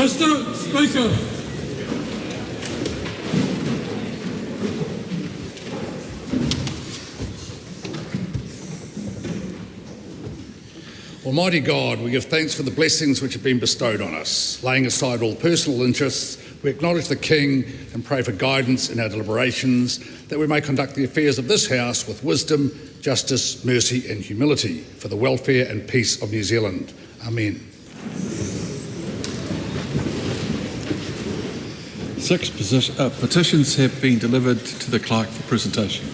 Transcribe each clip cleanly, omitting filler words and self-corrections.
Mr. Speaker. Almighty God, we give thanks for the blessings which have been bestowed on us. Laying aside all personal interests, we acknowledge the King and pray for guidance in our deliberations, that we may conduct the affairs of this House with wisdom, justice, mercy and humility for the welfare and peace of New Zealand. Amen. 6 petitions have been delivered to the Clerk for presentation.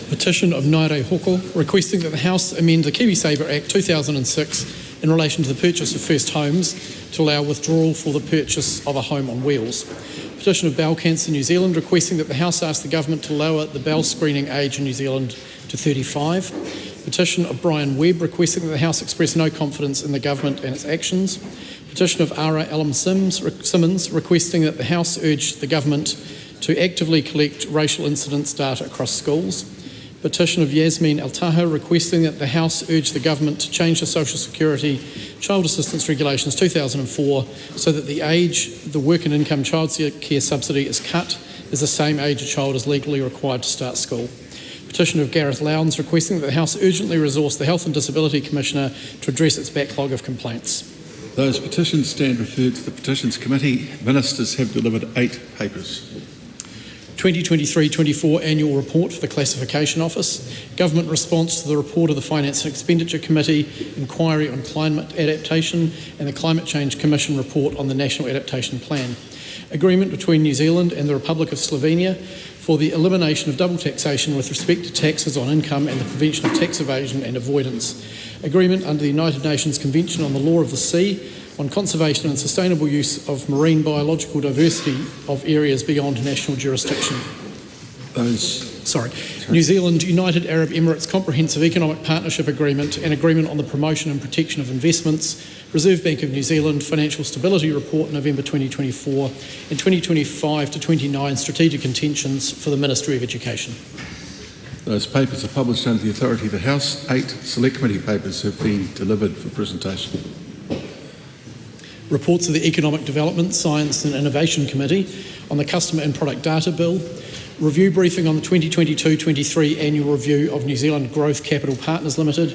Petition of Naire Hoko requesting that the House amend the KiwiSaver Act 2006 in relation to the purchase of first homes to allow withdrawal for the purchase of a home on wheels. Petition of Bowel Cancer New Zealand requesting that the House ask the Government to lower the bowel screening age in New Zealand to 35. Petition of Brian Webb requesting that the House express no confidence in the Government and its actions. Petition of Ara Alum Simmons requesting that the House urge the Government to actively collect racial incidents data across schools. Petition of Yasmin Altaha requesting that the House urge the Government to change the Social Security Child Assistance Regulations 2004 so that the age the work and income child care subsidy is cut is the same age a child is legally required to start school. Petition of Gareth Lowndes requesting that the House urgently resource the Health and Disability Commissioner to address its backlog of complaints. Those petitions stand referred to the Petitions Committee. Ministers have delivered 8 papers. 2023-24 Annual Report for the Classification Office, Government Response to the Report of the Finance and Expenditure Committee, Inquiry on Climate Adaptation and the Climate Change Commission Report on the National Adaptation Plan. Agreement between New Zealand and the Republic of Slovenia for the elimination of double taxation with respect to taxes on income and the prevention of tax evasion and avoidance. Agreement under the United Nations Convention on the Law of the Sea on conservation and sustainable use of marine biological diversity of areas beyond national jurisdiction. New Zealand United Arab Emirates Comprehensive Economic Partnership Agreement and Agreement on the Promotion and Protection of Investments, Reserve Bank of New Zealand Financial Stability Report November 2024 and 2025 to 29 Strategic Intentions for the Ministry of Education. Those papers are published under the authority of the House. 8 Select Committee papers have been delivered for presentation. Reports of the Economic Development, Science and Innovation Committee on the Customer and Product Data Bill, review briefing on the 2022-23 Annual Review of New Zealand Growth Capital Partners Limited,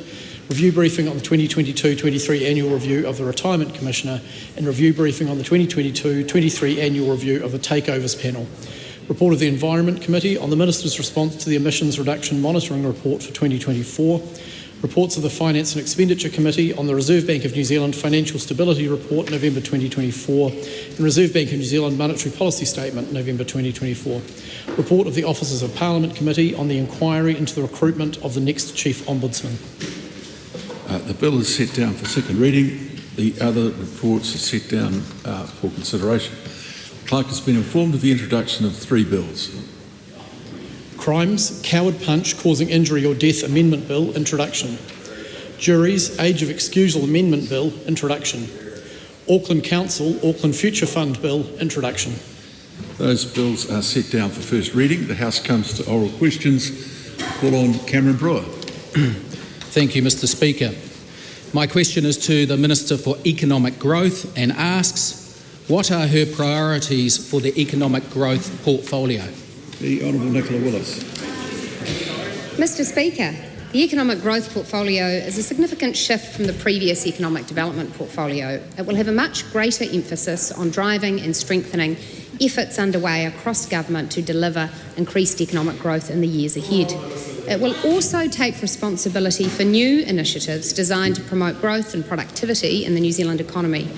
review briefing on the 2022-23 Annual Review of the Retirement Commissioner, and review briefing on the 2022-23 Annual Review of the Takeovers Panel. Report of the Environment Committee on the Minister's response to the Emissions Reduction Monitoring Report for 2024, reports of the Finance and Expenditure Committee on the Reserve Bank of New Zealand Financial Stability Report November 2024 and Reserve Bank of New Zealand Monetary Policy Statement November 2024. Report of the Officers of Parliament Committee on the inquiry into the recruitment of the next Chief Ombudsman. The bill is set down for second reading. The other reports are set down for consideration. The Clerk has been informed of the introduction of 3 bills. Crimes, Coward Punch Causing Injury or Death Amendment Bill, introduction. Juries, Age of Excusal Amendment Bill, introduction. Auckland Council, Auckland Future Fund Bill, introduction. Those bills are set down for first reading. The House comes to oral questions. Call on Cameron Brewer. Thank you, Mr. Speaker. My question is to the Minister for Economic Growth and asks, what are her priorities for the economic growth portfolio? The Honourable Nicola Willis. Mr. Speaker, the economic growth portfolio is a significant shift from the previous economic development portfolio. It will have a much greater emphasis on driving and strengthening efforts underway across government to deliver increased economic growth in the years ahead. It will also take responsibility for new initiatives designed to promote growth and productivity in the New Zealand economy.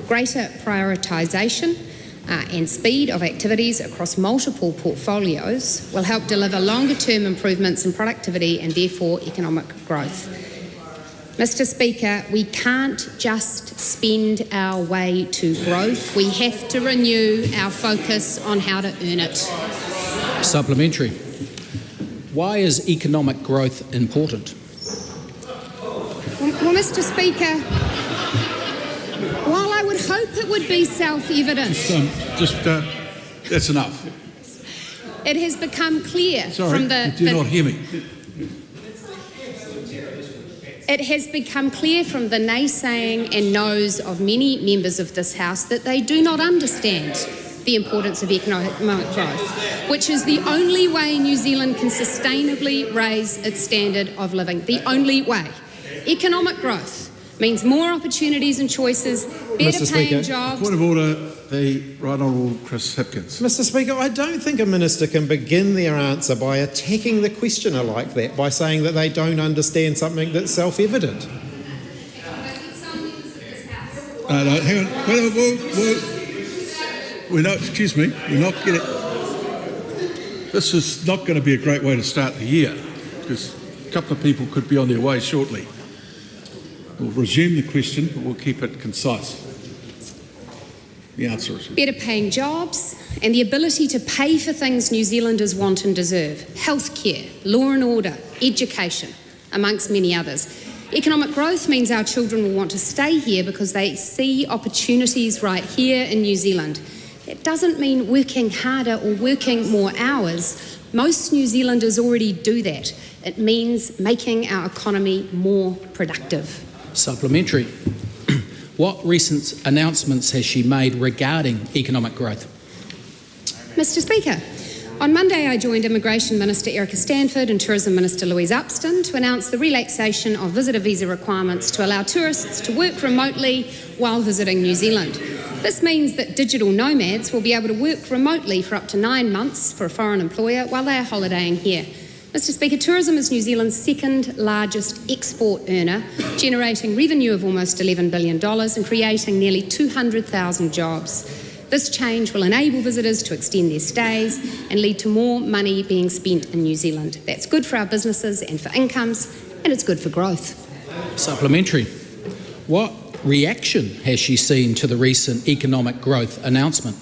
Greater prioritisation and speed of activities across multiple portfolios will help deliver longer-term improvements in productivity and therefore economic growth. Mr. Speaker, we can't just spend our way to growth. We have to renew our focus on how to earn it. Supplementary. Why is economic growth important? Well, Mr. Speaker, while I would hope it would be self-evident, that's enough. It has become clear Sorry, from the... you do not hear me. It has become clear from the naysaying and no's of many members of this House that they do not understand the importance of economic growth, which is the only way New Zealand can sustainably raise its standard of living. The only way. Economic growth means more opportunities and choices, better paying jobs. Point of order, the Right Honourable Chris Hipkins. Mr. Speaker, I don't think a minister can begin their answer by attacking the questioner like that, by saying that they don't understand something that's self-evident. No, hang on. We're not, excuse me, we're not getting... This is not going to be a great way to start the year, because a couple of people could be on their way shortly. We'll resume the question, but we'll keep it concise. The answer is... Better paying jobs and the ability to pay for things New Zealanders want and deserve. Healthcare, law and order, education, amongst many others. Economic growth means our children will want to stay here because they see opportunities right here in New Zealand. It doesn't mean working harder or working more hours. Most New Zealanders already do that. It means making our economy more productive. Supplementary. What recent announcements has she made regarding economic growth? Mr. Speaker, on Monday I joined Immigration Minister Erica Stanford and Tourism Minister Louise Upston to announce the relaxation of visitor visa requirements to allow tourists to work remotely while visiting New Zealand. This means that digital nomads will be able to work remotely for up to 9 months for a foreign employer while they are holidaying here. Mr. Speaker, tourism is New Zealand's second largest export earner, generating revenue of almost $11 billion and creating nearly 200,000 jobs. This change will enable visitors to extend their stays and lead to more money being spent in New Zealand. That's good for our businesses and for incomes, and it's good for growth. Supplementary. What reaction has she seen to the recent economic growth announcement?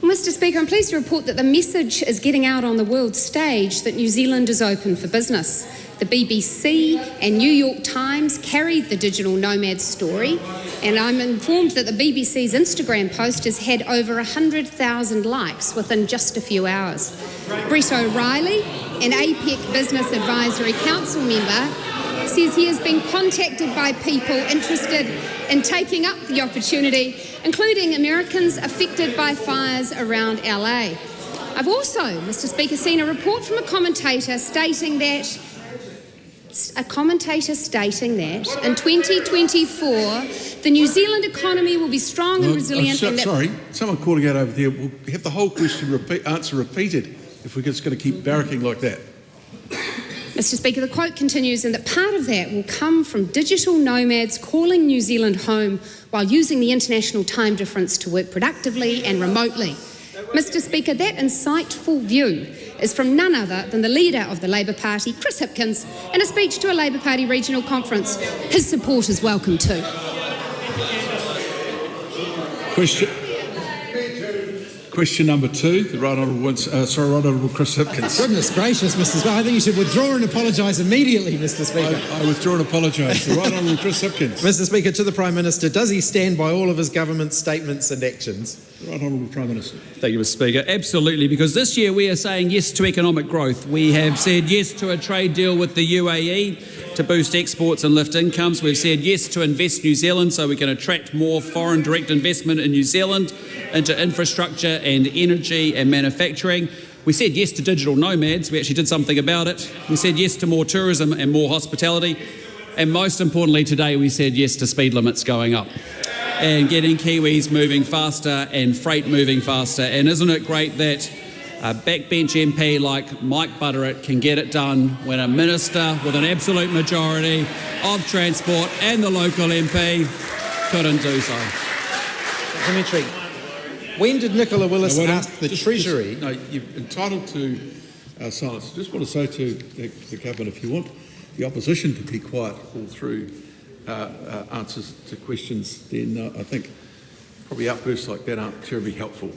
Well, Mr. Speaker, I'm pleased to report that the message is getting out on the world stage that New Zealand is open for business. The BBC and New York Times carried the digital nomad story, and I'm informed that the BBC's Instagram post has had over 100,000 likes within just a few hours. Brett O'Reilly, an APEC Business Advisory Council member, says he has been contacted by people interested in taking up the opportunity, including Americans affected by fires around LA. I've also, Mr. Speaker, seen a report from a commentator stating that in 2024 the New Zealand economy will be strong and resilient. Sorry, someone calling out over there. We'll have the whole question answer repeated if we're just going to keep barracking like that. Mr. Speaker, the quote continues, and that part of that will come from digital nomads calling New Zealand home while using the international time difference to work productively and remotely. Mr. Speaker, that insightful view is from none other than the leader of the Labour Party, Chris Hipkins, in a speech to a Labour Party regional conference. His support is welcome too. Question number 2, the Right Honourable Chris Hipkins. Goodness gracious, Mr. Speaker, I think you should withdraw and apologise immediately, Mr. Speaker. I withdraw and apologise. The Right Honourable Chris Hipkins. Mr. Speaker, to the Prime Minister, does he stand by all of his government's statements and actions? The Right Honourable Prime Minister. Thank you, Mr. Speaker. Absolutely, because this year we are saying yes to economic growth. We have said yes to a trade deal with the UAE to boost exports and lift incomes. We've said yes to Invest New Zealand so we can attract more foreign direct investment in New Zealand into infrastructure and energy and manufacturing. We said yes to digital nomads. We actually did something about it. We said yes to more tourism and more hospitality. And most importantly today, we said yes to speed limits going up and getting Kiwis moving faster and freight moving faster. And isn't it great that a backbench MP like Mike Butteritt can get it done when a minister with an absolute majority of transport and the local MP couldn't do so. Supplementary. When did Nicola Willis ask the Treasury... No, you're entitled to silence. I just want to say to the Government, if you want the opposition to be quiet all through answers to questions, then I think probably outbursts like that aren't terribly helpful.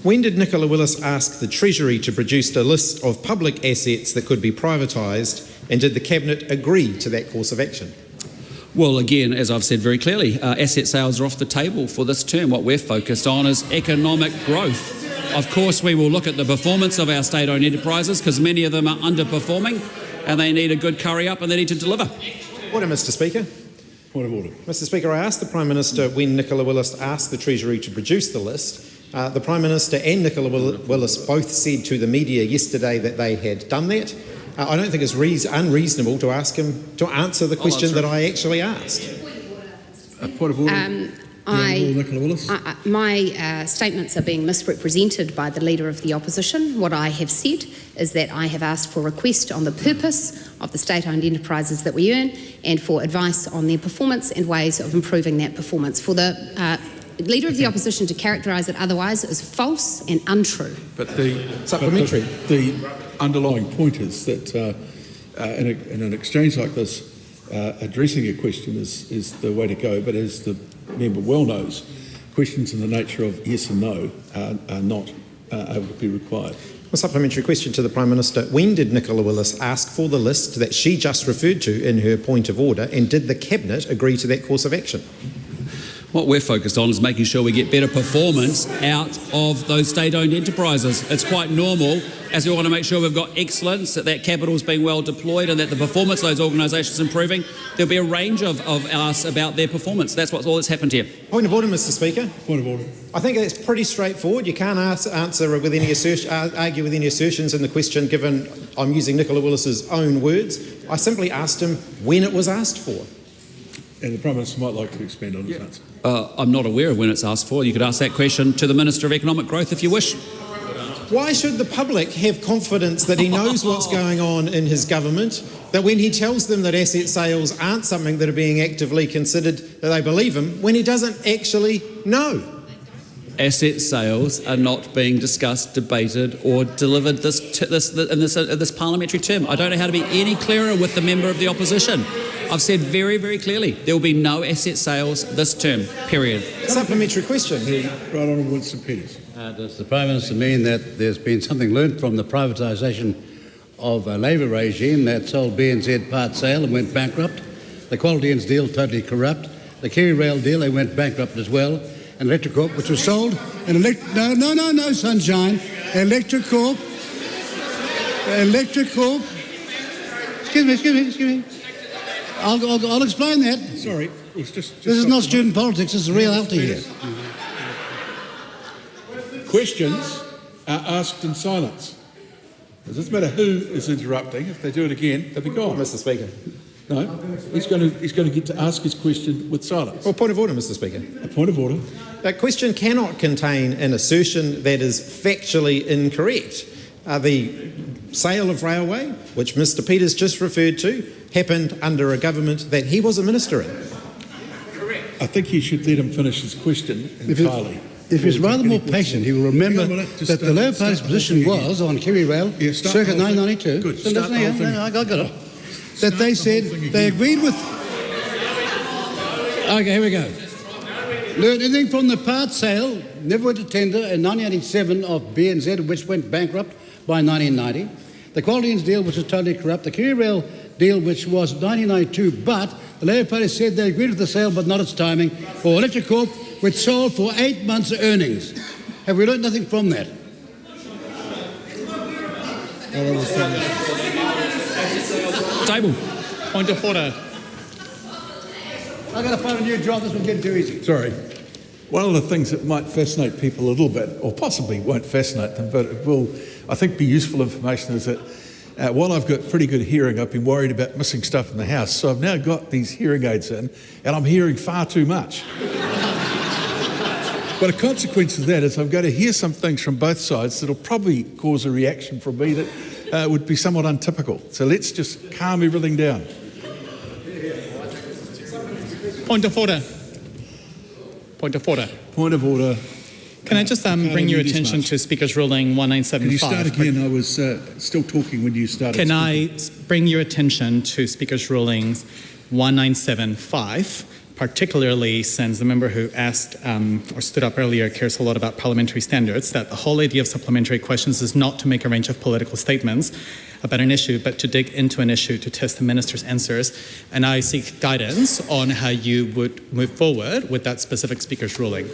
When did Nicola Willis ask the Treasury to produce a list of public assets that could be privatised, and did the Cabinet agree to that course of action? Well, again, as I've said very clearly, asset sales are off the table for this term. What we're focused on is economic growth. Of course, we will look at the performance of our state-owned enterprises because many of them are underperforming and they need a good curry-up and they need to deliver. Order, Mr Speaker. Point of order. Mr Speaker, I asked the Prime Minister when Nicola Willis asked the Treasury to produce the list. The Prime Minister and Nicola Willis both said to the media yesterday that they had done that. I don't think it's unreasonable to ask him to answer the question that I actually asked. Point of order. Nicola Willis. My statements are being misrepresented by the Leader of the Opposition. What I have said is that I have asked for a request on the purpose of the state-owned enterprises that we earn and for advice on their performance and ways of improving that performance. For the Leader of the Opposition to characterise it otherwise is false and untrue. But supplementary. The underlying point is that in an exchange like this, addressing a question is the way to go, but as the member well knows, questions in the nature of yes and no are not able to be required. A supplementary question to the Prime Minister. When did Nicola Willis ask for the list that she just referred to in her point of order, and did the Cabinet agree to that course of action? What we're focused on is making sure we get better performance out of those state-owned enterprises. It's quite normal, as we want to make sure we've got excellence, that capital is being well deployed and that the performance of those organisations is improving. There'll be a range of us about their performance. That's all that's happened here. Point of order, Mr Speaker. Point of order. I think that's pretty straightforward. You can't answer with any argue with any assertions in the question, given I'm using Nicola Willis's own words. I simply asked him when it was asked for. And the Prime Minister might like to expand on his answer. I'm not aware of when it's asked for. You could ask that question to the Minister of Economic Growth if you wish. Why should the public have confidence that he knows what's going on in his government, that when he tells them that asset sales aren't something that are being actively considered, that they believe him, when he doesn't actually know? Asset sales are not being discussed, debated or delivered in this parliamentary term. I don't know how to be any clearer with the member of the opposition. I've said very, very clearly there will be no asset sales this term, period. Supplementary question. Right Honourable Winston Peters. Does the Prime Minister mean that there's been something learnt from the privatisation of a Labor regime that sold BNZ part sale and went bankrupt? The Quality Inns deal, totally corrupt. The KiwiRail deal, they went bankrupt as well. And Electricorp, which was sold, and no, sunshine. Electricorp. Excuse me. I'll explain that. Sorry, it's just this is not student politics. This is reality here. Questions are asked in silence. It doesn't matter who is interrupting. If they do it again, they'll be gone. Mr Speaker. No, he's going to get to ask his question with silence. Well, point of order, Mr Speaker. A point of order. That question cannot contain an assertion that is factually incorrect. The sale of railway, which Mr Peters just referred to, happened under a government that he was a minister in. Correct. I think you should let him finish his question entirely. If he's rather more patient, he will remember that the Labour Party's position was on KiwiRail circa 1992. Good. So listen here. No, I got it. That they said they agreed with. Okay, here we go. Learned anything from the part sale, never went to tender in 1987 of BNZ, which went bankrupt by 1990. The Quality Inns deal, which was totally corrupt. The KiwiRail deal, which was 1992, but the Labour Party said they agreed with the sale, but not its timing, for Electricorp, which sold for 8 months' earnings. Have we learned nothing from that? Table. Point of order. I've got to find a new job. This will get too easy. Sorry. One of the things that might fascinate people a little bit, or possibly won't fascinate them, but it will, I think, be useful information, is that while I've got pretty good hearing, I've been worried about missing stuff in the house. So I've now got these hearing aids in, and I'm hearing far too much. But a consequence of that is I'm going to hear some things from both sides that'll probably cause a reaction from me that would be somewhat untypical. So let's just calm everything down. Point of order. Point of order. Point of order. Can I just bring your attention to Speaker's Ruling 1975? Can you start again? I was still talking when you started. Can I bring your attention to Speaker's Rulings 1975, particularly since the member who asked or stood up earlier cares a lot about parliamentary standards, that the whole idea of supplementary questions is not to make a range of political statements about an issue, but to dig into an issue to test the minister's answers. And I seek guidance on how you would move forward with that specific Speaker's ruling.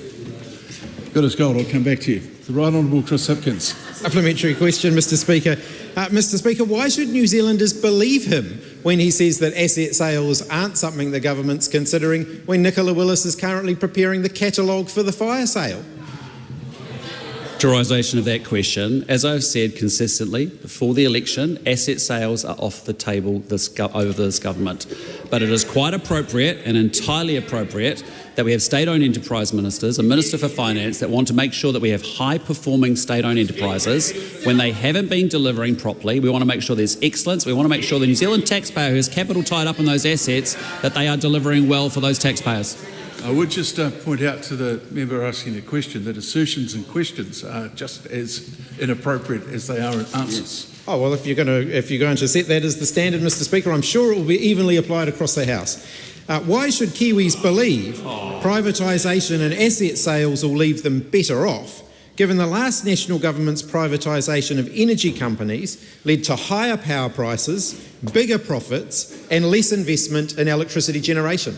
Good as gold. I'll come back to you. The Right Honourable Chris Hipkins. Supplementary question, Mr Speaker. Mr Speaker, why should New Zealanders believe him when he says that asset sales aren't something the government's considering when Nicola Willis is currently preparing the catalogue for the fire sale? Characterisation of that question, as I've said consistently before the election, asset sales are off the table over this government. But it is quite appropriate and entirely appropriate that we have state-owned enterprise ministers, a Minister for Finance, that want to make sure that we have high-performing state-owned enterprises. When they haven't been delivering properly, we want to make sure there's excellence. We want to make sure the New Zealand taxpayer who has capital tied up in those assets, that they are delivering well for those taxpayers. I would just point out to the member asking the question that assertions and questions are just as inappropriate as they are in answers. Yes. Oh, well, if you're going to set that as the standard, Mr Speaker, I'm sure it will be evenly applied across the House. Why should Kiwis believe privatisation and asset sales will leave them better off, given the last national government's privatisation of energy companies led to higher power prices, bigger profits and less investment in electricity generation?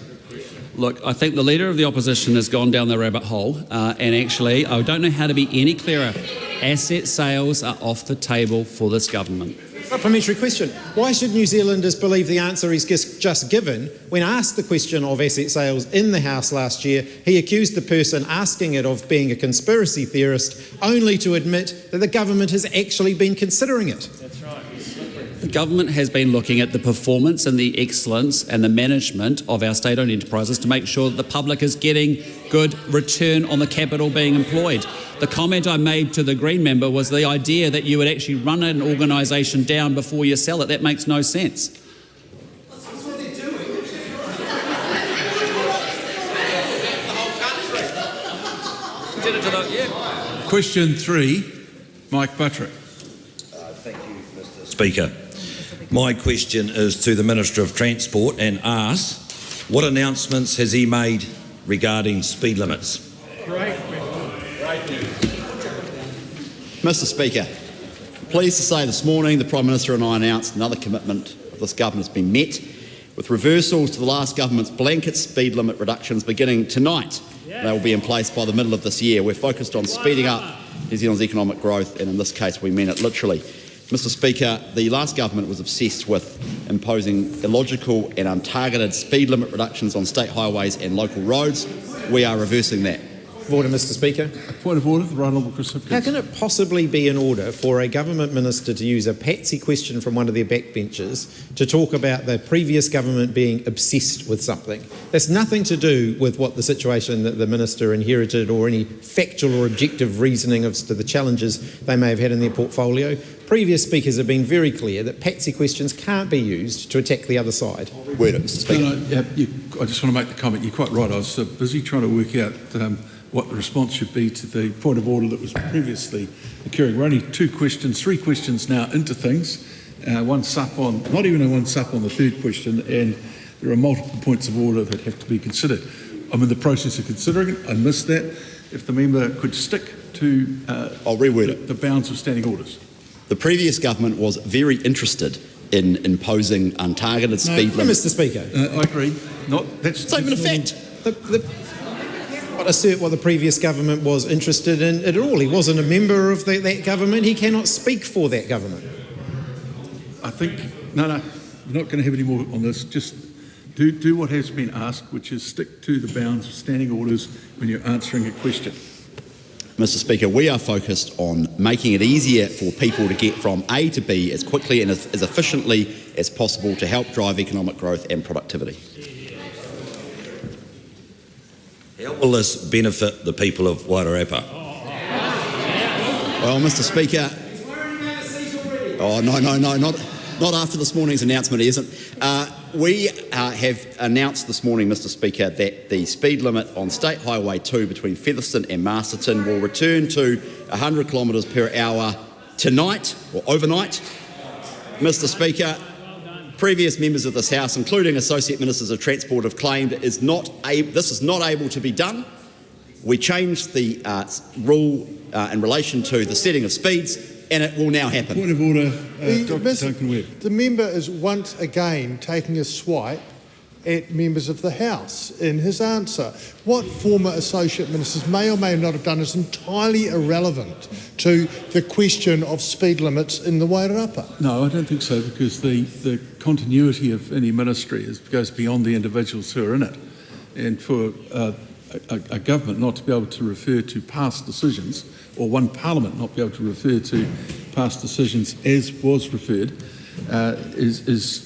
Look, I think the Leader of the Opposition has gone down the rabbit hole, and actually, I don't know how to be any clearer. Asset sales are off the table for this government. Supplementary question. Why should New Zealanders believe the answer he's just given? When asked the question of asset sales in the House last year, he accused the person asking it of being a conspiracy theorist, only to admit that the government has actually been considering it. That's right. The government has been looking at the performance and the excellence and the management of our state-owned enterprises to make sure that the public is getting good return on the capital being employed. The comment I made to the Green member was the idea that you would actually run an organisation down before you sell it. That makes no sense. That's what they're doing. Question 3, Mike Buttrick. Thank you, Mr Speaker. My question is to the Minister of Transport and asks, what announcements has he made regarding speed limits? Mr Speaker, pleased to say this morning the Prime Minister and I announced another commitment of this government has been met, with reversals to the last government's blanket speed limit reductions beginning tonight. They will be in place by the middle of this year. We're focused on speeding up New Zealand's economic growth, and in this case we mean it literally. Mr Speaker, the last government was obsessed with imposing illogical and untargeted speed limit reductions on state highways and local roads. We are reversing that. Order, Mr Speaker. Point of order, the right honourable Chris Hipkins. How can it possibly be in order for a government minister to use a patsy question from one of their backbenchers to talk about the previous government being obsessed with something? That's nothing to do with what the situation that the minister inherited or any factual or objective reasoning as to the challenges they may have had in their portfolio. Previous speakers have been very clear that patsy questions can't be used to attack the other side. Word it, Mr Speaker. I just want to make the comment. You're quite right. I was busy trying to work out what the response should be to the point of order that was previously occurring. We're only 3 questions now into things. One sup on, not even a one sup on the third question, and there are multiple points of order that have to be considered. I'm in the process of considering it. I missed that. If the member could stick to I'll reword it. The bounds of standing orders. The previous government was very interested in imposing untargeted speed limits. Mr Speaker. I agree. It's not even a fact. Not assert what the previous government was interested in at all. He wasn't a member of that government. He cannot speak for that government. I think, no, we're not going to have any more on this. Just do what has been asked, which is stick to the bounds of standing orders when you're answering a question. Mr Speaker, we are focused on making it easier for people to get from A to B as quickly and as efficiently as possible to help drive economic growth and productivity. How will this benefit the people of Aotearoa? Well, Mr Speaker, not after this morning's announcement, he isn't. We have announced this morning, Mr Speaker, that the speed limit on State Highway 2 between Featherston and Masterton will return to 100 kilometres per hour tonight or overnight. Mr Speaker, previous members of this House, including Associate Ministers of Transport, have claimed this is not able to be done. We changed the rule in relation to the setting of speeds, and it will now happen. Point of order, Dr. Duncan Webb. The member is once again taking a swipe at members of the House in his answer. What former associate ministers may or may not have done is entirely irrelevant to the question of speed limits in the Wairarapa. No, I don't think so, because the continuity of any ministry goes beyond the individuals who are in it. And for a government not to be able to refer to past decisions, or one parliament not be able to refer to past decisions as was referred,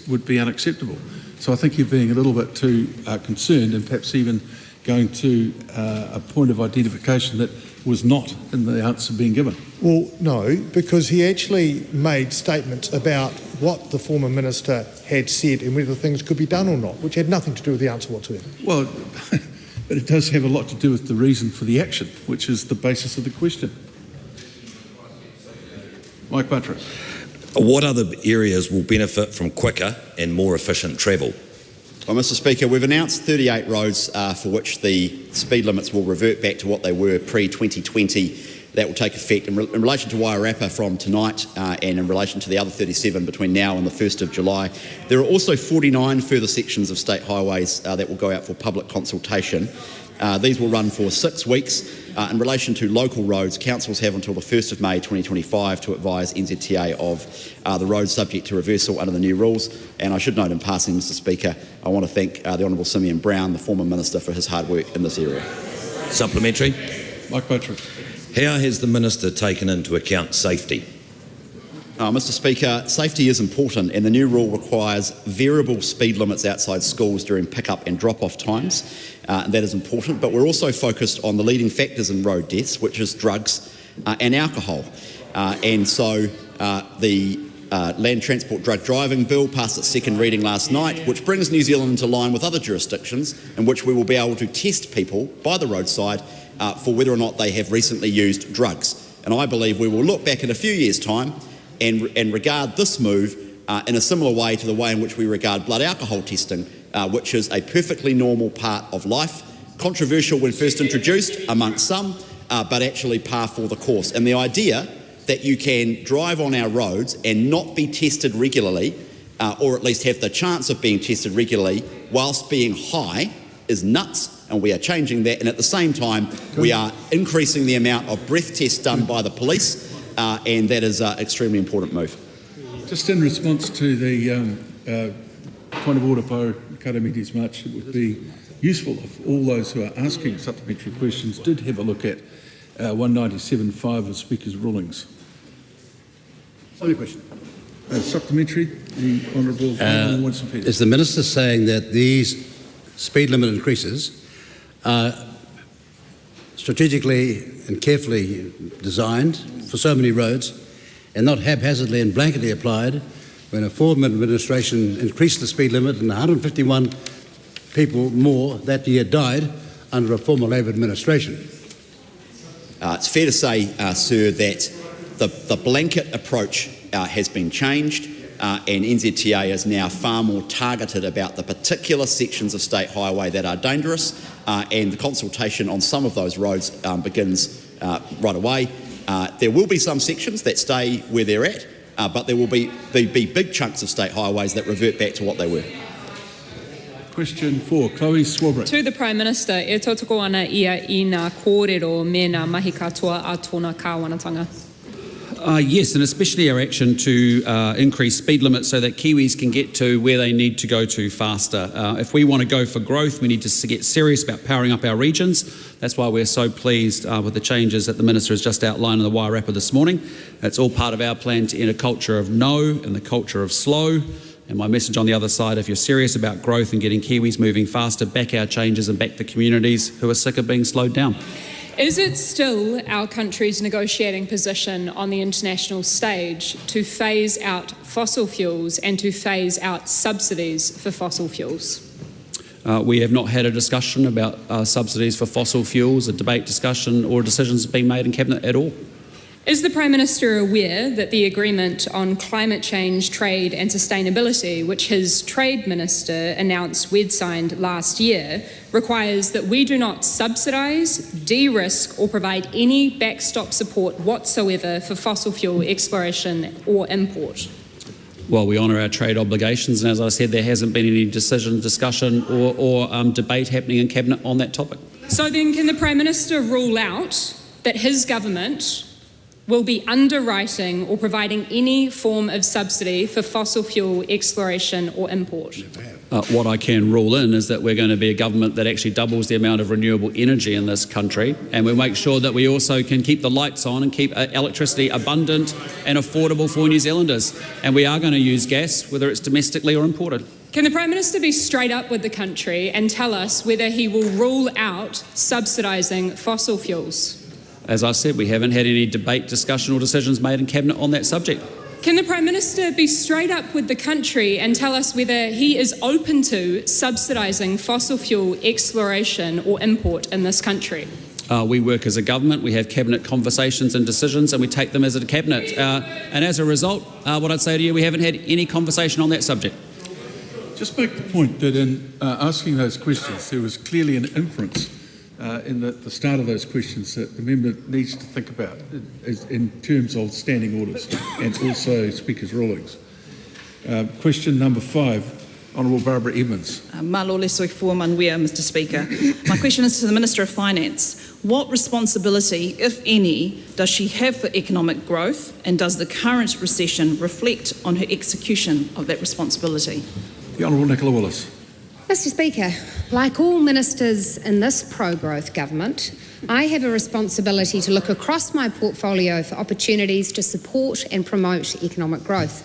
would be unacceptable. So I think you're being a little bit too concerned, and perhaps even going to a point of identification that was not in the answer being given. Well, no, because he actually made statements about what the former minister had said and whether things could be done or not, which had nothing to do with the answer whatsoever. Well, but it does have a lot to do with the reason for the action, which is the basis of the question. Mike Buttrick. What other areas will benefit from quicker and more efficient travel? Well, Mr Speaker, we've announced 38 roads for which the speed limits will revert back to what they were pre-2020. That will take effect in relation to Wairarapa from tonight and in relation to the other 37 between now and the 1st of July. There are also 49 further sections of state highways that will go out for public consultation. These will run for 6 weeks. In relation to local roads, councils have until the 1st of May 2025 to advise NZTA of the roads subject to reversal under the new rules. And I should note in passing, Mr Speaker, I want to thank the Honourable Simeon Brown, the former Minister, for his hard work in this area. Supplementary. Mike Buttrick. How has the Minister taken into account safety? Mr Speaker, safety is important, and the new rule requires variable speed limits outside schools during pick-up and drop-off times. And that is important, but we're also focused on the leading factors in road deaths, which is drugs and alcohol. And so the Land Transport Drug Driving Bill passed its second reading last night, which brings New Zealand into line with other jurisdictions in which we will be able to test people by the roadside for whether or not they have recently used drugs. And I believe we will look back in a few years' time and regard this move in a similar way to the way in which we regard blood alcohol testing, which is a perfectly normal part of life, controversial when first introduced amongst some, but actually par for the course. And the idea that you can drive on our roads and not be tested regularly, or at least have the chance of being tested regularly whilst being high, is nuts. And we are changing that, and at the same time we are increasing the amount of breath tests done by the police, and that is an extremely important move. Just in response to the point of order by Karamiti's March, it would be useful if all those who are asking supplementary questions did have a look at 197.5 of Speaker's rulings. Question. Supplementary, the Honourable Winston Peters. Is the Minister saying that these speed limit increases are strategically and carefully designed for so many roads and not haphazardly and blanketly applied when a former administration increased the speed limit and 151 people more that year died under a former Labor administration? It's fair to say, sir, that the blanket approach has been changed, and NZTA is now far more targeted about the particular sections of state highway that are dangerous, and the consultation on some of those roads begins right away. There will be some sections that stay where they're at, but there will be big chunks of state highways that revert back to what they were. Question 4, Chloe Swarbrick. To the Prime Minister, e tautoko ana ia I ngā kōrero me ngā mahi katoa a tōna kāwanatanga? Yes, and especially our action to increase speed limits so that Kiwis can get to where they need to go to faster. If we want to go for growth, we need to get serious about powering up our regions. That's why we're so pleased with the changes that the Minister has just outlined in the Wairarapa this morning. It's all part of our plan to end a culture of no and the culture of slow. And my message on the other side, if you're serious about growth and getting Kiwis moving faster, back our changes and back the communities who are sick of being slowed down. Is it still our country's negotiating position on the international stage to phase out fossil fuels and to phase out subsidies for fossil fuels? We have not had a discussion about subsidies for fossil fuels, a debate, discussion or decisions being made in Cabinet at all. Is the Prime Minister aware that the agreement on climate change, trade and sustainability, which his Trade Minister announced we'd signed last year, requires that we do not subsidise, de-risk or provide any backstop support whatsoever for fossil fuel exploration or import? Well, we honour our trade obligations, and as I said, there hasn't been any discussion or debate happening in Cabinet on that topic. So then can the Prime Minister rule out that his government will be underwriting or providing any form of subsidy for fossil fuel exploration or import? What I can rule in is that we're going to be a government that actually doubles the amount of renewable energy in this country, and we'll make sure that we also can keep the lights on and keep electricity abundant and affordable for New Zealanders. And we are going to use gas, whether it's domestically or imported. Can the Prime Minister be straight up with the country and tell us whether he will rule out subsidising fossil fuels? As I said, we haven't had any debate, discussion or decisions made in Cabinet on that subject. Can the Prime Minister be straight up with the country and tell us whether he is open to subsidising fossil fuel exploration or import in this country? We work as a government, we have Cabinet conversations and decisions, and we take them as a Cabinet. And as a result, what I'd say to you, we haven't had any conversation on that subject. Just make the point that in asking those questions, there was clearly an inference in the start of those questions that the member needs to think about in terms of standing orders and also Speaker's rulings. Question number 5, Honourable Barbara Edmonds. Malole soifua manuia, Mr Speaker. My question is to the Minister of Finance. What responsibility, if any, does she have for economic growth, and does the current recession reflect on her execution of that responsibility? The Honourable Nicola Willis. Mr Speaker, like all ministers in this pro-growth government, I have a responsibility to look across my portfolio for opportunities to support and promote economic growth.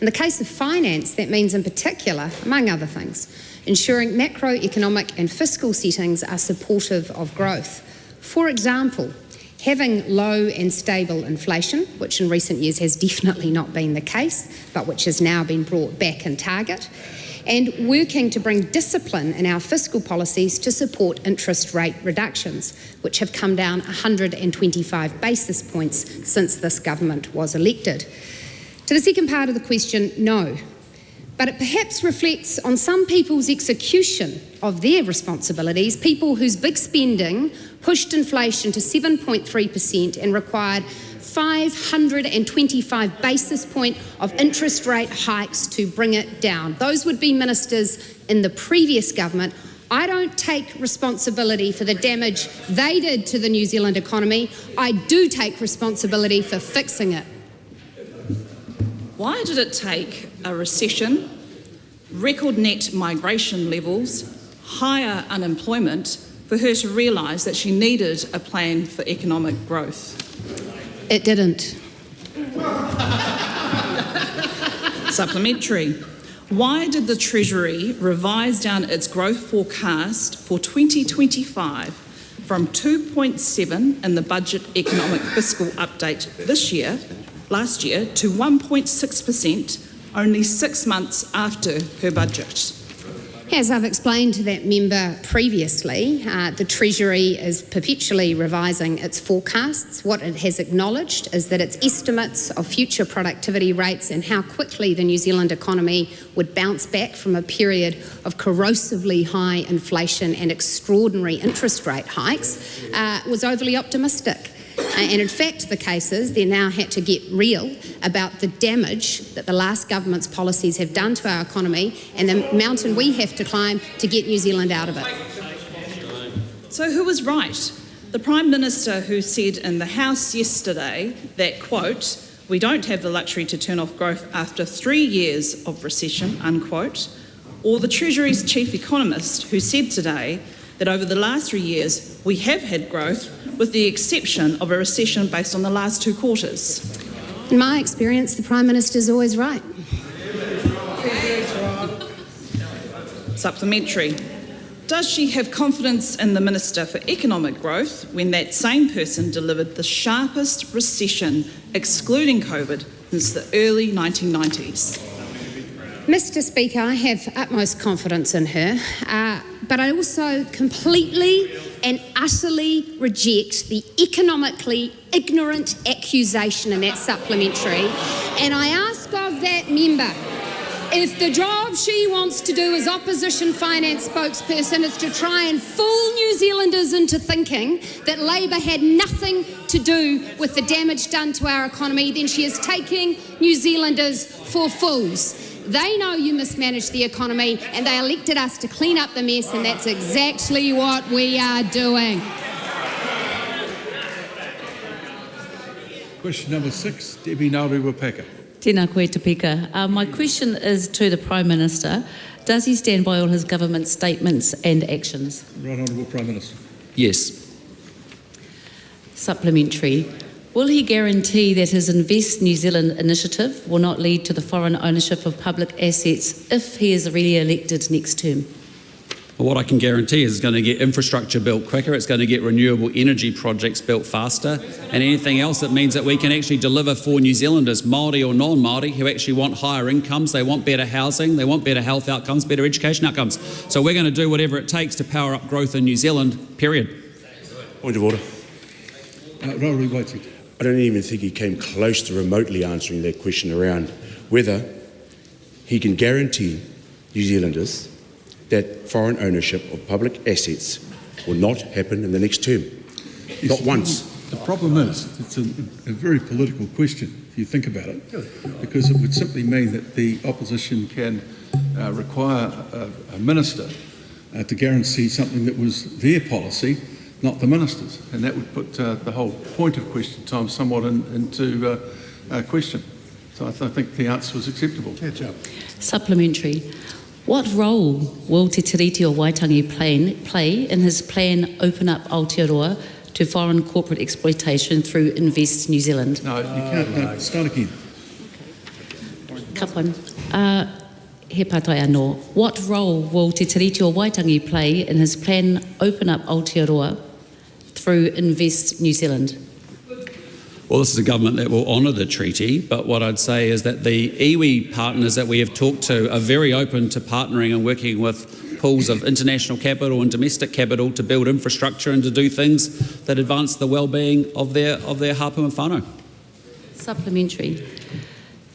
In the case of finance, that means in particular, among other things, ensuring macroeconomic and fiscal settings are supportive of growth. For example, having low and stable inflation, which in recent years has definitely not been the case, but which has now been brought back in target, and working to bring discipline in our fiscal policies to support interest rate reductions, which have come down 125 basis points since this government was elected. To the second part of the question, no. But it perhaps reflects on some people's execution of their responsibilities, people whose big spending pushed inflation to 7.3% and required 525 basis point of interest rate hikes to bring it down. Those would be ministers in the previous government. I don't take responsibility for the damage they did to the New Zealand economy. I do take responsibility for fixing it. Why did it take a recession, record net migration levels, higher unemployment for her to realise that she needed a plan for economic growth? It didn't. Supplementary. Why did the Treasury revise down its growth forecast for 2025 from 2.7 in the budget economic fiscal update last year, to 1.6% only 6 months after her budget? As I've explained to that member previously, the Treasury is perpetually revising its forecasts. What it has acknowledged is that its estimates of future productivity rates and how quickly the New Zealand economy would bounce back from a period of corrosively high inflation and extraordinary interest rate hikes was overly optimistic. And in fact, the case is they now had to get real about the damage that the last government's policies have done to our economy and the mountain we have to climb to get New Zealand out of it. So who was right? The Prime Minister who said in the House yesterday that, quote, "We don't have the luxury to turn off growth after 3 years of recession," unquote, or the Treasury's chief economist who said today that over the last 3 years we have had growth with the exception of a recession based on the last 2 quarters? In my experience, the Prime Minister is always right. Supplementary. Does she have confidence in the Minister for Economic Growth when that same person delivered the sharpest recession, excluding COVID, since the early 1990s? Mr Speaker, I have utmost confidence in her, but I also completely and utterly reject the economically ignorant accusation in that supplementary, and I ask of that member If the job she wants to do as opposition finance spokesperson is to try and fool New Zealanders into thinking that Labour had nothing to do with the damage done to our economy, then she is taking New Zealanders for fools. They know you mismanaged the economy and they elected us to clean up the mess, and that's exactly what we are doing. Question number 6, Debbie Nauru-Wapaka. Tēnā koe te pika. My question is to the Prime Minister. Does he stand by all his government statements and actions? Right Honourable Prime Minister. Yes. Supplementary. Will he guarantee that his Invest New Zealand initiative will not lead to the foreign ownership of public assets if he is re-elected next term? Well, what I can guarantee is it's going to get infrastructure built quicker, it's going to get renewable energy projects built faster, and anything else that means that we can actually deliver for New Zealanders, Māori or non-Māori, who actually want higher incomes, they want better housing, they want better health outcomes, better education outcomes. So we're going to do whatever it takes to power up growth in New Zealand, period. Point of order. Rauri Waititi. I don't even think he came close to remotely answering that question around whether he can guarantee New Zealanders that foreign ownership of public assets will not happen in the next term. Yes, not once. The problem is, it's a very political question, if you think about it, because it would simply mean that the opposition can require a minister to guarantee something that was their policy, not the minister's, and that would put the whole point of question time somewhat into question. So I think the answer was acceptable. Supplementary. What role will Te Tiriti o Waitangi play in his plan Open Up Aotearoa to foreign corporate exploitation through Invest New Zealand? No, you can't. No, start again. Kapan. He patai anō. What role will Te Tiriti o Waitangi play in his plan Open Up Aotearoa through Invest New Zealand? Well, this is a government that will honour the treaty, but what I'd say is that the iwi partners that we have talked to are very open to partnering and working with pools of international capital and domestic capital to build infrastructure and to do things that advance the well-being of their hapu and whānau. Supplementary.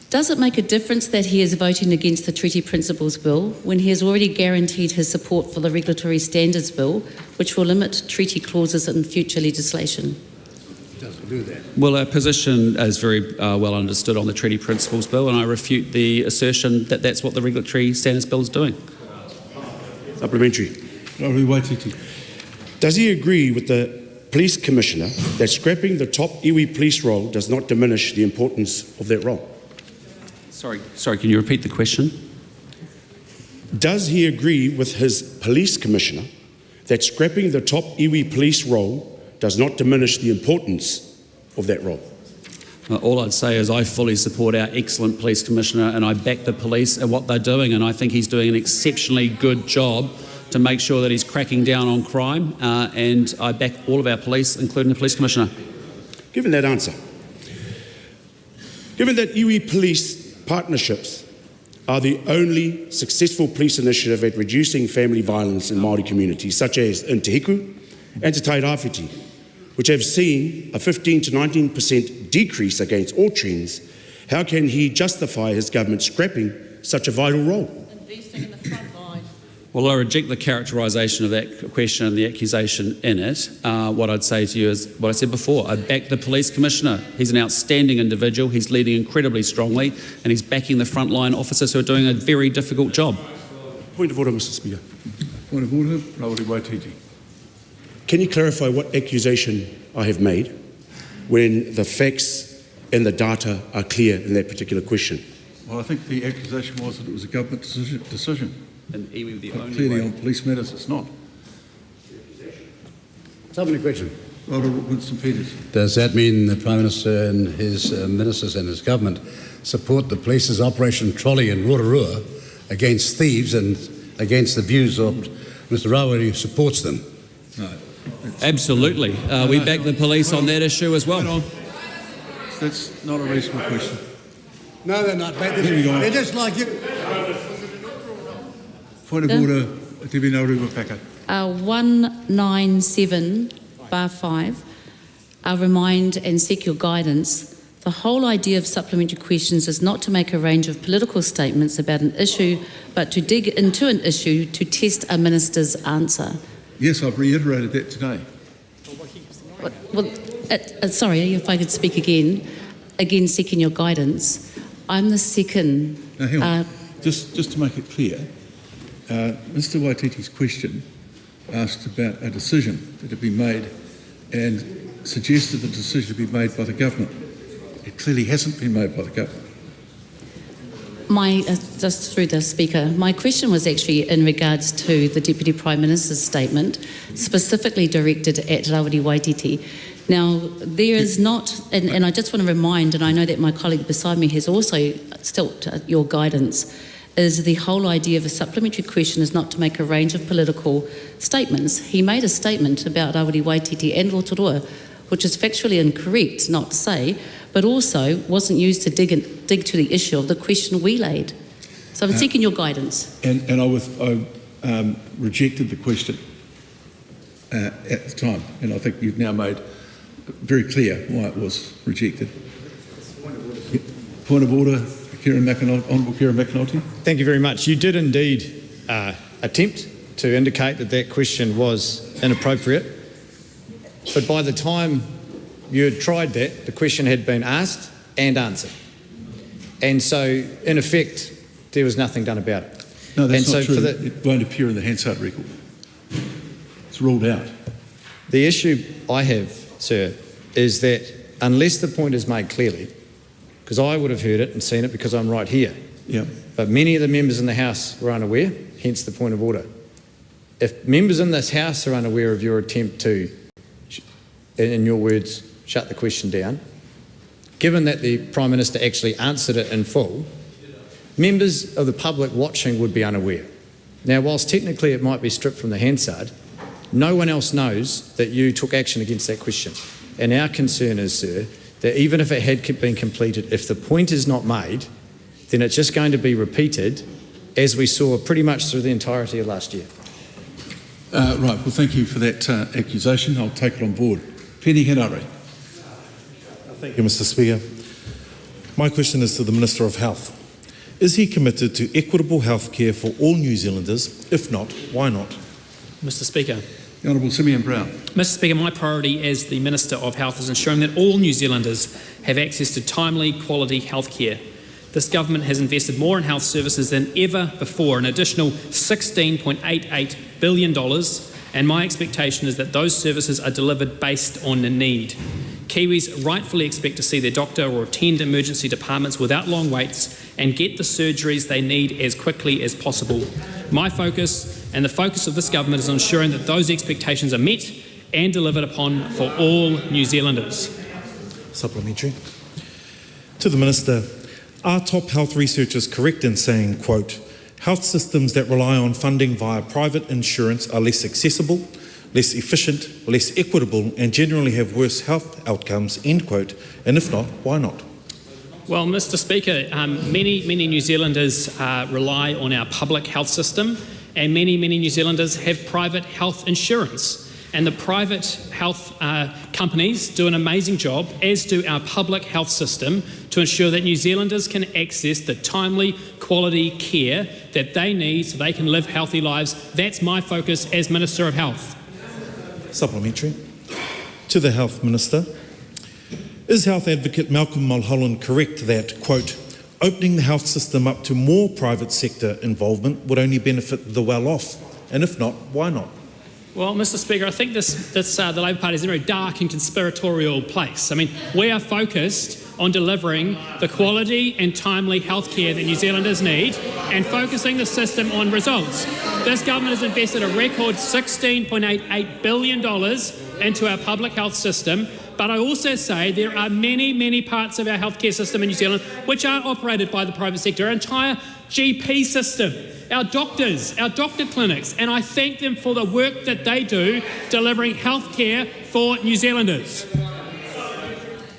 Does it make a difference that he is voting against the Treaty Principles Bill when he has already guaranteed his support for the Regulatory Standards Bill, which will limit treaty clauses in future legislation? Do that. Well, our position is very well understood on the Treaty Principles Bill, and I refute the assertion that that's what the Regulatory Standards Bill is doing. Supplementary. Does he agree with the Police Commissioner that scrapping the top iwi police role does not diminish the importance of that role? Sorry, can you repeat the question? Does he agree with his Police Commissioner that scrapping the top iwi police role does not diminish the importance of that role? All I'd say is I fully support our excellent Police Commissioner, and I back the police and what they're doing, and I think he's doing an exceptionally good job to make sure that he's cracking down on crime, and I back all of our police, including the Police Commissioner. Given that answer, given that iwi police partnerships are the only successful police initiative at reducing family violence in Māori communities, such as in Te Hiku and Te Tairāwhiti, which have seen a 15 to 19% decrease against all trends, how can he justify his government scrapping such a vital role? Investing in the front line. Well, I reject the characterisation of that question and the accusation in it. What I'd say to you is what I said before. I back the Police Commissioner. He's an outstanding individual. He's leading incredibly strongly, and he's backing the frontline officers who are doing a very difficult job. Point of order, Mr. Speaker. Point of order, Rauri Waititi. Can you clarify what accusation I have made when the facts and the data are clear in that particular question? Well, I think the accusation was that it was a government decision. And iwi the But only clearly way. on police matters it's not. Supplementary question. Winston Peters. Does that mean the Prime Minister and his ministers and his government support the police's Operation Trolley in Rotorua against thieves and against the views of Mr. Rawari, who supports them? No. Absolutely. We back the police on that issue as well. That's not a reasonable question. No, they're not. They're just like you. Point of order, Debbie Nauru-Wapaka. 197/5. Remind and seek your guidance. The whole idea of supplementary questions is not to make a range of political statements about an issue, but to dig into an issue to test a minister's answer. Yes, I've reiterated that today. Well, sorry, if I could speak again seeking your guidance. I'm the second. Now, hang on. Just to make it clear, Mr. Waititi's question asked about a decision that had been made and suggested the decision to be made by the government. It clearly hasn't been made by the government. Just through the Speaker, my question was actually in regards to the Deputy Prime Minister's statement, specifically directed at Rawiri Waititi. Now, there is not, and I just want to remind, and I know that my colleague beside me has also sought your guidance, is the whole idea of a supplementary question is not to make a range of political statements. He made a statement about Rawiri Waititi and Aotearoa, which is factually incorrect, not to say, but also wasn't used to dig to the issue of the question we laid. So I'm seeking your guidance. And I rejected the question at the time, and I think you've now made very clear why it was rejected. Point of order, Honourable Kieran McAnulty. Thank you very much. You did indeed attempt to indicate that that question was inappropriate, but by the time you had tried that, the question had been asked and answered. And so, in effect, there was nothing done about it. No, that's and not so true. It won't appear in the Hansard record. It's ruled out. The issue I have, sir, is that unless the point is made clearly, because I would have heard it and seen it because I'm right here, but many of the members in the House were unaware, hence the point of order. If members in this House are unaware of your attempt to, in your words, shut the question down, given that the Prime Minister actually answered it in full, members of the public watching would be unaware. Now, whilst technically it might be stripped from the Hansard, no one else knows that you took action against that question. And our concern is, sir, that even if it had been completed, if the point is not made, then it's just going to be repeated, as we saw pretty much through the entirety of last year. Right, well, thank you for that accusation. I'll take it on board. Penny Henare. Thank you, Mr. Speaker. My question is to the Minister of Health. Is he committed to equitable health care for all New Zealanders? If not, why not? Mr. Speaker. The Honourable Simeon Brown. Mr. Speaker, my priority as the Minister of Health is ensuring that all New Zealanders have access to timely, quality health care. This government has invested more in health services than ever before, an additional $16.88 billion, and my expectation is that those services are delivered based on need. Kiwis rightfully expect to see their doctor or attend emergency departments without long waits and get the surgeries they need as quickly as possible. My focus and the focus of this government is on ensuring that those expectations are met and delivered upon for all New Zealanders. Supplementary. To the Minister, are top health researchers correct in saying, quote, health systems that rely on funding via private insurance are less accessible, less efficient, less equitable and generally have worse health outcomes, end quote, and if not, why not? Well, Mr. Speaker, many New Zealanders rely on our public health system, and many New Zealanders have private health insurance. And the private health companies do an amazing job, as do our public health system, to ensure that New Zealanders can access the timely, quality care that they need so they can live healthy lives. That's my focus as Minister of Health. Supplementary. To the Health Minister, is health advocate Malcolm Mulholland correct that, quote, opening the health system up to more private sector involvement would only benefit the well-off? And if not, why not? Well, Mr. Speaker, I think the Labor Party is in a very dark and conspiratorial place. I mean, we are focused on delivering the quality and timely health care that New Zealanders need and focusing the system on results. This government has invested a record $16.88 billion into our public health system, but I also say there are many parts of our healthcare system in New Zealand which are operated by the private sector, our entire GP system, our doctors, our doctor clinics, and I thank them for the work that they do delivering health care for New Zealanders.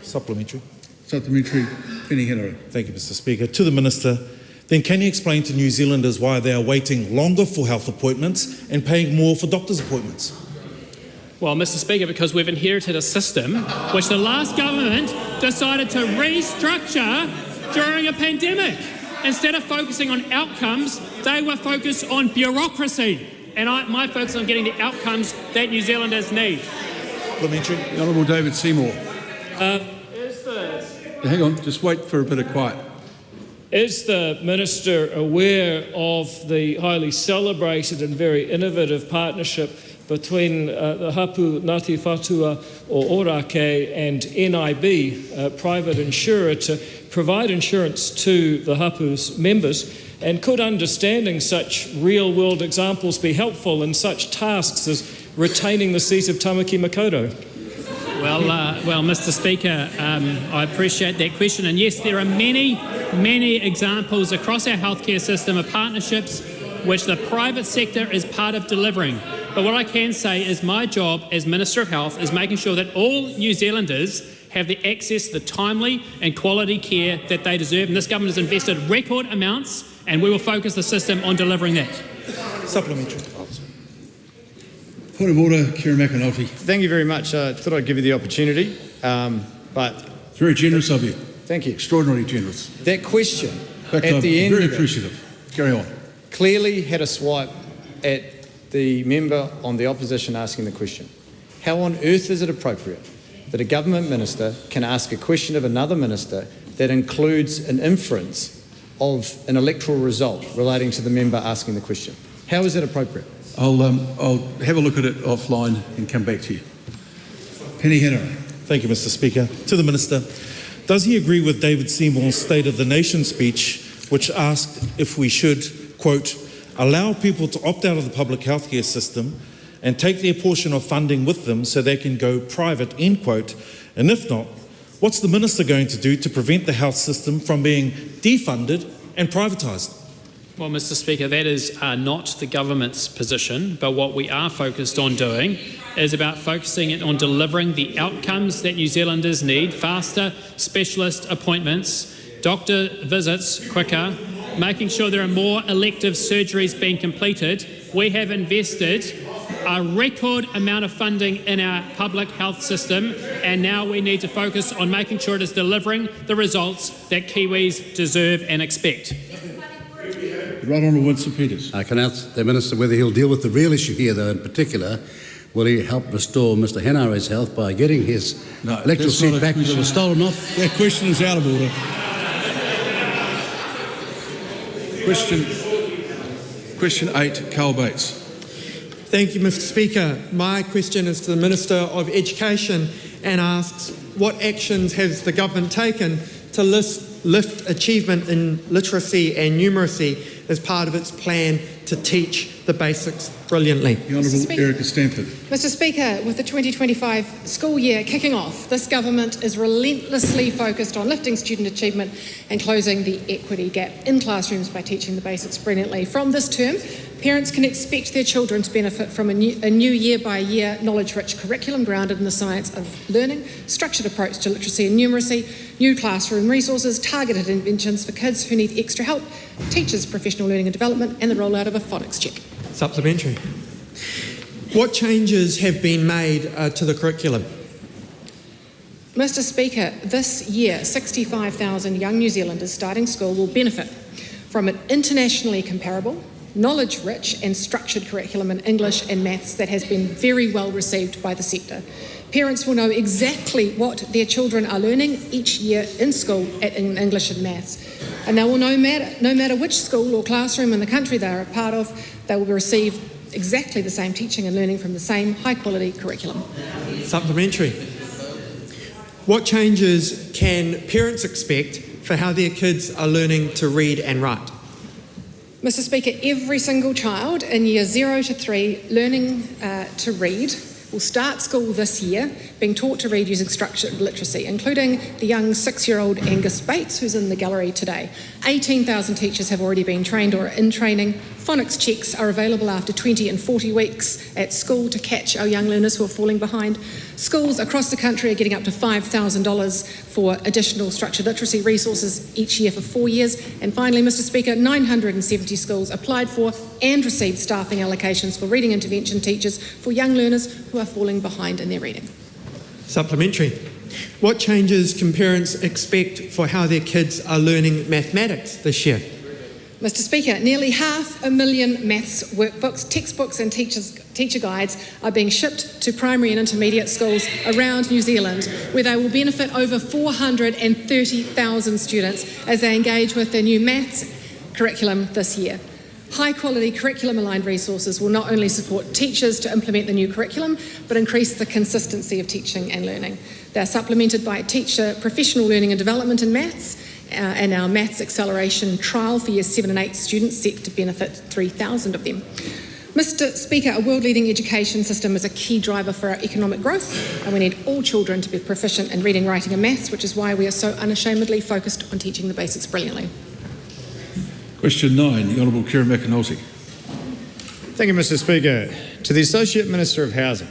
Supplementary. Supplementary, Penny Henare. Thank you, Mr. Speaker. To the Minister, then can you explain to New Zealanders why they are waiting longer for health appointments and paying more for doctors' appointments? Well, Mr. Speaker, because we've inherited a system which the last government decided to restructure during a pandemic. Instead of focusing on outcomes, they were focused on bureaucracy. And my focus on getting the outcomes that New Zealanders need. Parliamentary. The Honourable David Seymour. Hang on, just wait for a bit of quiet. Is the Minister aware of the highly celebrated and very innovative partnership between the Hapu Ngāti Whatua o Ōrākei and NIB, a private insurer, to provide insurance to the Hapu's members? And could understanding such real-world examples be helpful in such tasks as retaining the seat of Tamaki Makaurau? Well, Mr. Speaker, I appreciate that question. And yes, there are many examples across our healthcare system of partnerships which the private sector is part of delivering. But what I can say is my job as Minister of Health is making sure that all New Zealanders have the access to the timely and quality care that they deserve. And this government has invested record amounts, and we will focus the system on delivering that. Supplementary. Point of order, Kira McAnulty. Thank you very much. I thought I'd give you the opportunity, but... It's very generous of you. Thank you. Extraordinarily generous. That question But at the end very of it appreciative. Carry on. clearly had a swipe at the member on the opposition asking the question. How on earth is it appropriate that a government minister can ask a question of another minister that includes an inference of an electoral result relating to the member asking the question? How is that appropriate? I'll have a look at it offline and come back to you. Penny Henry. Thank you, Mr. Speaker. To the Minister, does he agree with David Seymour's State of the Nation speech, which asked if we should, quote, allow people to opt out of the public healthcare system and take their portion of funding with them so they can go private, end quote, and if not, what's the Minister going to do to prevent the health system from being defunded and privatised? Well, Mr. Speaker, that is not the government's position, but what we are focused on doing is about focusing it on delivering the outcomes that New Zealanders need: faster specialist appointments, doctor visits quicker, making sure there are more elective surgeries being completed. We have invested a record amount of funding in our public health system, and now we need to focus on making sure it is delivering the results that Kiwis deserve and expect. Right Honourable Winston Peters. I can ask the Minister whether he'll deal with the real issue here, though, in particular. Will he help restore Mr Henare's health by getting his electoral seat back that was stolen off? That question is out of order. Question 8, Carl Bates. Thank you, Mr Speaker. My question is to the Minister of Education and asks, what actions has the government taken to lift achievement in literacy and numeracy as part of its plan to teach the basics brilliantly? The Honourable Erica Stanford. Mr Speaker, with the 2025 school year kicking off, this government is relentlessly focused on lifting student achievement and closing the equity gap in classrooms by teaching the basics brilliantly. From this term, parents can expect their children to benefit from a new year-by-year knowledge-rich curriculum grounded in the science of learning, structured approach to literacy and numeracy, new classroom resources, targeted interventions for kids who need extra help, teachers' professional learning and development, and the rollout of a phonics check. Supplementary. What changes have been made to the curriculum? Mr Speaker, this year 65,000 young New Zealanders starting school will benefit from an internationally comparable, knowledge-rich and structured curriculum in English and maths that has been very well received by the sector. Parents will know exactly what their children are learning each year in school in English and maths, and they will know no matter which school or classroom in the country they are a part of, they will receive exactly the same teaching and learning from the same high-quality curriculum. Supplementary. What changes can parents expect for how their kids are learning to read and write? Mr Speaker, every single child in year 0 to 3 learning to read will start school this year being taught to read using structured literacy, including the young 6-year-old Angus Bates, who's in the gallery today. 18,000 teachers have already been trained or are in training. Phonics checks are available after 20 and 40 weeks at school to catch our young learners who are falling behind. Schools across the country are getting up to $5,000 for additional structured literacy resources each year for 4 years. And finally, Mr Speaker, 970 schools applied for and received staffing allocations for reading intervention teachers for young learners who are falling behind in their reading. Supplementary. What changes can parents expect for how their kids are learning mathematics this year? Mr. Speaker, nearly 500,000 maths workbooks, textbooks and teacher guides are being shipped to primary and intermediate schools around New Zealand, where they will benefit over 430,000 students as they engage with their new maths curriculum this year. High-quality curriculum-aligned resources will not only support teachers to implement the new curriculum, but increase the consistency of teaching and learning. They are supplemented by teacher professional learning and development in maths, and our Maths Acceleration trial for Years 7 and 8 students set to benefit 3,000 of them. Mr. Speaker, a world-leading education system is a key driver for our economic growth, and we need all children to be proficient in reading, writing and maths, which is why we are so unashamedly focused on teaching the basics brilliantly. Question 9, the Honourable Kieran McAnulty. Thank you, Mr. Speaker. To the Associate Minister of Housing,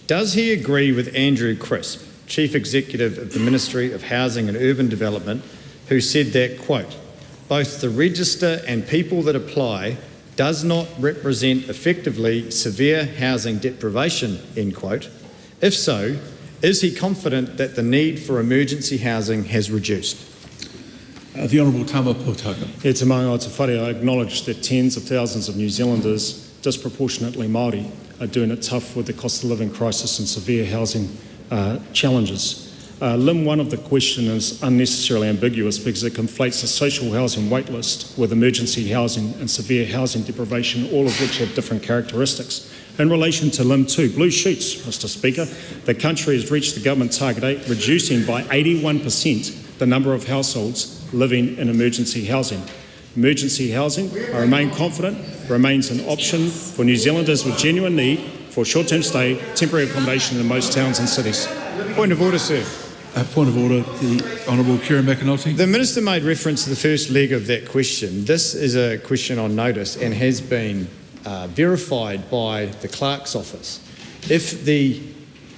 does he agree with Andrew Crisp, Chief Executive of the Ministry of Housing and Urban Development, who said that, quote, both the register and people that apply does not represent effectively severe housing deprivation, end quote? If so, is he confident that the need for emergency housing has reduced? The Honourable Tama Potaka. E te maunga o te whare, I acknowledge that tens of thousands of New Zealanders, disproportionately Māori, are doing it tough with the cost of living crisis and severe housing challenges. Limb 1 of the question is unnecessarily ambiguous because it conflates a social housing waitlist with emergency housing and severe housing deprivation, all of which have different characteristics. In relation to Limb 2, blue sheets, Mr. Speaker, the country has reached the government target 8, reducing by 81% the number of households living in emergency housing. Emergency housing, I remain confident, remains an option for New Zealanders with genuine need for short-term stay, temporary accommodation in most towns and cities. Point of order, sir. Point of order, the Honourable Kieran McAnulty. The Minister made reference to the first leg of that question. This is a question on notice and has been verified by the Clerk's office. If the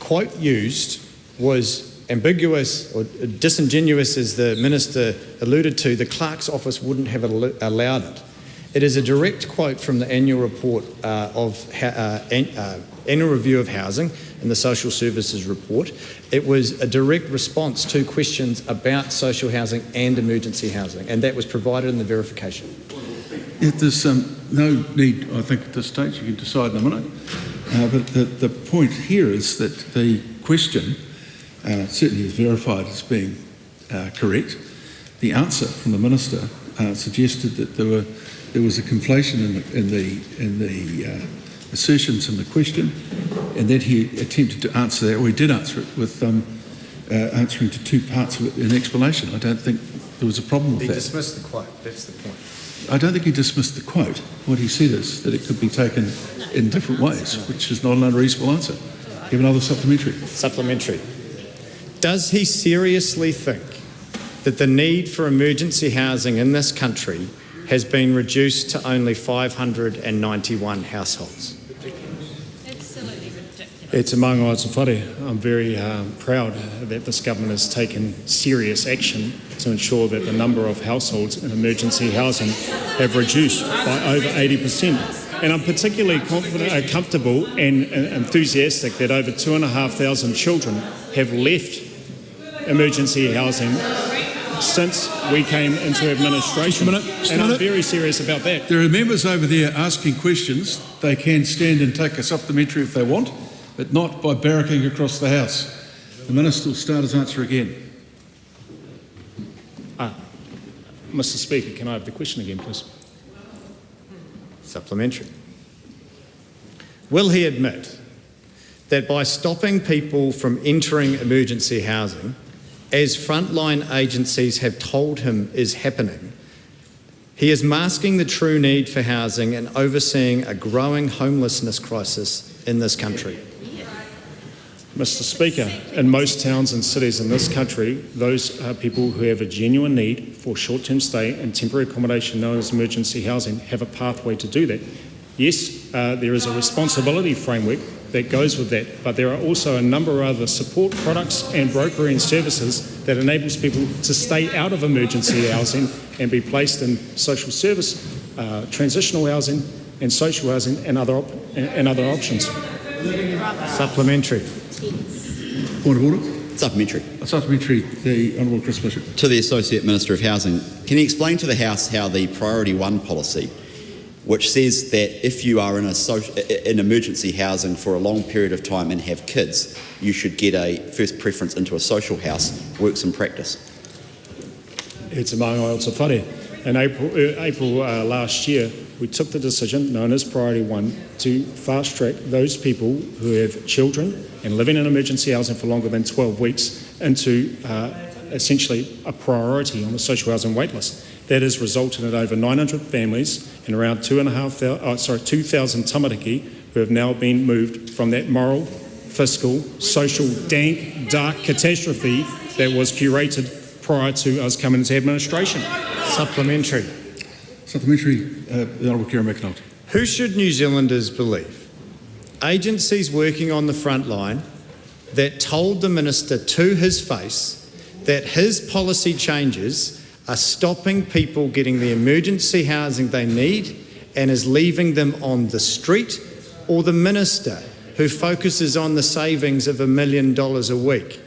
quote used was ambiguous or disingenuous, as the Minister alluded to, the Clerk's office wouldn't have allowed it. It is a direct quote from the annual report annual review of housing and the Social Services report. It was a direct response to questions about social housing and emergency housing, and that was provided in the verification. There's no need, I think, at this stage. You can decide in a minute. But the point here is that the question certainly is verified as being correct. The answer from the Minister suggested that there was a conflation in the assertions in the question, and that he attempted to answer that, or he did answer it with answering to two parts of it in explanation. I don't think there was a problem with that. He dismissed the quote, that's the point. I don't think he dismissed the quote. What he said is that it could be taken in different ways, which is not an unreasonable answer. Give another supplementary. Supplementary. Does he seriously think that the need for emergency housing in this country has been reduced to only 591 households? E te maunga o te whare, I'm very proud that this government has taken serious action to ensure that the number of households in emergency housing have reduced by over 80%. And I'm particularly comfortable and enthusiastic that over 2,500 children have left emergency housing since we came into administration. And I'm very serious about that. There are members over there asking questions. They can stand and take a supplementary if they want, but not by barracking across the House. The Minister will start his answer again. Mr. Speaker, can I have the question again, please? Supplementary. Will he admit that by stopping people from entering emergency housing, as frontline agencies have told him is happening, he is masking the true need for housing and overseeing a growing homelessness crisis in this country? Mr. Speaker, in most towns and cities in this country, those people who have a genuine need for short-term stay and temporary accommodation known as emergency housing have a pathway to do that. Yes, there is a responsibility framework that goes with that, but there are also a number of other support products and brokering services that enables people to stay out of emergency housing and be placed in social service, transitional housing and social housing and other options. Supplementary. Point of order. Supplementary. Supplementary, the Honourable Chris Bishop. To the Associate Minister of Housing, can you explain to the House how the Priority 1 policy, which says that if you are in emergency housing for a long period of time and have kids, you should get a first preference into a social house, works in practice? It's among Aotearoa. In April last year, we took the decision, known as Priority 1, to fast-track those people who have children and living in emergency housing for longer than 12 weeks into essentially a priority on the social housing waitlist. That has resulted in over 900 families and around 2,000 tamariki who have now been moved from that moral, fiscal, social, dank, dark catastrophe that was curated prior to us coming into administration. Supplementary. Supplementary, the Honourable Kieran McAnulty. Who should New Zealanders believe? Agencies working on the front line that told the Minister to his face that his policy changes are stopping people getting the emergency housing they need and is leaving them on the street, or the Minister who focuses on the savings of $1 million a week?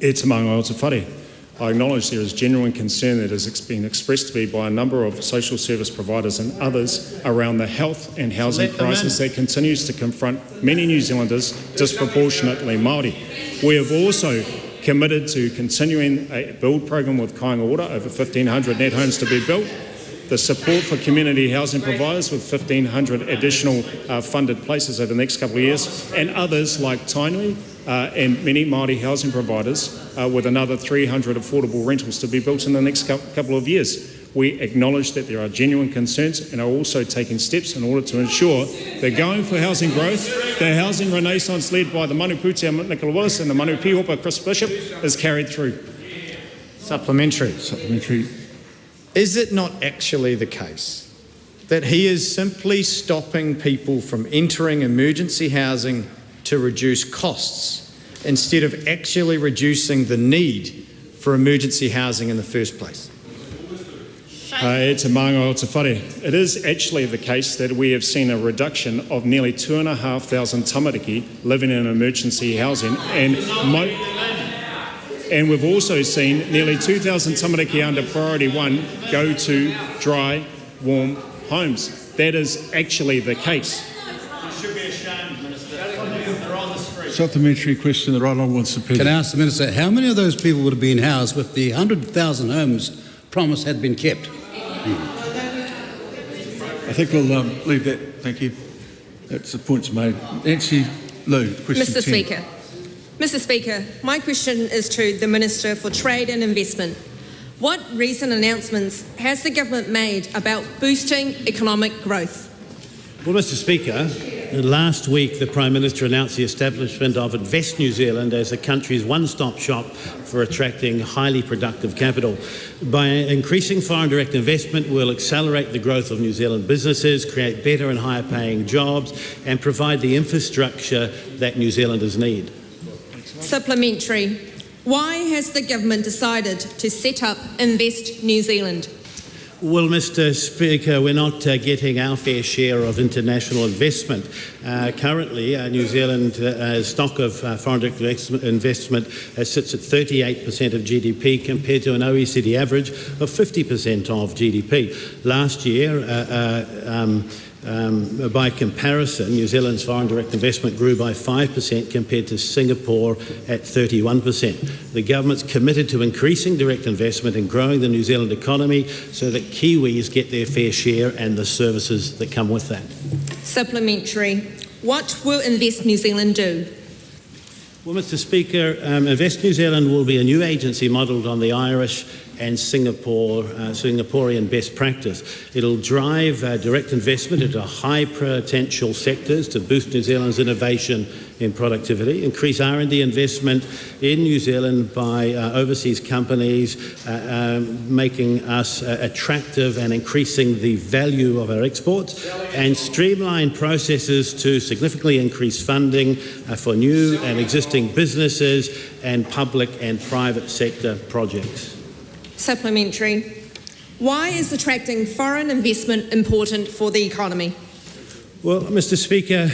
It's among Aotearoa. I acknowledge there is genuine concern that has been expressed to me by a number of social service providers and others around the health and housing crisis that continues to confront many New Zealanders, disproportionately Māori. We have also committed to continuing a build program with Kāinga Ora, over 1,500 net homes to be built, the support for community housing providers with 1,500 additional funded places over the next couple of years, and others like Tainui and many Māori housing providers with another 300 affordable rentals to be built in the next couple of years. We acknowledge that there are genuine concerns and are also taking steps in order to ensure that going for housing growth, the housing renaissance led by the Manu Pūtea Nicola Willis and the Manu Pihopa Chris Bishop is carried through. Supplementary. Supplementary. Is it not actually the case that he is simply stopping people from entering emergency housing to reduce costs instead of actually reducing the need for emergency housing in the first place? It's among Aotearoa. It is actually the case that we have seen a reduction of nearly 2,500 tamariki living in emergency housing, and we've also seen nearly 2,000 tamariki under Priority 1 go to dry, warm homes. That is actually the case. You should be ashamed, Minister. They're on the street. Supplementary question, the Right Honourable Sapedi. Can I ask the Minister, how many of those people would have been housed if the 100,000 homes promise had been kept? I think we'll leave that. Thank you. That's the points made. Nancy Lou, question Mr. 10. Speaker. Mr. Speaker, my question is to the Minister for Trade and Investment. What recent announcements has the government made about boosting economic growth? Well, Mr. Speaker, last week the Prime Minister announced the establishment of Invest New Zealand as the country's one-stop shop for attracting highly productive capital. By increasing foreign direct investment, we'll accelerate the growth of New Zealand businesses, create better and higher paying jobs, and provide the infrastructure that New Zealanders need. Supplementary. Why has the government decided to set up Invest New Zealand? Well, Mr. Speaker, we're not getting our fair share of international investment. Currently, New Zealand's stock of foreign direct investment sits at 38% of GDP compared to an OECD average of 50% of GDP. Last year, by comparison, New Zealand's foreign direct investment grew by 5% compared to Singapore at 31%. The government's committed to increasing direct investment and growing the New Zealand economy so that Kiwis get their fair share and the services that come with that. Supplementary. What will Invest New Zealand do? Well, Mr. Speaker, Invest New Zealand will be a new agency modelled on the Irish and Singaporean best practice. It'll drive direct investment into high potential sectors to boost New Zealand's innovation in productivity, increase R&D investment in New Zealand by overseas companies, making us attractive and increasing the value of our exports, and streamline processes to significantly increase funding for new and existing businesses and public and private sector projects. Supplementary. Why is attracting foreign investment important for the economy? Well, Mr. Speaker,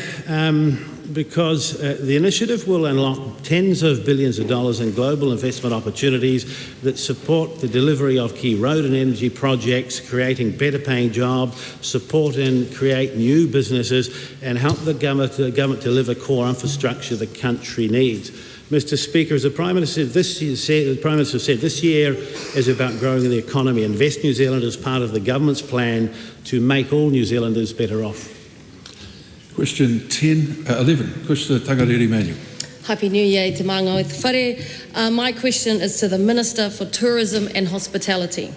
Because the initiative will unlock tens of billions of dollars in global investment opportunities that support the delivery of key road and energy projects, creating better paying jobs, support and create new businesses, and help the government deliver core infrastructure the country needs. Mr. Speaker, as the Prime Minister said, this year is about growing the economy. Invest New Zealand is part of the government's plan to make all New Zealanders better off. Question 11, Question Tangarere Manuel. Happy New Year te maanga o te whare. My question is to the Minister for Tourism and Hospitality.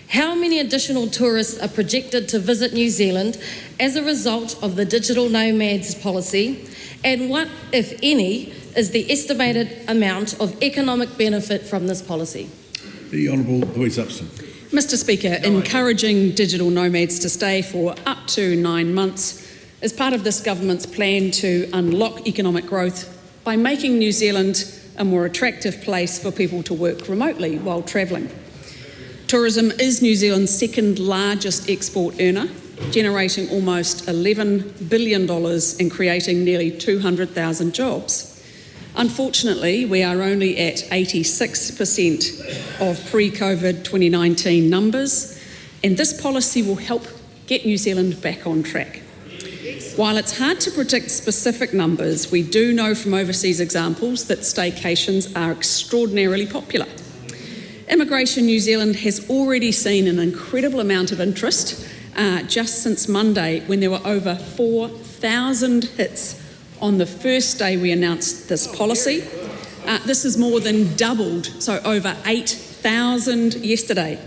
How many additional tourists are projected to visit New Zealand as a result of the digital nomads policy, and what, if any, is the estimated amount of economic benefit from this policy? The Honourable Louise Upson. Mr. Speaker, encouraging digital nomads to stay for up to 9 months is part of this government's plan to unlock economic growth by making New Zealand a more attractive place for people to work remotely while travelling. Tourism is New Zealand's second largest export earner, generating almost $11 billion and creating nearly 200,000 jobs. Unfortunately, we are only at 86% of pre-COVID 2019 numbers, and this policy will help get New Zealand back on track. While it's hard to predict specific numbers, we do know from overseas examples that staycations are extraordinarily popular. Immigration New Zealand has already seen an incredible amount of interest just since Monday, when there were over 4,000 hits on the first day we announced this policy. This is more than doubled, so over 8,000 yesterday.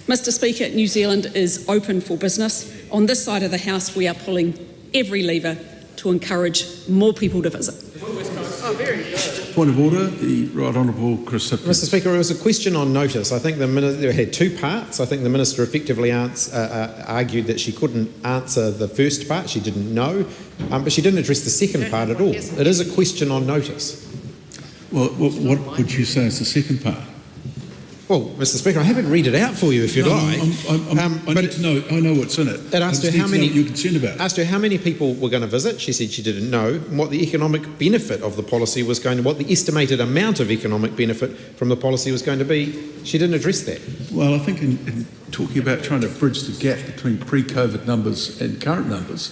Mr. Speaker, New Zealand is open for business. On this side of the House, we are pulling every lever to encourage more people to visit. Point of order, the Right Honourable Chris Hipkins. Mr. Speaker, it was a question on notice. I think the Minister had two parts. I think the Minister effectively argued that she couldn't answer the first part, she didn't know, but she didn't address the second part at all. It is a question on notice. Well, what would you say is the second part? Well, Mr. Speaker, I'm happy to read it out for you if you'd like. I need to know. I know what's in it. It asked her how many you're concerned about. Asked her how many people were going to visit. She said she didn't know, and what the economic benefit of the policy was going to, what the estimated amount of economic benefit from the policy was going to be. She didn't address that. Well, I think in talking about trying to bridge the gap between pre-COVID numbers and current numbers,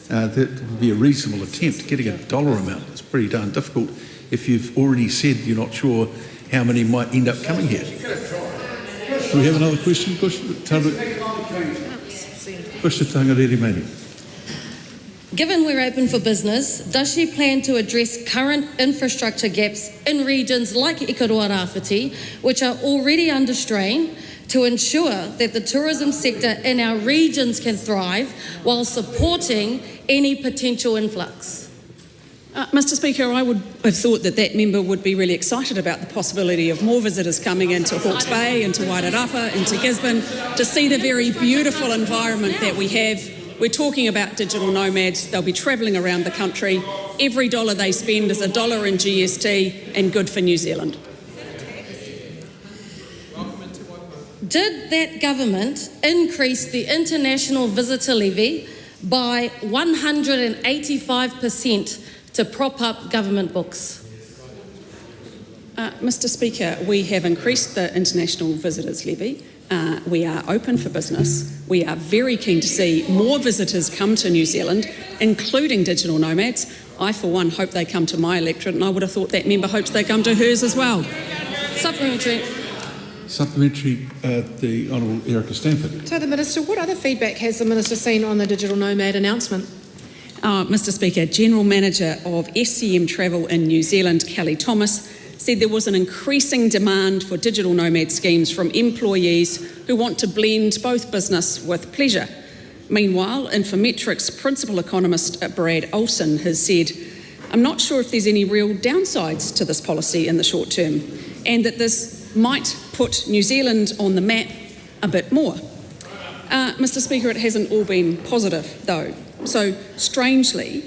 that would be a reasonable attempt. Getting a dollar amount is pretty darn difficult if you've already said you're not sure how many might end up coming here. Do we have another question? Given we're open for business, does she plan to address current infrastructure gaps in regions like Aotearoa Rāwhiti, which are already under strain, to ensure that the tourism sector in our regions can thrive while supporting any potential influx? Mr. Speaker, I would have thought that that member would be really excited about the possibility of more visitors coming into Hawke's Bay, into Wairarapa, into Gisborne, to see the very beautiful environment that we have. We're talking about digital nomads. They'll be travelling around the country. Every dollar they spend is $1 in GST and good for New Zealand. Did that government increase the international visitor levy by 185% to prop up government books? Mr. Speaker, we have increased the international visitors levy. We are open for business. We are very keen to see more visitors come to New Zealand, including digital nomads. I, for one, hope they come to my electorate, and I would have thought that member hopes they come to hers as well. Supplementary. The Honourable Erica Stanford. So the Minister, what other feedback has the Minister seen on the digital nomad announcement? Mr. Speaker, General Manager of SCM Travel in New Zealand, Kelly Thomas, said there was an increasing demand for digital nomad schemes from employees who want to blend both business with pleasure. Meanwhile, Infometrics Principal Economist Brad Olsen has said, "I'm not sure if there's any real downsides to this policy in the short term, and that this might put New Zealand on the map a bit more." Mr. Speaker, it hasn't all been positive, though. So, strangely,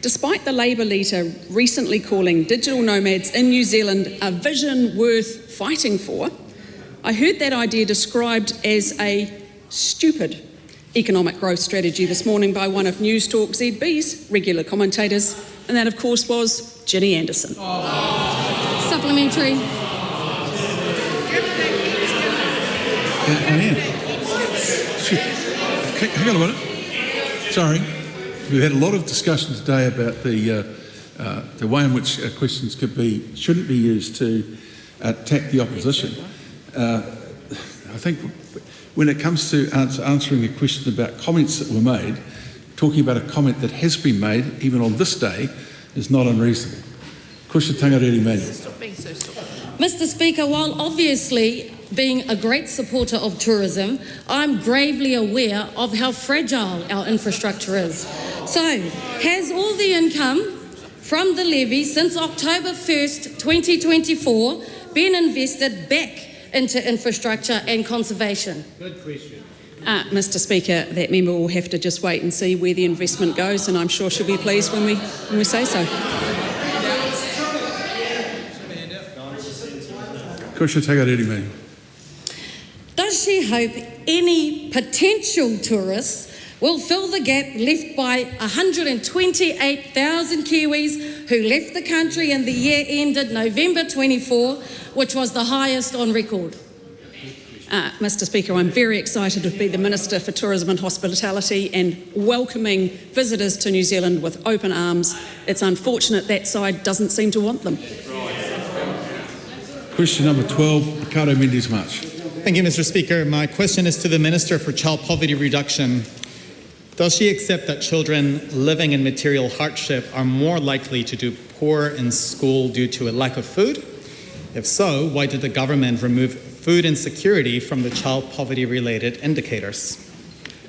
despite the Labour leader recently calling digital nomads in New Zealand a vision worth fighting for, I heard that idea described as a stupid economic growth strategy this morning by one of News Talk ZB's regular commentators, and that, of course, was Ginny Anderson. Supplementary. Hang on a minute. Sorry. We've had a lot of discussion today about the way in which questions shouldn't be used to attack the opposition. I think when it comes to answering a question about comments that were made, talking about a comment that has been made, even on this day, is not unreasonable. Mr. Speaker, while obviously being a great supporter of tourism, I'm gravely aware of how fragile our infrastructure is. So, has all the income from the levy since October 1st, 2024 been invested back into infrastructure and conservation? Good question. Mr. Speaker, that member will have to just wait and see where the investment goes, and I'm sure she'll be pleased when we say so. Does she hope any potential tourists will fill the gap left by 128,000 Kiwis who left the country in the year ended November 24, which was the highest on record? Mr. Speaker, I'm very excited to be the Minister for Tourism and Hospitality and welcoming visitors to New Zealand with open arms. It's unfortunate that side doesn't seem to want them. Question number 12, Ricardo Mendes-March. Thank you, Mr. Speaker. My question is to the Minister for Child Poverty Reduction. Does she accept that children living in material hardship are more likely to do poor in school due to a lack of food? If so, why did the government remove food insecurity from the child poverty-related indicators?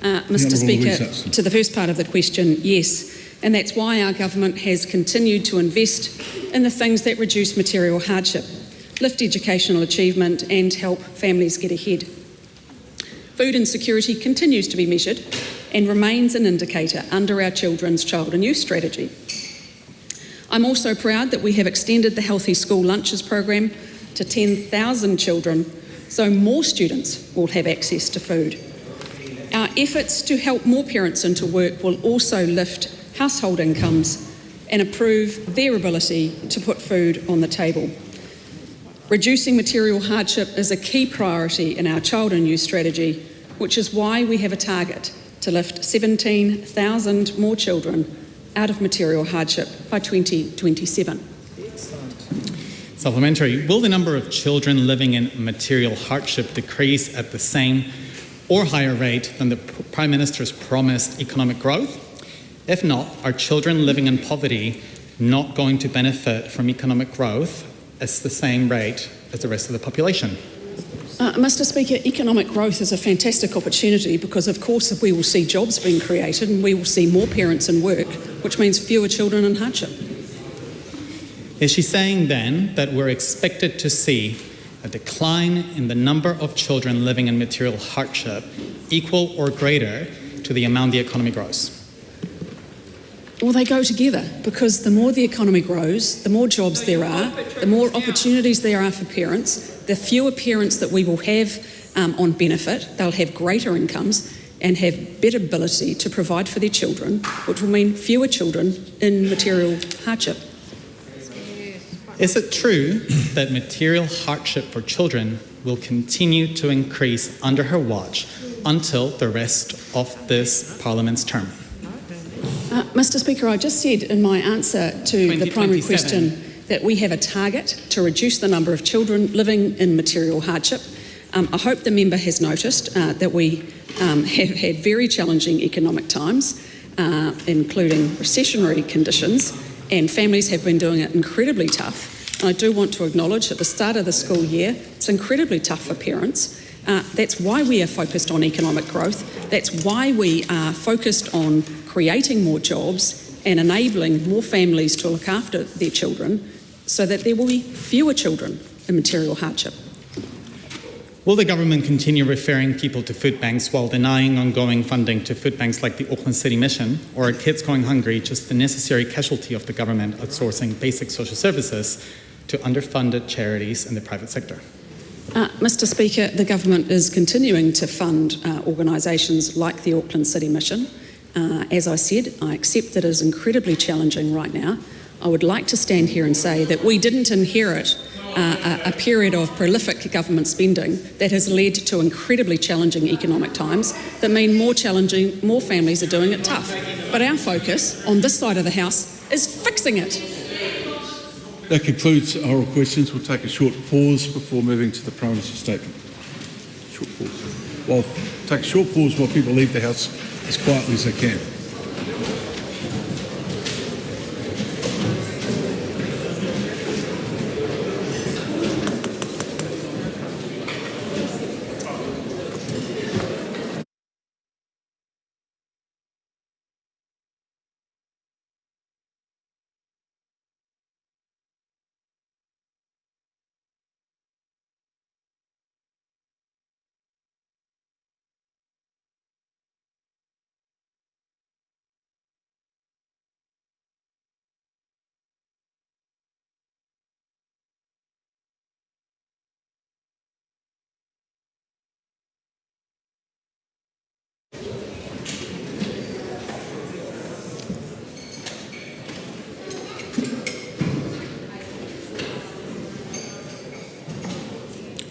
Mr. Speaker, to the first part of the question, yes. And that's why our government has continued to invest in the things that reduce material hardship, lift educational achievement and help families get ahead. Food insecurity continues to be measured and remains an indicator under our Children's Child and Youth Strategy. I'm also proud that we have extended the Healthy School Lunches program to 10,000 children, so more students will have access to food. Our efforts to help more parents into work will also lift household incomes and improve their ability to put food on the table. Reducing material hardship is a key priority in our Child and Youth Strategy, which is why we have a target to lift 17,000 more children out of material hardship by 2027. Supplementary. Will the number of children living in material hardship decrease at the same or higher rate than the Prime Minister's promised economic growth? If not, are children living in poverty not going to benefit from economic growth at the same rate as the rest of the population? Mr. Speaker, economic growth is a fantastic opportunity because, of course, we will see jobs being created and we will see more parents in work, which means fewer children in hardship. Is she saying then that we're expected to see a decline in the number of children living in material hardship equal or greater to the amount the economy grows? Well, they go together because the more the economy grows, the more jobs there are, the more opportunities there are for parents, the fewer parents that we will have on benefit. They'll have greater incomes and have better ability to provide for their children, which will mean fewer children in material hardship. Is it true that material hardship for children will continue to increase under her watch until the rest of this Parliament's term? Mr. Speaker, I just said in my answer to the primary question that we have a target to reduce the number of children living in material hardship. I hope the member has noticed that we have had very challenging economic times, including recessionary conditions, and families have been doing it incredibly tough. And I do want to acknowledge at the start of the school year, it's incredibly tough for parents. That's why we are focused on economic growth. That's why we are focused on creating more jobs and enabling more families to look after their children so that there will be fewer children in material hardship. Will the government continue referring people to food banks while denying ongoing funding to food banks like the Auckland City Mission, or are kids going hungry just the necessary casualty of the government outsourcing basic social services to underfunded charities in the private sector? Mr. Speaker, the government is continuing to fund organisations like the Auckland City Mission As I said, I accept that it is incredibly challenging right now. I would like to stand here and say that we didn't inherit a period of prolific government spending that has led to incredibly challenging economic times that mean more families are doing it tough. But our focus on this side of the House is fixing it. That concludes oral questions. We'll take a short pause before moving to the Prime Minister's statement. Short pause. Well, take a short pause while people leave the House as quietly as they can.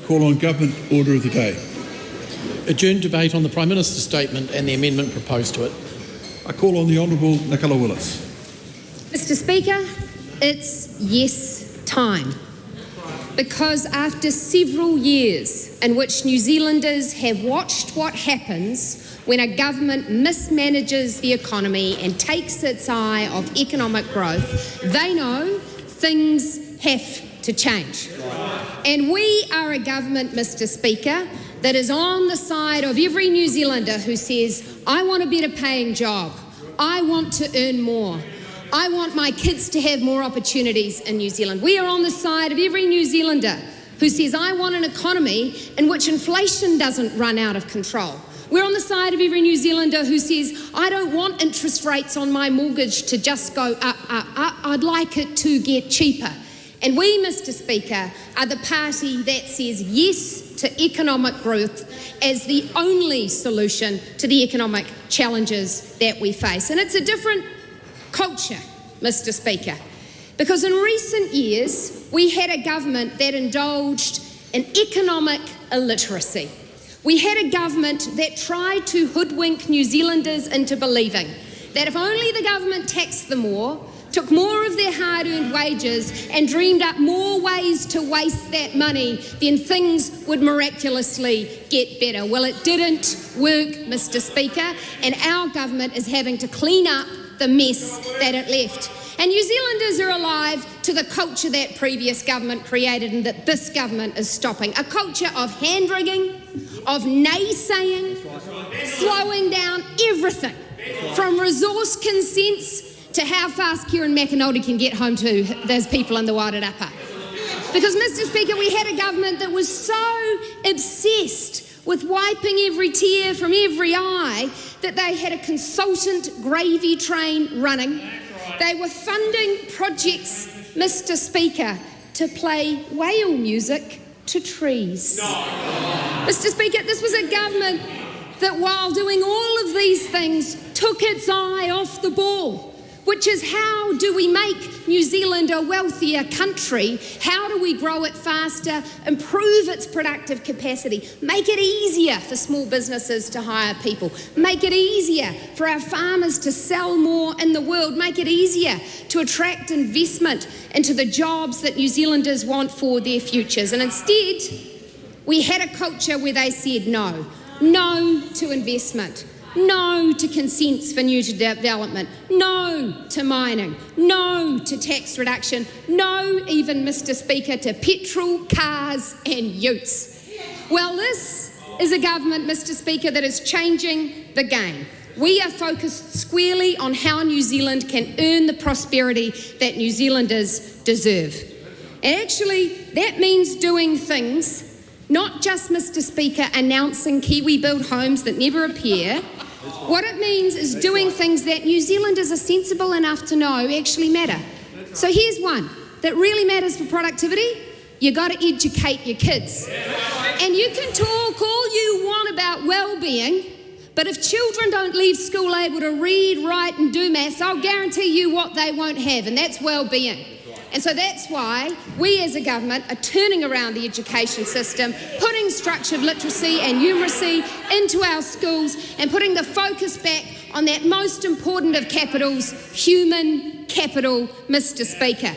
Call on Government Order of the Day. Adjourn debate on the Prime Minister's statement and the amendment proposed to it. I call on the Honourable Nicola Willis. Mr. Speaker, it's yes time. Because after several years in which New Zealanders have watched what happens when a government mismanages the economy and takes its eye off economic growth, they know things have to change. And we are a government, Mr. Speaker, that is on the side of every New Zealander who says, I want a better paying job, I want to earn more, I want my kids to have more opportunities in New Zealand. We are on the side of every New Zealander who says, I want an economy in which inflation doesn't run out of control. We're on the side of every New Zealander who says, I don't want interest rates on my mortgage to just go up, up, up. I'd like it to get cheaper. And we, Mr. Speaker, are the party that says yes to economic growth as the only solution to the economic challenges that we face. And it's a different culture, Mr. Speaker, because in recent years we had a government that indulged in economic illiteracy. We had a government that tried to hoodwink New Zealanders into believing that if only the government taxed them more, took more of their hard-earned wages and dreamed up more ways to waste that money, then things would miraculously get better. Well, it didn't work, Mr. Speaker, and our government is having to clean up the mess that it left. And New Zealanders are alive to the culture that previous government created and that this government is stopping. A culture of hand-wringing, of naysaying, slowing down everything, from resource consents to how fast Kieran McAnulty can get home to those people in the Wairarapa. Because, Mr. Speaker, we had a government that was so obsessed with wiping every tear from every eye that they had a consultant gravy train running. They were funding projects, Mr. Speaker, to play whale music to trees. Mr. Speaker, this was a government that, while doing all of these things, took its eye off the ball, which is how do we make New Zealand a wealthier country? How do we grow it faster, improve its productive capacity, make it easier for small businesses to hire people, make it easier for our farmers to sell more in the world, make it easier to attract investment into the jobs that New Zealanders want for their futures. And instead, we had a culture where they said no. No to investment. No to consents for new development, no to mining, no to tax reduction, no even, Mr. Speaker, to petrol, cars and utes. Well, this is a government, Mr. Speaker, that is changing the game. We are focused squarely on how New Zealand can earn the prosperity that New Zealanders deserve. And actually, that means doing things, not just, Mr. Speaker, announcing Kiwi-built homes that never appear. What it means is doing things that New Zealanders are sensible enough to know actually matter. So here's one that really matters for productivity. You got to educate your kids. And you can talk all you want about well-being, But if children don't leave school able to read, write and do maths, I'll guarantee you what they won't have, and that's well-being. And so that's why we as a government are turning around the education system, putting structured literacy and numeracy into our schools and putting the focus back on that most important of capitals, human capital, Mr. Speaker.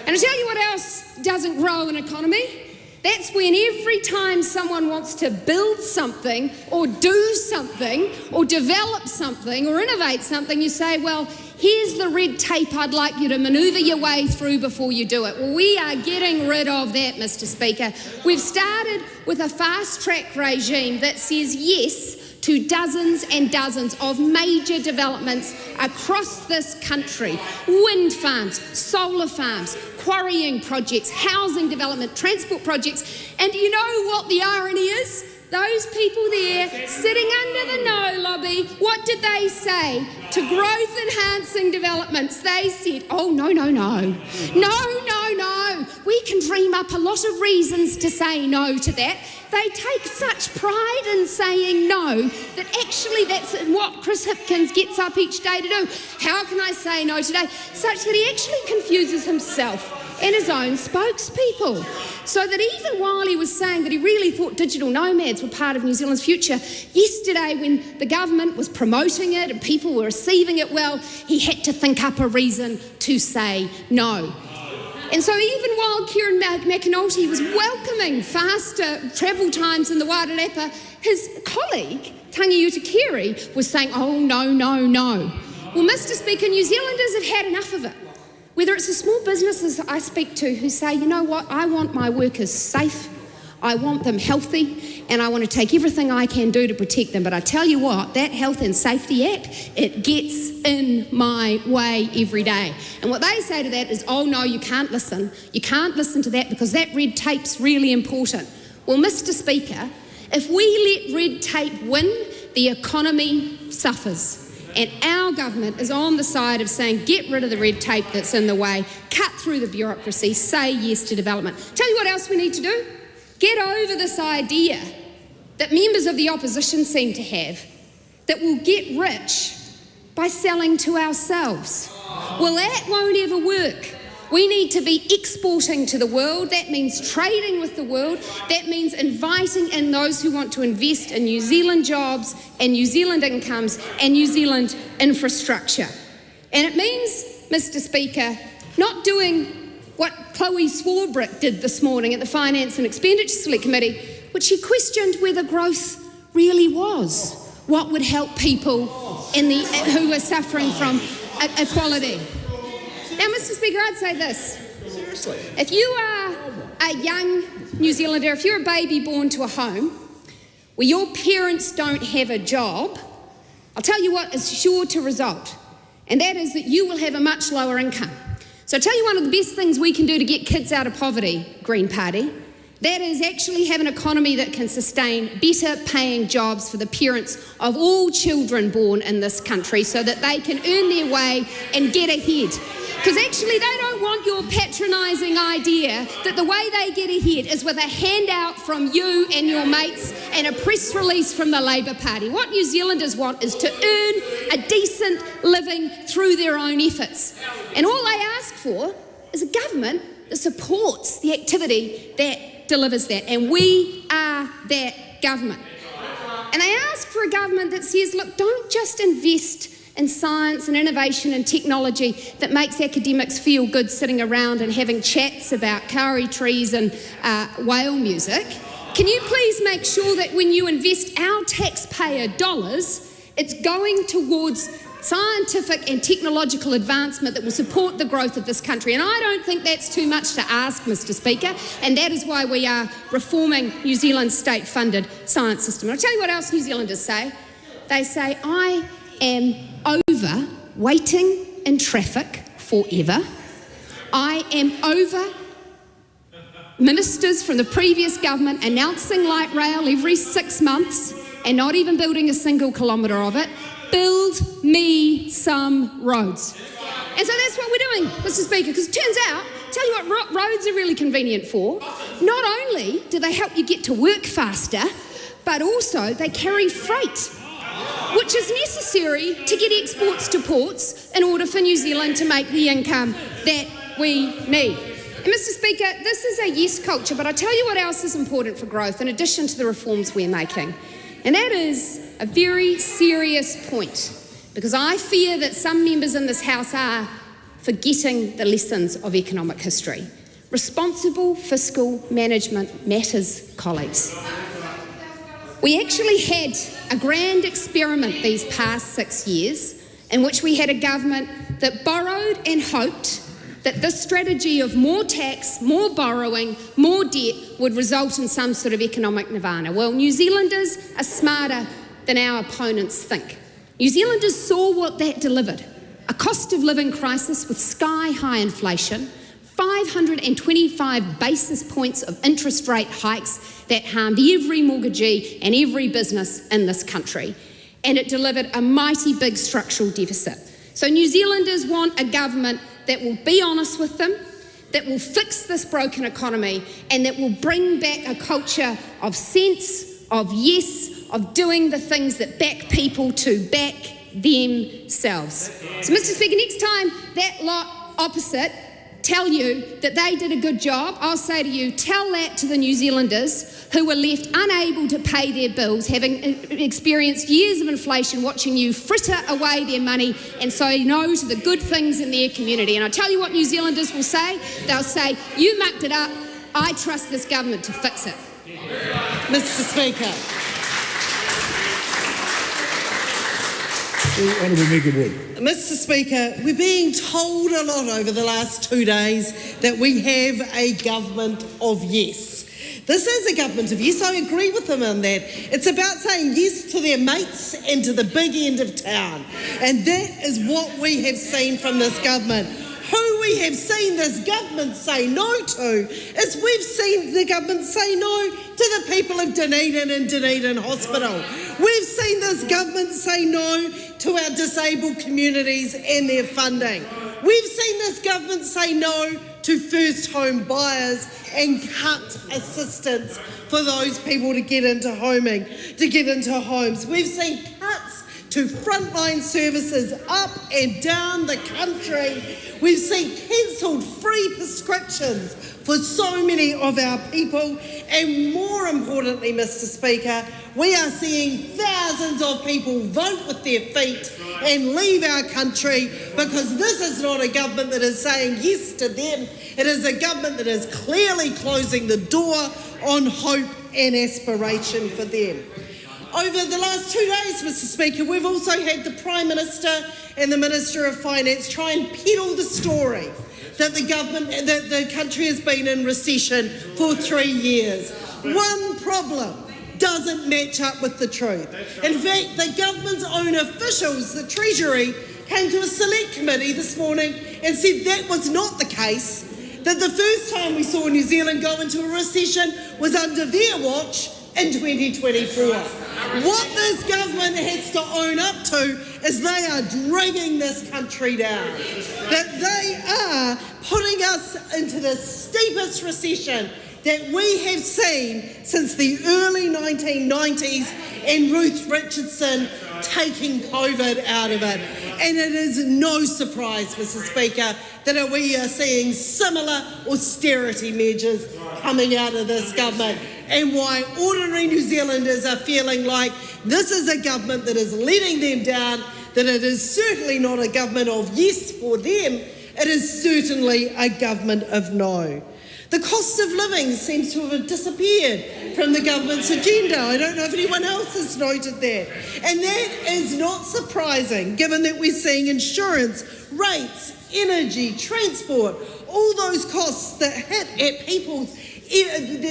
And I'll tell you what else doesn't grow an economy. That's when every time someone wants to build something or do something or develop something or innovate something, you say, well, here's the red tape I'd like you to manoeuvre your way through before you do it. Well, we are getting rid of that, Mr. Speaker. We've started with a fast-track regime that says yes to dozens and dozens of major developments across this country. Wind farms, solar farms, quarrying projects, housing development, transport projects. And do you know what the irony is? Those people there sitting under the no lobby, what did they say to growth enhancing developments? They said, oh, no. We can dream up a lot of reasons to say no to that. They take such pride in saying no that actually that's what Chris Hipkins gets up each day to do. How can I say no today? Such that he actually confuses himself and his own spokespeople. So that even while he was saying that he really thought digital nomads were part of New Zealand's future, yesterday when the government was promoting it and people were receiving it well, he had to think up a reason to say no. And so even while Kieran McAnulty was welcoming faster travel times in the Wairarapa, his colleague, Tangi Utakiri, was saying, oh, no. Well, Mr. Speaker, New Zealanders have had enough of it. Whether it's the small businesses I speak to who say, you know what, I want my workers safe, I want them healthy, and I want to take everything I can do to protect them. But I tell you what, that Health and Safety Act, it gets in my way every day. And what they say to that is, oh no, you can't listen. You can't listen to that because that red tape's really important. Well, Mr. Speaker, if we let red tape win, the economy suffers. And our government is on the side of saying, get rid of the red tape that's in the way, cut through the bureaucracy, say yes to development. Tell you what else we need to do? Get over this idea that members of the opposition seem to have, that we'll get rich by selling to ourselves. Well, that won't ever work. We need to be exporting to the world. That means trading with the world. That means inviting in those who want to invest in New Zealand jobs and New Zealand incomes and New Zealand infrastructure. And it means, Mr. Speaker, not doing what Chloe Swarbrick did this morning at the Finance and Expenditure Select Committee, which she questioned whether growth really was what would help people who are suffering from equality. Now, Mr. Speaker, I'd say this. Seriously? If you are a young New Zealander, if you're a baby born to a home where your parents don't have a job, I'll tell you what is sure to result, and that is that you will have a much lower income. So I'll tell you one of the best things we can do to get kids out of poverty, Green Party, that is actually have an economy that can sustain better paying jobs for the parents of all children born in this country so that they can earn their way and get ahead. Because actually they don't want your patronising idea that the way they get ahead is with a handout from you and your mates and a press release from the Labour Party. What New Zealanders want is to earn a decent living through their own efforts. And all they ask for is a government that supports the activity that delivers that. And we are that government. And they ask for a government that says, look, don't just invest in science and innovation and technology that makes academics feel good sitting around and having chats about kauri trees and whale music. Can you please make sure that when you invest our taxpayer dollars, it's going towards scientific and technological advancement that will support the growth of this country? And I don't think that's too much to ask, Mr. Speaker, and that is why we are reforming New Zealand's state-funded science system. And I'll tell you what else New Zealanders say. They say, I am over waiting in traffic forever. I am over ministers from the previous government announcing light rail every 6 months and not even building a single kilometre of it. Build me some roads. And so that's what we're doing, Mr. Speaker, because it turns out, tell you what roads are really convenient for. Not only do they help you get to work faster, but also they carry freight. which is necessary to get exports to ports in order for New Zealand to make the income that we need. And Mr. Speaker, this is a yes culture, but I tell you what else is important for growth in addition to the reforms we're making, and that is a very serious point, because I fear that some members in this House are forgetting the lessons of economic history. Responsible fiscal management matters, colleagues. We actually had a grand experiment these past 6 years in which we had a government that borrowed and hoped that this strategy of more tax, more borrowing, more debt would result in some sort of economic nirvana. Well, New Zealanders are smarter than our opponents think. New Zealanders saw what that delivered. A cost of living crisis with sky-high inflation, 525 basis points of interest rate hikes that harmed every mortgagee and every business in this country. And it delivered a mighty big structural deficit. So New Zealanders want a government that will be honest with them, that will fix this broken economy, and that will bring back a culture of sense, of yes, of doing the things that back people to back themselves. So, Mr. Speaker, next time that lot opposite tell you that they did a good job, I'll say to you, tell that to the New Zealanders who were left unable to pay their bills, having experienced years of inflation, watching you fritter away their money and say no to the good things in their community. And I tell you what New Zealanders will say, they'll say, you mucked it up, I trust this government to fix it. Mr. Speaker. Mr. Speaker, we're being told a lot over the last 2 days that we have a government of yes. This is a government of yes. I agree with them on that. It's about saying yes to their mates and to the big end of town. And that is what we have seen from this government. Who we have seen this government say no to is we've seen the government say no to the people of Dunedin and Dunedin Hospital. We've seen this government say no to our disabled communities and their funding. We've seen this government say no to first home buyers and cut assistance for those people to get into homes. We've seen cuts to frontline services up and down the country. We've seen cancelled free prescriptions for so many of our people. And more importantly, Mr. Speaker, we are seeing thousands of people vote with their feet and leave our country because this is not a government that is saying yes to them. It is a government that is clearly closing the door on hope and aspiration for them. Over the last 2 days, Mr. Speaker, we've also had the Prime Minister and the Minister of Finance try and peddle the story that the country has been in recession for 3 years. One problem doesn't match up with the truth. In fact, the government's own officials, the Treasury, came to a select committee this morning and said that was not the case, that the first time we saw New Zealand go into a recession was under their watch in 2024. What this government has to own up to is they are dragging this country down, that they are putting us into the steepest recession that we have seen since the early 1990s and Ruth Richardson taking COVID out of it. And it is no surprise, Mr. Speaker, that we are seeing similar austerity measures coming out of this government, and why ordinary New Zealanders are feeling like this is a government that is letting them down, that it is certainly not a government of yes for them, it is certainly a government of no. The cost of living seems to have disappeared from the government's agenda. I don't know if anyone else has noted that. And that is not surprising, given that we're seeing insurance, rates, energy, transport, all those costs that hit at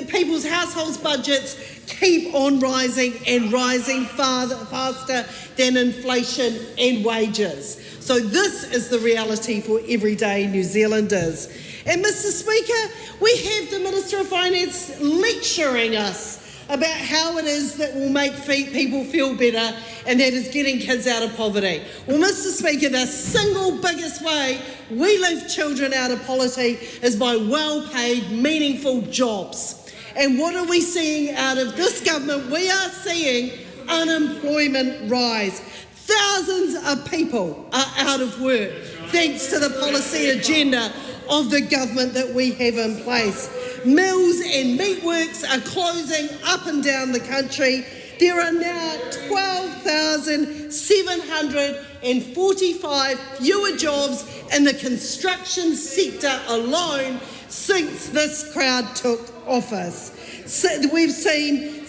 people's households' budgets keep on rising and rising faster than inflation and wages. So this is the reality for everyday New Zealanders. And Mr. Speaker, we have the Minister of Finance lecturing us about how it is that will make people feel better, and that is getting kids out of poverty. Well, Mr. Speaker, the single biggest way we lift children out of poverty is by well-paid, meaningful jobs. And what are we seeing out of this government? We are seeing unemployment rise. Thousands of people are out of work thanks to the policy agenda of the government that we have in place. Mills and meatworks are closing up and down the country. There are now 12,745 fewer jobs in the construction sector alone since this crowd took office. So we've seen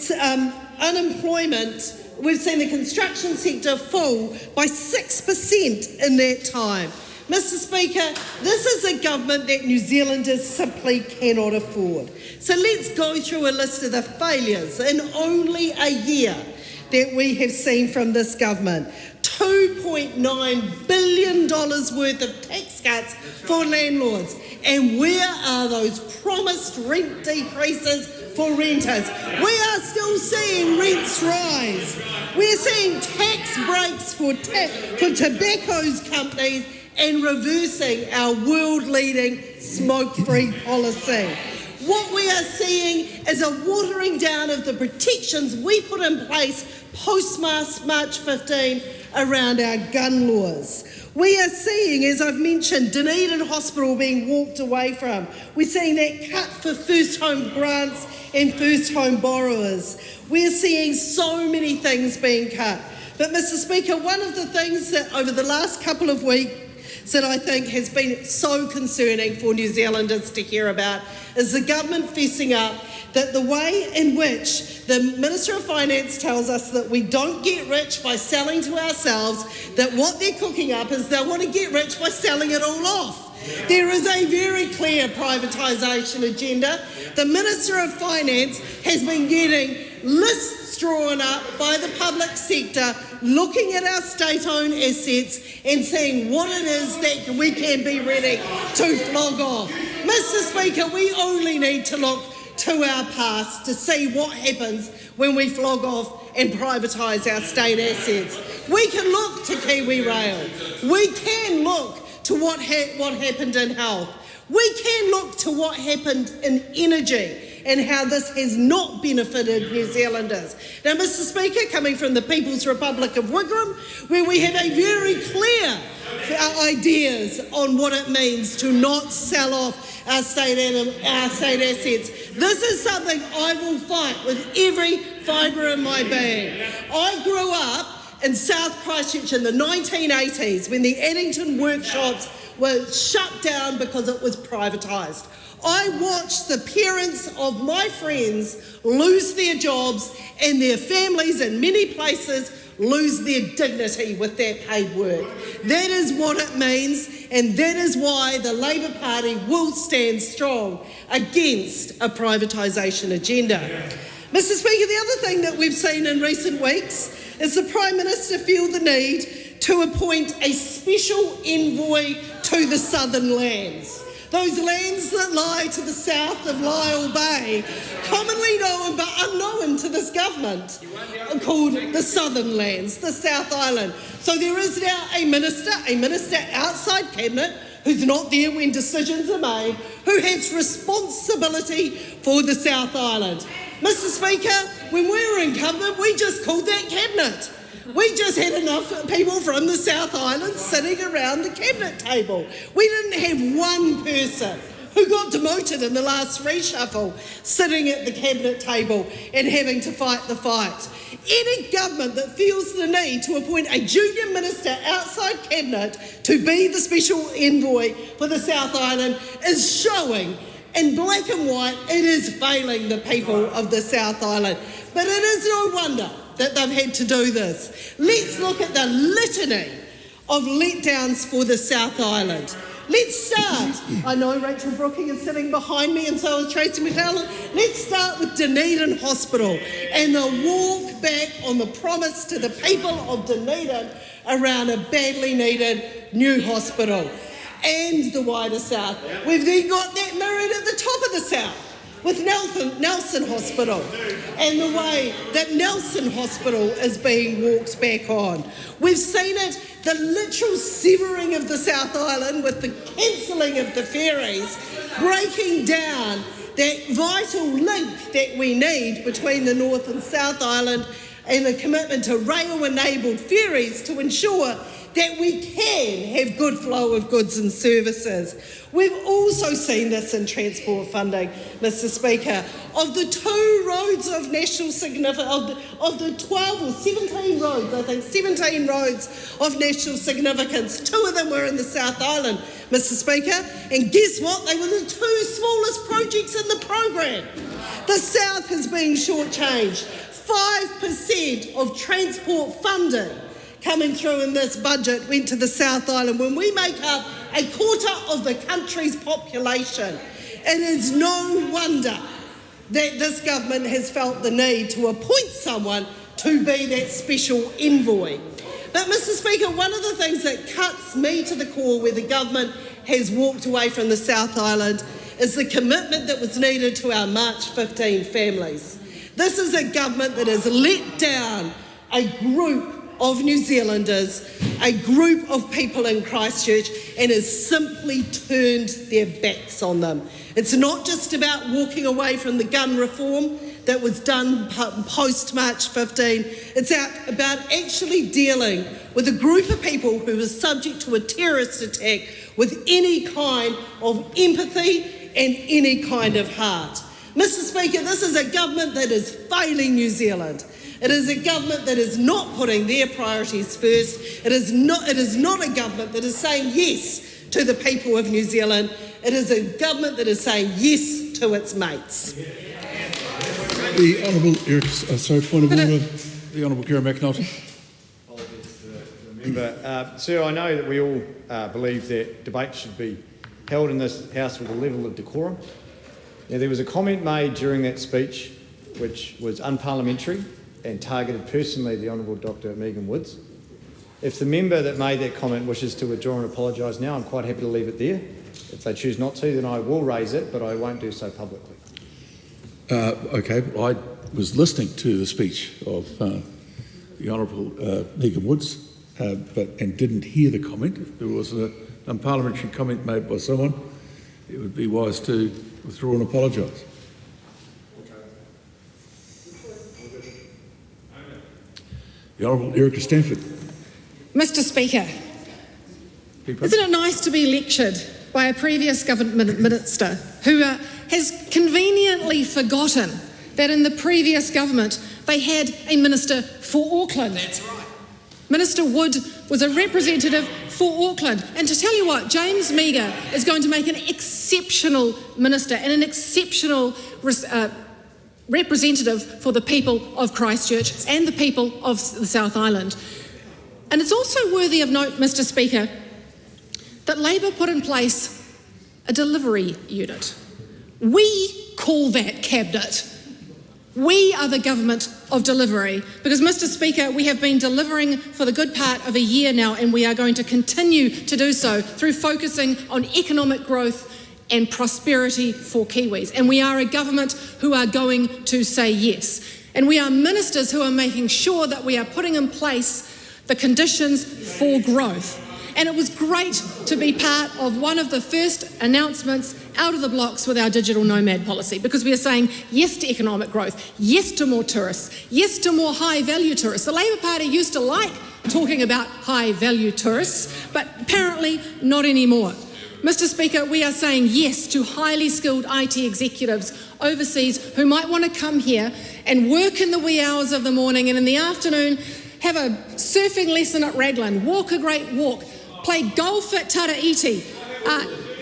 we've seen the construction sector fall by 6% in that time. Mr. Speaker, this is a government that New Zealanders simply cannot afford. So let's go through a list of the failures in only a year that we have seen from this government. $2.9 billion worth of tax cuts for landlords. And where are those promised rent decreases for renters? We are still seeing rents rise. We're seeing tax breaks for tobacco companies and reversing our world-leading smoke-free policy. What we are seeing is a watering down of the protections we put in place post-March 15 around our gun laws. We are seeing, as I've mentioned, Dunedin Hospital being walked away from. We're seeing that cut for first home grants and first home borrowers. We're seeing so many things being cut. But Mr. Speaker, one of the things that over the last couple of weeks that I think has been so concerning for New Zealanders to hear about is the government fessing up that the way in which the Minister of Finance tells us that we don't get rich by selling to ourselves, that what they're cooking up is they want to get rich by selling it all off. There is a very clear privatisation agenda. The Minister of Finance has been getting lists drawn up by the public sector, looking at our state-owned assets and seeing what it is that we can be ready to flog off. Mr. Speaker, we only need to look to our past to see what happens when we flog off and privatise our state assets. We can look to KiwiRail. We can look to what happened in health. We can look to what happened in energy and how this has not benefited New Zealanders. Now, Mr. Speaker, coming from the People's Republic of Wigram, where we have a very clear ideas on what it means to not sell off our state assets, this is something I will fight with every fibre in my being. I grew up in South Christchurch in the 1980s when the Addington workshops were shut down because it was privatised. I watched the parents of my friends lose their jobs and their families in many places lose their dignity with their paid work. That is what it means, and that is why the Labour Party will stand strong against a privatisation agenda. Mr. Speaker, the other thing that we've seen in recent weeks is the Prime Minister feel the need to appoint a special envoy to the southern lands. Those lands that lie to the south of Lyell Bay, commonly known but unknown to this government, called the southern lands, the South Island. So there is now a minister outside Cabinet, who's not there when decisions are made, who has responsibility for the South Island. Mr. Speaker, when we were in government, we just called that Cabinet. We just had enough people from the South Island sitting around the Cabinet table. We didn't have one person who got demoted in the last reshuffle sitting at the Cabinet table and having to fight the fight. Any government that feels the need to appoint a junior minister outside Cabinet to be the special envoy for the South Island is showing in black and white it is failing the people of the South Island. But it is no wonder that they've had to do this. Let's look at the litany of letdowns for the South Island. Let's start. I know Rachel Brooking is sitting behind me and so is Tracy McClellan. Let's start with Dunedin Hospital and the walk back on the promise to the people of Dunedin around a badly needed new hospital and the wider South. We've then got that mirrored at the top of the South with Nelson Hospital and the way that Nelson Hospital is being walked back on. We've seen it, the literal severing of the South Island with the cancelling of the ferries, breaking down that vital link that we need between the North and South Island and a commitment to rail-enabled ferries to ensure that we can have good flow of goods and services. We've also seen this in transport funding, Mr Speaker. Of the 2 roads of national significance, of the 12 or 17 roads, I think 17 roads of national significance, 2 of them were in the South Island, Mr Speaker, and guess what? They were the 2 smallest projects in the programme. The South has been shortchanged. 5% of transport funding coming through in this budget went to the South Island when we make up a quarter of the country's population. It is no wonder that this government has felt the need to appoint someone to be that special envoy. But Mr Speaker, one of the things that cuts me to the core where the government has walked away from the South Island is the commitment that was needed to our March 15 families. This is a government that has let down a group of New Zealanders, a group of people in Christchurch, and has simply turned their backs on them. It's not just about walking away from the gun reform that was done post-March 15. It's about actually dealing with a group of people who were subject to a terrorist attack with any kind of empathy and any kind of heart. Mr Speaker, this is a government that is failing New Zealand. It is a government that is not putting their priorities first. It is not a government that is saying yes to the people of New Zealand. It is a government that is saying yes to its mates. The Honourable Eric, point of order. The Honourable Kira McNulty. Sir, I know that we all believe that debate should be held in this House with a level of decorum. Now, there was a comment made during that speech which was unparliamentary and targeted personally the Honourable Dr Megan Woods. If the member that made that comment wishes to withdraw and apologise now, I'm quite happy to leave it there. If they choose not to, then I will raise it, but I won't do so publicly. Okay, I was listening to the speech of the Honourable Megan Woods and didn't hear the comment. If there was an unparliamentary comment made by someone, it would be wise to withdraw and apologise. The Honourable Erica Stanford. Mr Speaker, isn't it nice to be lectured by a previous government minister who has conveniently forgotten that in the previous government they had a minister for Auckland? That's right. Minister Wood was a representative for Auckland. And to tell you what, James Meagher is going to make an exceptional minister and an exceptional representative for the people of Christchurch and the people of the South Island. And it's also worthy of note, Mr Speaker, that Labor put in place a delivery unit. We call that Cabinet. We are the government of delivery because, Mr Speaker, we have been delivering for the good part of a year now, and we are going to continue to do so through focusing on economic growth and prosperity for Kiwis. And we are a government who are going to say yes. And we are ministers who are making sure that we are putting in place the conditions for growth. And it was great to be part of one of the first announcements out of the blocks with our digital nomad policy, because we are saying yes to economic growth, yes to more tourists, yes to more high-value tourists. The Labor Party used to like talking about high-value tourists, but apparently not anymore. Mr Speaker, we are saying yes to highly skilled IT executives overseas who might want to come here and work in the wee hours of the morning and in the afternoon have a surfing lesson at Raglan, walk a great walk, play golf at Taraiti,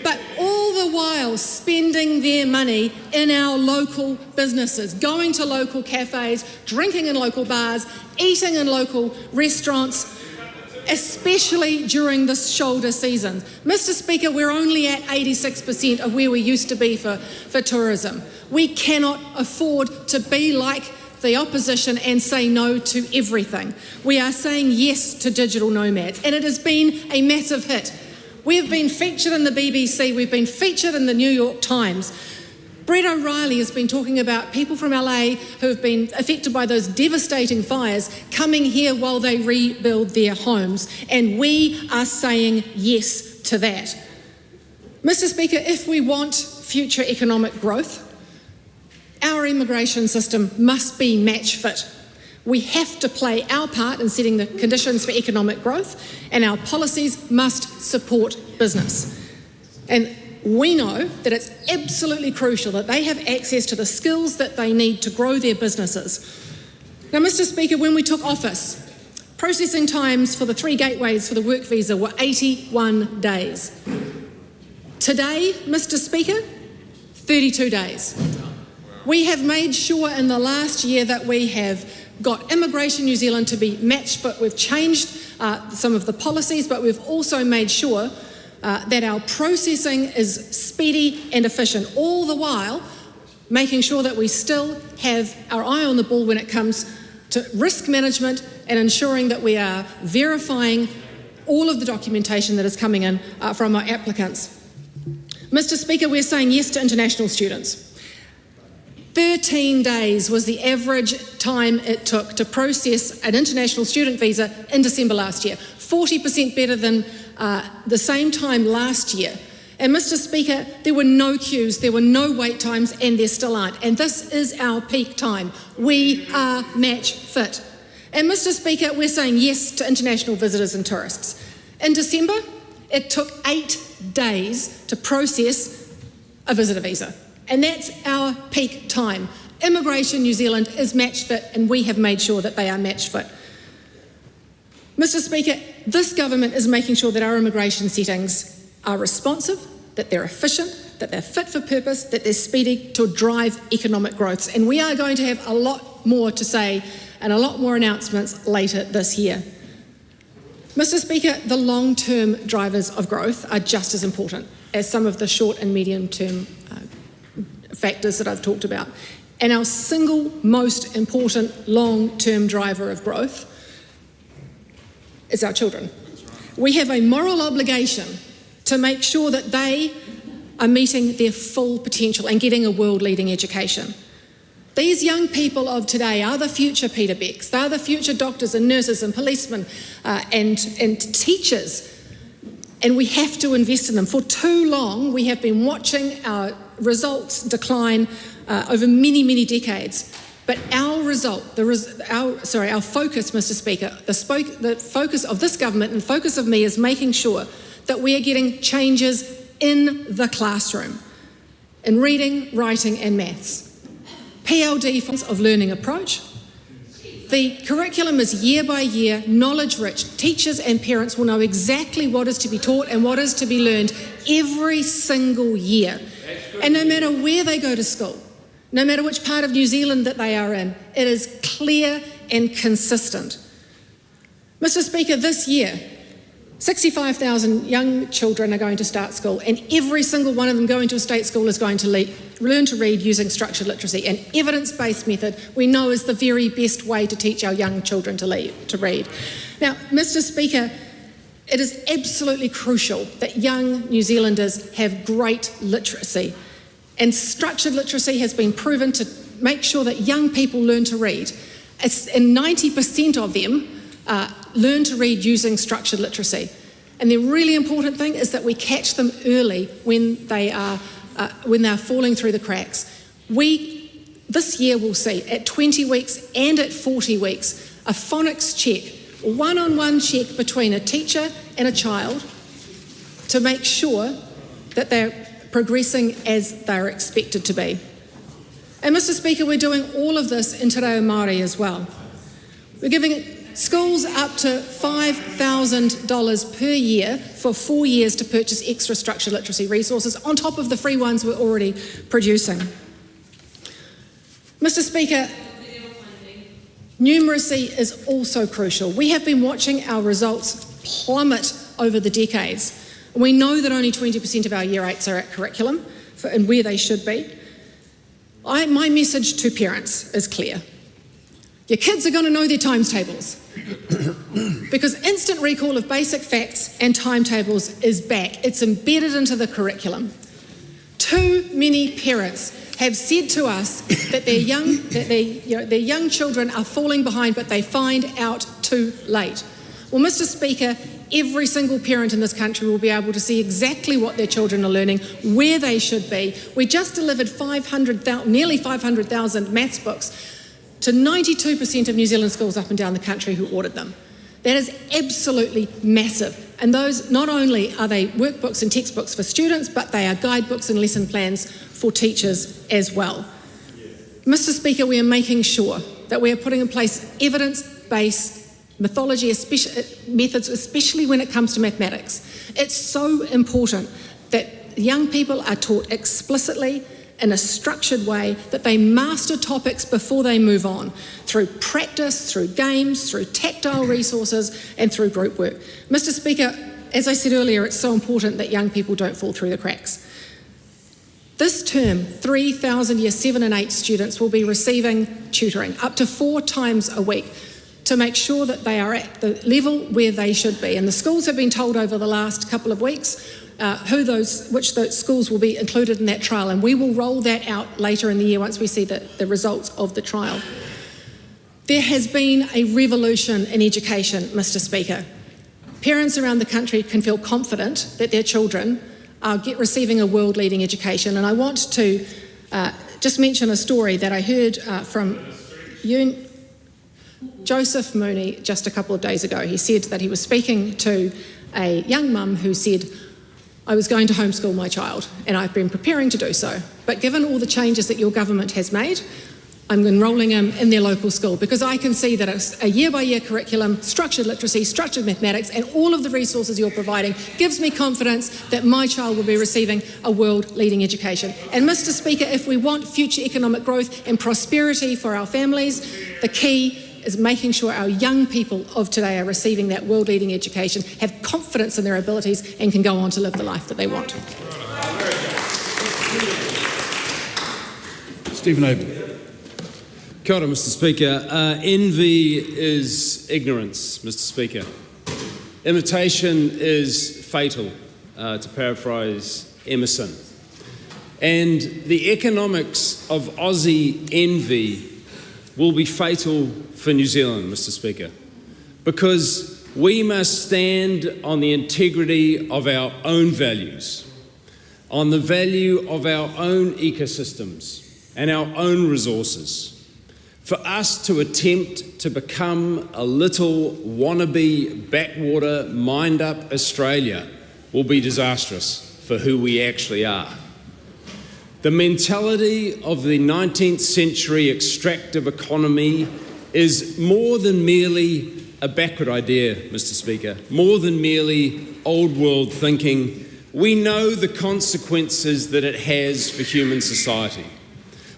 but all the while spending their money in our local businesses, going to local cafes, drinking in local bars, eating in local restaurants, especially during the shoulder season. Mr Speaker, we're only at 86% of where we used to be for tourism. We cannot afford to be like the opposition and say no to everything. We are saying yes to digital nomads, and it has been a massive hit. We have been featured in the BBC, we've been featured in the New York Times. Brett O'Reilly has been talking about people from LA who have been affected by those devastating fires coming here while they rebuild their homes, and we are saying yes to that. Mr Speaker, if we want future economic growth, our immigration system must be match fit. We have to play our part in setting the conditions for economic growth, and our policies must support business. And we know that it's absolutely crucial that they have access to the skills that they need to grow their businesses. Now, Mr. Speaker, when we took office, processing times for the 3 gateways for the work visa were 81 days. Today, Mr. Speaker, 32 days. We have made sure in the last year that we have got Immigration New Zealand to be match fit. We've changed some of the policies, but we've also made sure that our processing is speedy and efficient, all the while making sure that we still have our eye on the ball when it comes to risk management and ensuring that we are verifying all of the documentation that is coming in from our applicants. Mr. Speaker, we're saying yes to international students. 13 days was the average time it took to process an international student visa in December last year, 40% better than the same time last year. And Mr. Speaker, there were no queues, there were no wait times, and there still aren't. And this is our peak time. We are match fit. And Mr. Speaker, we're saying yes to international visitors and tourists. In December, it took 8 days to process a visitor visa. And that's our peak time. Immigration New Zealand is match fit, and we have made sure that they are match fit. Mr. Speaker, this government is making sure that our immigration settings are responsive, that they're efficient, that they're fit for purpose, that they're speedy to drive economic growth. And we are going to have a lot more to say and a lot more announcements later this year. Mr. Speaker, the long-term drivers of growth are just as important as some of the short and medium-term factors that I've talked about. And our single most important long-term driver of growth is our children. We have a moral obligation to make sure that they are meeting their full potential and getting a world-leading education. These young people of today are the future Peter Becks. They are the future doctors and nurses and policemen and teachers. And we have to invest in them. For too long, we have been watching our results decline over many, many decades. But our result, our focus, Mr. Speaker, the focus of this government and the focus of me is making sure that we are getting changes in the classroom, in reading, writing and maths. PLD of learning approach. The curriculum is year by year, knowledge rich. Teachers and parents will know exactly what is to be taught and what is to be learned every single year. And no matter where they go to school, no matter which part of New Zealand that they are in, it is clear and consistent. Mr. Speaker, this year, 65,000 young children are going to start school, and every single one of them going to a state school is going to learn to read using structured literacy. An evidence-based method we know is the very best way to teach our young children to read. Now, Mr. Speaker, it is absolutely crucial that young New Zealanders have great literacy, and structured literacy has been proven to make sure that young people learn to read. And 90% of them learn to read using structured literacy. And the really important thing is that we catch them early when they are falling through the cracks. This year we'll see at 20 weeks and at 40 weeks a phonics check, one-on-one check between a teacher and a child to make sure that they're progressing as they're expected to be. And Mr. Speaker, we're doing all of this in Te Reo Māori as well. We're giving schools up to $5,000 per year for 4 years to purchase extra structured literacy resources on top of the free ones we're already producing. Mr. Speaker, numeracy is also crucial. We have been watching our results plummet over the decades. We know that only 20% of our Year 8s are at curriculum and where they should be. My message to parents is clear. Your kids are going to know their times tables because instant recall of basic facts and timetables is back. It's embedded into the curriculum. Too many parents have said to us that their young children are falling behind, but they find out too late. Well, Mr. Speaker, every single parent in this country will be able to see exactly what their children are learning, where they should be. We just delivered nearly 500,000 maths books to 92% of New Zealand schools up and down the country who audit them. That is absolutely massive. And those, not only are they workbooks and textbooks for students, but they are guidebooks and lesson plans for teachers as well. Mr. Speaker, we are making sure that we are putting in place evidence-based methodology methods, especially when it comes to mathematics. It's so important that young people are taught explicitly in a structured way, that they master topics before they move on, through practice, through games, through tactile resources and through group work. Mr. Speaker, as I said earlier, it's so important that young people don't fall through the cracks. This term, 3,000 Year 7 and 8 students will be receiving tutoring up to 4 times a week to make sure that they are at the level where they should be. And the schools have been told over the last couple of weeks which those schools will be included in that trial, and we will roll that out later in the year once we see the results of the trial. There has been a revolution in education, Mr. Speaker. Parents around the country can feel confident that their children are receiving a world-leading education, and I want to just mention a story that I heard from Joseph Mooney just a couple of days ago. He said that he was speaking to a young mum who said, "I was going to homeschool my child and I've been preparing to do so. But given all the changes that your government has made, I'm enrolling him in their local school because I can see that a year-by-year curriculum, structured literacy, structured mathematics and all of the resources you're providing gives me confidence that my child will be receiving a world-leading education." And Mr. Speaker, if we want future economic growth and prosperity for our families, the key is making sure our young people of today are receiving that world-leading education, have confidence in their abilities and can go on to live the life that they want. Stephen Abel. Kia ora, Mr. Speaker. Envy is ignorance, Mr. Speaker. Imitation is fatal, to paraphrase Emerson. And the economics of Aussie envy will be fatal for New Zealand, Mr. Speaker, because we must stand on the integrity of our own values, on the value of our own ecosystems and our own resources. For us to attempt to become a little wannabe backwater mined-up Australia will be disastrous for who we actually are. The mentality of the 19th century extractive economy is more than merely a backward idea, Mr. Speaker, more than merely old world thinking. We know the consequences that it has for human society.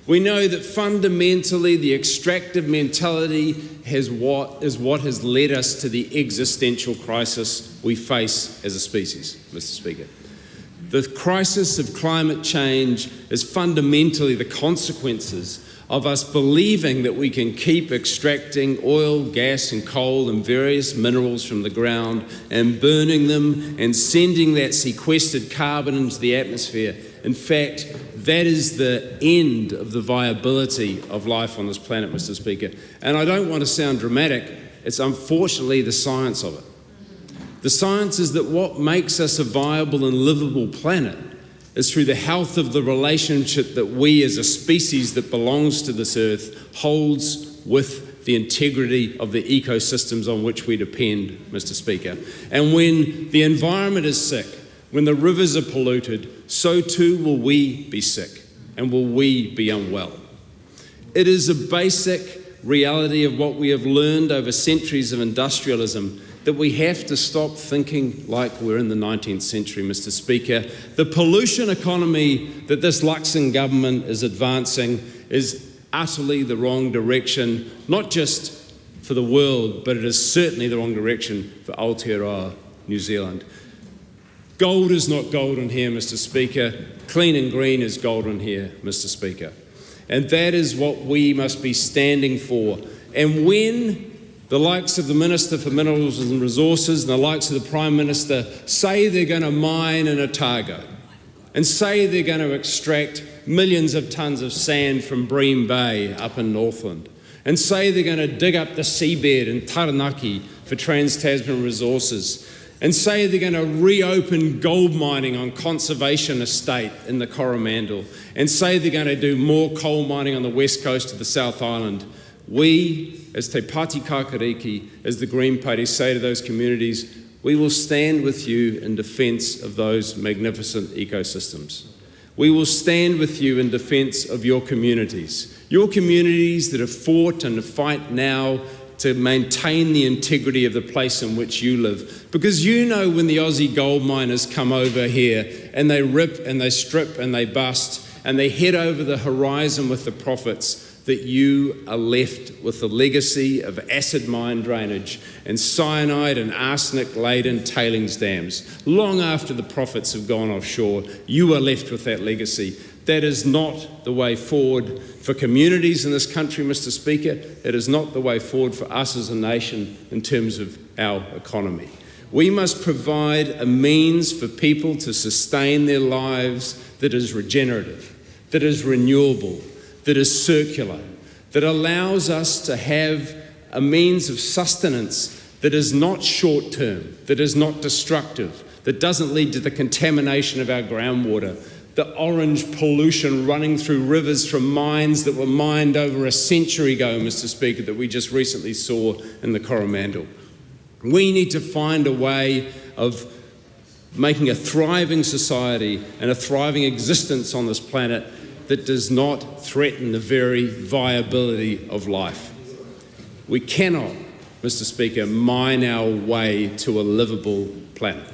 We know that fundamentally the extractive mentality is what has led us to the existential crisis we face as a species, Mr. Speaker. The crisis of climate change is fundamentally the consequences of us believing that we can keep extracting oil, gas and coal and various minerals from the ground and burning them and sending that sequestered carbon into the atmosphere. In fact, that is the end of the viability of life on this planet, Mr. Speaker. And I don't want to sound dramatic, it's unfortunately the science of it. The science is that what makes us a viable and livable planet is through the health of the relationship that we as a species that belongs to this earth holds with the integrity of the ecosystems on which we depend, Mr. Speaker. And when the environment is sick, when the rivers are polluted, so too will we be sick and will we be unwell. It is a basic reality of what we have learned over centuries of industrialism that we have to stop thinking like we're in the 19th century, Mr. Speaker. The pollution economy that this Luxon government is advancing is utterly the wrong direction, not just for the world, but it is certainly the wrong direction for Aotearoa, New Zealand. Gold is not golden here, Mr. Speaker. Clean and green is golden here, Mr. Speaker. And that is what we must be standing for. And when the likes of the Minister for Minerals and Resources and the likes of the Prime Minister say they're going to mine in Otago and say they're going to extract millions of tonnes of sand from Bream Bay up in Northland and say they're going to dig up the seabed in Taranaki for Trans-Tasman Resources and say they're going to reopen gold mining on Conservation Estate in the Coromandel and say they're going to do more coal mining on the west coast of the South Island, We, as Te Pāti Kākariki, as the Green Party, say to those communities, we will stand with you in defence of those magnificent ecosystems. We will stand with you in defence of your communities that have fought and fight now to maintain the integrity of the place in which you live. Because you know when the Aussie gold miners come over here and they rip and they strip and they bust and they head over the horizon with the profits, that you are left with the legacy of acid mine drainage and cyanide and arsenic-laden tailings dams. Long after the profits have gone offshore, you are left with that legacy. That is not the way forward for communities in this country, Mr. Speaker. It is not the way forward for us as a nation in terms of our economy. We must provide a means for people to sustain their lives that is regenerative, that is renewable, that is circular, that allows us to have a means of sustenance that is not short-term, that is not destructive, that doesn't lead to the contamination of our groundwater, the orange pollution running through rivers from mines that were mined over a century ago, Mr. Speaker, that we just recently saw in the Coromandel. We need to find a way of making a thriving society and a thriving existence on this planet that does not threaten the very viability of life. We cannot, Mr. Speaker, mine our way to a livable planet.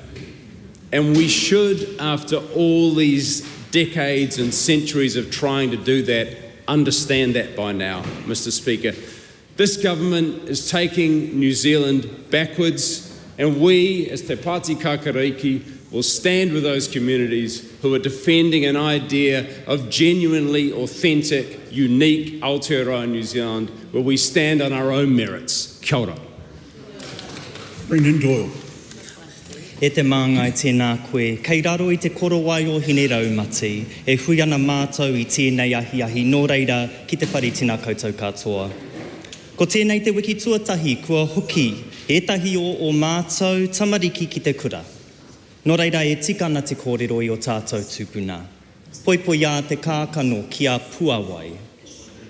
And we should, after all these decades and centuries of trying to do that, understand that by now, Mr. Speaker. This government is taking New Zealand backwards, and we, as Te Pāti Kākariki, will stand with those communities who are defending an idea of genuinely authentic, unique Aotearoa New Zealand, where we stand on our own merits. Kia ora. Brendan Doyle. E te māngai tēnā koe, kei raro I te korowai o hine raumati, e hui ana mātou I tēnei ahi nō reira ki te whare tina koutou katoa. Ko tēnei te wiki tuatahi kua hoki, etahi o mātou tamariki ki te kura. Nō reira e tika ana te kōrero I o tātou tūpuna. Poipoi a te kākano ki a puawai.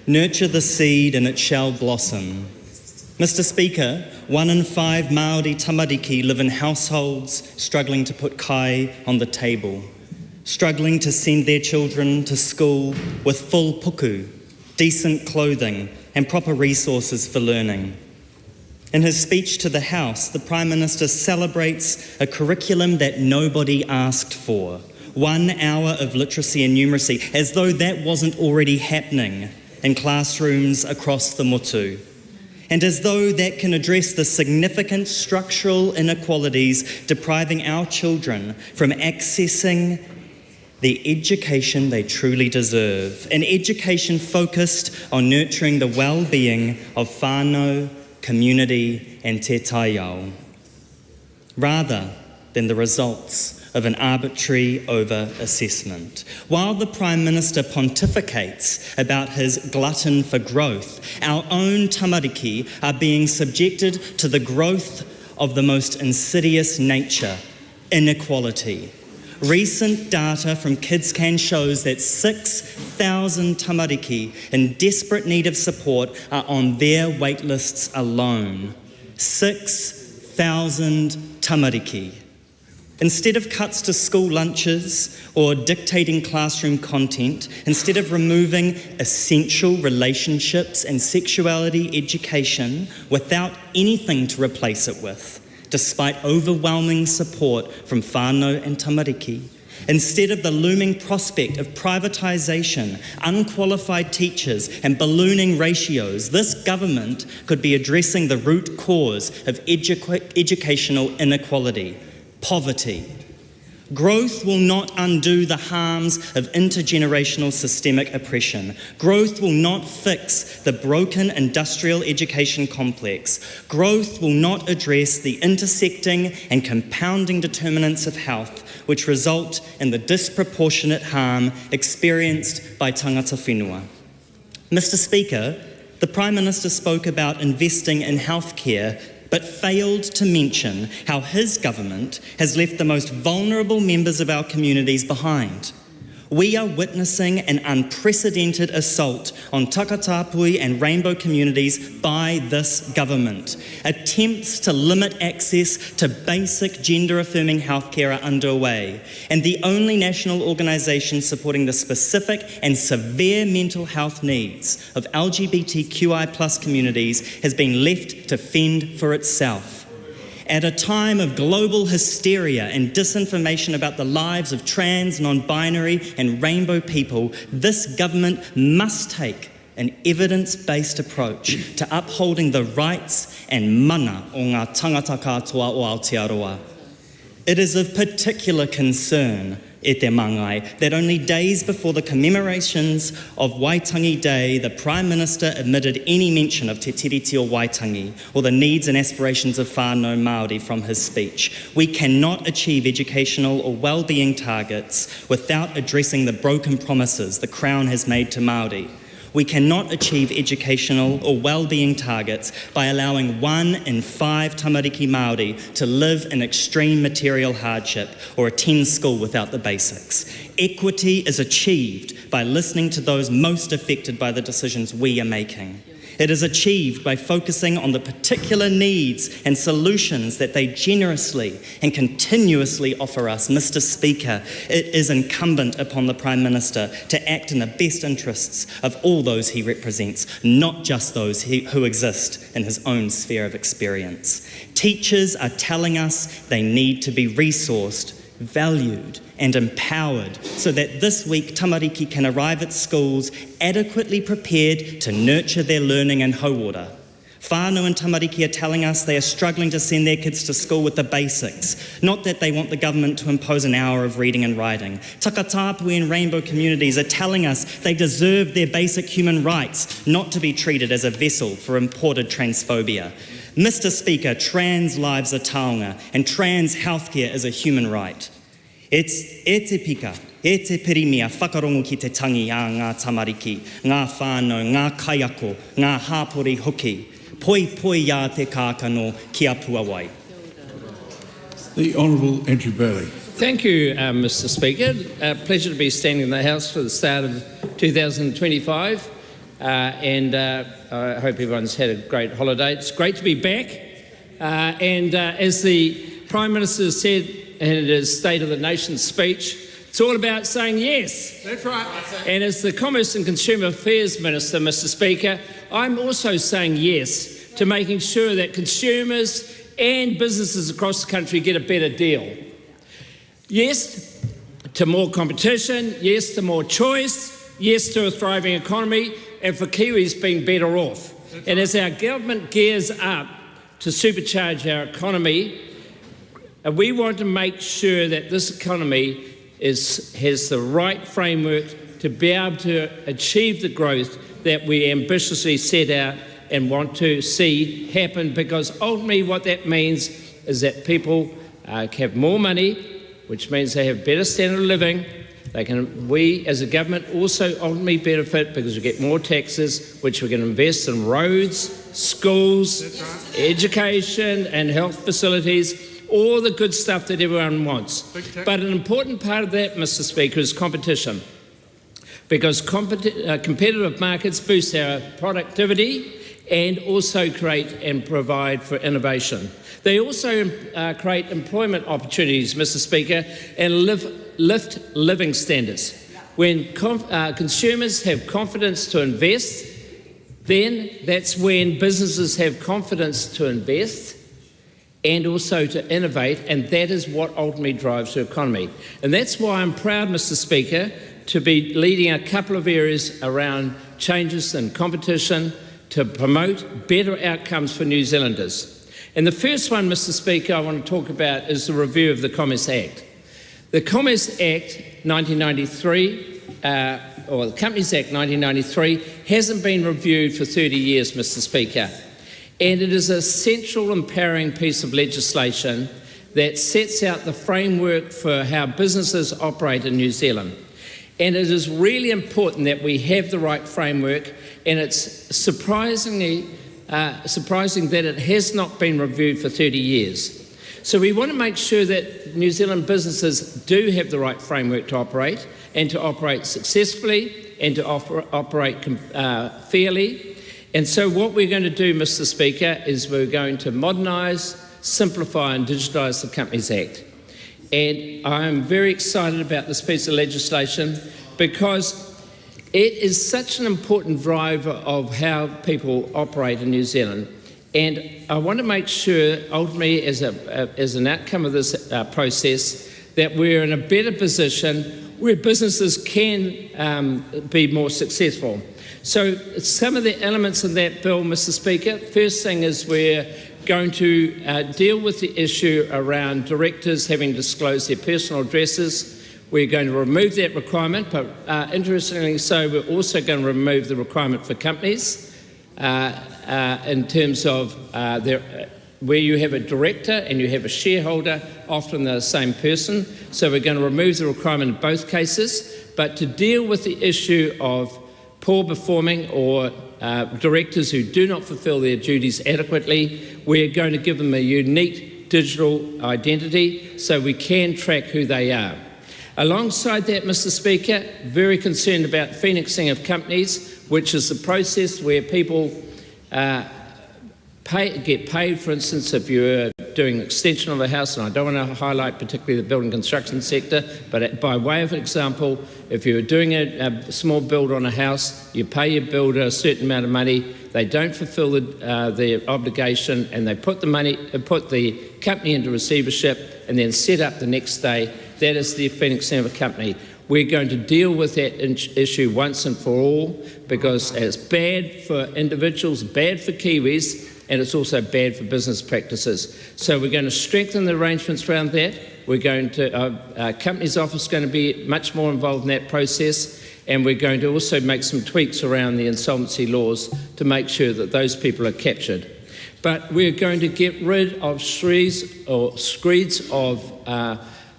Nurture the seed and it shall blossom. Mr. Speaker, 1 in 5 Māori tamariki live in households struggling to put kai on the table, struggling to send their children to school with full puku, decent clothing and proper resources for learning. In his speech to the House, the Prime Minister celebrates a curriculum that nobody asked for, 1 hour of literacy and numeracy, as though that wasn't already happening in classrooms across the motu, and as though that can address the significant structural inequalities depriving our children from accessing the education they truly deserve, an education focused on nurturing the well-being of whānau, community and te taiao, rather than the results of an arbitrary over-assessment. While the Prime Minister pontificates about his glutton for growth, our own tamariki are being subjected to the growth of the most insidious nature, inequality. Recent data from KidsCan shows that 6,000 tamariki in desperate need of support are on their wait lists alone. 6,000 tamariki. Instead of cuts to school lunches or dictating classroom content, instead of removing essential relationships and sexuality education without anything to replace it with, despite overwhelming support from whānau and tamariki, instead of the looming prospect of privatisation, unqualified teachers and ballooning ratios, this government could be addressing the root cause of educational inequality, poverty. Growth will not undo the harms of intergenerational systemic oppression. Growth will not fix the broken industrial education complex. Growth will not address the intersecting and compounding determinants of health which result in the disproportionate harm experienced by tangata whenua. Mr. Speaker, the Prime Minister spoke about investing in healthcare but failed to mention how his government has left the most vulnerable members of our communities behind. We are witnessing an unprecedented assault on Takatapui and rainbow communities by this government. Attempts to limit access to basic gender-affirming healthcare are underway, and the only national organisation supporting the specific and severe mental health needs of LGBTQI+ communities has been left to fend for itself. At a time of global hysteria and disinformation about the lives of trans, non-binary and rainbow people, this government must take an evidence-based approach to upholding the rights and mana o ngā tangata katoa o Aotearoa. It is of particular concern, e te mangai, that only days before the commemorations of Waitangi Day, the Prime Minister omitted any mention of Te Tiriti o Waitangi or the needs and aspirations of whānau Māori from his speech. We cannot achieve educational or well-being targets without addressing the broken promises the Crown has made to Māori. We cannot achieve educational or well-being targets by allowing 1 in 5 tamariki Māori to live in extreme material hardship or attend school without the basics. Equity is achieved by listening to those most affected by the decisions we are making. It is achieved by focusing on the particular needs and solutions that they generously and continuously offer us. Mr. Speaker, it is incumbent upon the Prime Minister to act in the best interests of all those he represents, not just those who exist in his own sphere of experience. Teachers are telling us they need to be resourced, valued and empowered so that this week tamariki can arrive at schools adequately prepared to nurture their learning and hauora. Whānau and tamariki are telling us they are struggling to send their kids to school with the basics, not that they want the government to impose an hour of reading and writing. Takatapui and rainbow communities are telling us they deserve their basic human rights, not to be treated as a vessel for imported transphobia. Mr. Speaker, trans lives are taonga and trans healthcare is a human right. E te pika, e te pirimia whakarongo ki te tangi a ngā tamariki, ngā whānau, ngā kaiako, ngā hāpori hoki, poi poi ia te kākano ki a puawai. The Honourable Andrew Bailey. Thank you, Mr. Speaker. Pleasure to be standing in the House for the start of 2025. I hope everyone's had a great holiday. It's great to be back. As the Prime Minister said in his State of the Nation speech, it's all about saying yes. That's right. And as the Commerce and Consumer Affairs Minister, Mr. Speaker, I'm also saying yes to making sure that consumers and businesses across the country get a better deal. Yes to more competition, yes to more choice, yes to a thriving economy, and for Kiwis being better off. And as our government gears up to supercharge our economy, we want to make sure that this economy has the right framework to be able to achieve the growth that we ambitiously set out and want to see happen, because ultimately what that means is that people have more money, which means they have better standard of living. We as a government also ultimately benefit because we get more taxes, which we can invest in roads, schools, education and health facilities, all the good stuff that everyone wants. But an important part of that, Mr. Speaker, is competition. Because competitive markets boost our productivity and also create and provide for innovation. They also create employment opportunities, Mr. Speaker, and lift living standards. When consumers have confidence to invest, then that's when businesses have confidence to invest and also to innovate, and that is what ultimately drives the economy. And that's why I'm proud, Mr. Speaker, to be leading a couple of areas around changes in competition to promote better outcomes for New Zealanders. And the first one, Mr. Speaker, I want to talk about is the review of the Commerce Act. The Commerce Act 1993, or the Companies Act 1993, hasn't been reviewed for 30 years, Mr. Speaker. And it is a central empowering piece of legislation that sets out the framework for how businesses operate in New Zealand. And it is really important that we have the right framework, and it's surprising that it has not been reviewed for 30 years. So we want to make sure that New Zealand businesses do have the right framework to operate, and to operate successfully and to operate fairly. And so what we're going to do, Mr. Speaker, is we're going to modernise, simplify and digitalise the Companies Act. And I'm very excited about this piece of legislation because it is such an important driver of how people operate in New Zealand. And I want to make sure, ultimately, as an outcome of this process, that we're in a better position where businesses can be more successful. So some of the elements in that bill, Mr. Speaker, first thing is we're going to deal with the issue around directors having disclosed their personal addresses. We're going to remove that requirement, but interestingly so, we're also going to remove the requirement for companies in terms of where you have a director and you have a shareholder, often they're the same person. So we're going to remove the requirement in both cases. But to deal with the issue of poor performing or directors who do not fulfil their duties adequately, we're going to give them a unique digital identity so we can track who they are. Alongside that, Mr. Speaker, very concerned about phoenixing of companies, which is the process where people get paid, for instance, if you're doing an extension of a house, and I don't want to highlight particularly the building construction sector, but by way of example, if you're doing a small build on a house, you pay your builder a certain amount of money, they don't fulfil the obligation, and they put the company into receivership and then set up the next day. That is the phoenixing of a company. We're going to deal with that issue once and for all because it's bad for individuals, bad for Kiwis, and it's also bad for business practices. So we're going to strengthen the arrangements around that. We're going to, our Companies Office is going to be much more involved in that process, and we're going to also make some tweaks around the insolvency laws to make sure that those people are captured. But we're going to get rid of screeds of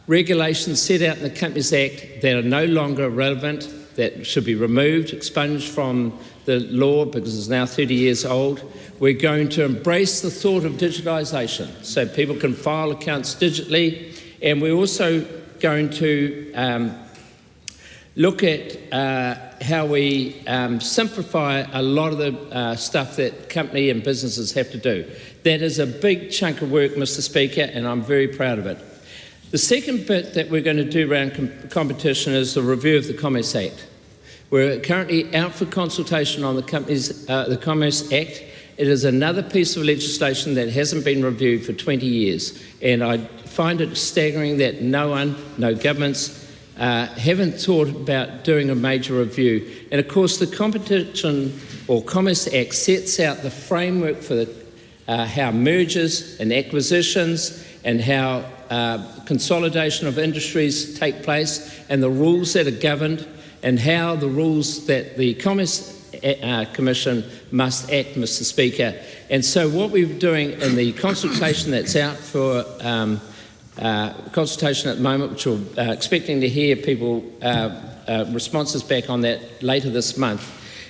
regulations set out in the Companies Act that are no longer relevant, that should be removed, expunged from the law because it's now 30 years old. We're going to embrace the thought of digitalisation so people can file accounts digitally, and we're also going to look at how we simplify a lot of the stuff that company and businesses have to do. That is a big chunk of work, Mr. Speaker, and I'm very proud of it. The second bit that we're going to do around competition is the review of the Commerce Act. We're currently out for consultation on the Commerce Act. It is another piece of legislation that hasn't been reviewed for 20 years, and I find it staggering that no governments haven't thought about doing a major review. And of course, the Competition or Commerce Act sets out the framework for how mergers and acquisitions and how consolidation of industries take place and the rules that are governed and how the rules that the Commerce Commission must act, Mr. Speaker. And so what we're doing in the consultation that's out for consultation at the moment, which we're expecting to hear people responses back on that later this month,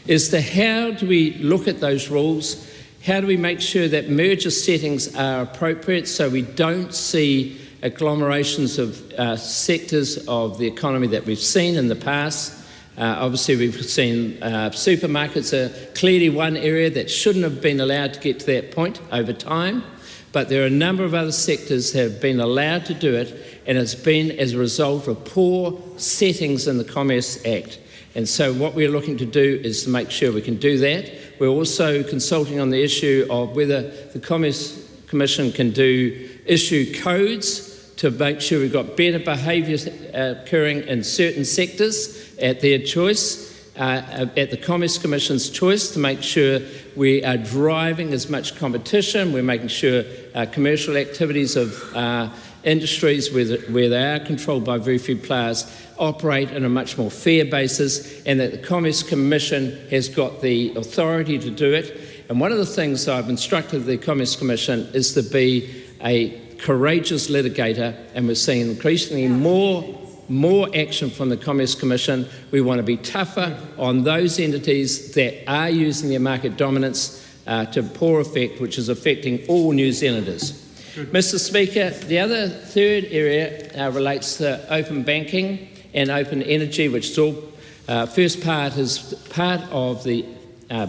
is how do we look at those rules? How do we make sure that merger settings are appropriate so we don't see agglomerations of sectors of the economy that we've seen in the past? Obviously, we've seen supermarkets are clearly one area that shouldn't have been allowed to get to that point over time, but there are a number of other sectors that have been allowed to do it, and it's been as a result of poor settings in the Commerce Act. And so what we're looking to do is to make sure we can do that. We're also consulting on the issue of whether the Commerce Commission can issue codes to make sure we've got better behaviour occurring in certain sectors at their choice, at the Commerce Commission's choice, to make sure we are driving as much competition. We're making sure commercial activities of industries where they are controlled by very few players operate on a much more fair basis, and that the Commerce Commission has got the authority to do it. And one of the things I've instructed the Commerce Commission is to be a courageous litigator, and we're seeing increasingly more action from the Commerce Commission. We want to be tougher on those entities that are using their market dominance to poor effect, which is affecting all New Zealanders. Mr. Speaker, the third area relates to open banking and open energy, which is all first part is part of the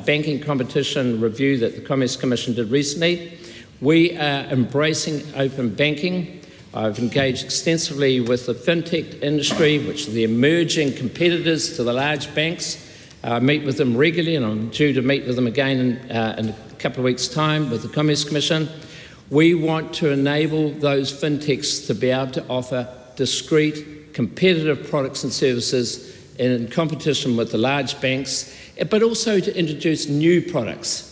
banking competition review that the Commerce Commission did recently. We are embracing open banking. I've engaged extensively with the fintech industry, which are the emerging competitors to the large banks. I meet with them regularly, and I'm due to meet with them again in a couple of weeks' time with the Commerce Commission. We want to enable those fintechs to be able to offer discrete, competitive products and services in competition with the large banks, but also to introduce new products.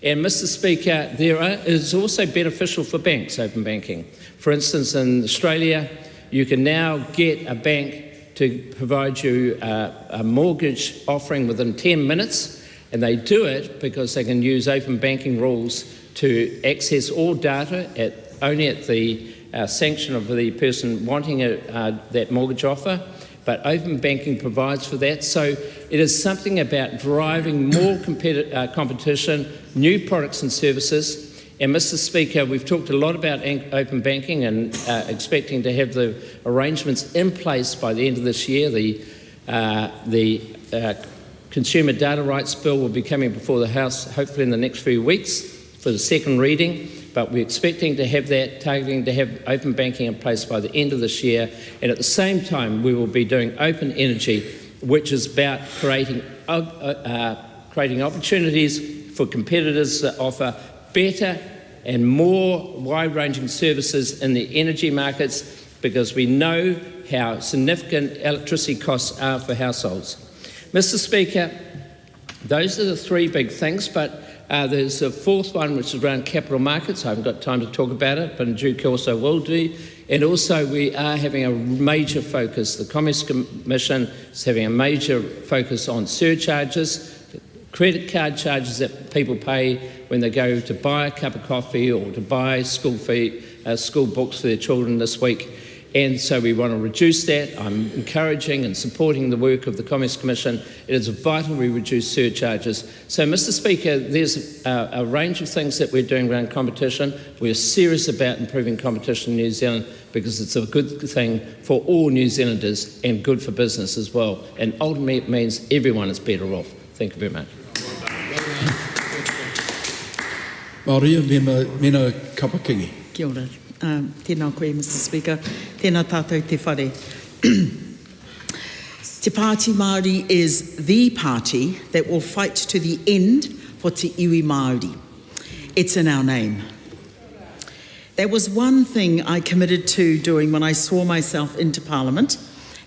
And Mr. Speaker, it's also beneficial for banks, open banking. For instance, in Australia, you can now get a bank to provide you a mortgage offering within 10 minutes, and they do it because they can use open banking rules to access all data only at the sanction of the person wanting that mortgage offer. But open banking provides for that. So it is something about driving more competition, new products and services. And Mr. Speaker, we've talked a lot about open banking and expecting to have the arrangements in place by the end of this year. The Consumer Data Rights Bill will be coming before the House hopefully in the next few weeks for the second reading. But we're expecting to have that, targeting to have open banking in place by the end of this year. And at the same time, we will be doing open energy, which is about creating opportunities for competitors that offer better and more wide-ranging services in the energy markets, because we know how significant electricity costs are for households. Mr. Speaker, those are the three big things, but there's a fourth one, which is around capital markets. I haven't got time to talk about it, but in due course I will do. And also we are having a major focus. The Commerce Commission is having a major focus on surcharges, credit card charges that people pay when they go to buy a cup of coffee or to buy school books for their children this week. And so we want to reduce that. I'm encouraging and supporting the work of the Commerce Commission. It is vital we reduce surcharges. So, Mr. Speaker, there's a range of things that we're doing around competition. We're serious about improving competition in New Zealand because it's a good thing for all New Zealanders and good for business as well. And ultimately it means everyone is better off. Thank you very much. Maria, Mena Kapakingi. Kia ora. Tēnā koe, Mr. Speaker. Tēnā tātou te whare. Te Pāti Māori is the party that will fight to the end for te iwi Māori. It's in our name. That was one thing I committed to doing when I swore myself into Parliament,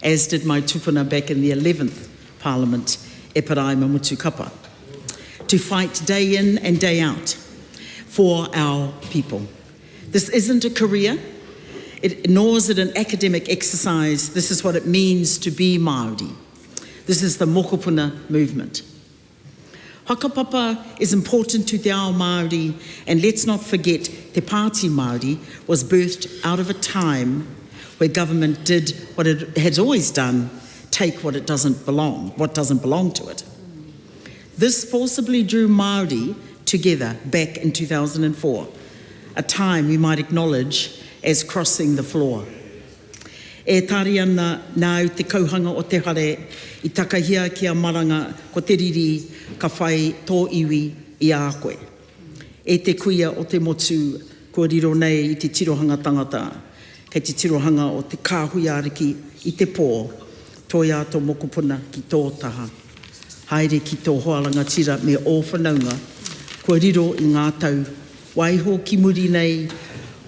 as did my tupuna back in the 11th Parliament, e Paraima Mutukapa, to fight day in and day out for our people. This isn't a career, nor is it an academic exercise. This is what it means to be Māori. This is the mokopuna movement. Hakapapa is important to te ao Māori, and let's not forget Te Pāti Māori was birthed out of a time where government did what it has always done, take what doesn't belong to it. This forcibly drew Māori together back in 2004. A time we might acknowledge as crossing the floor. E tari ana nāu te kauhanga o te hare, I takahia kia maranga ko te riri ka whai tō iwi I a koe. E te kuia o te motu, kua riro nei I te tirohanga tangata, kei te tirohanga o te kāhui ariki I te pō, toi ato mokopuna ki tō taha. Haere ki tō hoalanga tira me o whanaunga, kua riro I ngā tau, waiho ki muri nei,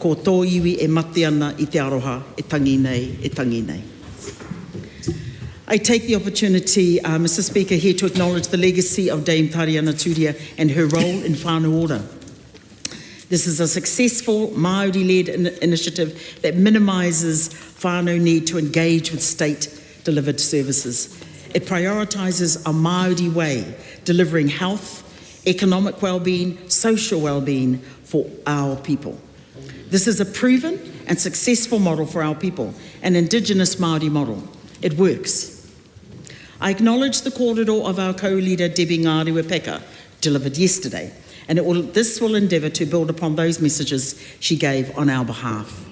ko tō iwi e mate ana I te aroha, e tangi nei. I take the opportunity, Mr. Speaker, here to acknowledge the legacy of Dame Tariana Turia and her role in whānau ora. This is a successful Māori-led initiative that minimises whānau need to engage with state-delivered services. It prioritises a Māori way, delivering health, economic well-being, social well-being for our people. This is a proven and successful model for our people, an Indigenous Māori model. It works. I acknowledge the kōrero of our co-leader Debbie Ngārewa-Peka, delivered yesterday, and this will endeavour to build upon those messages she gave on our behalf.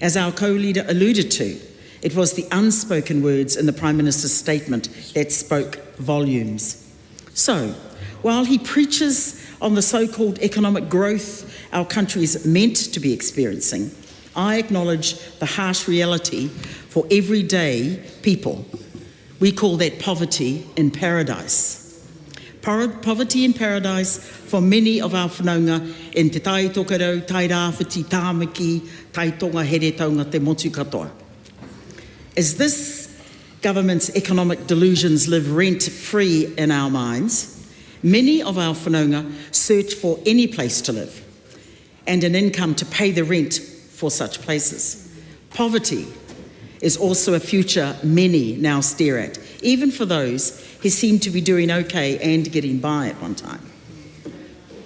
As our co-leader alluded to, It was the unspoken words in the Prime Minister's statement that spoke volumes. So, while he preaches on the so-called economic growth our country is meant to be experiencing, I acknowledge the harsh reality for everyday people. We call that poverty in paradise. Poverty in paradise for many of our whanaunga in te tai tokerau, tai rāwhiti, tāmaki, tai tonga here taunga te motu katoa. As this government's economic delusions live rent-free in our minds, many of our whanaunga search for any place to live and an income to pay the rent for such places. Poverty is also a future many now stare at, even for those who seem to be doing okay and getting by at one time.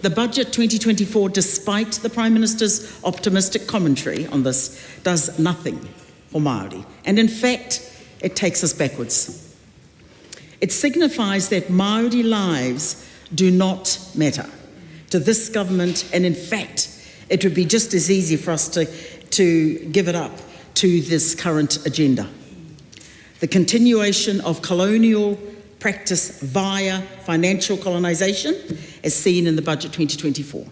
The budget 2024, despite the Prime Minister's optimistic commentary on this, does nothing for Māori, and in fact, it takes us backwards. It signifies that Māori lives do not matter to this government, and in fact, it would be just as easy for us to give it up to this current agenda. The continuation of colonial practice via financial colonisation as seen in the budget 2024.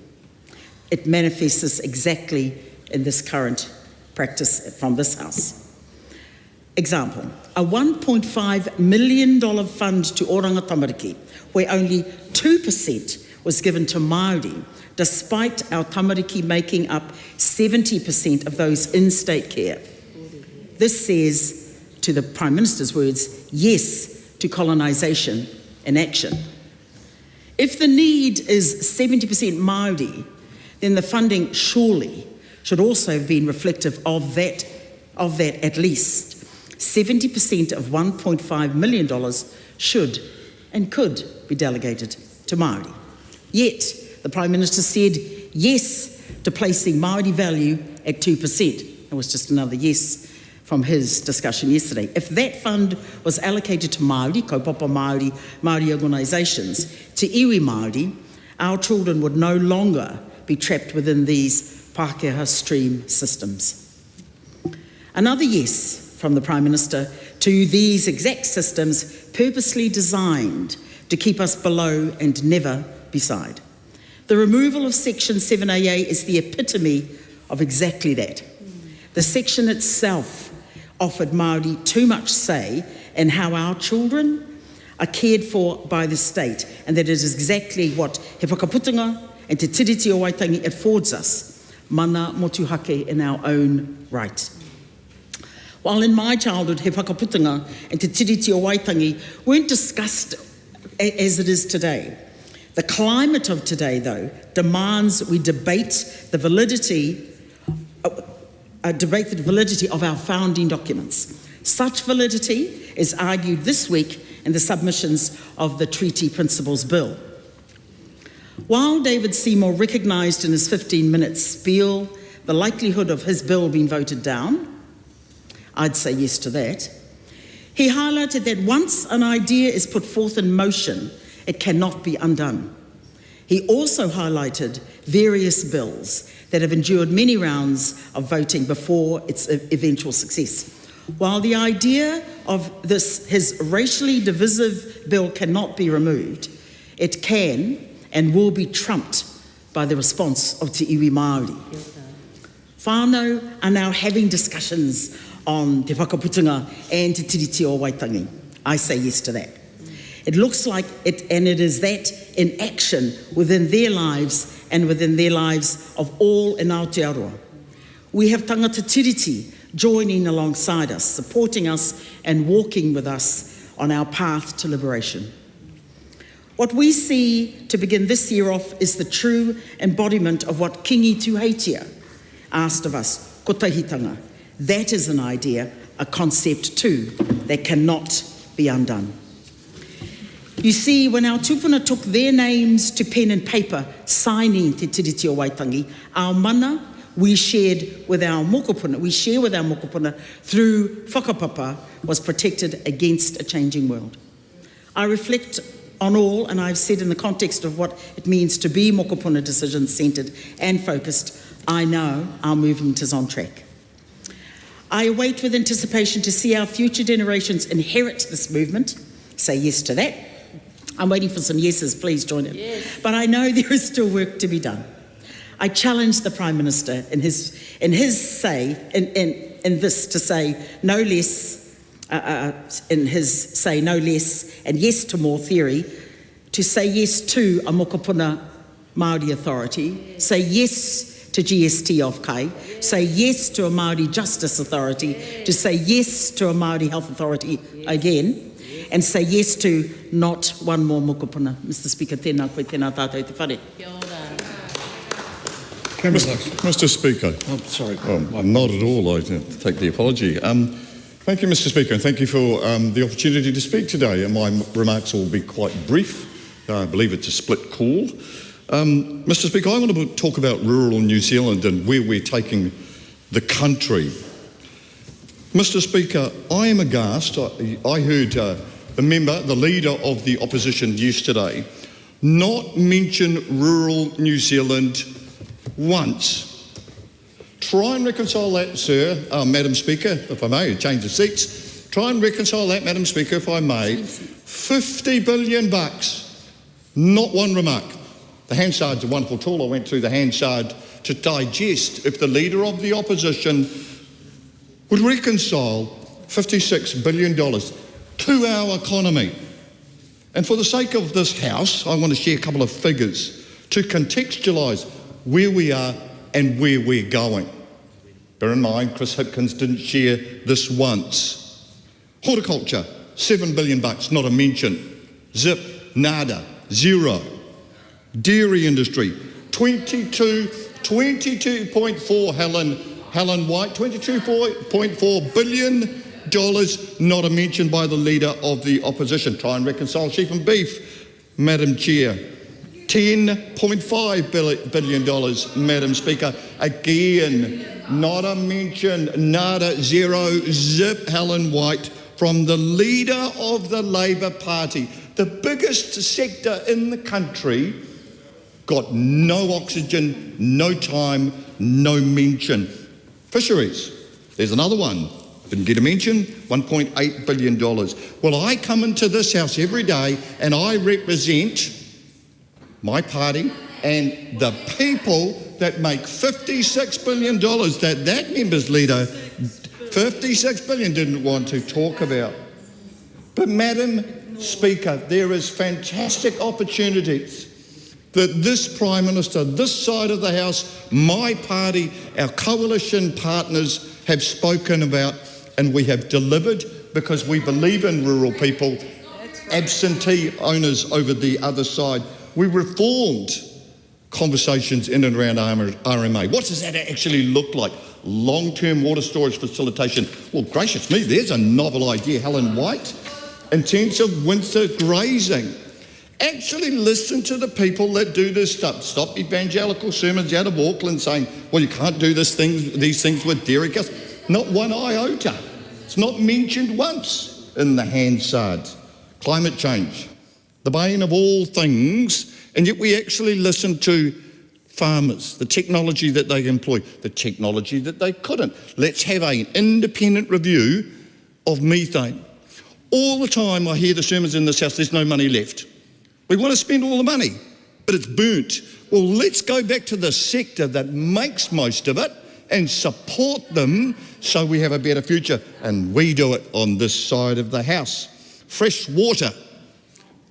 It manifests exactly in this current practice from this House. Example, a $1.5 million fund to Oranga Tamariki, where only 2% was given to Māori, despite our tamariki making up 70% of those in state care. This says, to the Prime Minister's words, yes to colonisation in action. If the need is 70% Māori, then the funding surely should also have been reflective of that at least. 70% of $1.5 million should and could be delegated to Māori. Yet, the Prime Minister said yes to placing Māori value at 2%. It was just another yes from his discussion yesterday. If that fund was allocated to Māori, kaupapa Māori, Māori organisations, to iwi Māori, our children would no longer be trapped within these Pākehā stream systems. Another yes from the Prime Minister to these exact systems purposely designed to keep us below and never beside. The removal of Section 7AA is the epitome of exactly that. The section itself offered Māori too much say in how our children are cared for by the state, and that it is exactly what he whakaputunga and te tiriti o Waitangi affords us, mana motuhake in our own right. While in my childhood, he whakaputunga and te tiriti o Waitangi weren't discussed as it is today. The climate of today, though, demands we debate the validity of our founding documents. Such validity is argued this week in the submissions of the Treaty Principles Bill. While David Seymour recognised in his 15-minute spiel the likelihood of his bill being voted down, I'd say yes to that, he highlighted that once an idea is put forth in motion, it cannot be undone. He also highlighted various bills that have endured many rounds of voting before its eventual success. While the idea of his racially divisive bill cannot be removed, it can and will be trumped by the response of te iwi Māori. Whānau are now having discussions on te whakaputunga and te tiriti o Waitangi. I say yes to that. It looks like it, and it is that in action within their lives and within their lives of all in Aotearoa. We have tangata tiriti joining alongside us, supporting us and walking with us on our path to liberation. What we see to begin this year off is the true embodiment of what Kingi Tuheitia asked of us, kotahitanga. That is an idea, a concept too, that cannot be undone. You see, when our tupuna took their names to pen and paper, signing te tiriti o Waitangi, our mana we shared with our mokopuna, through whakapapa was protected against a changing world. I reflect on all, and I've said in the context of what it means to be mokopuna decision-centred and focused, I know our movement is on track. I await with anticipation to see our future generations inherit this movement. Say yes to that. I'm waiting for some yeses, please join in. Yes. But I know there is still work to be done. I challenge the Prime Minister in this to say no less, and yes to more theory, to say yes to a mokopuna Māori authority, say yes to GST off Kai, say yes to a Māori Justice Authority, to say yes to a Māori Health Authority again, and say yes to not one more mokopuna. Mr. Speaker, tēnā koe, tēnā tātou te whare. Mr. Speaker. Oh, sorry. Not at all. I take the apology. Thank you, Mr. Speaker, and thank you for the opportunity to speak today. And my remarks will be quite brief. I believe it's a split call. Mr. Speaker, I want to talk about rural New Zealand and where we're taking the country. Mr. Speaker, I am aghast. I heard the leader of the opposition yesterday, not mention rural New Zealand once. Try and reconcile that, sir, Madam Speaker, if I may, change the seats. Try and reconcile that, Madam Speaker, if I may. $50 billion, not one remark. The Hansard's a wonderful tool. I went through the Hansard to digest. If the leader of the opposition would reconcile $56 billion to our economy. And for the sake of this House, I want to share a couple of figures to contextualise where we are and where we're going. Bear in mind, Chris Hipkins didn't share this once. Horticulture, $7 billion, not a mention. Zip, nada, zero. Dairy industry, 22.4, Helen White, $22.4 billion, not a mention by the leader of the opposition. Try and reconcile sheep and beef, Madam Chair. $10.5 billion, Madam Speaker. Again, not a mention, nada, zero, zip, Helen White, from the leader of the Labour Party. The biggest sector in the country got no oxygen, no time, no mention. Fisheries, there's another one. Didn't get a mention, $1.8 billion. Well, I come into this House every day and I represent my party and the people that make $56 billion that member's leader, $56 billion, didn't want to talk about. But Madam Speaker, there is fantastic opportunities that this Prime Minister, this side of the House, my party, our coalition partners have spoken about, and we have delivered because we believe in rural people, absentee owners over the other side. We reformed conversations in and around RMA. What does that actually look like? Long-term water storage facilitation. Well, gracious me, there's a novel idea, Helen White. Intensive winter grazing. Actually listen to the people that do this stuff. Stop evangelical sermons out of Auckland saying, well, you can't do these things with dairy cows. Not one iota. It's not mentioned once in the Hansard. Climate change, the bane of all things, and yet we actually listen to farmers, the technology that they employ, the technology that they couldn't. Let's have an independent review of methane. All the time I hear the sermons in this House, there's no money left. We want to spend all the money, but it's burnt. Well, let's go back to the sector that makes most of it and support them so we have a better future. And we do it on this side of the House. Fresh water,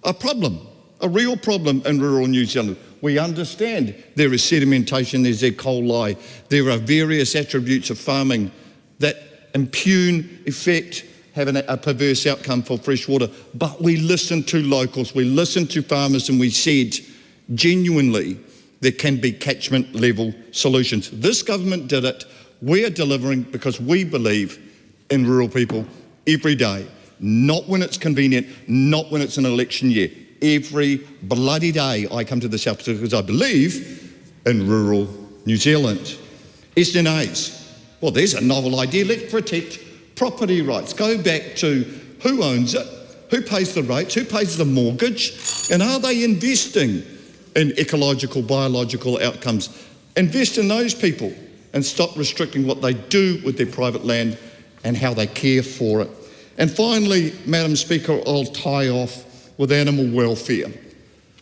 a problem, a real problem in rural New Zealand. We understand there is sedimentation, there's E. coli, there are various attributes of farming that impugn, affect, have a perverse outcome for fresh water. But we listened to locals, we listened to farmers, and we said, genuinely, there can be catchment level solutions. This government did it. We're delivering because we believe in rural people every day. Not when it's convenient, not when it's an election year. Every bloody day I come to this House because I believe in rural New Zealand. SNAs, well, there's a novel idea. Let's protect property rights. Go back to who owns it, who pays the rates, who pays the mortgage, and are they investing in ecological, biological outcomes? Invest in those people and stop restricting what they do with their private land and how they care for it. And finally, Madam Speaker, I'll tie off with animal welfare.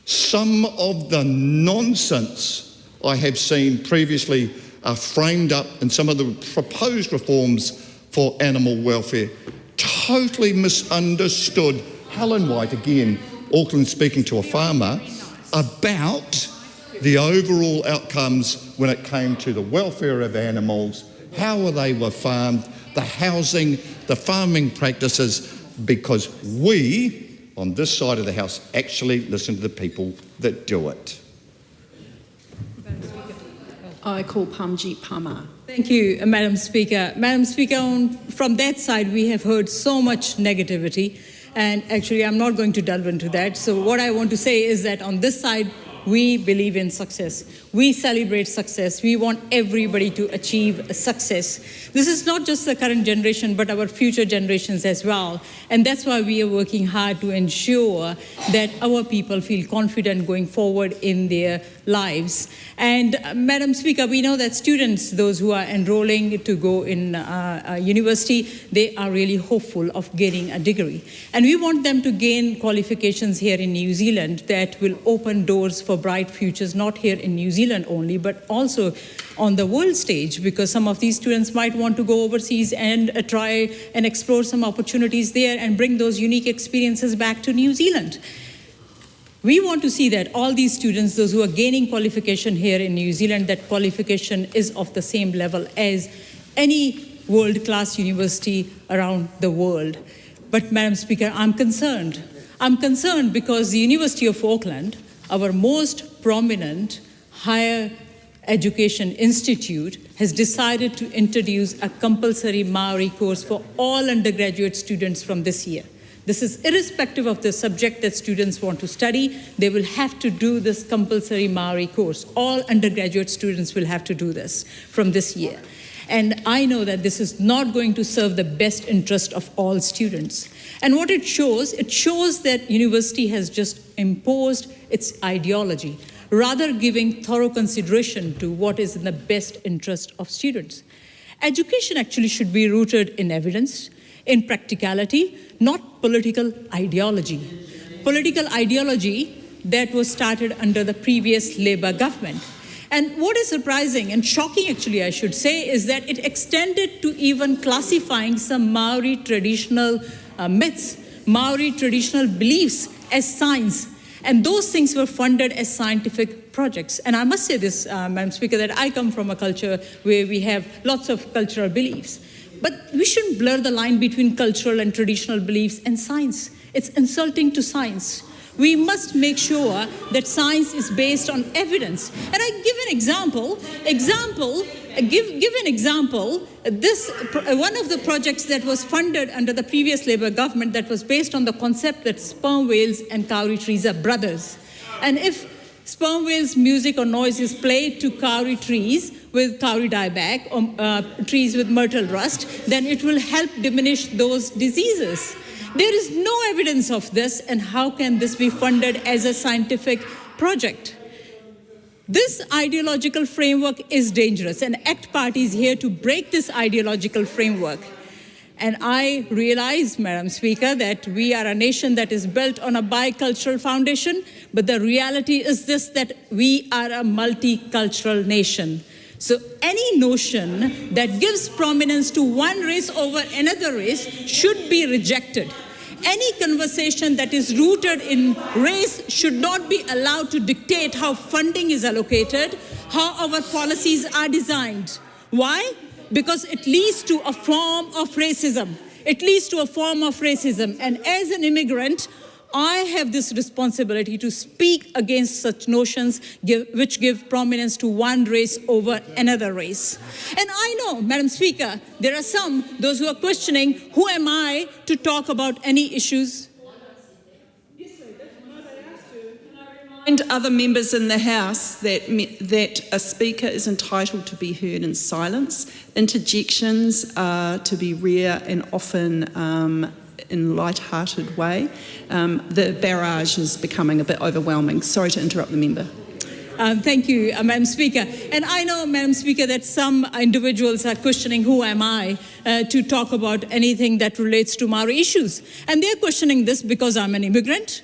Some of the nonsense I have seen previously framed up in some of the proposed reforms for animal welfare, totally misunderstood. Helen White, again, Auckland speaking to a farmer, about the overall outcomes when it came to the welfare of animals, how they were farmed, the housing, the farming practices, because we, on this side of the House, actually listen to the people that do it. I call Pamjit Pama. Thank you, Madam Speaker. Madam Speaker, from that side, we have heard so much negativity, and actually I'm not going to delve into that. So what I want to say is that on this side, we believe in success. We celebrate success. We want everybody to achieve a success. This is not just the current generation, but our future generations as well. And that's why we are working hard to ensure that our people feel confident going forward in their lives. And Madam Speaker, we know that students, those who are enrolling to go in university, they are really hopeful of gaining a degree. And we want them to gain qualifications here in New Zealand that will open doors for bright futures, not here in New Zealand only, but also on the world stage, because some of these students might want to go overseas and try and explore some opportunities there and bring those unique experiences back to New Zealand. We want to see that all these students, those who are gaining qualification here in New Zealand, that qualification is of the same level as any world-class university around the world. But Madam Speaker, I'm concerned. I'm concerned because the University of Auckland, our most prominent higher education institute, has decided to introduce a compulsory Maori course for all undergraduate students from this year. This is irrespective of the subject that students want to study. They will have to do this compulsory Maori course. All undergraduate students will have to do this from this year. And I know that this is not going to serve the best interest of all students. And what it shows that university has just imposed its ideology, rather giving thorough consideration to what is in the best interest of students. Education actually should be rooted in evidence, in practicality, not political ideology. Political ideology that was started under the previous Labour government. And what is surprising and shocking, actually, I should say, is that it extended to even classifying some Maori traditional myths, Maori traditional beliefs as science. And those things were funded as scientific projects. And I must say this, Madam Speaker, that I come from a culture where we have lots of cultural beliefs. But we shouldn't blur the line between cultural and traditional beliefs and science. It's insulting to science. We must make sure that science is based on evidence. And I give an example. Give an example. This one of the projects that was funded under the previous Labour government that was based on the concept that sperm whales and kauri trees are brothers. And if sperm whales' music or noise is played to kauri trees with kauri dieback or trees with myrtle rust, then it will help diminish those diseases. There is no evidence of this, and how can this be funded as a scientific project? This ideological framework is dangerous, and ACT Party is here to break this ideological framework. And I realize, Madam Speaker, that we are a nation that is built on a bicultural foundation, but the reality is this, that we are a multicultural nation. So any notion that gives prominence to one race over another race should be rejected. Any conversation that is rooted in race should not be allowed to dictate how funding is allocated, how our policies are designed. Why? Because it leads to a form of racism. It leads to a form of racism. And as an immigrant, I have this responsibility to speak against such notions which give prominence to one race over another race. And I know, Madam Speaker, there are those who are questioning, who am I to talk about any issues? And other members in the House that a speaker is entitled to be heard in silence. Interjections are to be rare and often in a light-hearted way. The barrage is becoming a bit overwhelming. Sorry to interrupt the member. Thank you, Madam Speaker. And I know, Madam Speaker, that some individuals are questioning who am I to talk about anything that relates to Maori issues. And they're questioning this because I'm an immigrant.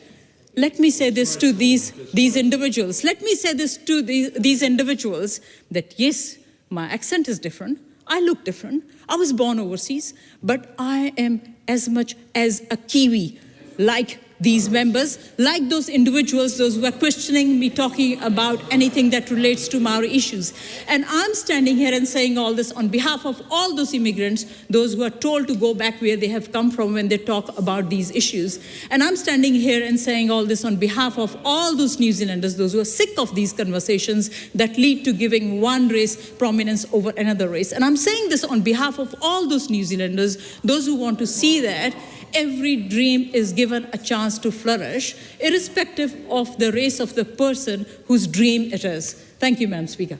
Let me say this to these individuals. Let me say this to these individuals that yes, my accent is different. I look different. I was born overseas, but I am as much as a Kiwi, like these members, like those individuals, those who are questioning me, talking about anything that relates to Maori issues. And I'm standing here and saying all this on behalf of all those immigrants, those who are told to go back where they have come from when they talk about these issues. And I'm standing here and saying all this on behalf of all those New Zealanders, those who are sick of these conversations that lead to giving one race prominence over another race. And I'm saying this on behalf of all those New Zealanders, those who want to see that every dream is given a chance to flourish, irrespective of the race of the person whose dream it is. Thank you, Madam Speaker.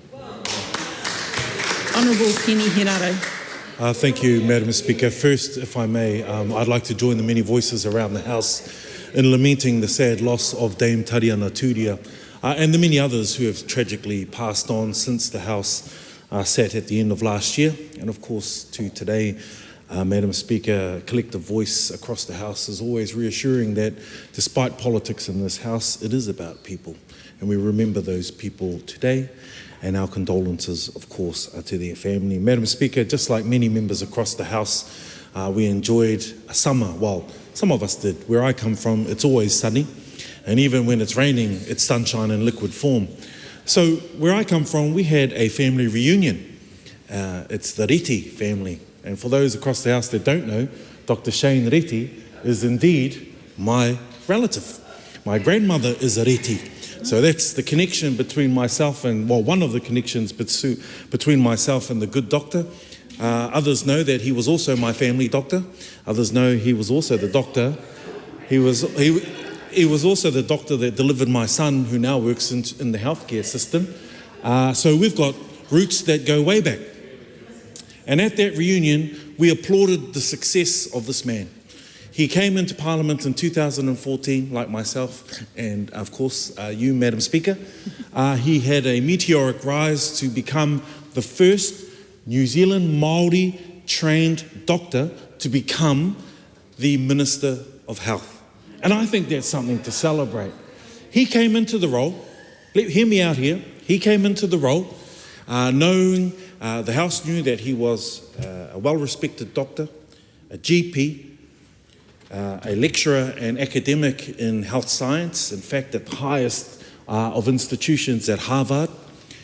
Honourable Penny Hiraro. Thank you, Madam Speaker. First, if I may, I'd like to join the many voices around the House in lamenting the sad loss of Dame Tariana Turia and the many others who have tragically passed on since the House sat at the end of last year, and of course to today. Madam Speaker, collective voice across the House is always reassuring that despite politics in this House, it is about people. And we remember those people today, and our condolences, of course, are to their family. Madam Speaker, just like many members across the House, we enjoyed a summer. Well, some of us did. Where I come from, it's always sunny. And even when it's raining, it's sunshine in liquid form. So where I come from, we had a family reunion. It's the Reti family. And for those across the House that don't know, Dr. Shane Reti is indeed my relative. My grandmother is a Reti. So that's the connection between myself and, well, one of the connections between myself and the good doctor. Others know that he was also my family doctor. Others know he was also the doctor. He was also the doctor that delivered my son, who now works in the healthcare system. So we've got roots that go way back. And at that reunion, we applauded the success of this man. He came into Parliament in 2014, like myself, and of course you, Madam Speaker. He had a meteoric rise to become the first New Zealand Māori trained doctor to become the Minister of Health. And I think that's something to celebrate. He came into the role, hear me out here, he came into the role knowing the House knew that he was a well-respected doctor, a GP, a lecturer and academic in health science, in fact at the highest of institutions at Harvard.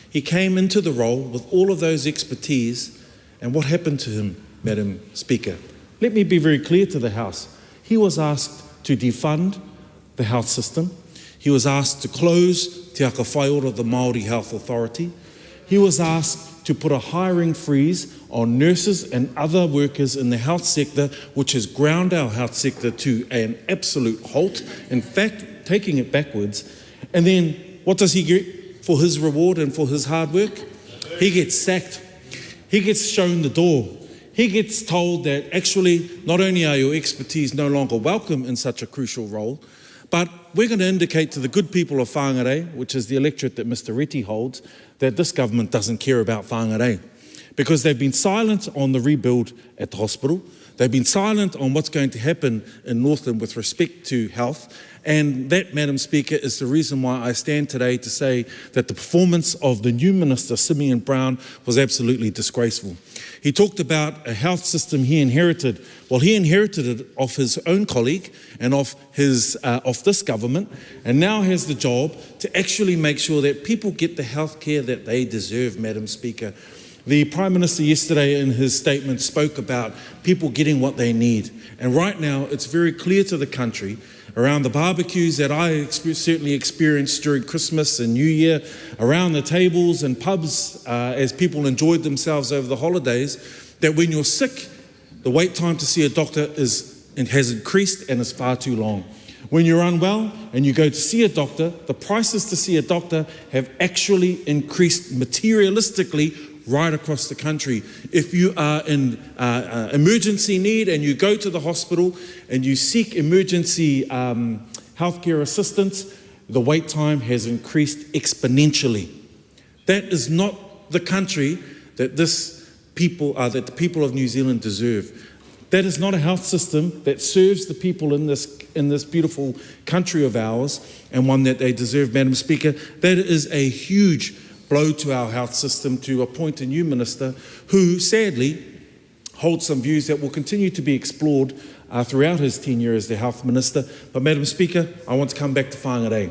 He came into the role with all of those expertise, and what happened to him, Madam Speaker? Let me be very clear to the House. He was asked to defund the health system. He was asked to close Te Aka Whaiora, the Māori Health Authority. He was asked to put a hiring freeze on nurses and other workers in the health sector, which has ground our health sector to an absolute halt, in fact, taking it backwards. And then what does he get for his reward and for his hard work? He gets sacked. He gets shown the door. He gets told that actually not only are your expertise no longer welcome in such a crucial role, but we're going to indicate to the good people of Whangarei, which is the electorate that Mr. Reti holds, that this government doesn't care about Whangarei. Because they've been silent on the rebuild at the hospital. They've been silent on what's going to happen in Northland with respect to health. And that, Madam Speaker, is the reason why I stand today to say that the performance of the new Minister, Simeon Brown, was absolutely disgraceful. He talked about a health system he inherited. Well, he inherited it off his own colleague and off this government, and now has the job to actually make sure that people get the health care that they deserve, Madam Speaker. The Prime Minister yesterday in his statement spoke about people getting what they need. And right now, it's very clear to the country around the barbecues that I certainly experienced during Christmas and New Year, around the tables and pubs as people enjoyed themselves over the holidays, that when you're sick, the wait time to see a doctor has increased and is far too long. When you're unwell and you go to see a doctor, the prices to see a doctor have actually increased materialistically right across the country. If you are in emergency need and you go to the hospital and you seek emergency healthcare assistance, the wait time has increased exponentially. That is not the country that the people of New Zealand deserve. That is not a health system that serves the people in this beautiful country of ours, and one that they deserve, Madam Speaker. That is a huge blow to our health system, to appoint a new minister who sadly holds some views that will continue to be explored throughout his tenure as the health minister. But Madam Speaker, I want to come back to whāngarei.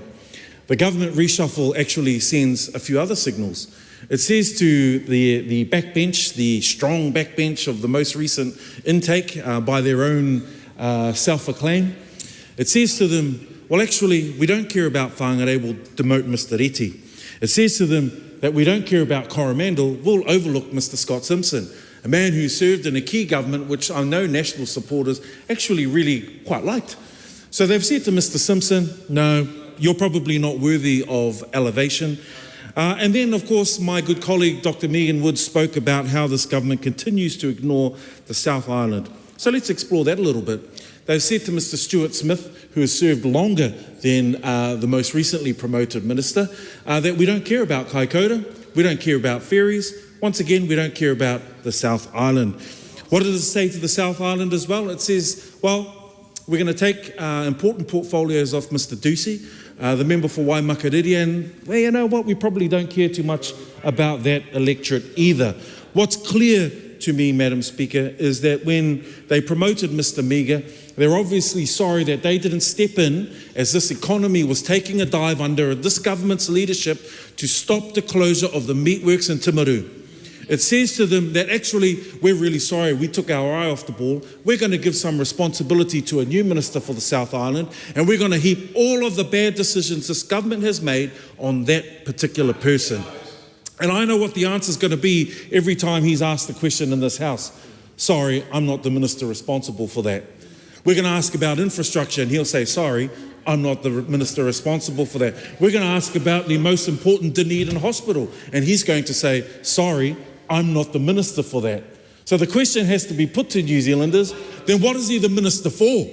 The government reshuffle actually sends a few other signals. It says to the backbench, the strong backbench of the most recent intake by their own self-acclaim, it says to them, well, actually, we don't care about whāngarei, we'll demote Mr. Reti. It says to them that we don't care about Coromandel, we'll overlook Mr. Scott Simpson, a man who served in a key government which I know national supporters actually really quite liked. So they've said to Mr. Simpson, no, you're probably not worthy of elevation. And then, of course, my good colleague, Dr. Megan Woods, spoke about how this government continues to ignore the South Island. So let's explore that a little bit. They've said to Mr. Stuart Smith, who has served longer than the most recently promoted minister, that we don't care about Kaikoura, we don't care about ferries. Once again, we don't care about the South Island. What does it say to the South Island as well? It says, well, we're going to take important portfolios off Mr. Ducey, the member for Waimakariri, and well, you know what, we probably don't care too much about that electorate either. What's clear to me, Madam Speaker, is that when they promoted Mr. Miga, they're obviously sorry that they didn't step in as this economy was taking a dive under this government's leadership to stop the closure of the meatworks in Timaru. It says to them that actually, we're really sorry, we took our eye off the ball. We're going to give some responsibility to a new minister for the South Island, and we're going to heap all of the bad decisions this government has made on that particular person. And I know what the answer is going to be every time he's asked the question in this House. Sorry, I'm not the minister responsible for that. We're going to ask about infrastructure, and he'll say, sorry, I'm not the minister responsible for that. We're going to ask about the most important Dunedin hospital, and he's going to say, sorry, I'm not the minister for that. So the question has to be put to New Zealanders, then what is he the minister for?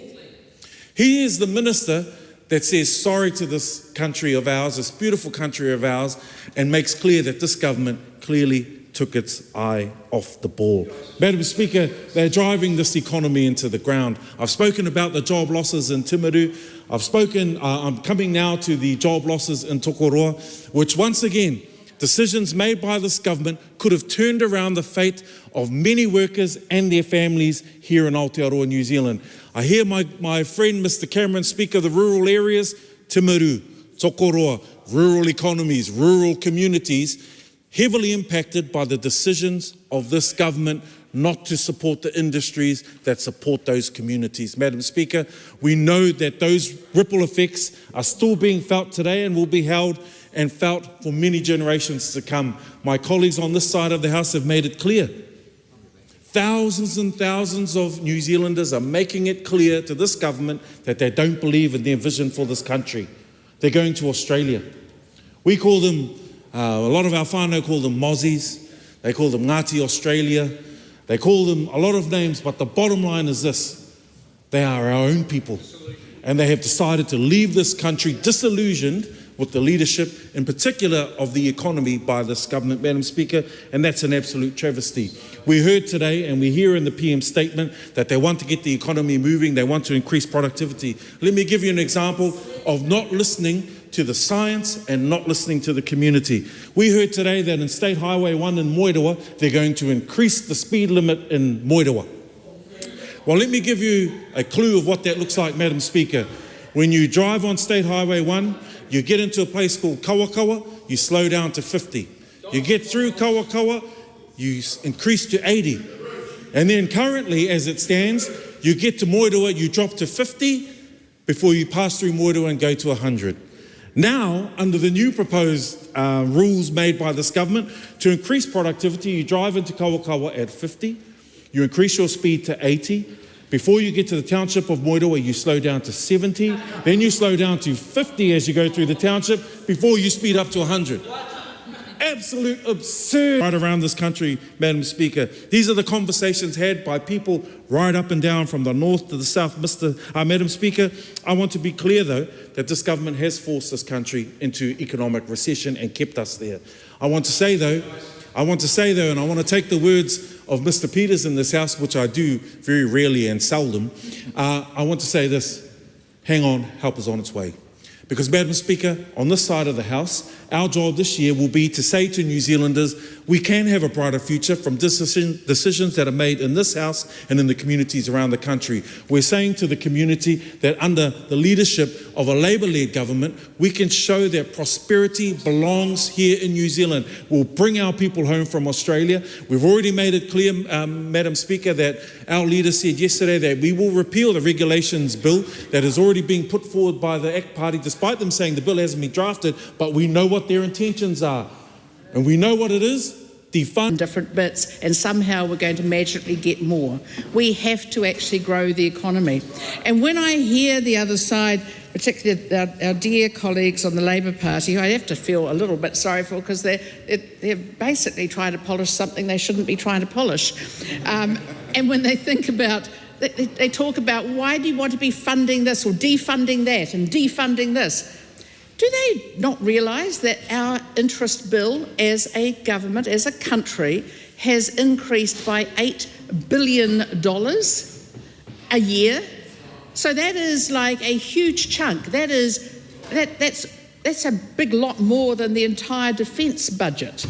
He is the minister that says sorry to this country of ours, this beautiful country of ours, and makes clear that this government clearly took its eye off the ball. Madam Speaker, they're driving this economy into the ground. I've spoken about the job losses in Timaru. I'm coming now to the job losses in Tokoroa, which once again, decisions made by this government could have turned around the fate of many workers and their families here in Aotearoa, New Zealand. I hear my friend Mr. Cameron speak of the rural areas, Timaru, Tokoroa, rural economies, rural communities, heavily impacted by the decisions of this government not to support the industries that support those communities. Madam Speaker, we know that those ripple effects are still being felt today and will be held and felt for many generations to come. My colleagues on this side of the House have made it clear. Thousands and thousands of New Zealanders are making it clear to this government that they don't believe in their vision for this country. They're going to Australia. We call them, a lot of our whānau call them Mozzies. They call them Ngāti Australia. They call them a lot of names, but the bottom line is this. They are our own people. And they have decided to leave this country disillusioned with the leadership, in particular of the economy, by this government, Madam Speaker, and that's an absolute travesty. We heard today, and we hear in the PM statement, that they want to get the economy moving, they want to increase productivity. Let me give you an example of not listening to the science and not listening to the community. We heard today that in State Highway 1 in Moerewa, they're going to increase the speed limit in Moerewa. Well, let me give you a clue of what that looks like, Madam Speaker. When you drive on State Highway 1, you get into a place called Kawakawa, you slow down to 50. You get through Kawakawa, you increase to 80. And then currently, as it stands, you get to Moerewa, you drop to 50 before you pass through Moerewa and go to 100. Now, under the new proposed rules made by this government, to increase productivity, you drive into Kawakawa at 50, you increase your speed to 80, before you get to the township of Moerewa, you slow down to 70, then you slow down to 50 as you go through the township, before you speed up to 100. absolute absurd right around this country, Madam Speaker. These are the conversations had by people right up and down from the north to the south. Madam Speaker, I want to be clear, though, that this government has forced this country into economic recession and kept us there. I want to say, though, and I want to take the words of Mr. Peters in this House, which I do very rarely and seldom. I want to say this: hang on, help is on its way. Because, Madam Speaker, on this side of the House, our job this year will be to say to New Zealanders, we can have a brighter future from decisions that are made in this House and in the communities around the country. We're saying to the community that under the leadership of a Labour-led government, we can show that prosperity belongs here in New Zealand. We'll bring our people home from Australia. We've already made it clear, Madam Speaker, that our leader said yesterday that we will repeal the regulations bill that is already being put forward by the ACT Party, despite them saying the bill hasn't been drafted, but we know what their intentions are. And we know what it is: defund different bits, and somehow we're going to magically get more. We have to actually grow the economy. And when I hear the other side, particularly our dear colleagues on the Labour Party, who I have to feel a little bit sorry for, because they're basically trying to polish something they shouldn't be trying to polish. And when they think about, they talk about, why do you want to be funding this or defunding that and defunding this? Do they not realise that our interest bill as a government, as a country, has increased by $8 billion a year? So that is like a huge chunk. That's a big lot more than the entire defence budget.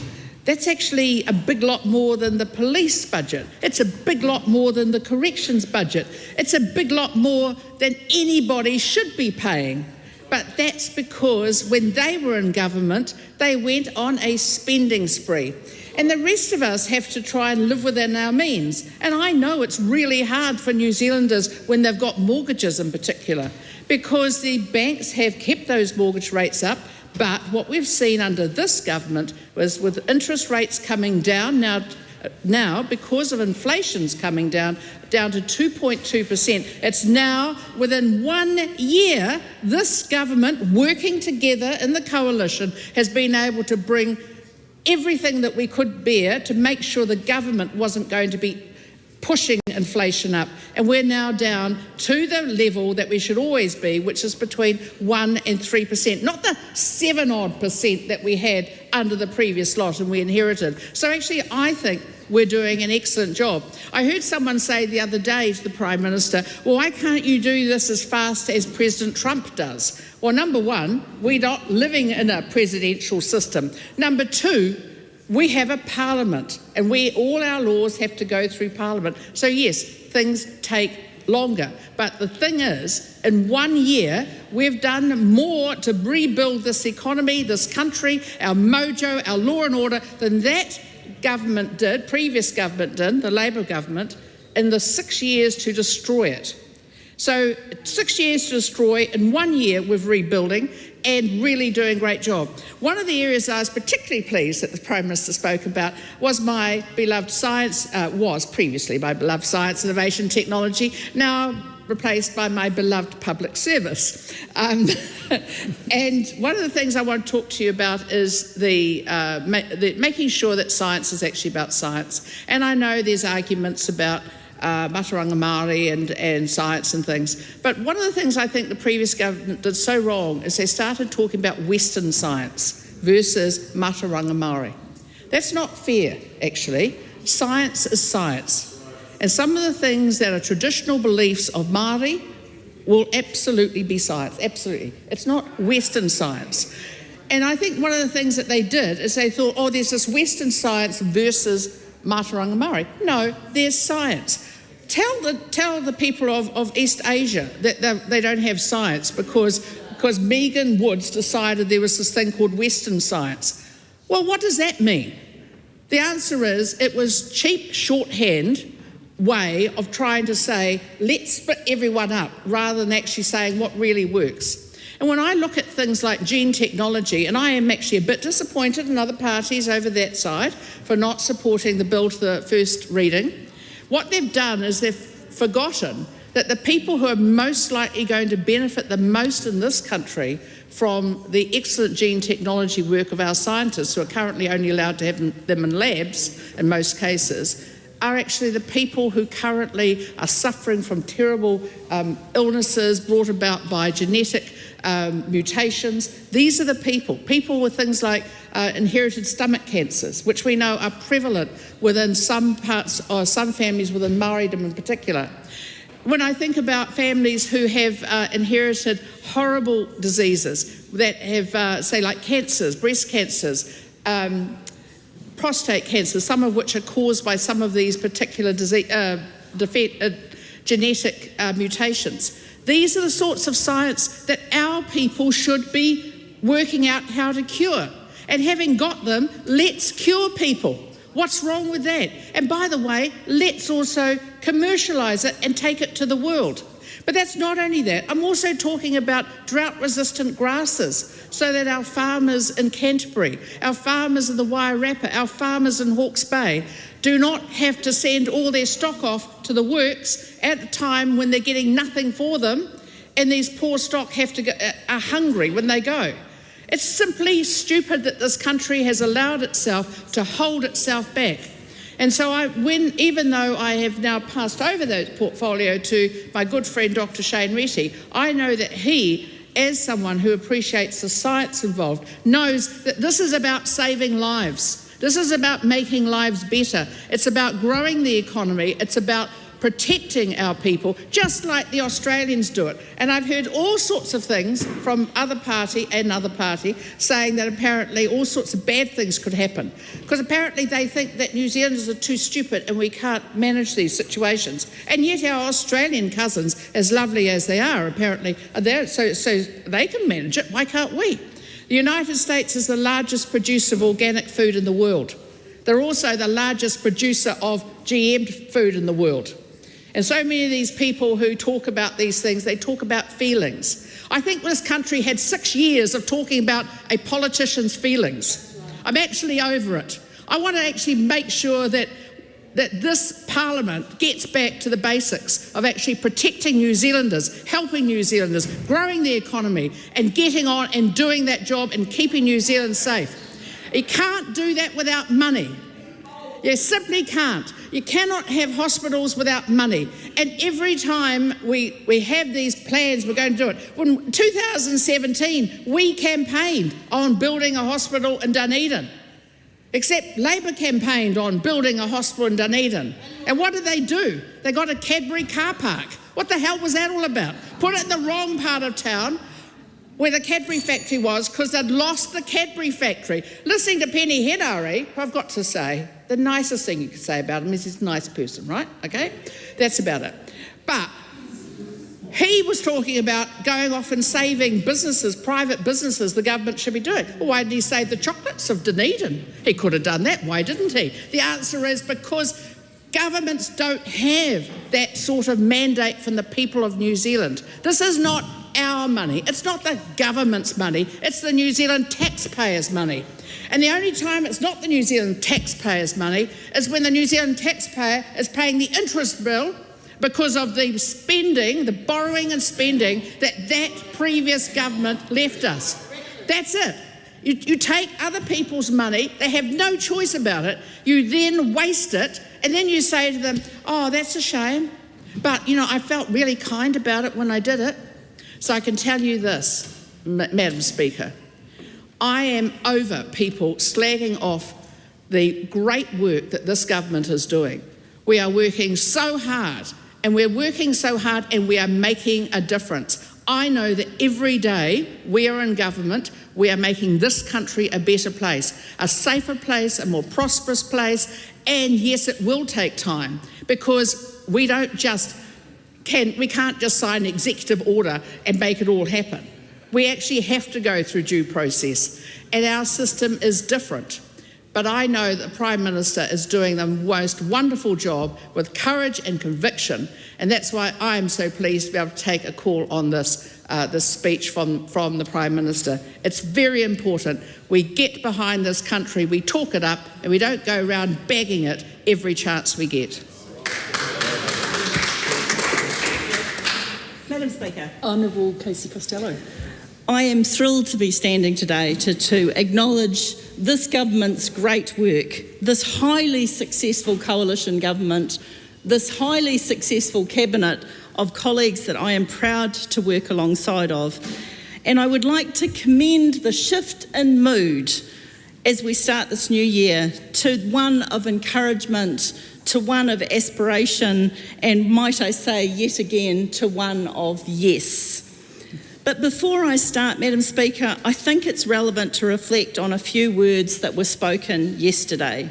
That's actually a big lot more than the police budget. It's a big lot more than the corrections budget. It's a big lot more than anybody should be paying. But that's because when they were in government, they went on a spending spree. And the rest of us have to try and live within our means. And I know it's really hard for New Zealanders when they've got mortgages in particular, because the banks have kept those mortgage rates up. But what we've seen under this government was, with interest rates coming down now because of inflation's coming down to 2.2%. It's now, within 1 year, this government, working together in the coalition, has been able to bring everything that we could bear to make sure the government wasn't going to be pushing inflation up. And we're now down to the level that we should always be, which is between 1% and 3%, not the 7% that we had under the previous lot and we inherited. So actually, I think we're doing an excellent job. I heard someone say the other day to the Prime Minister, well, why can't you do this as fast as President Trump does? Well, number one, we're not living in a presidential system. Number two, we have a parliament, and all our laws have to go through parliament. So yes, things take longer. But the thing is, in 1 year, we've done more to rebuild this economy, this country, our mojo, our law and order, than that government did, previous government did, the Labour government, in the 6 years to destroy it. So 6 years to destroy, in 1 year we're rebuilding and really doing a great job. One of the areas I was particularly pleased that the Prime Minister spoke about was my beloved science, previously my beloved science, innovation, technology, now replaced by my beloved public service. And one of the things I want to talk to you about is the making sure that science is actually about science. And I know there's arguments about Mataranga Māori and science and things. But one of the things I think the previous government did so wrong is they started talking about Western science versus Mataranga Māori. That's not fair, actually. Science is science. And some of the things that are traditional beliefs of Māori will absolutely be science, absolutely. It's not Western science. And I think one of the things that they did is they thought, oh, there's this Western science versus Mataranga Māori. No, there's science. Tell the people of East Asia that they don't have science because Megan Woods decided there was this thing called Western science. Well, what does that mean? The answer is it was cheap shorthand way of trying to say, let's split everyone up, rather than actually saying what really works. And when I look at things like gene technology, and I am actually a bit disappointed in other parties over that side for not supporting the bill to the first reading, what they've done is they've forgotten that the people who are most likely going to benefit the most in this country from the excellent gene technology work of our scientists, who are currently only allowed to have them in labs in most cases, are actually the people who currently are suffering from terrible illnesses brought about by genetic mutations. These are the people with things like inherited stomach cancers, which we know are prevalent within some parts or some families within Māoridom in particular. When I think about families who have inherited horrible diseases that have, say, like cancers, breast cancers, prostate cancer, some of which are caused by some of these particular genetic mutations. These are the sorts of science that our people should be working out how to cure. And having got them, let's cure people. What's wrong with that? And by the way, let's also commercialise it and take it to the world. But that's not only that. I'm also talking about drought-resistant grasses so that our farmers in Canterbury, our farmers in the Wairarapa, our farmers in Hawke's Bay do not have to send all their stock off to the works at a time when they're getting nothing for them, and these poor stock have to go, are hungry when they go. It's simply stupid that this country has allowed itself to hold itself back. And so even though I have now passed over that portfolio to my good friend Dr. Shane Reti, I know that he, as someone who appreciates the science involved, knows that this is about saving lives. This is about making lives better. It's about growing the economy. It's about protecting our people, just like the Australians do it. And I've heard all sorts of things from other party saying that apparently all sorts of bad things could happen, because apparently they think that New Zealanders are too stupid and we can't manage these situations. And yet our Australian cousins, as lovely as they are, apparently are there, so they can manage it. Why can't we? The United States is the largest producer of organic food in the world. They're also the largest producer of GM food in the world. And so many of these people who talk about these things, they talk about feelings. I think this country had 6 years of talking about a politician's feelings. I'm actually over it. I want to actually make sure that this Parliament gets back to the basics of actually protecting New Zealanders, helping New Zealanders, growing the economy, and getting on and doing that job and keeping New Zealand safe. You can't do that without money. You simply can't. You cannot have hospitals without money. And every time we have these plans, we're going to do it. In 2017, we campaigned on building a hospital in Dunedin. Except Labor campaigned on building a hospital in Dunedin. And what did they do? They got a Cadbury car park. What the hell was that all about? Put it in the wrong part of town, where the Cadbury factory was, because they'd lost the Cadbury factory. Listening to Penny Henare, I've got to say, the nicest thing you could say about him is he's a nice person, right? Okay? That's about it. But he was talking about going off and saving businesses, private businesses the government should be doing. Well, why did he save the chocolates of Dunedin? He could have done that. Why didn't he? The answer is because governments don't have that sort of mandate from the people of New Zealand. This is not our money. It's not the government's money. It's the New Zealand taxpayers' money. And the only time it's not the New Zealand taxpayers' money is when the New Zealand taxpayer is paying the interest bill because of the spending, the borrowing and spending that previous government left us. That's it. You take other people's money, they have no choice about it, you then waste it, and then you say to them, oh, that's a shame, but, you know, I felt really kind about it when I did it. So I can tell you this, Madam Speaker, I am over people slagging off the great work that this government is doing. We are working so hard, and we are making a difference. I know that every day we are in government, we are making this country a better place, a safer place, a more prosperous place, and yes, it will take time, because we can't just sign an executive order and make it all happen. We actually have to go through due process, and our system is different. But I know that the Prime Minister is doing the most wonderful job with courage and conviction, and that's why I am so pleased to be able to take a call on this speech from the Prime Minister. It's very important. We get behind this country, we talk it up, and we don't go around bagging it every chance we get. Madam Speaker. Honourable Casey Costello. I am thrilled to be standing today to acknowledge this government's great work, this highly successful coalition government, this highly successful cabinet of colleagues that I am proud to work alongside of. And I would like to commend the shift in mood as we start this new year to one of encouragement, to one of aspiration, and might I say yet again to one of yes. But before I start, Madam Speaker, I think it's relevant to reflect on a few words that were spoken yesterday.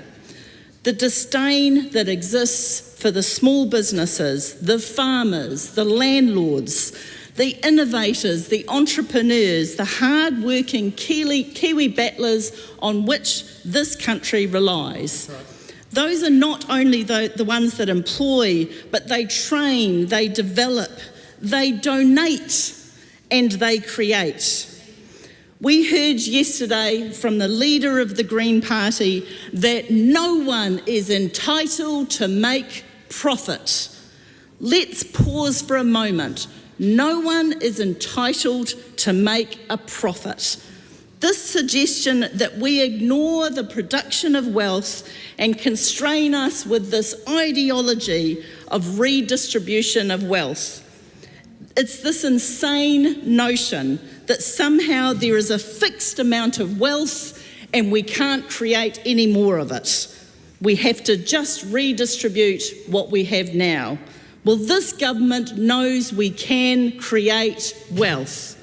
The disdain that exists for the small businesses, the farmers, the landlords, the innovators, the entrepreneurs, the hard-working Kiwi battlers on which this country relies. Those are not only the ones that employ, but they train, they develop, they donate, and they create. We heard yesterday from the leader of the Green Party that no one is entitled to make profit. Let's pause for a moment. No one is entitled to make a profit. This suggestion that we ignore the production of wealth and constrain us with this ideology of redistribution of wealth. It's this insane notion that somehow there is a fixed amount of wealth and we can't create any more of it. We have to just redistribute what we have now. Well, this government knows we can create wealth.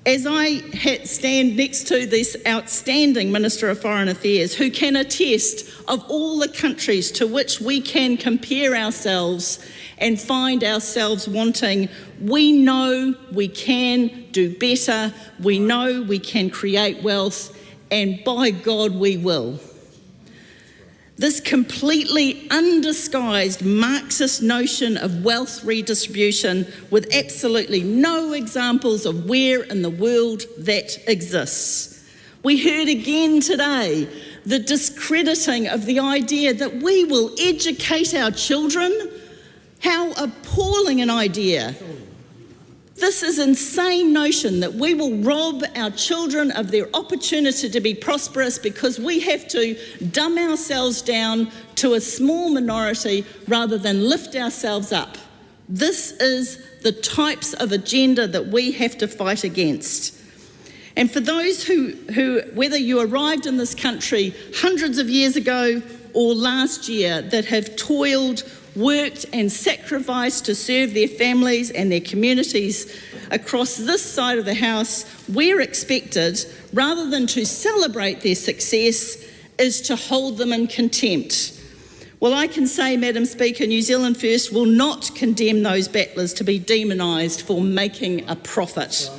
As I stand next to this outstanding Minister of Foreign Affairs who can attest of all the countries to which we can compare ourselves and find ourselves wanting, we know we can do better, we know we can create wealth, and by God we will. This completely undisguised Marxist notion of wealth redistribution with absolutely no examples of where in the world that exists. We heard again today the discrediting of the idea that we will educate our children. How appalling an idea. This is an insane notion that we will rob our children of their opportunity to be prosperous because we have to dumb ourselves down to a small minority rather than lift ourselves up. This is the types of agenda that we have to fight against. And for those who whether you arrived in this country hundreds of years ago or last year, that have toiled, worked and sacrificed to serve their families and their communities across this side of the House, we're expected, rather than to celebrate their success, is to hold them in contempt. Well, I can say, Madam Speaker, New Zealand First will not condemn those battlers to be demonised for making a profit.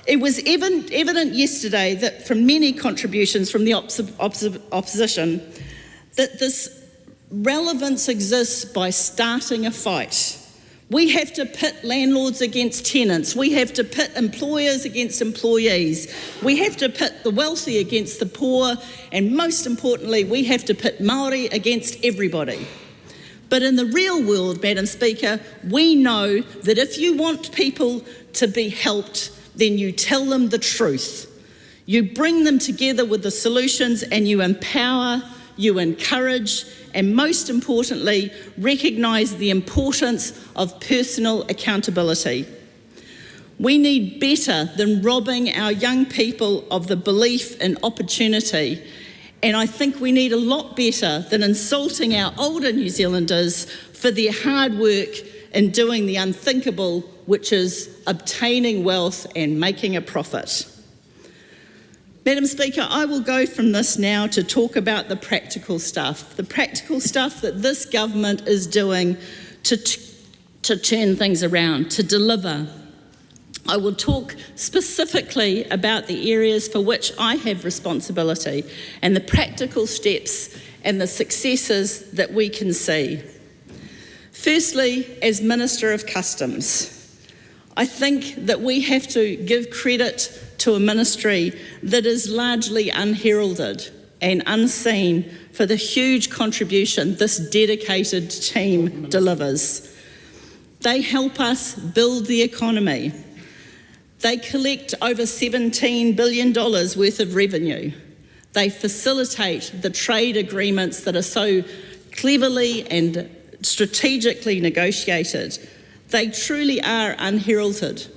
It was evident yesterday that from many contributions from the opposition that this relevance exists by starting a fight. We have to pit landlords against tenants. We have to pit employers against employees. We have to pit the wealthy against the poor. And most importantly, we have to pit Māori against everybody. But in the real world, Madam Speaker, we know that if you want people to be helped, then you tell them the truth. You bring them together with the solutions and you empower, you encourage, and most importantly, recognise the importance of personal accountability. We need better than robbing our young people of the belief in opportunity, and I think we need a lot better than insulting our older New Zealanders for their hard work in doing the unthinkable, which is obtaining wealth and making a profit. Madam Speaker, I will go from this now to talk about the practical stuff that this government is doing to turn things around, to deliver. I will talk specifically about the areas for which I have responsibility and the practical steps and the successes that we can see. Firstly, as Minister of Customs, I think that we have to give credit to a ministry that is largely unheralded and unseen for the huge contribution this dedicated team delivers. They help us build the economy. They collect over $17 billion worth of revenue. They facilitate the trade agreements that are so cleverly and strategically negotiated. They truly are unheralded.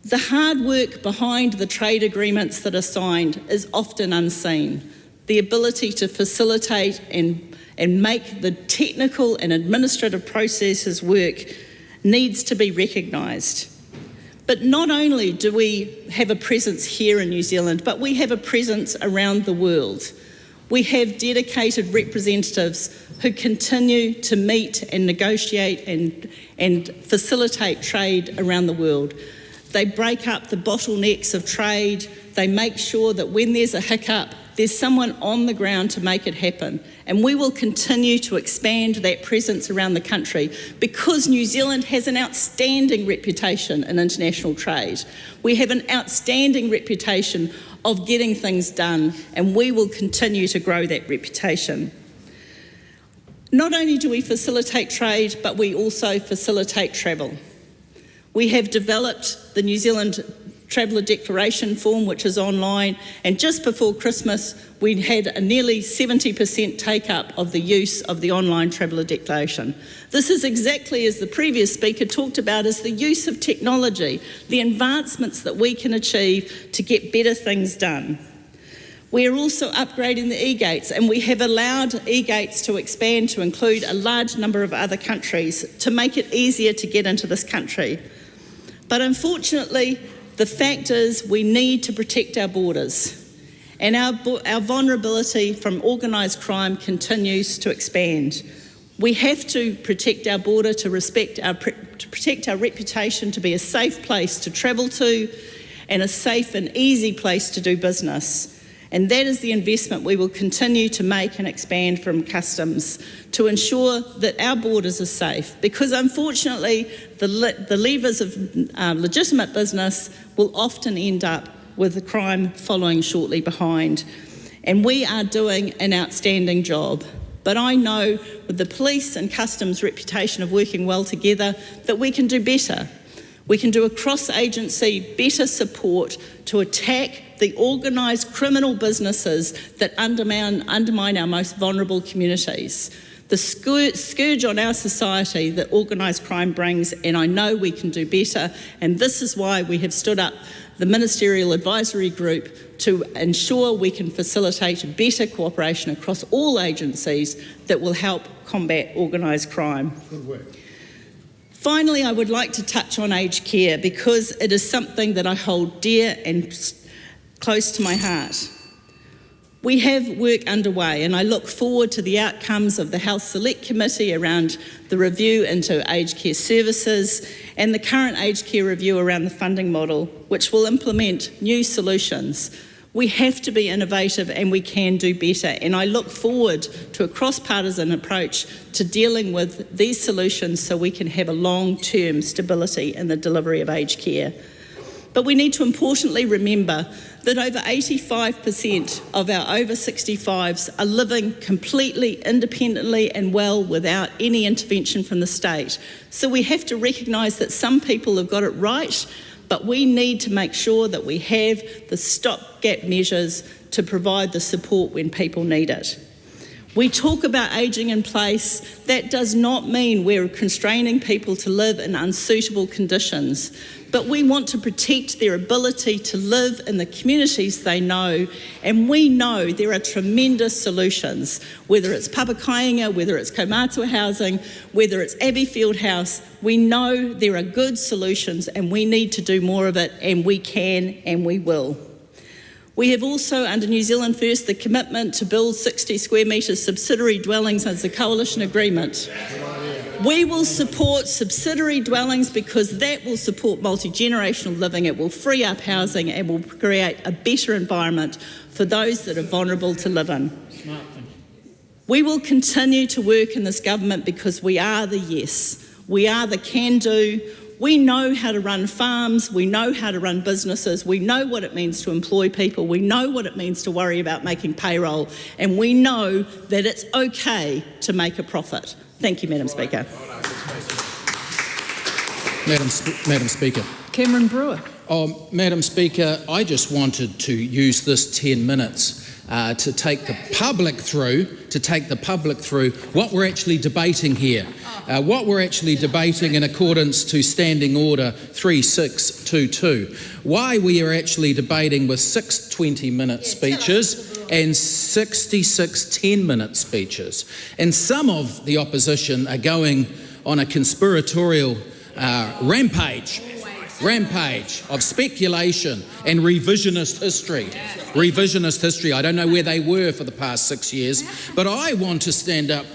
The hard work behind the trade agreements that are signed is often unseen. The ability to facilitate and make the technical and administrative processes work needs to be recognised. But not only do we have a presence here in New Zealand, but we have a presence around the world. We have dedicated representatives who continue to meet and negotiate and facilitate trade around the world. They break up the bottlenecks of trade. They make sure that when there's a hiccup, there's someone on the ground to make it happen. And we will continue to expand that presence around the country because New Zealand has an outstanding reputation in international trade. We have an outstanding reputation of getting things done, and we will continue to grow that reputation. Not only do we facilitate trade, but we also facilitate travel. We have developed the New Zealand Traveller Declaration form, which is online, and just before Christmas we had a nearly 70% take-up of the use of the online Traveller Declaration. This is exactly as the previous speaker talked about, is the use of technology, the advancements that we can achieve to get better things done. We are also upgrading the e-gates, and we have allowed e-gates to expand to include a large number of other countries to make it easier to get into this country. But unfortunately, the fact is we need to protect our borders, and our vulnerability from organised crime continues to expand. We have to protect our border to protect our reputation to be a safe place to travel to and a safe and easy place to do business. And that is the investment we will continue to make and expand from customs to ensure that our borders are safe, because unfortunately the levers of legitimate business will often end up with the crime following shortly behind. And we are doing an outstanding job. But I know with the police and customs reputation of working well together that we can do better. We can do a cross-agency better support to attack the organised criminal businesses that undermine our most vulnerable communities. The scourge on our society that organised crime brings, and I know we can do better, and this is why we have stood up the Ministerial Advisory Group to ensure we can facilitate better cooperation across all agencies that will help combat organised crime. Good work. Finally, I would like to touch on aged care because it is something that I hold dear and close to my heart. We have work underway, and I look forward to the outcomes of the Health Select Committee around the review into aged care services and the current aged care review around the funding model, which will implement new solutions. We have to be innovative and we can do better, and I look forward to a cross-partisan approach to dealing with these solutions so we can have a long-term stability in the delivery of aged care. But we need to importantly remember that over 85% of our over 65s are living completely independently and well without any intervention from the state. So we have to recognise that some people have got it right, but we need to make sure that we have the stopgap measures to provide the support when people need it. We talk about ageing in place. That does not mean we're constraining people to live in unsuitable conditions, but we want to protect their ability to live in the communities they know, and we know there are tremendous solutions, whether it's Papakainga, whether it's Kaumātua housing, whether it's Abbeyfield House. We know there are good solutions and we need to do more of it, and we can and we will. We have also, under New Zealand First, the commitment to build 60 square metres subsidiary dwellings as a coalition agreement. We will support subsidiary dwellings because that will support multi-generational living, it will free up housing and will create a better environment for those that are vulnerable to live in. We will continue to work in this government because we are the yes, we are the can-do. We know how to run farms, we know how to run businesses, we know what it means to employ people, we know what it means to worry about making payroll, and we know that it's okay to make a profit. Thank you, Madam Speaker. Madam Speaker. Cameron Brewer. Madam Speaker, I just wanted to use this 10 minutes to take the public through what we're actually debating here. What we're actually debating in accordance to Standing Order 3622. Why we are actually debating with 6 20-minute speeches and 66 10-minute speeches. And some of the opposition are going on a conspiratorial rampage of speculation and revisionist history. Revisionist history. I don't know where they were for the past 6 years, but I want to stand up,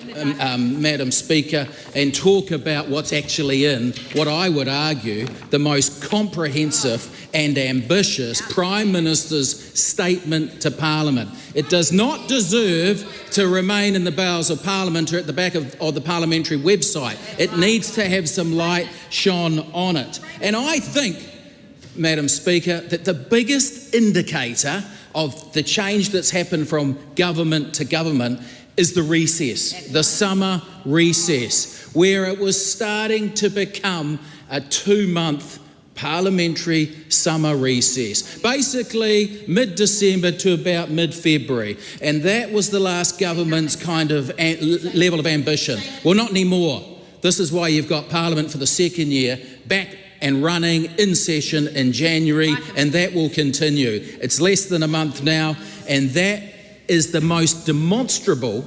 Madam Speaker, and talk about what's actually in what I would argue the most comprehensive and ambitious Prime Minister's statement to Parliament. It does not deserve to remain in the bowels of Parliament or at the back of the parliamentary website. It needs to have some light shone on it. And I think, Madam Speaker, that the biggest indicator of the change that's happened from government to government is the recess, the summer recess, where it was starting to become a 2-month parliamentary summer recess, basically mid-December to about mid-February, and that was the last government's kind of level of ambition. Well, not anymore. This is why you've got Parliament for the second year back and running in session in January, and that will continue. It's less than a month now, and that is the most demonstrable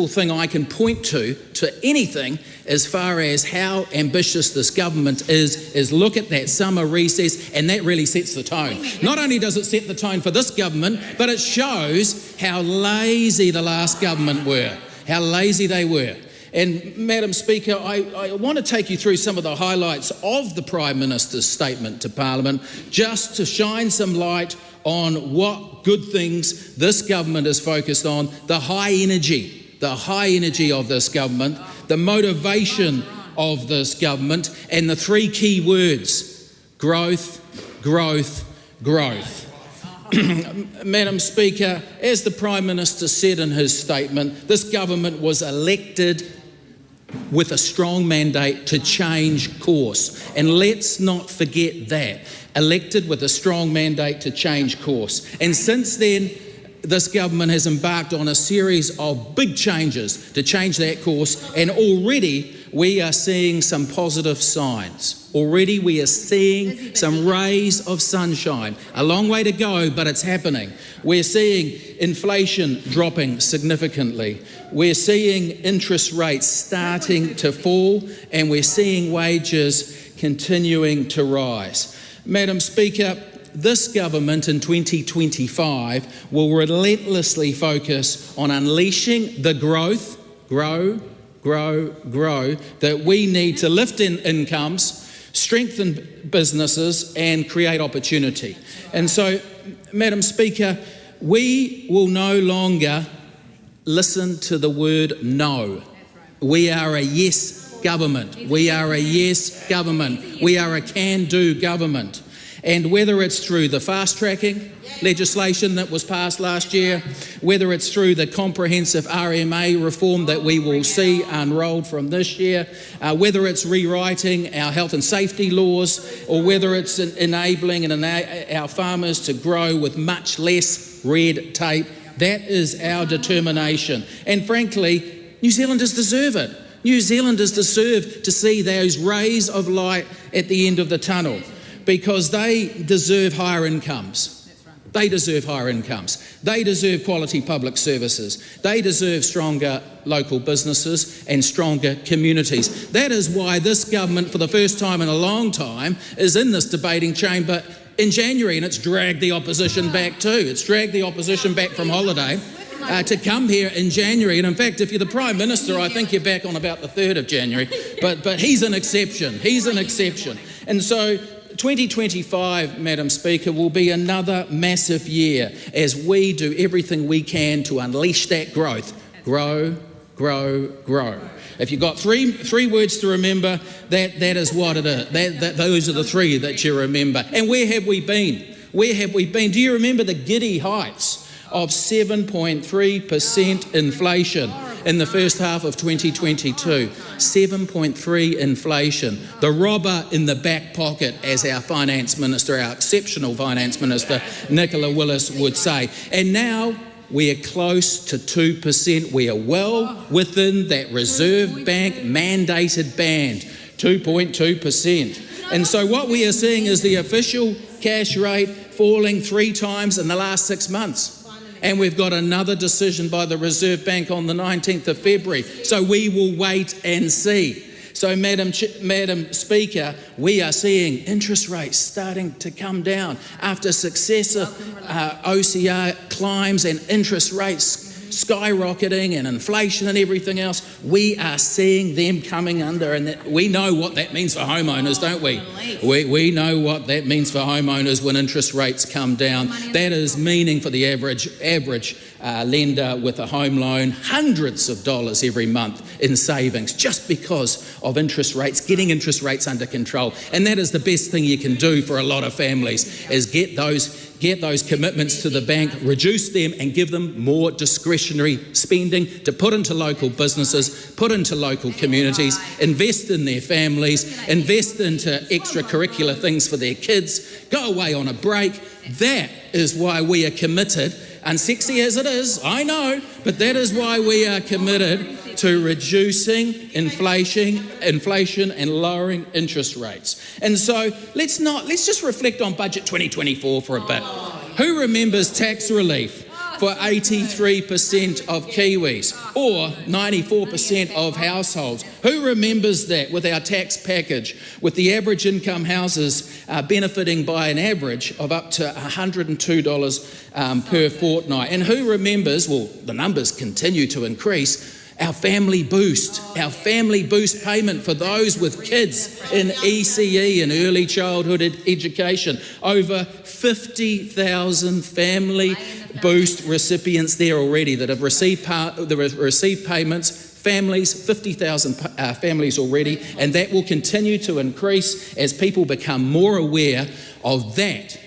thing I can point to anything as far as how ambitious this government is look at that summer recess, and that really sets the tone. Not only does it set the tone for this government, but it shows how lazy the last government were, how lazy they were. And Madam Speaker, I want to take you through some of the highlights of the Prime Minister's statement to Parliament, just to shine some light on what good things this government is focused on, the high energy of this government, the motivation of this government, and the 3 key words: growth, growth, growth. Madam Speaker, as the Prime Minister said in his statement, this government was elected with a strong mandate to change course. And let's not forget that. Elected with a strong mandate to change course. And since then, this government has embarked on a series of big changes to change that course, and already we are seeing some positive signs. Already we are seeing some rays of sunshine. A long way to go, but it's happening. We're seeing inflation dropping significantly. We're seeing interest rates starting to fall, and we're seeing wages continuing to rise. Madam Speaker, this government in 2025 will relentlessly focus on unleashing the growth, grow, that we need to lift in incomes, strengthen businesses, and create opportunity. And so, Madam Speaker, we will no longer listen to the word no. We are a yes government. We are a yes government. We are a can-do government. And whether it's through the fast-tracking legislation that was passed last year, whether it's through the comprehensive RMA reform that we will see unrolled from this year, whether it's rewriting our health and safety laws, or whether it's enabling our farmers to grow with much less red tape, that is our determination. And frankly, New Zealanders deserve it. New Zealanders deserve to see those rays of light at the end of the tunnel, because they deserve higher incomes. They deserve higher incomes. They deserve quality public services. They deserve stronger local businesses and stronger communities. That is why this government, for the first time in a long time, is in this debating chamber in January, and it's dragged the opposition back too. It's dragged the opposition back from holiday to come here in January. And in fact, if you're the Prime Minister, I think you're back on about the 3rd of January. But he's an exception. He's an exception. And so 2025, Madam Speaker, will be another massive year as we do everything we can to unleash that growth. Grow, grow, grow. If you've got three words to remember, that is what it is. Those are the 3 that you remember. And where have we been? Where have we been? Do you remember the giddy heights of 7.3% inflation? in the first half of 2022. 7.3 inflation. The robber in the back pocket, as our Finance Minister, our exceptional Finance Minister, Nicola Willis would say. And now we are close to 2%. We are well within that Reserve Bank mandated band, 2.2%. And so what we are seeing is the official cash rate falling 3 times in the last 6 months. And we've got another decision by the Reserve Bank on the 19th of February. So we will wait and see. So, Madam Speaker, we are seeing interest rates starting to come down after successive OCR climbs and interest rates skyrocketing and inflation and everything else. We are seeing them coming under, and we know what that means for homeowners, don't we? We know what that means for homeowners when interest rates come down. That is meaning for the average lender with a home loan, hundreds of dollars every month in savings just because of interest rates, getting interest rates under control. And that is the best thing you can do for a lot of families, is get those commitments to the bank, reduce them and give them more discretionary spending to put into local businesses, put into local communities, invest in their families, invest into extracurricular things for their kids, go away on a break. That is why we are committed, unsexy as it is, I know, but that is why we are committed to reducing inflation and lowering interest rates. And so let's just reflect on Budget 2024 for a bit. Who remembers tax relief for 83% of Kiwis or 94% of households? Who remembers that with our tax package, with the average income houses benefiting by an average of up to $102 per fortnight? And who remembers, well, the numbers continue to increase, our family boost payment for those with kids in ECE and early childhood education. Over 50,000 family boost recipients there already that have received payments. Families, 50,000 families already, and that will continue to increase as people become more aware of that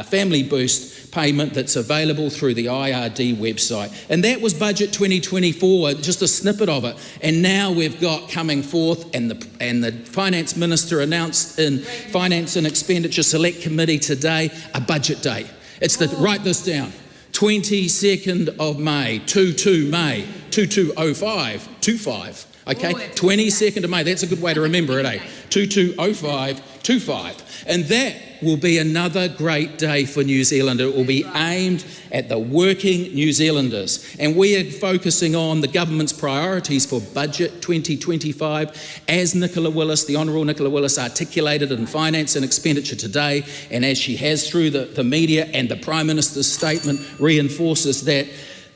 family boost payment that's available through the IRD website. And that was Budget 2024, just a snippet of it. And now we've got coming forth, and the Finance Minister announced in Finance and Expenditure Select Committee today, a budget date. It's write this down, 22nd of May, 2205, okay? 22nd of May, that's a good way to remember it, eh? 220525. And that will be another great day for New Zealand. It will be aimed at the working New Zealanders. And we are focusing on the government's priorities for Budget 2025, as Nicola Willis, the Honourable Nicola Willis, articulated in Finance and Expenditure today, and as she has through the media, and the Prime Minister's statement reinforces that,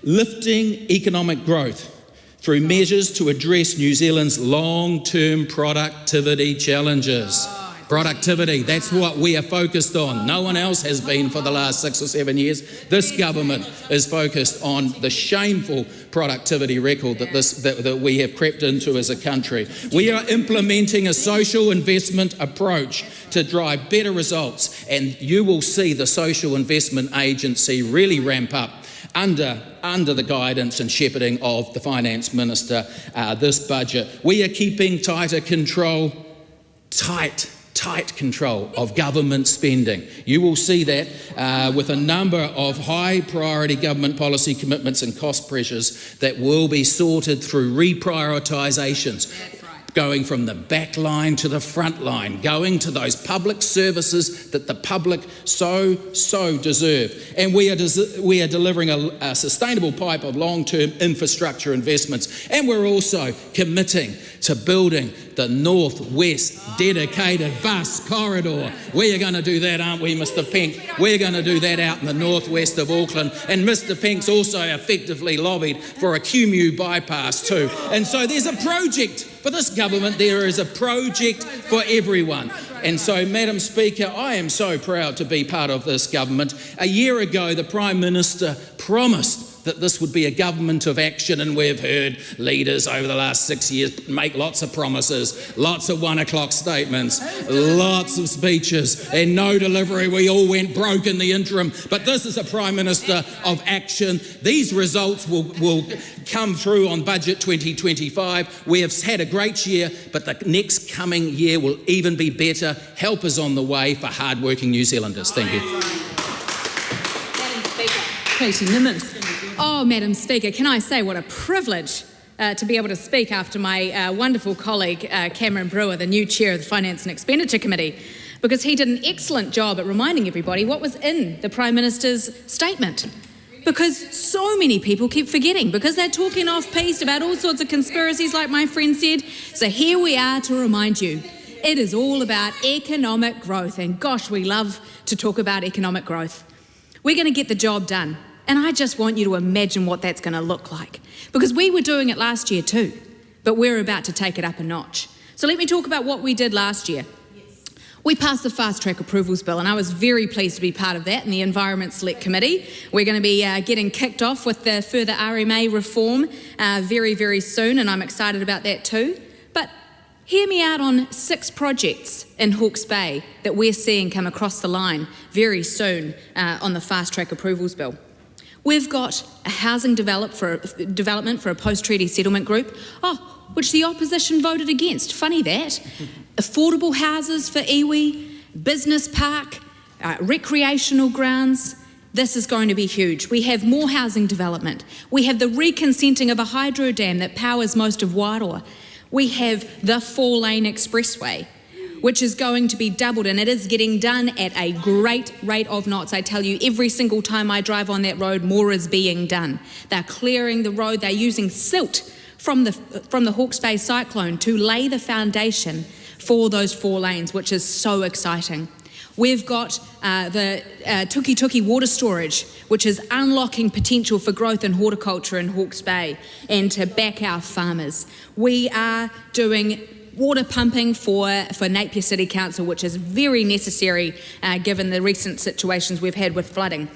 lifting economic growth through measures to address New Zealand's long-term productivity challenges. Productivity, that's what we are focused on. No one else has been for the last 6 or 7 years. This government is focused on the shameful productivity record that we have crept into as a country. We are implementing a social investment approach to drive better results, and you will see the Social Investment Agency really ramp up under the guidance and shepherding of the Finance Minister this budget. We are keeping tight control of government spending. You will see that with a number of high priority government policy commitments and cost pressures that will be sorted through reprioritisations. Going from the back line to the front line, going to those public services that the public so deserve. And we are delivering a sustainable pipe of long-term infrastructure investments. And we're also committing to building the North-West dedicated bus corridor. We are going to do that, aren't we, Mr. Pink? We're going to do that out in the northwest of Auckland. And Mr. Pink's also effectively lobbied for a QMU bypass too. And so there's a project for this government. There is a project for everyone. And so, Madam Speaker, I am so proud to be part of this government. A year ago, the Prime Minister promised that this would be a government of action, and we've heard leaders over the last 6 years make lots of promises, lots of 1 o'clock statements, lots of speeches, and no delivery. We all went broke in the interim. But this is a Prime Minister of action. These results will come through on Budget 2025. We have had a great year, but the next coming year will even be better. Help is on the way for hard-working New Zealanders. Thank you. Katie Nimitz. Oh, Madam Speaker, can I say what a privilege to be able to speak after my wonderful colleague Cameron Brewer, the new chair of the Finance and Expenditure Committee, because he did an excellent job at reminding everybody what was in the Prime Minister's statement. Because so many people keep forgetting, because they're talking off-piste about all sorts of conspiracies, like my friend said. So here we are to remind you. It is all about economic growth, and gosh, we love to talk about economic growth. We're going to get the job done. And I just want you to imagine what that's going to look like. Because we were doing it last year too, but we're about to take it up a notch. So let me talk about what we did last year. We passed the Fast Track Approvals Bill, and I was very pleased to be part of that in the Environment Select Committee. We're going to be getting kicked off with the further RMA reform very, very soon, and I'm excited about that too. But hear me out on 6 projects in Hawke's Bay that we're seeing come across the line very soon on the Fast Track Approvals Bill. We've got a housing development for a post-treaty settlement group, which the opposition voted against. Funny that. Affordable houses for iwi, business park, recreational grounds. This is going to be huge. We have more housing development. We have the reconsenting of a hydro dam that powers most of Wairoa. We have the 4-lane expressway, which is going to be doubled, and it is getting done at a great rate of knots. I tell you, every single time I drive on that road, more is being done. They're clearing the road. They're using silt from the Hawke's Bay cyclone to lay the foundation for those 4 lanes, which is so exciting. We've got the Tuki water storage, which is unlocking potential for growth in horticulture in Hawke's Bay and to back our farmers. We are doing water pumping for Napier City Council, which is very necessary given the recent situations we've had with flooding.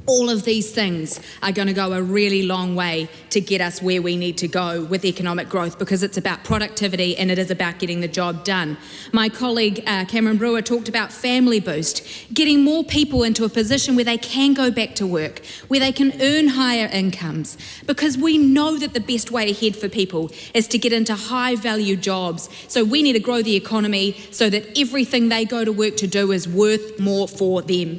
All of these things are going to go a really long way to get us where we need to go with economic growth, because it's about productivity and it is about getting the job done. My colleague Cameron Brewer talked about Family Boost, getting more people into a position where they can go back to work, where they can earn higher incomes, because we know that the best way ahead for people is to get into high value jobs. So we need to grow the economy so that everything they go to work to do is worth more for them.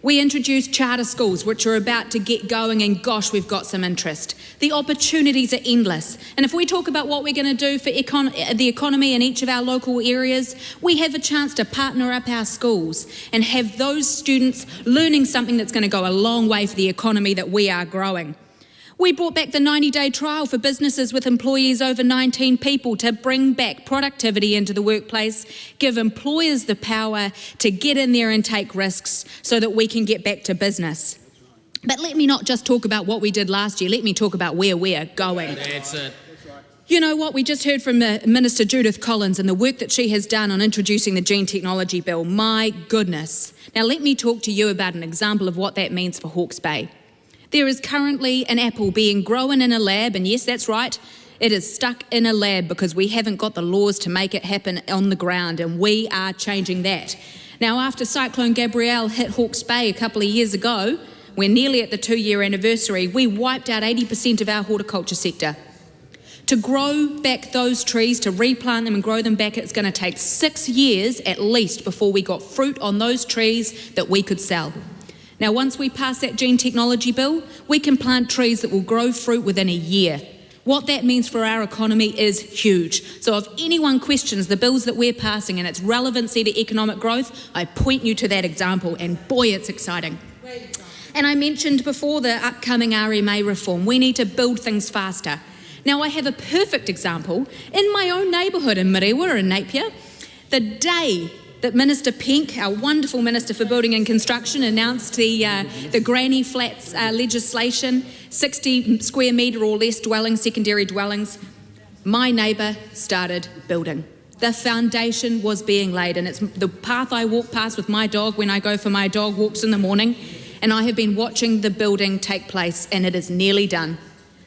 We introduced charter schools, which are about to get going, and gosh, we've got some interest. The opportunities are endless. And if we talk about what we're going to do for the economy in each of our local areas, we have a chance to partner up our schools and have those students learning something that's going to go a long way for the economy that we are growing. We brought back the 90-day trial for businesses with employees over 19 people to bring back productivity into the workplace, give employers the power to get in there and take risks so that we can get back to business. But let me not just talk about what we did last year, let me talk about where we're going. That's it. You know what, we just heard from Minister Judith Collins and the work that she has done on introducing the Gene Technology Bill. My goodness. Now let me talk to you about an example of what that means for Hawke's Bay. There is currently an apple being grown in a lab, and yes, that's right, it is stuck in a lab because we haven't got the laws to make it happen on the ground, and we are changing that. Now, after Cyclone Gabrielle hit Hawke's Bay a couple of years ago, we're nearly at the 2-year anniversary, we wiped out 80% of our horticulture sector. To grow back those trees, to replant them and grow them back, it's going to take 6 years at least before we got fruit on those trees that we could sell. Now, once we pass that gene technology bill, we can plant trees that will grow fruit within a year. What that means for our economy is huge. So if anyone questions the bills that we're passing and its relevancy to economic growth, I point you to that example, and boy, it's exciting. And I mentioned before the upcoming RMA reform. We need to build things faster. Now, I have a perfect example in my own neighbourhood in Miriwa in Napier. The day that Minister Penk, our wonderful Minister for Building and Construction, announced the granny flats legislation, 60 square metre or less dwellings, secondary dwellings, my neighbour started building. The foundation was being laid, and it's the path I walk past with my dog when I go for my dog walks in the morning, and I have been watching the building take place, and it is nearly done.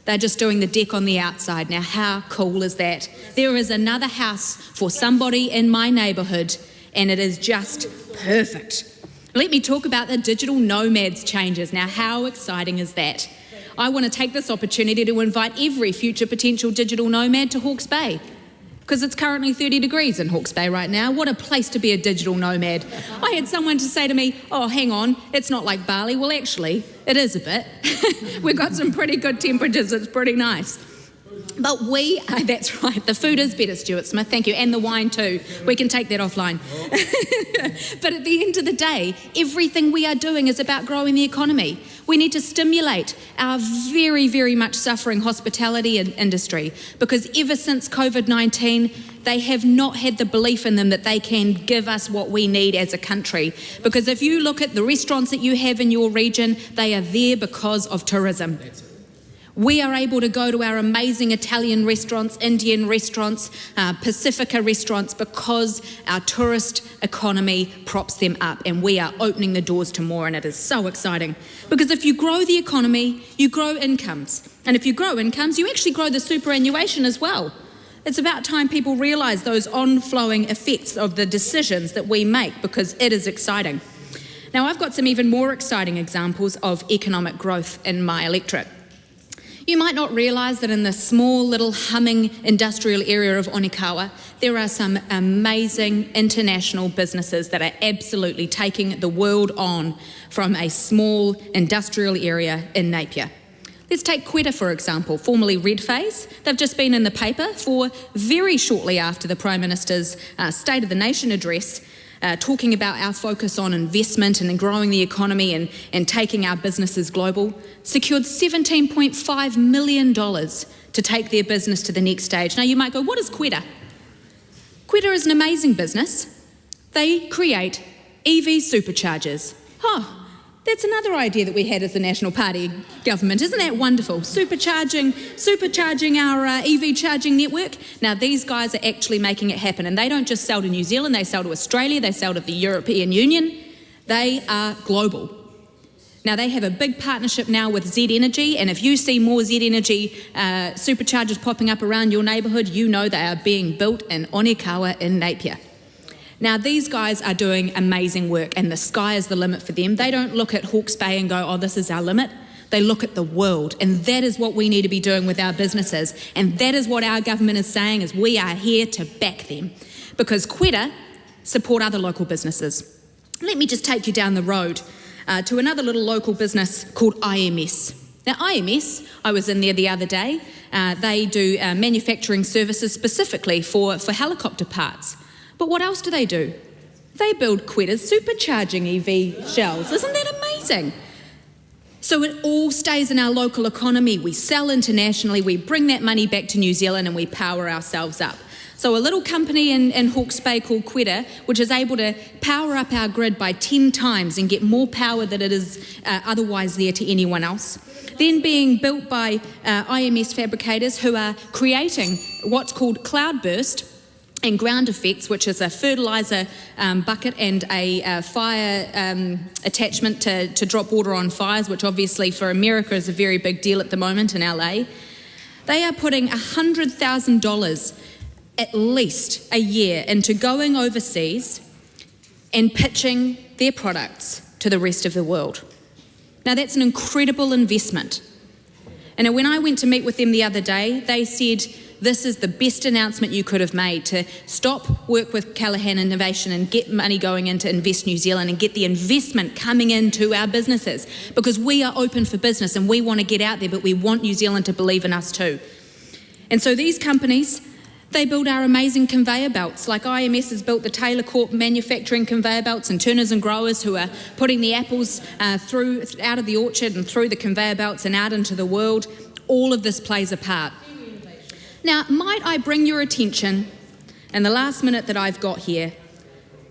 They're just doing the deck on the outside. Now, how cool is that? There is another house for somebody in my neighbourhood, and it is just perfect. Let me talk about the digital nomads changes. Now, how exciting is that? I want to take this opportunity to invite every future potential digital nomad to Hawke's Bay, because it's currently 30 degrees in Hawke's Bay right now. What a place to be a digital nomad. I had someone to say to me, oh, hang on, it's not like Bali. Well, actually, it is a bit. We've got some pretty good temperatures. It's pretty nice. But that's right, the food is better, Stuart Smith, thank you, and the wine too. We can take that offline. But at the end of the day, everything we are doing is about growing the economy. We need to stimulate our very, very much suffering hospitality industry, because ever since COVID-19, they have not had the belief in them that they can give us what we need as a country. Because if you look at the restaurants that you have in your region, they are there because of tourism. We are able to go to our amazing Italian restaurants, Indian restaurants, Pacifica restaurants, because our tourist economy props them up, and we are opening the doors to more, and it is so exciting. Because if you grow the economy, you grow incomes. And if you grow incomes, you actually grow the superannuation as well. It's about time people realise those on-flowing effects of the decisions that we make, because it is exciting. Now, I've got some even more exciting examples of economic growth in my electorate. You might not realise that in the small little humming industrial area of Aotearoa, there are some amazing international businesses that are absolutely taking the world on from a small industrial area in Napier. Let's take Quetta, for example, formerly Redface. They've just been in the paper for very shortly after the Prime Minister's State of the Nation address, talking about our focus on investment and growing the economy and taking our businesses global, secured $17.5 million to take their business to the next stage. Now you might go, what is Quetta? Quetta is an amazing business. They create EV superchargers. Oh, that's another idea that we had as the National Party government. Isn't that wonderful? Supercharging our EV charging network. Now, these guys are actually making it happen, and they don't just sell to New Zealand, they sell to Australia, they sell to the European Union. They are global. Now, they have a big partnership now with Z Energy, and if you see more Z Energy superchargers popping up around your neighbourhood, you know they are being built in Aotearoa in Napier. Now, these guys are doing amazing work, and the sky is the limit for them. They don't look at Hawke's Bay and go, oh, this is our limit. They look at the world, and that is what we need to be doing with our businesses. And that is what our government is saying, is we are here to back them, because Quetta support other local businesses. Let me just take you down the road to another little local business called IMS. Now, IMS, I was in there the other day. They do manufacturing services specifically for helicopter parts. But what else do? They build Quetta's supercharging EV shells. Isn't that amazing? So it all stays in our local economy. We sell internationally, we bring that money back to New Zealand, and we power ourselves up. So a little company in Hawke's Bay called Quetta, which is able to power up our grid by 10 times and get more power than it is otherwise there to anyone else. Then being built by IMS fabricators who are creating what's called cloudburst and ground effects, which is a fertiliser bucket and a fire attachment to drop water on fires, which obviously for America is a very big deal at the moment in LA. They are putting $100,000 at least a year into going overseas and pitching their products to the rest of the world. Now, that's an incredible investment. And when I went to meet with them the other day, they said, this is the best announcement you could have made, to stop work with Callaghan Innovation and get money going into Invest New Zealand and get the investment coming into our businesses, because we are open for business and we want to get out there, but we want New Zealand to believe in us too. And so these companies, they build our amazing conveyor belts. Like IMS has built the Taylor Corp manufacturing conveyor belts, and Turners and Growers, who are putting the apples out of the orchard and through the conveyor belts and out into the world. All of this plays a part. Now, might I bring your attention, in the last minute that I've got here,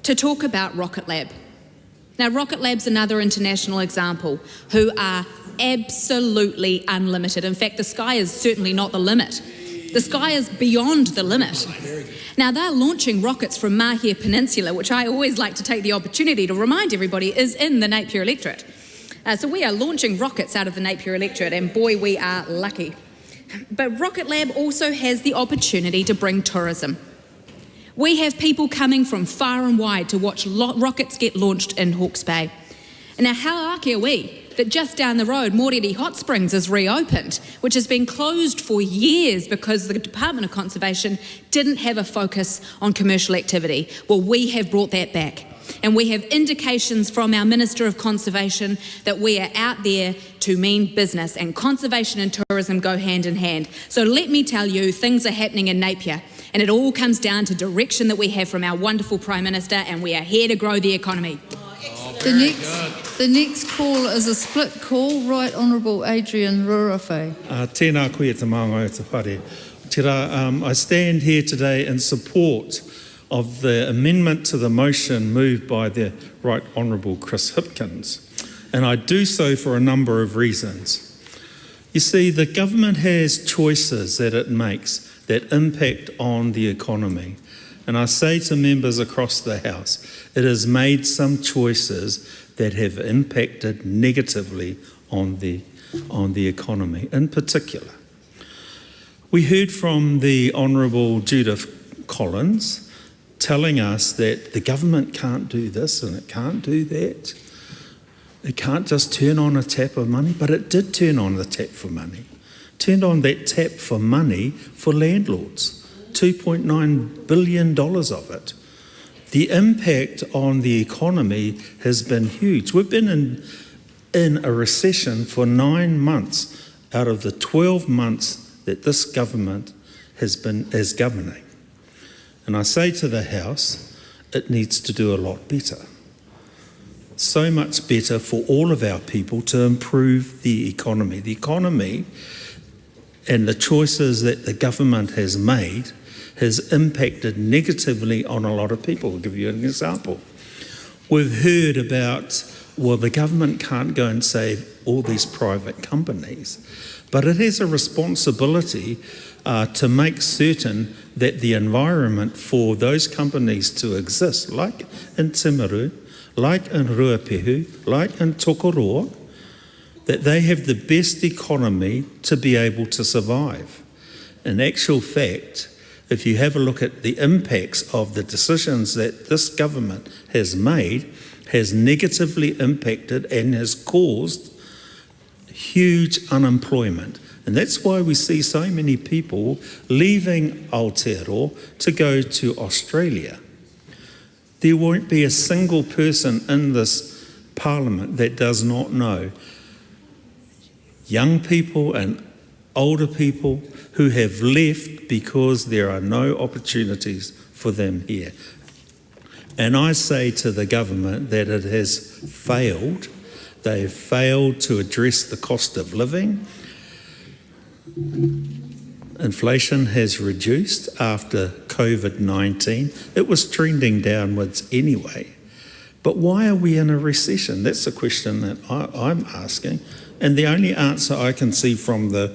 to talk about Rocket Lab. Now, Rocket Lab's another international example, who are absolutely unlimited. In fact, the sky is certainly not the limit. The sky is beyond the limit. Now, they're launching rockets from Mahia Peninsula, which I always like to take the opportunity to remind everybody is in the Napier electorate. So we are launching rockets out of the Napier electorate, and boy, we are lucky. But Rocket Lab also has the opportunity to bring tourism. We have people coming from far and wide to watch rockets get launched in Hawke's Bay. And now, how lucky are we that just down the road, Mōrere Hot Springs is reopened, which has been closed for years because the Department of Conservation didn't have a focus on commercial activity. Well, we have brought that back. And we have indications from our Minister of Conservation that we are out there to mean business, and conservation and tourism go hand in hand. So let me tell you, things are happening in Napier, and it all comes down to direction that we have from our wonderful Prime Minister, and we are here to grow the economy. The next call is a split call. Right Honourable Adrian Rurawhai. Tēnā koe te māngai o te whare. Tira, I stand here today in support of the amendment to the motion moved by the Right Honourable Chris Hipkins. And I do so for a number of reasons. You see, the government has choices that it makes that impact on the economy. And I say to members across the House, it has made some choices that have impacted negatively on the economy in particular. We heard from the Honourable Judith Collins telling us that the government can't do this and it can't do that. It can't just turn on a tap of money, but it did turn on the tap for money. Turned on that tap for money for landlords, $2.9 billion of it. The impact on the economy has been huge. We've been in a recession for 9 months out of the 12 months that this government is governing. And I say to the House, it needs to do a lot better. So much better for all of our people to improve the economy. The economy and the choices that the government has made has impacted negatively on a lot of people. I'll give you an example. We've heard about, well, the government can't go and save all these private companies, but it has a responsibility to make certain that the environment for those companies to exist, like in Timaru, like in Ruapehu, like in Tokoroa, that they have the best economy to be able to survive. In actual fact, if you have a look at the impacts of the decisions that this government has made, has negatively impacted and has caused huge unemployment. And that's why we see so many people leaving Aotearoa to go to Australia. There won't be a single person in this parliament that does not know young people and older people who have left because there are no opportunities for them here. And I say to the government that it has failed. They've failed to address the cost of living. Inflation has reduced after COVID-19. It was trending downwards anyway. But why are we in a recession? That's the question that I'm asking. And the only answer I can see from the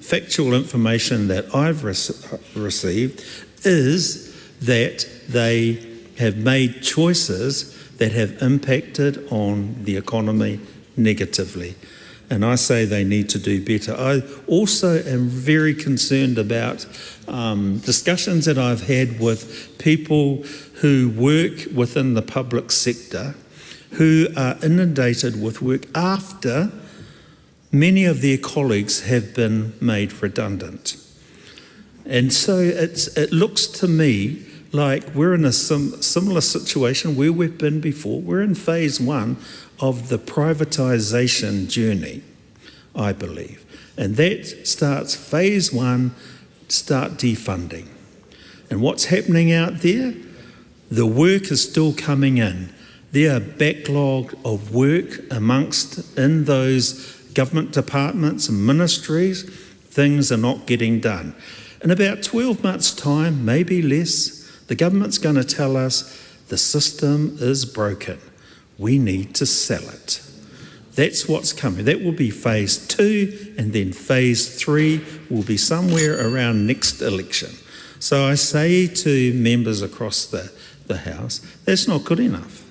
factual information that I've received is that they have made choices that have impacted on the economy negatively. And I say they need to do better. I also am very concerned about discussions that I've had with people who work within the public sector who are inundated with work after many of their colleagues have been made redundant. And so it looks to me like we're in a similar situation where we've been before. We're in phase 1 of the privatisation journey, I believe. And that starts phase 1, start defunding. And what's happening out there? The work is still coming in. There are backlog of work in those government departments and ministries. Things are not getting done. In about 12 months' time, maybe less, the government's going to tell us the system is broken. We need to sell it. That's what's coming. That will be phase 2, and then phase 3 will be somewhere around next election. So I say to members across the House, that's not good enough.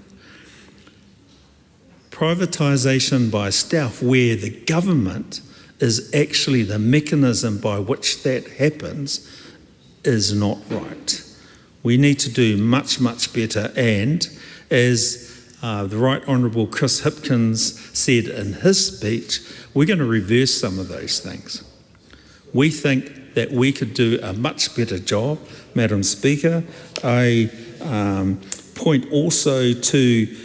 privatisation by stealth, where the government is actually the mechanism by which that happens, is not right. We need to do much, much better, and as the Right Honourable Chris Hipkins said in his speech, we're going to reverse some of those things. We think that we could do a much better job, Madam Speaker. I point also to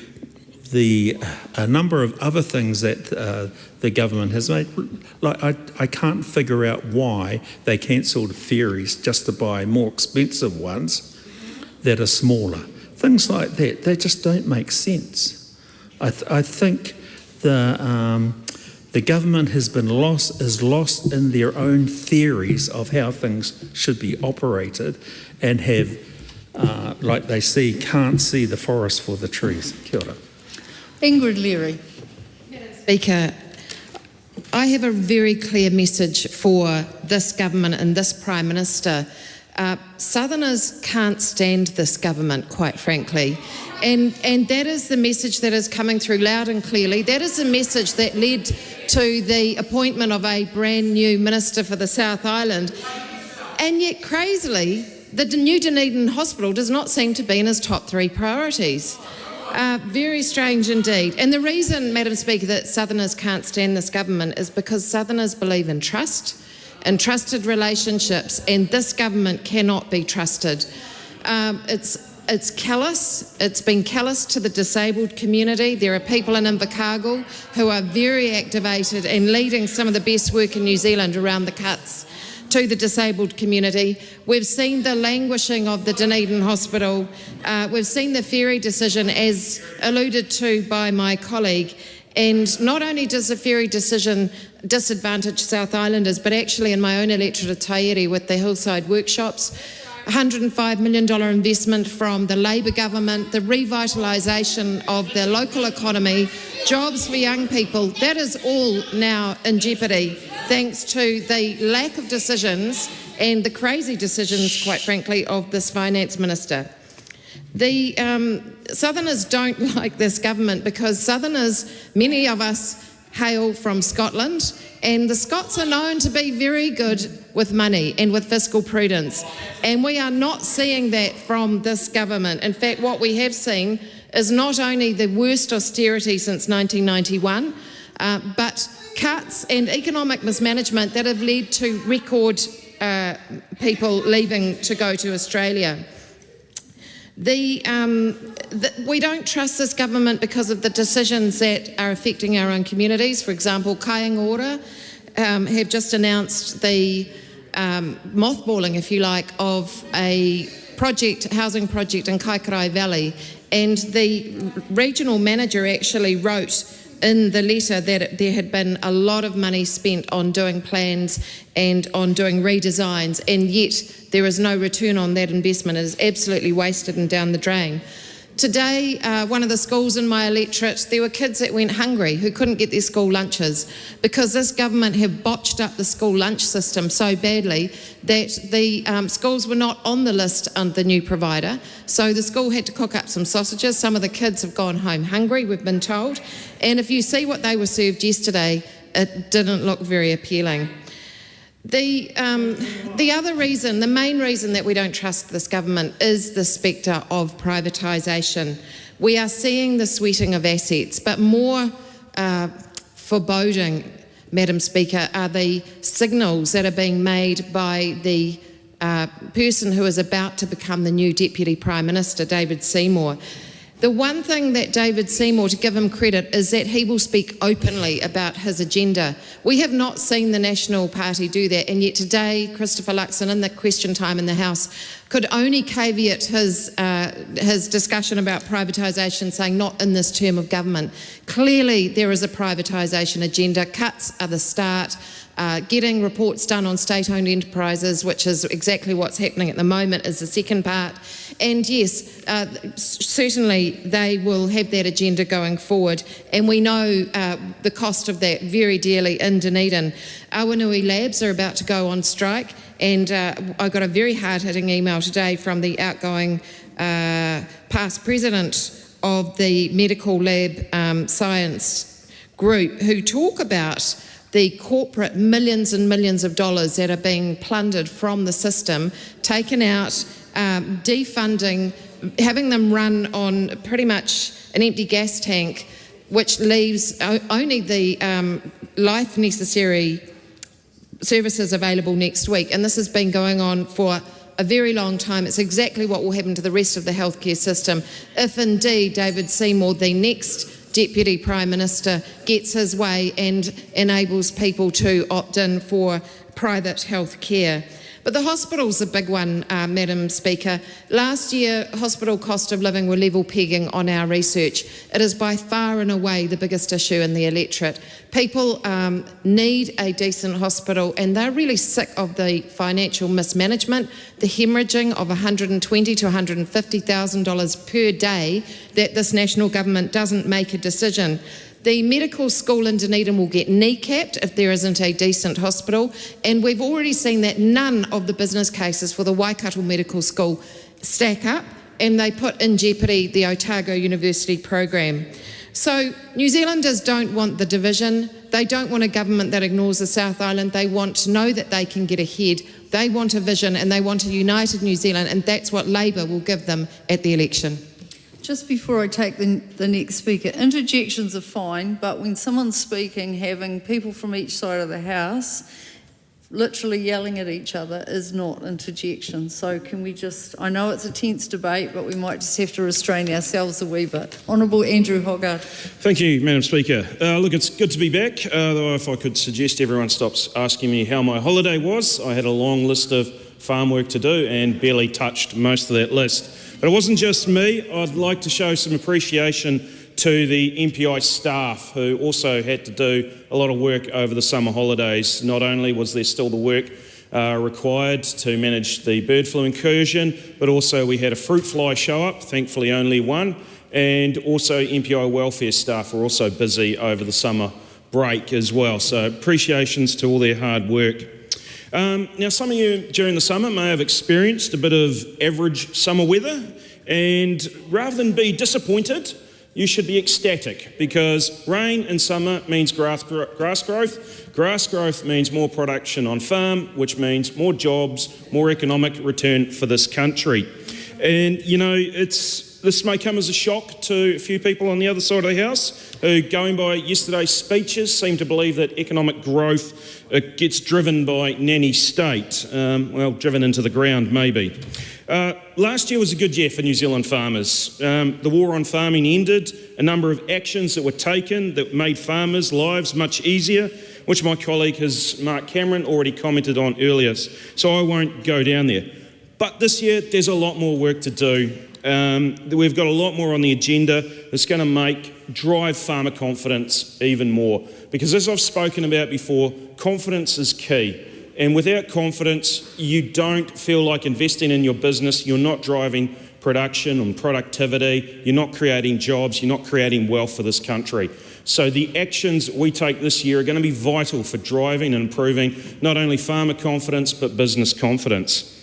a number of other things that the government has made. Like I can't figure out why they cancelled ferries just to buy more expensive ones that are smaller. Things like that, they just don't make sense. I think the government is lost in their own theories of how things should be operated, and have, like they can't see the forest for the trees. Kia ora. Ingrid Leary. Speaker, I have a very clear message for this government and this Prime Minister. Southerners can't stand this government, quite frankly, and that is the message that is coming through loud and clearly. That is the message that led to the appointment of a brand new Minister for the South Island, and yet crazily the new Dunedin Hospital does not seem to be in his top 3 priorities. Very strange indeed. And the reason, Madam Speaker, that Southerners can't stand this government is because Southerners believe in trust and trusted relationships, and this government cannot be trusted. It's callous. It's been callous to the disabled community. There are people in Invercargill who are very activated and leading some of the best work in New Zealand around the cuts to the disabled community. We've seen the languishing of the Dunedin Hospital. We've seen the ferry decision, as alluded to by my colleague. And not only does the ferry decision disadvantage South Islanders, but actually in my own electorate of Tairi with the hillside workshops, $105 million investment from the Labour government, the revitalisation of the local economy, jobs for young people, that is all now in jeopardy thanks to the lack of decisions and the crazy decisions, quite frankly, of this finance minister. The Southerners don't like this government because Southerners, many of us, hail from Scotland, and the Scots are known to be very good with money and with fiscal prudence, and we are not seeing that from this government. In fact, what we have seen is not only the worst austerity since 1991, but cuts and economic mismanagement that have led to record people leaving to go to Australia. We don't trust this government because of the decisions that are affecting our own communities. For example, Aotearoa have just announced the mothballing, if you like, of a housing project in Kaikarai Valley, and the regional manager actually wrote in the letter that there had been a lot of money spent on doing plans and on doing redesigns, and yet there is no return on that investment. It is absolutely wasted and down the drain. Today, one of the schools in my electorate, there were kids that went hungry who couldn't get their school lunches because this government have botched up the school lunch system so badly that the schools were not on the list under the new provider. So the school had to cook up some sausages. Some of the kids have gone home hungry, we've been told. And if you see what they were served yesterday, it didn't look very appealing. The other reason, the main reason that we don't trust this government is the spectre of privatisation. We are seeing the sweating of assets, but more foreboding, Madam Speaker, are the signals that are being made by the person who is about to become the new Deputy Prime Minister, David Seymour. The one thing that David Seymour, to give him credit, is that he will speak openly about his agenda. We have not seen the National Party do that, and yet today Christopher Luxon in the question time in the House could only caveat his discussion about privatisation, saying not in this term of government. Clearly there is a privatisation agenda. Cuts are the start. Getting reports done on state-owned enterprises, which is exactly what's happening at the moment, is the second part. And yes, certainly they will have that agenda going forward, and we know the cost of that very dearly in Dunedin. Awanui Labs are about to go on strike, and I got a very hard-hitting email today from the outgoing past president of the medical lab science group who talk about the corporate millions and millions of dollars that are being plundered from the system, taken out, defunding, having them run on pretty much an empty gas tank, which leaves only the life necessary services available next week. And this has been going on for a very long time. It's exactly what will happen to the rest of the healthcare system if indeed David Seymour, the next Deputy Prime Minister, gets his way and enables people to opt in for private health care. But the hospital's a big one, Madam Speaker. Last year, hospital cost of living were level pegging on our research. It is by far and away the biggest issue in the electorate. People need a decent hospital, and they're really sick of the financial mismanagement, the hemorrhaging of $120,000 to $150,000 per day that this national government doesn't make a decision. The medical school in Dunedin will get kneecapped if there isn't a decent hospital, and we've already seen that none of the business cases for the Waikato Medical School stack up, and they put in jeopardy the Otago University program. So New Zealanders don't want the division. They don't want a government that ignores the South Island. They want to know that they can get ahead. They want a vision, and they want a united New Zealand, and that's what Labour will give them at the election. Just before I take the next speaker, interjections are fine, but when someone's speaking, having people from each side of the house literally yelling at each other is not interjection. So can we just, I know it's a tense debate, but we might just have to restrain ourselves a wee bit. Honourable Andrew Hogarth. Thank you, Madam Speaker. Look, it's good to be back, though if I could suggest everyone stops asking me how my holiday was. I had a long list of farm work to do and barely touched most of that list. But it wasn't just me. I'd like to show some appreciation to the MPI staff who also had to do a lot of work over the summer holidays. Not only was there still the work required to manage the bird flu incursion, but also we had a fruit fly show up, thankfully only one, and also MPI welfare staff were also busy over the summer break as well. So appreciations to all their hard work. Now, some of you during the summer may have experienced a bit of average summer weather, and rather than be disappointed, you should be ecstatic, because rain in summer means grass growth. Grass growth means more production on farm, which means more jobs, more economic return for this country. And, you know, this may come as a shock to a few people on the other side of the House who, going by yesterday's speeches, seem to believe that economic growth gets driven by nanny state. Well, driven into the ground, maybe. Last year was a good year for New Zealand farmers. The war on farming ended, a number of actions that were taken that made farmers' lives much easier, which my colleague, Mark Cameron, already commented on earlier, so I won't go down there. But this year, there's a lot more work to do. We've got a lot more on the agenda that's going to drive farmer confidence even more. Because as I've spoken about before, confidence is key. And without confidence, you don't feel like investing in your business, you're not driving production and productivity, you're not creating jobs, you're not creating wealth for this country. So the actions we take this year are going to be vital for driving and improving not only farmer confidence, but business confidence.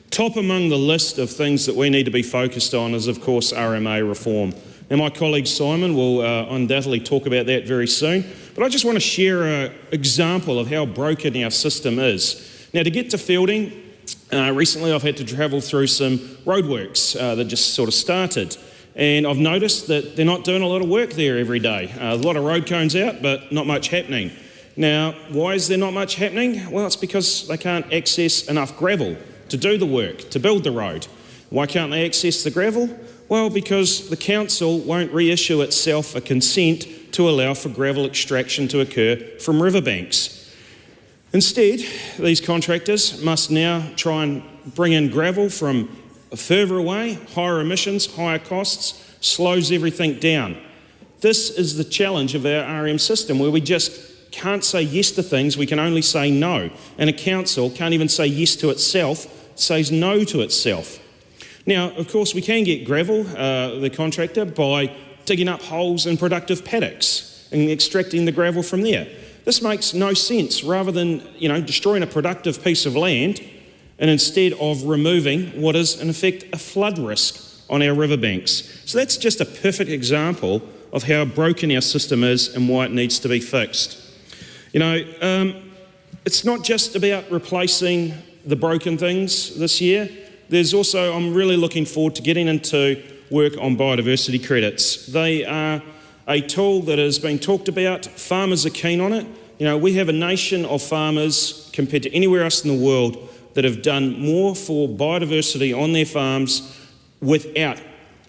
Top among the list of things that we need to be focused on is, of course, RMA reform. Now, my colleague Simon will undoubtedly talk about that very soon, but I just want to share an example of how broken our system is. Now, to get to Fielding, recently I've had to travel through some roadworks that just sort of started, and I've noticed that they're not doing a lot of work there every day. A lot of road cones out, but not much happening. Now, why is there not much happening? Well, it's because they can't access enough gravel to do the work, to build the road. Why can't they access the gravel? Well, because the council won't reissue itself a consent to allow for gravel extraction to occur from riverbanks. Instead, these contractors must now try and bring in gravel from further away, higher emissions, higher costs, slows everything down. This is the challenge of our RM system, where we just can't say yes to things, we can only say no. And a council can't even say yes to itself, it says no to itself. Now, of course, we can get gravel, the contractor, by digging up holes in productive paddocks and extracting the gravel from there. This makes no sense. Rather than, destroying a productive piece of land, and instead of removing what is, in effect, a flood risk on our riverbanks. So that's just a perfect example of how broken our system is and why it needs to be fixed. You know, it's not just about replacing the broken things this year. There's also, I'm really looking forward to getting into work on biodiversity credits. They are a tool that has been talked about. Farmers are keen on it. You know, we have a nation of farmers compared to anywhere else in the world that have done more for biodiversity on their farms without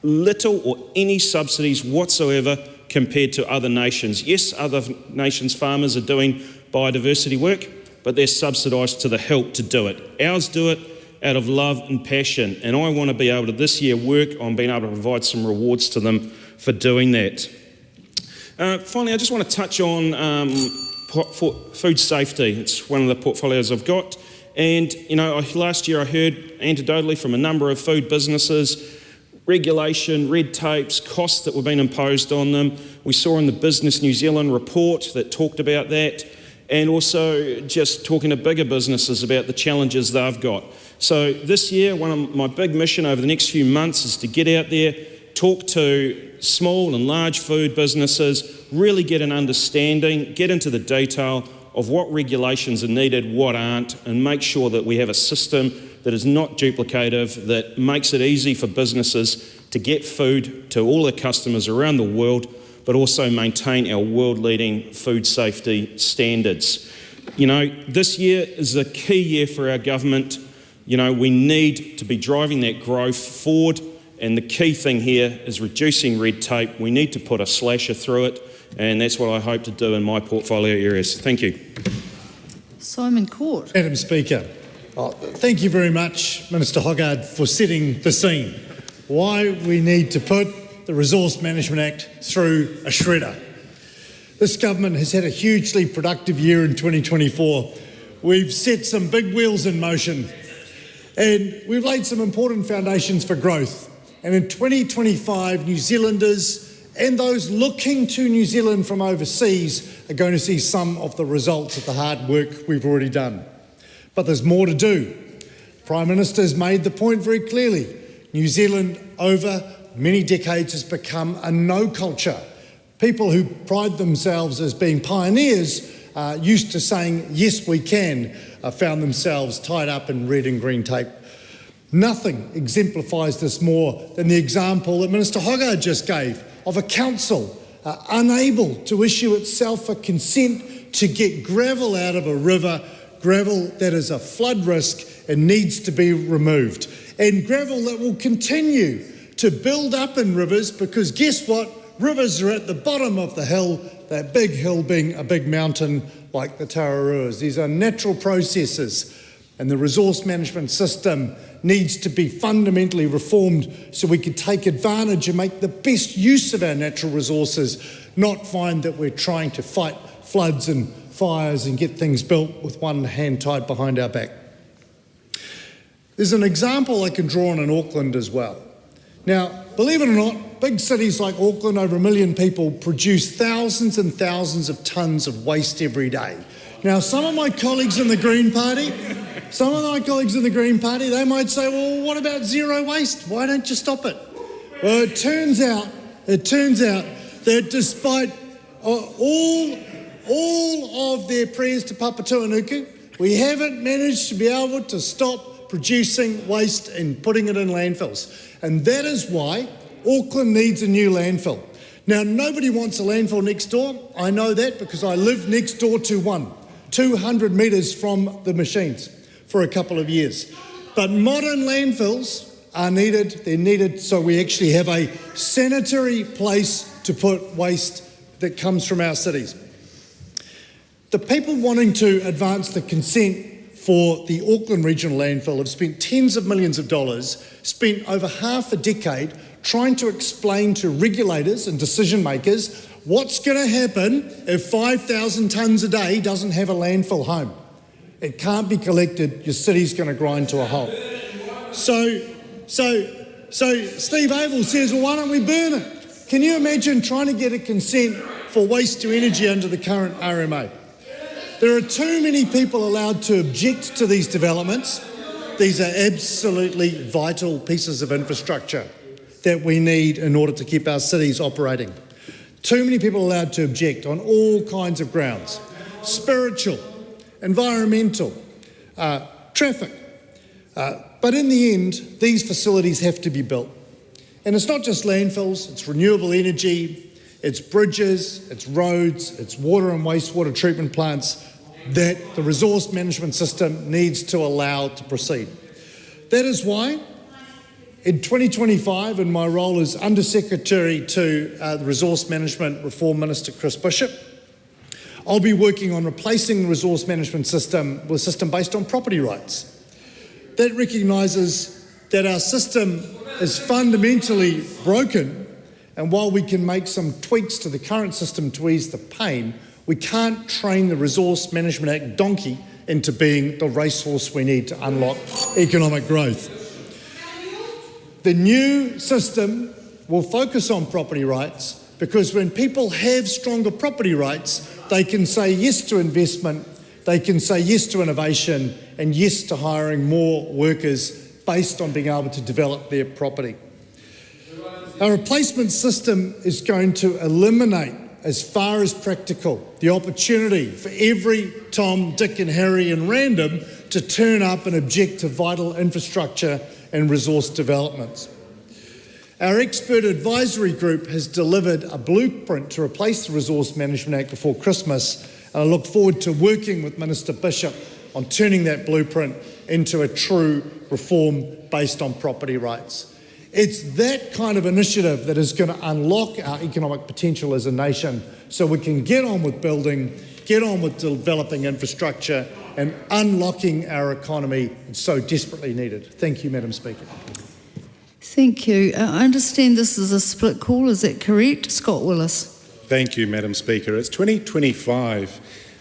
little or any subsidies whatsoever compared to other nations. Yes, other nations' farmers are doing biodiversity work, but they're subsidised to the hilt to do it. Ours do it out of love and passion, and I want to be able to this year work on being able to provide some rewards to them for doing that. Finally, I just want to touch on food safety. It's one of the portfolios I've got. And, you know, last year I heard anecdotally from a number of food businesses, regulation, red tapes, costs that were being imposed on them. We saw in the Business New Zealand report that talked about that, and also just talking to bigger businesses about the challenges they've got. So this year, one of my big mission over the next few months is to get out there, talk to small and large food businesses, really get an understanding, get into the detail of what regulations are needed, what aren't, and make sure that we have a system that is not duplicative, that makes it easy for businesses to get food to all their customers around the world, but also maintain our world-leading food safety standards. You know, this year is a key year for our government. You know, we need to be driving that growth forward, and the key thing here is reducing red tape. We need to put a slasher through it, and that's what I hope to do in my portfolio areas. Thank you. Simon Court. Madam Speaker, thank you very much, Minister Hoggard, for setting the scene. Why we need to put the Resource Management Act through a shredder. This government has had a hugely productive year in 2024. We've set some big wheels in motion, and we've laid some important foundations for growth. And in 2025, New Zealanders and those looking to New Zealand from overseas are going to see some of the results of the hard work we've already done. But there's more to do. The Prime Minister has made the point very clearly. New Zealand, over many decades, has become a no culture. People who pride themselves as being pioneers, used to saying, yes, we can, found themselves tied up in red and green tape. Nothing exemplifies this more than the example that Minister Hoggard just gave of a council unable to issue itself a consent to get gravel out of a river, gravel that is a flood risk and needs to be removed, and gravel that will continue to build up in rivers, because guess what? Rivers are at the bottom of the hill, that big hill being a big mountain like the Aotearoas. These are natural processes, and the resource management system needs to be fundamentally reformed so we can take advantage and make the best use of our natural resources, not find that we're trying to fight floods and fires and get things built with one hand tied behind our back. There's an example I can draw on in Auckland as well. Now, believe it or not, big cities like Auckland, over 1 million people, produce thousands and thousands of tonnes of waste every day. Now, some of my colleagues in the Green Party, they might say, well, what about zero waste? Why don't you stop it? Well, it turns out that despite all of their prayers to Papatūānuku, we haven't managed to be able to stop producing waste and putting it in landfills. And that is why Auckland needs a new landfill. Now, nobody wants a landfill next door. I know that because I lived next door to one, 200 metres from the machines for a couple of years. But modern landfills are needed. They're needed so we actually have a sanitary place to put waste that comes from our cities. The people wanting to advance the consent for the Auckland Regional Landfill have spent tens of millions of dollars, spent over half a decade trying to explain to regulators and decision makers what's going to happen if 5,000 tonnes a day doesn't have a landfill home. It can't be collected, your city's going to grind to a halt. So Steve Abel says, well, why don't we burn it? Can you imagine trying to get a consent for waste to energy under the current RMA? There are too many people allowed to object to these developments. These are absolutely vital pieces of infrastructure. that we need in order to keep our cities operating. Too many people allowed to object on all kinds of grounds: spiritual, environmental, traffic. But in the end, these facilities have to be built. And it's not just landfills, it's renewable energy, it's bridges, it's roads, it's water and wastewater treatment plants that the resource management system needs to allow to proceed. That is why in 2025, in my role as Undersecretary to the Resource Management Reform Minister Chris Bishop, I'll be working on replacing the resource management system with a system based on property rights. That recognises that our system is fundamentally broken, and while we can make some tweaks to the current system to ease the pain, we can't train the Resource Management Act donkey into being the racehorse we need to unlock economic growth. The new system will focus on property rights, because when people have stronger property rights, they can say yes to investment, they can say yes to innovation, and yes to hiring more workers based on being able to develop their property. Our replacement system is going to eliminate, as far as practical, the opportunity for every Tom, Dick and Harry and random to turn up and object to vital infrastructure and resource developments. Our expert advisory group has delivered a blueprint to replace the Resource Management Act before Christmas, and I look forward to working with Minister Bishop on turning that blueprint into a true reform based on property rights. It's that kind of initiative that is going to unlock our economic potential as a nation, so we can get on with building, get on with developing infrastructure and unlocking our economy. It's so desperately needed. Thank you, Madam Speaker. Thank you. I understand this is a split call, is that correct? Scott Willis. Thank you, Madam Speaker. It's 2025,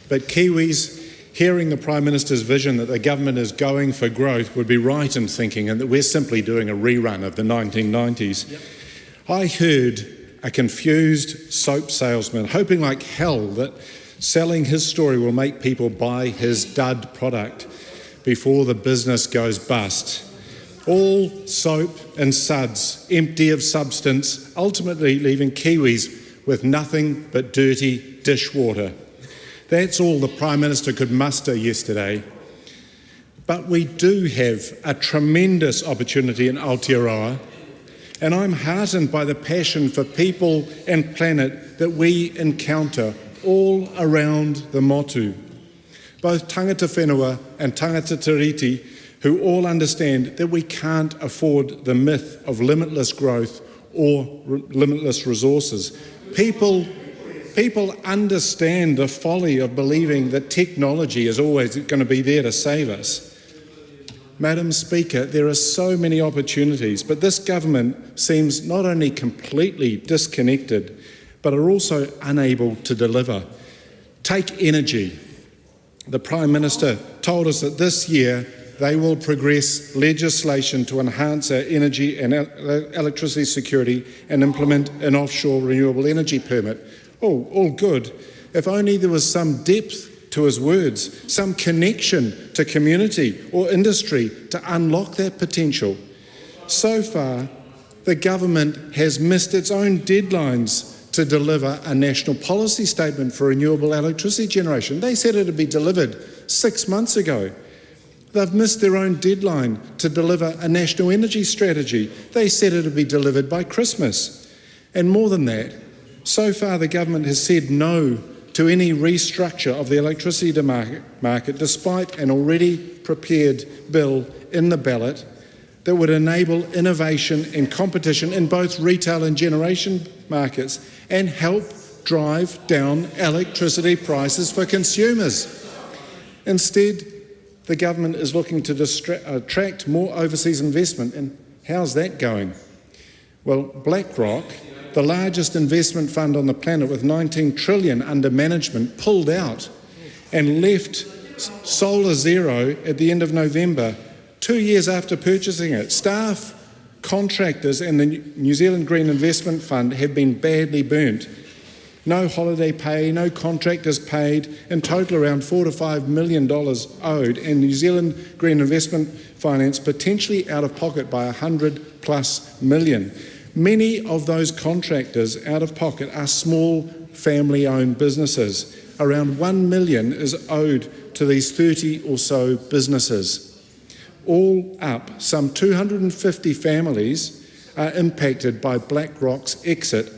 but Kiwis hearing the Prime Minister's vision that the government is going for growth would be right in thinking and that we're simply doing a rerun of the 1990s. Yep. I heard a confused soap salesman hoping like hell that selling his story will make people buy his dud product before the business goes bust. All soap and suds, empty of substance, ultimately leaving Kiwis with nothing but dirty dishwater. That's all the Prime Minister could muster yesterday. But we do have a tremendous opportunity in Aotearoa, and I'm heartened by the passion for people and planet that we encounter all around the motu. Both tangata whenua and tangata tiriti, who all understand that we can't afford the myth of limitless growth or limitless resources. People understand the folly of believing that technology is always going to be there to save us. Madam Speaker, there are so many opportunities, but this government seems not only completely disconnected, but are also unable to deliver. Take energy. The Prime Minister told us that this year they will progress legislation to enhance our energy and electricity security and implement an offshore renewable energy permit. Oh, all good. If only there was some depth to his words, some connection to community or industry to unlock that potential. So far, the government has missed its own deadlines to deliver a national policy statement for renewable electricity generation. They said it would be delivered 6 months ago. They've missed their own deadline to deliver a national energy strategy. They said it would be delivered by Christmas. And more than that, so far the government has said no to any restructure of the electricity market, despite an already prepared bill in the ballot that would enable innovation and competition in both retail and generation markets and help drive down electricity prices for consumers. Instead, the government is looking to attract more overseas investment, and how's that going? Well, BlackRock, the largest investment fund on the planet with 19 trillion under management, pulled out and left Solar Zero at the end of November, 2 years after purchasing it. Staff, contractors and the New Zealand Green Investment Fund have been badly burnt. No holiday pay, no contractors paid, in total around $4 to $5 million owed, and New Zealand Green Investment Finance potentially out of pocket by $100+ million. Many of those contractors out of pocket are small family-owned businesses. Around $1 million is owed to these 30 or so businesses. All up, some 250 families are impacted by BlackRock's exit,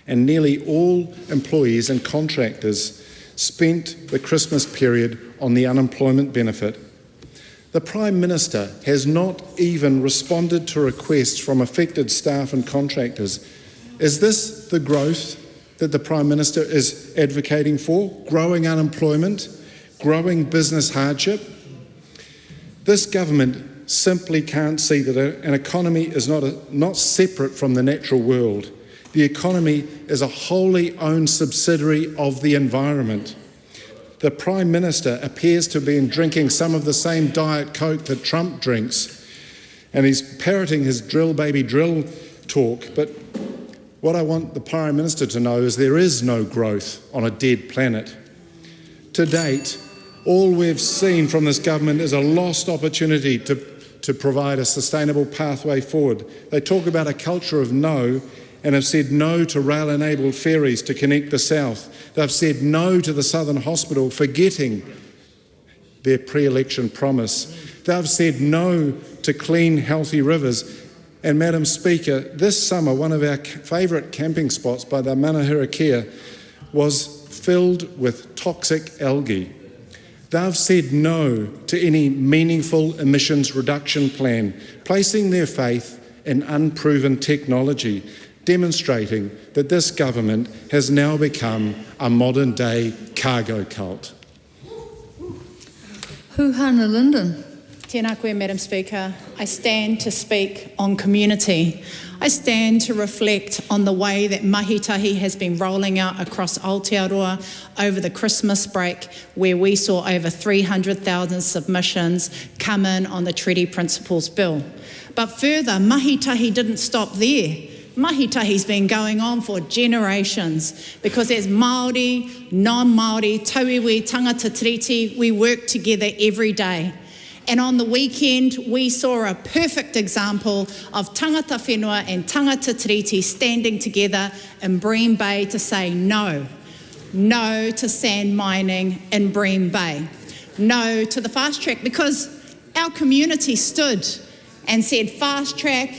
and nearly all employees and contractors spent the Christmas period on the unemployment benefit. The Prime Minister has not even responded to requests from affected staff and contractors. Is this the growth that the Prime Minister is advocating for? Growing unemployment, growing business hardship? This government simply can't see that an economy is not separate from the natural world. The economy is a wholly owned subsidiary of the environment. The Prime Minister appears to have been drinking some of the same Diet Coke that Trump drinks, and he's parroting his drill baby drill talk. But what I want the Prime Minister to know is there is no growth on a dead planet. To date, all we've seen from this government is a lost opportunity to provide a sustainable pathway forward. They talk about a culture of no, and have said no to rail-enabled ferries to connect the south. They've said no to the Southern Hospital, forgetting their pre-election promise. They've said no to clean, healthy rivers. And Madam Speaker, this summer, one of our favourite camping spots by the Manahira was filled with toxic algae. They've said no to any meaningful emissions reduction plan, placing their faith in unproven technology, demonstrating that this government has now become a modern-day cargo cult. Huhana Linden. Tēnā koe, Madam Speaker. I stand to speak on community. I stand to reflect on the way that mahitahi has been rolling out across Aotearoa over the Christmas break, where we saw over 300,000 submissions come in on the Treaty Principles Bill. But further, mahitahi didn't stop there. Mahitahi's been going on for generations, because as Māori, non-Māori, tauiwi, tangata tiriti, we work together every day. And on the weekend, we saw a perfect example of tangata whenua and tangata tiriti standing together in Bream Bay to say no. No to sand mining in Bream Bay. No to the fast track, because our community stood and said fast track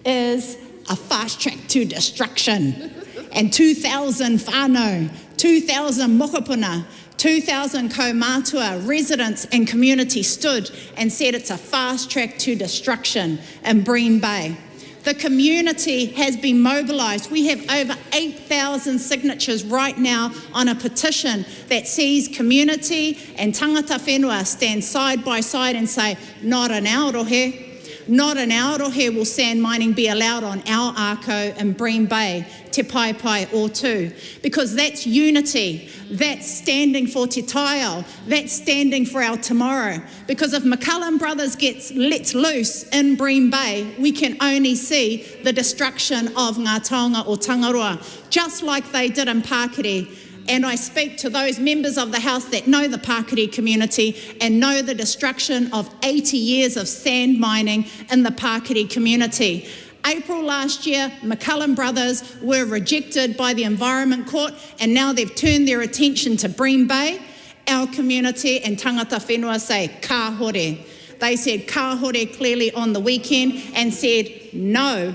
is a fast track to destruction. And 2,000 whānau, 2,000 mokopuna, 2,000 kaumātua residents and community stood and said it's a fast track to destruction in Bream Bay. The community has been mobilised. We have over 8,000 signatures right now on a petition that sees community and tangata whenua stand side by side and say, not an Aotearoa. Not in Aotearoa will sand mining be allowed on our ako in Bream Bay, Te Pai Pai or two, because that's unity, that's standing for Te Taiao, that's standing for our tomorrow. Because if McCullum Brothers gets let loose in Bream Bay, we can only see the destruction of ngā taonga o Tangaroa, just like they did in Pakiri. And I speak to those members of the House that know the Pakiri community and know the destruction of 80 years of sand mining in the Pakiri community. April last year, McCullum Brothers were rejected by the Environment Court, and now they've turned their attention to Bream Bay. Our community and tangata whenua say ka hore. They said ka hore clearly on the weekend and said no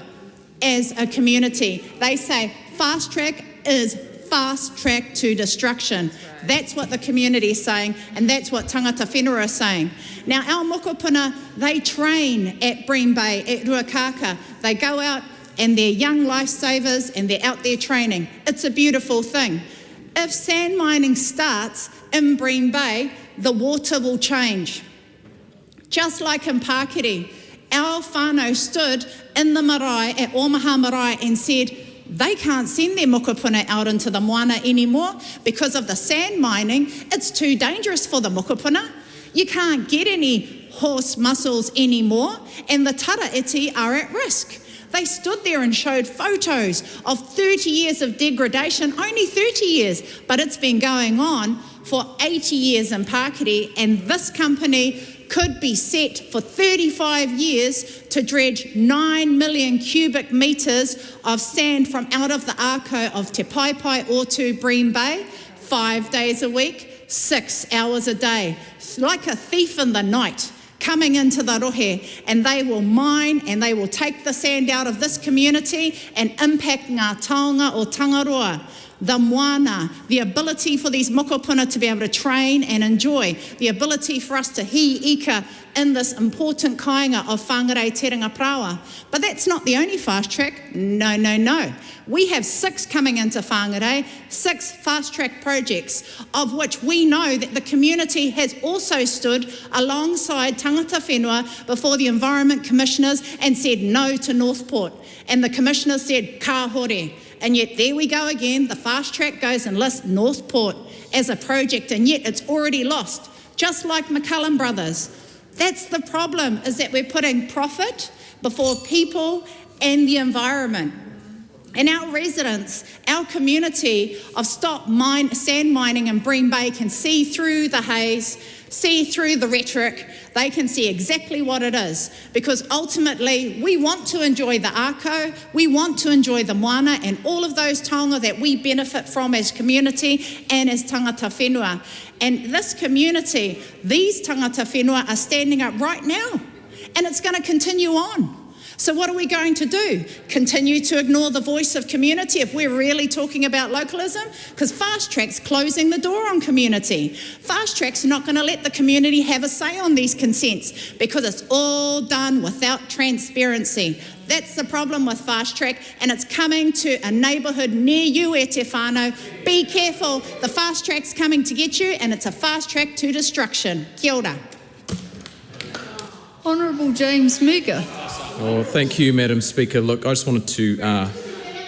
as a community. They say fast track is fast track to destruction. That's what the community is saying, and that's what tangata whenua are saying. Now, our mokopuna, they train at Bream Bay, at Ruakaka. They go out and they're young lifesavers and they're out there training. It's a beautiful thing. If sand mining starts in Bream Bay, the water will change. Just like in Pakiri, our whānau stood in the marae at Omaha Marae and said, they can't send their mokopuna out into the moana anymore because of the sand mining. It's too dangerous for the mokopuna. You can't get any horse muscles anymore, and the taraiti are at risk. They stood there and showed photos of 30 years of degradation, only 30 years, but it's been going on for 80 years in Pakiri, and this company could be set for 35 years to dredge 9 million cubic metres of sand from out of the ako of Te Paipai Otu Bream Bay, 5 days a week, 6 hours a day. It's like a thief in the night coming into the rohe, and they will mine and they will take the sand out of this community and impact ngā taonga o Tangaroa, the moana, the ability for these mokopuna to be able to train and enjoy, the ability for us to ika in this important kāinga of whāngarei Terenga Prawa. But that's not the only fast track. No, no, no. We have 6 coming into whāngarei, 6 fast track projects, of which we know that the community has also stood alongside tangata whenua before the Environment Commissioners and said no to Northport. And the Commissioners said, ka hore. And yet there we go again, the fast track goes and lists Northport as a project, and yet it's already lost, just like McCullum Brothers. That's the problem, is that we're putting profit before people and the environment. And our residents, our community of sand mining in Bream Bay can see through the haze, see through the rhetoric. They can see exactly what it is, because ultimately we want to enjoy the ako, we want to enjoy the moana and all of those taonga that we benefit from as community and as tangata whenua. And this community, these tangata whenua are standing up right now, and it's going to continue on. So what are we going to do? Continue to ignore the voice of community if we're really talking about localism? Because Fast Track's closing the door on community. Fast Track's not going to let the community have a say on these consents because it's all done without transparency. That's the problem with Fast Track, and it's coming to a neighbourhood near you, e te whānau. Be careful, the Fast Track's coming to get you, and it's a fast track to destruction. Kia ora. Honourable James Mega. Oh, thank you, Madam Speaker. Look, I just wanted to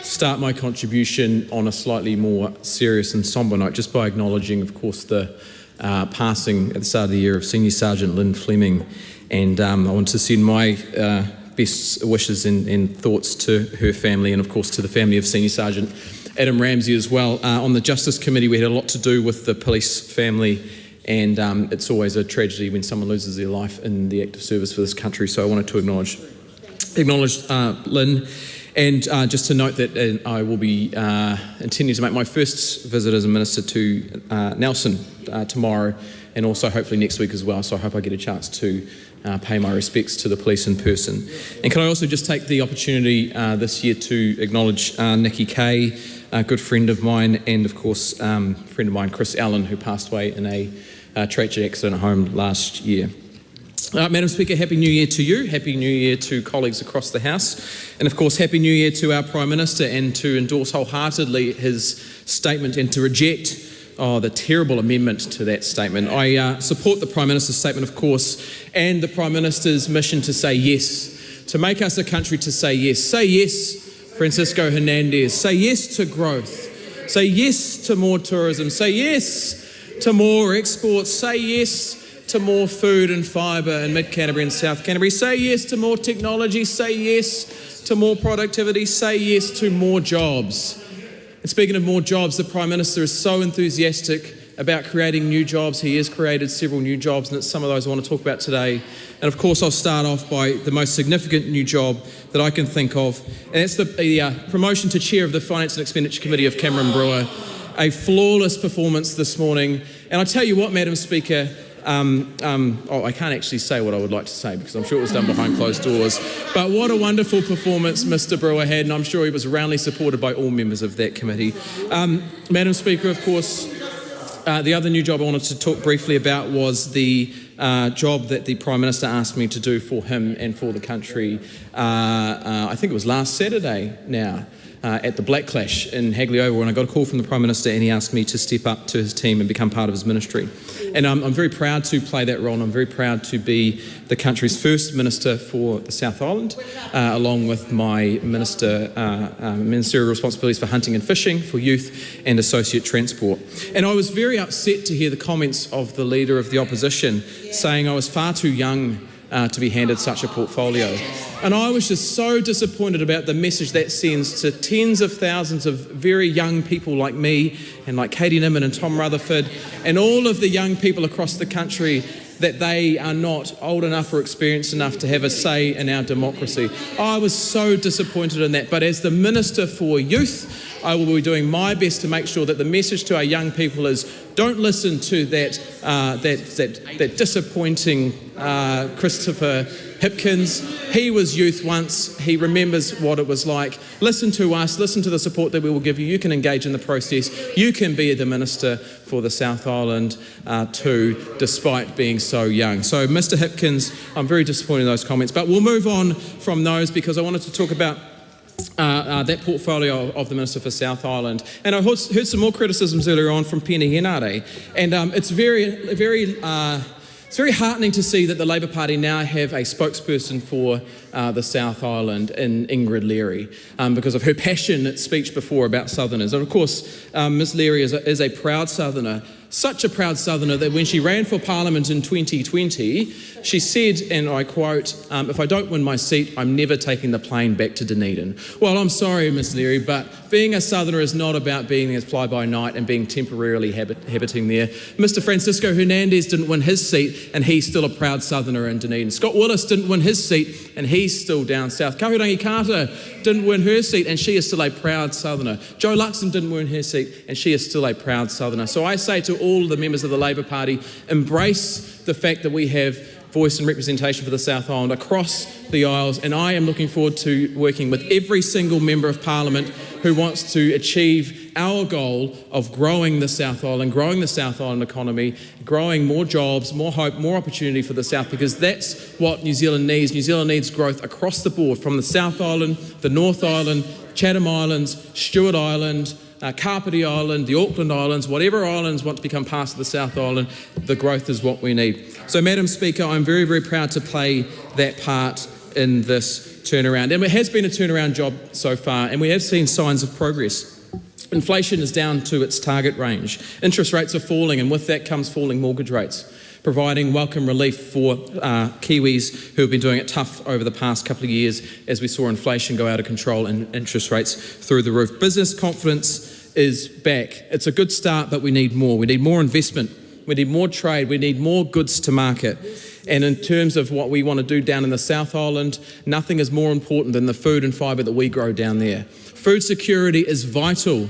start my contribution on a slightly more serious and sombre note, just by acknowledging, of course, the passing at the start of the year of Senior Sergeant Lynn Fleming. And I want to send my best wishes and thoughts to her family, and, of course, to the family of Senior Sergeant Adam Ramsey as well. On the Justice Committee, we had a lot to do with the police family, and it's always a tragedy when someone loses their life in the active service for this country. So I wanted to acknowledge Lynn, and just to note that I will be intending to make my first visit as a minister to Nelson tomorrow, and also hopefully next week as well, so I hope I get a chance to pay my respects to the police in person. And can I also just take the opportunity this year to acknowledge Nikki Kay, a good friend of mine, and of course a friend of mine, Chris Allen, who passed away in a tragic accident at home last year. Madam Speaker, Happy New Year to you, Happy New Year to colleagues across the House, and of course Happy New Year to our Prime Minister, and to endorse wholeheartedly his statement and to reject the terrible amendment to that statement. I support the Prime Minister's statement, of course, and the Prime Minister's mission to say yes, to make us a country to say yes. Say yes, Francisco Hernandez, say yes to growth, say yes to more tourism, say yes to more exports, say yes to more food and fibre in Mid-Canterbury and South Canterbury. Say yes to more technology. Say yes to more productivity. Say yes to more jobs. And speaking of more jobs, the Prime Minister is so enthusiastic about creating new jobs. He has created several new jobs, and it's some of those I want to talk about today. And of course, I'll start off by the most significant new job that I can think of, and that's the promotion to Chair of the Finance and Expenditure Committee of Cameron Brewer. A flawless performance this morning. And I tell you what, Madam Speaker, I can't actually say what I would like to say because I'm sure it was done behind closed doors. But what a wonderful performance Mr. Brewer had, and I'm sure he was roundly supported by all members of that committee. Madam Speaker, of course, the other new job I wanted to talk briefly about was the job that the Prime Minister asked me to do for him and for the country. I think it was last Saturday now. At the Black Clash in Hagley when I got a call from the Prime Minister and he asked me to step up to his team and become part of his ministry. And I'm very proud to play that role, and I'm very proud to be the country's first minister for the South Island, along with my ministerial responsibilities for hunting and fishing, for youth and associate transport. And I was very upset to hear the comments of the Leader of the Opposition saying I was far too young to be handed such a portfolio. And I was just so disappointed about the message that sends to tens of thousands of very young people like me and like Katie Nimmin and Tom Rutherford and all of the young people across the country that they are not old enough or experienced enough to have a say in our democracy. I was so disappointed in that. But as the Minister for Youth, I will be doing my best to make sure that the message to our young people is don't listen to that disappointing Christopher Hipkins. He was youth once. He remembers what it was like. Listen to us. Listen to the support that we will give you. You can engage in the process. You can be the Minister for the South Island too, despite being so young. So, Mr. Hipkins, I'm very disappointed in those comments. But we'll move on from those because I wanted to talk about that portfolio of the Minister for South Island. And I heard some more criticisms earlier on from Pena Henare. And it's very heartening to see that the Labour Party now have a spokesperson for the South Island in Ingrid Leary because of her passionate speech before about Southerners. And of course, Ms Leary is a proud Southerner, such a proud Southerner that when she ran for Parliament in 2020, she said, and I quote, if I don't win my seat, I'm never taking the plane back to Dunedin. Well, I'm sorry, Ms Leary, but being a Southerner is not about being there fly-by-night and being temporarily habiting there. Mr Francisco Hernandez didn't win his seat and he's still a proud Southerner in Dunedin. Scott Willis didn't win his seat and he's still down south. Kahurangi Carter didn't win her seat and she is still a proud Southerner. Jo Luxon didn't win her seat and she is still a proud Southerner. So I say to all the members of the Labour Party, embrace the fact that we have voice and representation for the South Island across the Isles, and I am looking forward to working with every single Member of Parliament who wants to achieve our goal of growing the South Island, growing the South Island economy, growing more jobs, more hope, more opportunity for the South, because that's what New Zealand needs. New Zealand needs growth across the board, from the South Island, the North Island, Chatham Islands, Stewart Island, Kapiti Island, the Auckland Islands, whatever islands want to become part of the South Island, the growth is what we need. So, Madam Speaker, I'm very, very proud to play that part in this turnaround. And it has been a turnaround job so far, and we have seen signs of progress. Inflation is down to its target range. Interest rates are falling, and with that comes falling mortgage rates, providing welcome relief for Kiwis who have been doing it tough over the past couple of years as we saw inflation go out of control and interest rates through the roof. Business confidence is back. It's a good start, but we need more. We need more investment. We need more trade. We need more goods to market. And in terms of what we want to do down in the South Island, nothing is more important than the food and fibre that we grow down there. Food security is vital.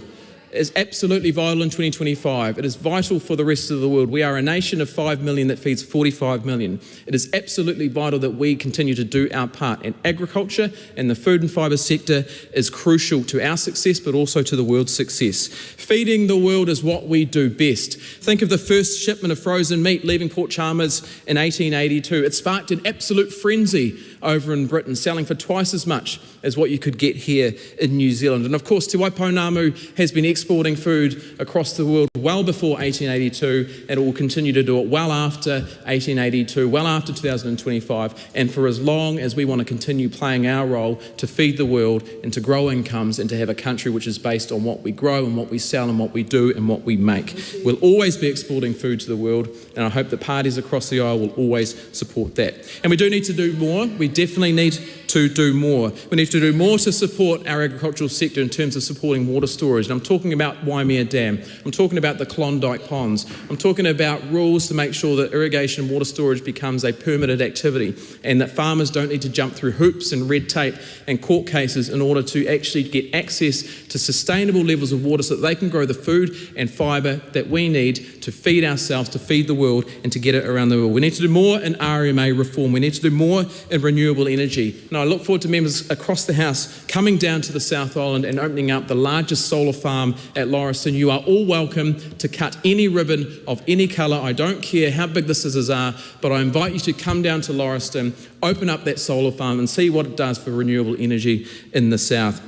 Is absolutely vital in 2025. It is vital for the rest of the world. We are a nation of 5 million that feeds 45 million. It is absolutely vital that we continue to do our part. And agriculture and the food and fibre sector is crucial to our success, but also to the world's success. Feeding the world is what we do best. Think of the first shipment of frozen meat leaving Port Chalmers in 1882. It sparked an absolute frenzy over in Britain, selling for twice as much as what you could get here in New Zealand. And of course, Te Waipounamu has been exporting food across the world well before 1882, and it will continue to do it well after 1882, well after 2025, and for as long as we want to continue playing our role to feed the world and to grow incomes and to have a country which is based on what we grow and what we sell and what we do and what we make. We'll always be exporting food to the world, and I hope that parties across the aisle will always support that. And we do need to do more. We definitely need to do more. We need to do more to support our agricultural sector in terms of supporting water storage. And I'm talking about Waimea Dam. I'm talking about the Klondike Ponds. I'm talking about rules to make sure that irrigation and water storage becomes a permitted activity and that farmers don't need to jump through hoops and red tape and court cases in order to actually get access to sustainable levels of water so that they can grow the food and fibre that we need to feed ourselves, to feed the world and to get it around the world. We need to do more in RMA reform. We need to do more in renewable energy. And I look forward to members across the House coming down to the South Island and opening up the largest solar farm at Lauriston. You are all welcome to cut any ribbon of any colour. I don't care how big the scissors are, but I invite you to come down to Lauriston, open up that solar farm and see what it does for renewable energy in the South.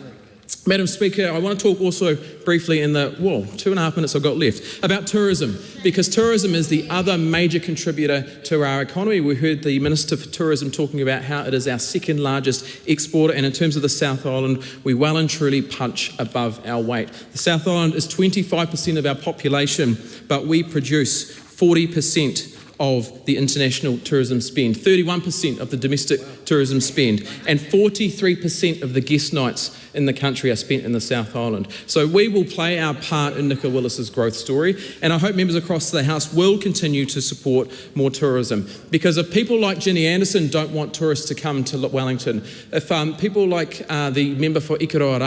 Madam Speaker, I want to talk also briefly in the, 2.5 minutes I've got left, about tourism, because tourism is the other major contributor to our economy. We heard the Minister for Tourism talking about how it is our second largest exporter, and in terms of the South Island, we well and truly punch above our weight. The South Island is 25% of our population, but we produce 40% of the international tourism spend, 31% of the domestic tourism spend, and 43% of the guest nights in the country are spent in the South Island. So we will play our part in Nicola Willis's growth story, and I hope members across the House will continue to support more tourism, because if people like Ginny Anderson don't want tourists to come to Wellington, if people like the member for Aotearoa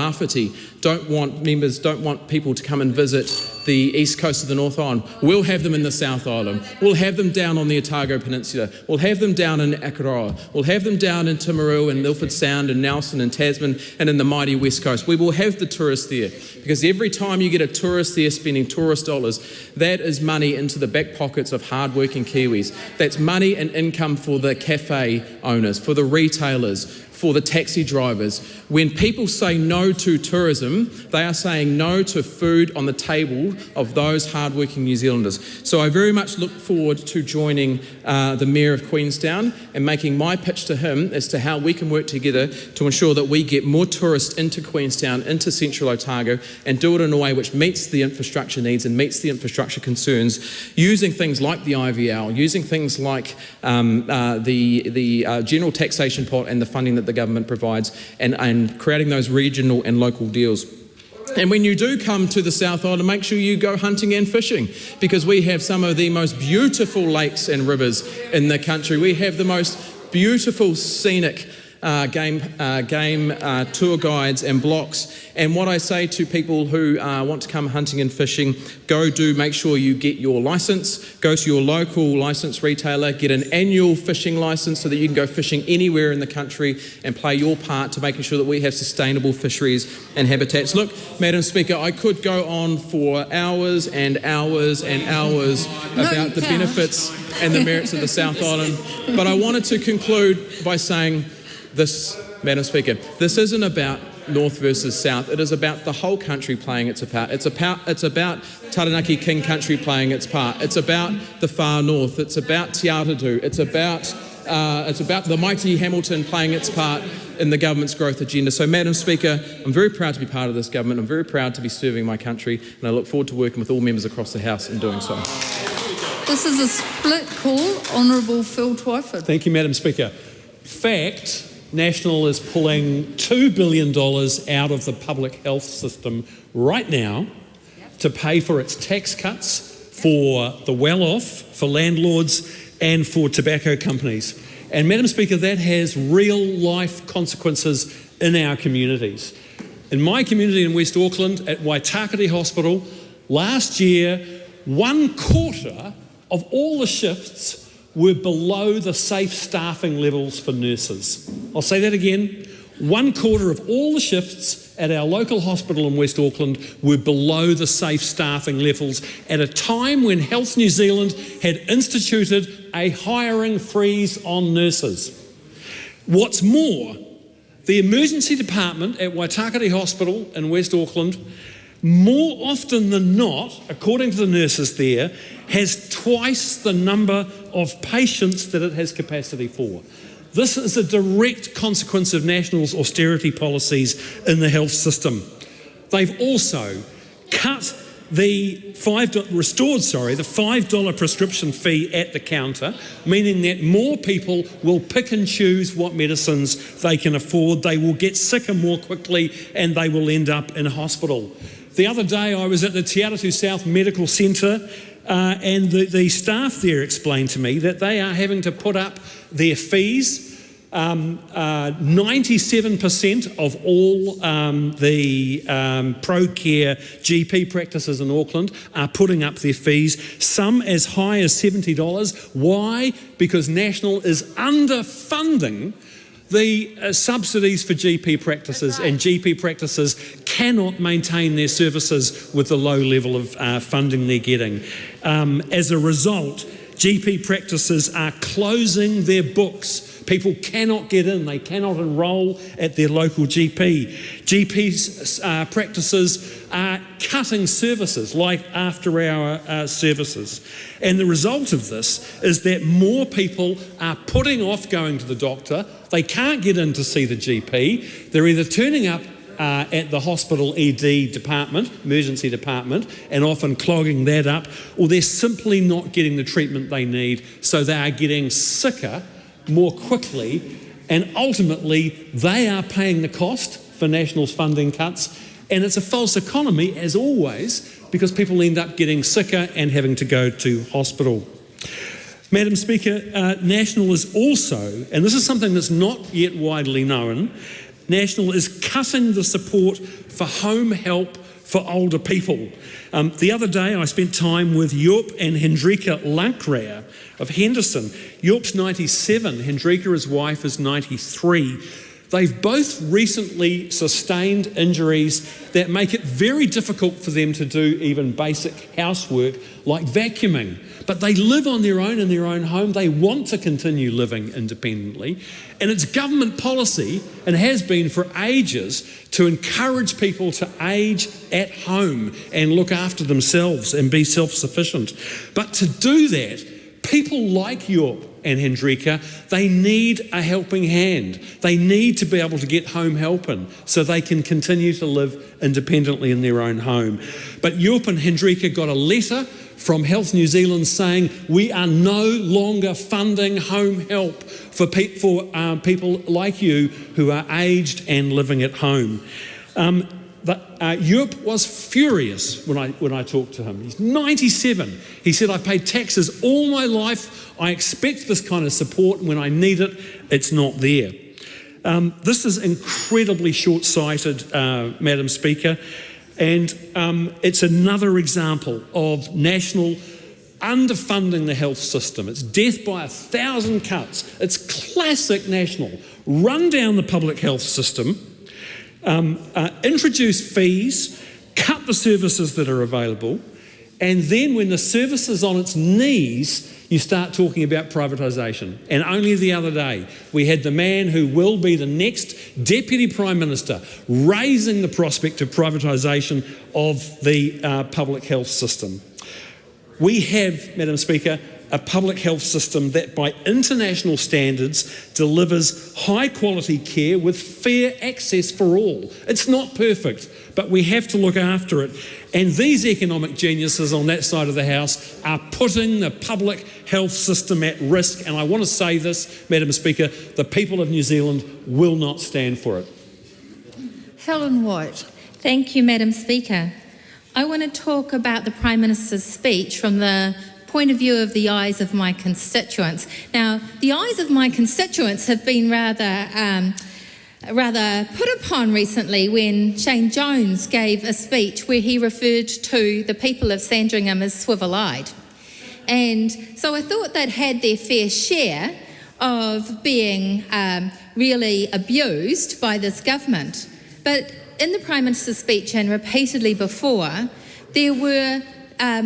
don't want people to come and visit the east coast of the North Island, we'll have them in the South Island. We'll have them down on the Otago Peninsula. We'll have them down in Aotearoa. We'll have them down in Timaru and Milford Sound and Nelson and Tasman and in the mighty West Coast. We will have the tourists there, because every time you get a tourist there spending tourist dollars, that is money into the back pockets of hard-working Kiwis. That's money and income for the cafe owners, for the retailers, for the taxi drivers. When people say no to tourism, they are saying no to food on the table of those hard-working New Zealanders. So I very much look forward to joining the Mayor of Queenstown and making my pitch to him as to how we can work together to ensure that we get more tourists into Queenstown, into Central Otago, and do it in a way which meets the infrastructure needs and meets the infrastructure concerns, using things like the IVL, using things like the general taxation pot and the funding that the government provides, and creating those regional and local deals. And when you do come to the South Island, make sure you go hunting and fishing, because we have some of the most beautiful lakes and rivers in the country. We have the most beautiful scenic game tour guides and blocks. And what I say to people who want to come hunting and fishing, make sure you get your licence, go to your local licensed retailer, get an annual fishing licence so that you can go fishing anywhere in the country and play your part to making sure that we have sustainable fisheries and habitats. Look, Madam Speaker, I could go on for hours and hours and hours about the benefits and the merits of the South Island, but I wanted to conclude by saying this, Madam Speaker, this isn't about North versus South. It is about the whole country playing its part. It's about Taranaki King Country playing its part. It's about the far north. It's about Te Atatū. It's about the mighty Hamilton playing its part in the government's growth agenda. So, Madam Speaker, I'm very proud to be part of this government. I'm very proud to be serving my country, and I look forward to working with all members across the House in doing so. This is a split call. Honourable Phil Twyford. Thank you, Madam Speaker. Fact, National is pulling $2 billion out of the public health system right now to pay for its tax cuts for the well-off, for landlords and for tobacco companies. And Madam Speaker, that has real-life consequences in our communities. In my community in West Auckland, at Waitakere Hospital, last year, 1/4 of all the shifts were below the safe staffing levels for nurses. I'll say that again. 1/4 of all the shifts at our local hospital in West Auckland were below the safe staffing levels at a time when Health New Zealand had instituted a hiring freeze on nurses. What's more, the emergency department at Waitakere Hospital in West Auckland, more often than not, according to the nurses there, has twice the number of patients that it has capacity for. This is a direct consequence of National's austerity policies in the health system. They've also cut the $5 prescription fee at the counter, meaning that more people will pick and choose what medicines they can afford. They will get sicker more quickly and they will end up in hospital. The other day I was at the Te Atatū South Medical Centre and the staff there explained to me that they are having to put up their fees. 97% of all the pro-care GP practices in Auckland are putting up their fees, some as high as $70. Why? Because National is underfunding the subsidies for GP practices, and GP practices cannot maintain their services with the low level of funding they're getting. As a result, GP practices are closing their books. People cannot get in, they cannot enrol at their local GP. GP practices are cutting services like after-hour services. And the result of this is that more people are putting off going to the doctor. They can't get in to see the GP. They're either turning up at the hospital ED department, emergency department, and often clogging that up, or they're simply not getting the treatment they need, so they are getting sicker more quickly, and ultimately they are paying the cost for National's funding cuts, and it's a false economy, as always, because people end up getting sicker and having to go to hospital. Madam Speaker, National is also, and this is something that's not yet widely known, National is cutting the support for home help for older people. The other day I spent time with Joop and Hendrika Lankrea of Henderson. Joop's 97, Hendrika, his wife, is 93. They've both recently sustained injuries that make it very difficult for them to do even basic housework like vacuuming. But they live on their own in their own home. They want to continue living independently. And it's government policy, and has been for ages, to encourage people to age at home and look after themselves and be self-sufficient. But to do that, people like Joop and Hendrika, they need a helping hand. They need to be able to get home helping so they can continue to live independently in their own home. But Joop and Hendrika got a letter from Health New Zealand saying we are no longer funding home help for people like you who are aged and living at home. Joop was furious when I talked to him. He's 97. He said, I've paid taxes all my life. I expect this kind of support. When I need it, it's not there. This is incredibly short-sighted, Madam Speaker, and it's another example of National underfunding the health system. It's death by 1,000 cuts. It's classic National. Run down the public health system, introduce fees, cut the services that are available, and then when the service is on its knees, you start talking about privatisation. And only the other day, we had the man who will be the next Deputy Prime Minister raising the prospect of privatisation of the public health system. We have, Madam Speaker, a public health system that by international standards delivers high quality care with fair access for all. It's not perfect, but we have to look after it. And these economic geniuses on that side of the House are putting the public health system at risk. And I want to say this, Madam Speaker, the people of New Zealand will not stand for it. Helen White. Thank you, Madam Speaker. I want to talk about the Prime Minister's speech from the point of view of the eyes of my constituents. Now, the eyes of my constituents have been rather put upon recently when Shane Jones gave a speech where he referred to the people of Sandringham as swivel-eyed. And so I thought they'd had their fair share of being really abused by this government. But in the Prime Minister's speech and repeatedly before, there were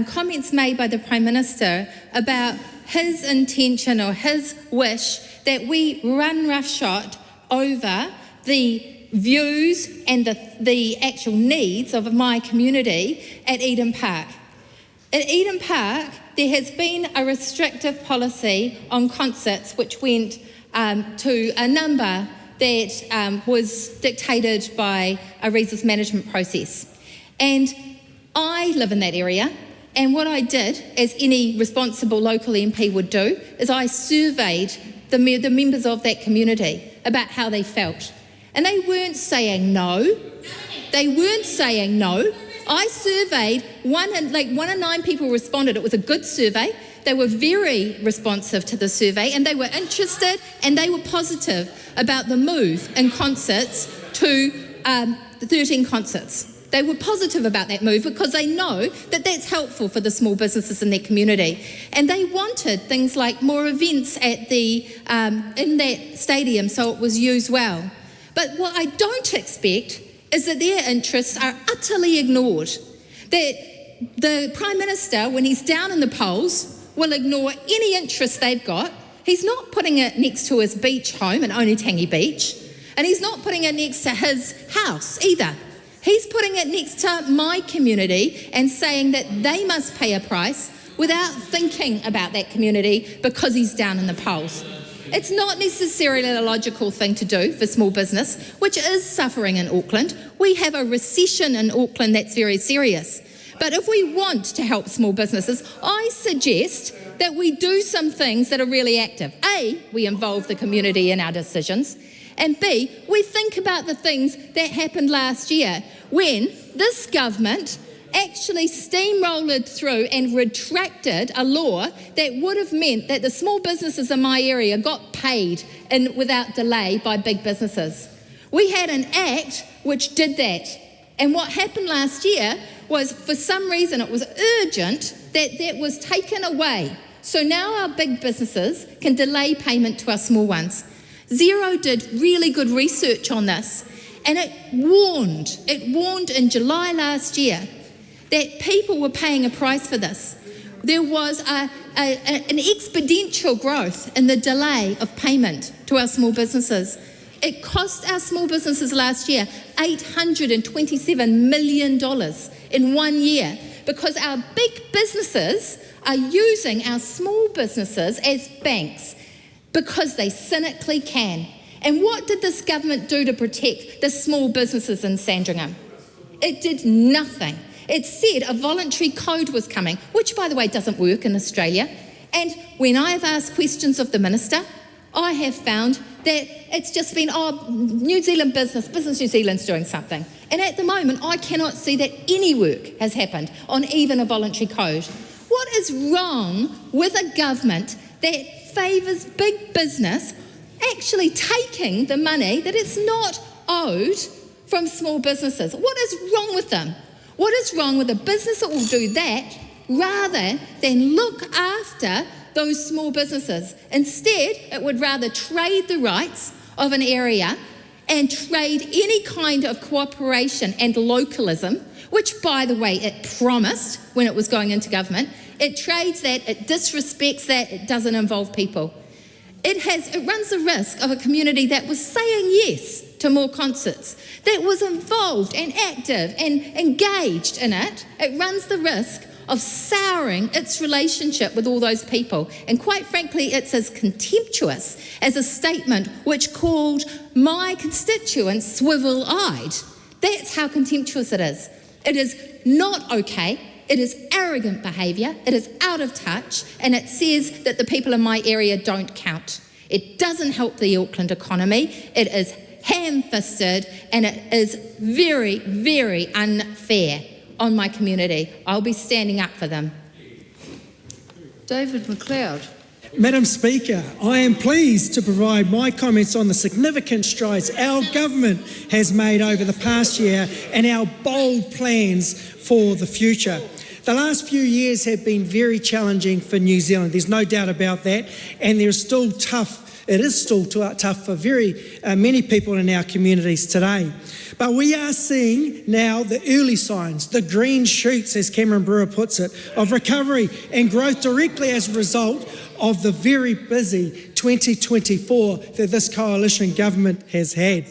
comments made by the Prime Minister about his intention or his wish that we run roughshod over the views and the actual needs of my community at Eden Park. At Eden Park, there has been a restrictive policy on concerts which went to a number that was dictated by a resource management process. And I live in that area, and what I did, as any responsible local MP would do, is I surveyed the members of that community about how they felt. And they weren't saying no. They weren't saying no. I surveyed, one in 9 people responded. It was a good survey. They were very responsive to the survey, and they were interested and they were positive about the move in concerts to 13 concerts. They were positive about that move because they know that that's helpful for the small businesses in their community. And they wanted things like more events at in that stadium so it was used well. But what I don't expect is that their interests are utterly ignored. That the Prime Minister, when he's down in the polls, will ignore any interest they've got. He's not putting it next to his beach home in Onutangi Beach, and he's not putting it next to his house either. He's putting it next to my community and saying that they must pay a price without thinking about that community because he's down in the polls. It's not necessarily a logical thing to do for small business, which is suffering in Auckland. We have a recession in Auckland that's very serious. But if we want to help small businesses, I suggest that we do some things that are really active. A, we involve the community in our decisions. And B, we think about the things that happened last year when this government actually steamrolled through and retracted a law that would have meant that the small businesses in my area got paid without delay by big businesses. We had an act which did that. And what happened last year was, for some reason, it was urgent that was taken away. So now our big businesses can delay payment to our small ones. Xero did really good research on this, and it warned in July last year that people were paying a price for this. There was an exponential growth in the delay of payment to our small businesses. It cost our small businesses last year $827 million in 1 year because our big businesses are using our small businesses as banks because they cynically can. And what did this government do to protect the small businesses in Sandringham? It did nothing. It said a voluntary code was coming, which, by the way, doesn't work in Australia. And when I've asked questions of the minister, I have found that it's just been, New Zealand Business New Zealand's doing something. And at the moment, I cannot see that any work has happened on even a voluntary code. What is wrong with a government that favours big business actually taking the money that it's not owed from small businesses? What is wrong with them? What is wrong with a business that will do that rather than look after those small businesses? Instead, it would rather trade the rights of an area and trade any kind of cooperation and localism, which, by the way, it promised when it was going into government. It trades that, it disrespects that, it doesn't involve people. It runs the risk of a community that was saying yes to more concerts, that was involved and active and engaged in it. It runs the risk of souring its relationship with all those people. And quite frankly, it's as contemptuous as a statement which called my constituents swivel-eyed. That's how contemptuous it is. It is not okay. It is arrogant behaviour, it is out of touch, and it says that the people in my area don't count. It doesn't help the Auckland economy, it is ham-fisted, and it is very, very unfair on my community. I'll be standing up for them. David McLeod. Madam Speaker, I am pleased to provide my comments on the significant strides our government has made over the past year and our bold plans for the future. The last few years have been very challenging for New Zealand, there's no doubt about that, and it is still tough for very many people in our communities today. But we are seeing now the early signs, the green shoots, as Cameron Brewer puts it, of recovery and growth directly as a result of the very busy 2024 that this coalition government has had.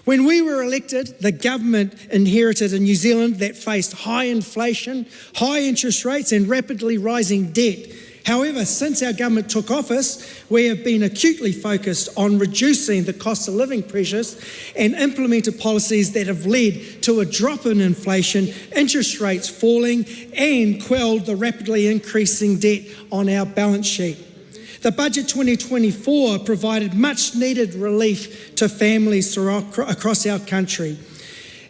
When we were elected, the government inherited a New Zealand that faced high inflation, high interest rates and rapidly rising debt. However, since our government took office, we have been acutely focused on reducing the cost of living pressures and implemented policies that have led to a drop in inflation, interest rates falling, and quelled the rapidly increasing debt on our balance sheet. The Budget 2024 provided much needed relief to families across our country,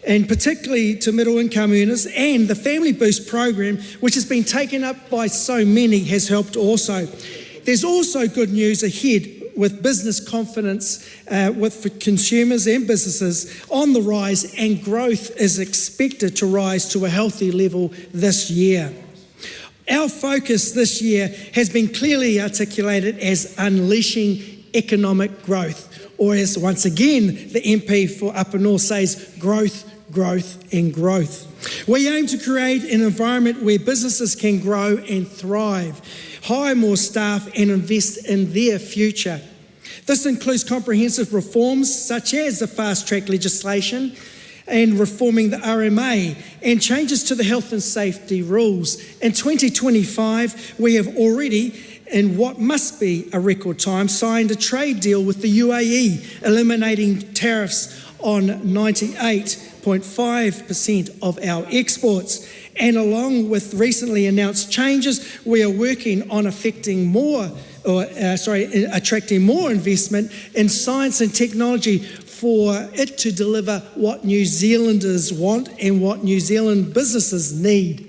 and particularly to middle income earners, and the Family Boost program, which has been taken up by so many, has helped also. There's also good news ahead with business confidence for consumers and businesses on the rise, and growth is expected to rise to a healthy level this year. Our focus this year has been clearly articulated as unleashing economic growth, or as once again the MP for Upper North says, growth, growth and growth. We aim to create an environment where businesses can grow and thrive, hire more staff and invest in their future. This includes comprehensive reforms such as the fast-track legislation and reforming the RMA and changes to the health and safety rules. In 2025, we have already in what must be a record time, signed a trade deal with the UAE, eliminating tariffs on 98.5% of our exports. And along with recently announced changes, we are working on attracting more investment in science and technology for it to deliver what New Zealanders want and what New Zealand businesses need.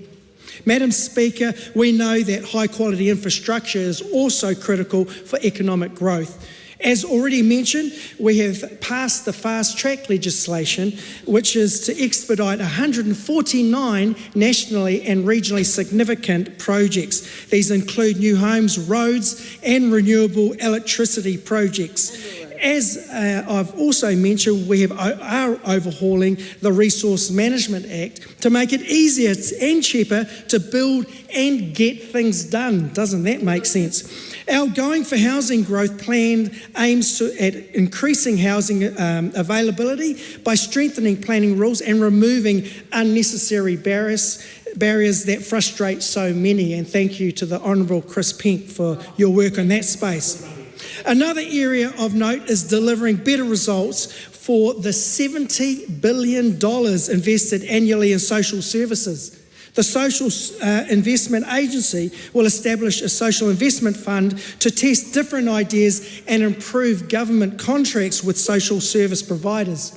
Madam Speaker, we know that high quality infrastructure is also critical for economic growth. As already mentioned, we have passed the fast track legislation, which is to expedite 149 nationally and regionally significant projects. These include new homes, roads and renewable electricity projects. As I've also mentioned, we are overhauling the Resource Management Act to make it easier and cheaper to build and get things done. Doesn't that make sense? Our Going for Housing growth plan aims at increasing housing availability by strengthening planning rules and removing unnecessary barriers that frustrate so many. And thank you to the Honourable Chris Pink for your work on that space. Another area of note is delivering better results for the $70 billion invested annually in social services. The Social Investment Agency will establish a social investment fund to test different ideas and improve government contracts with social service providers.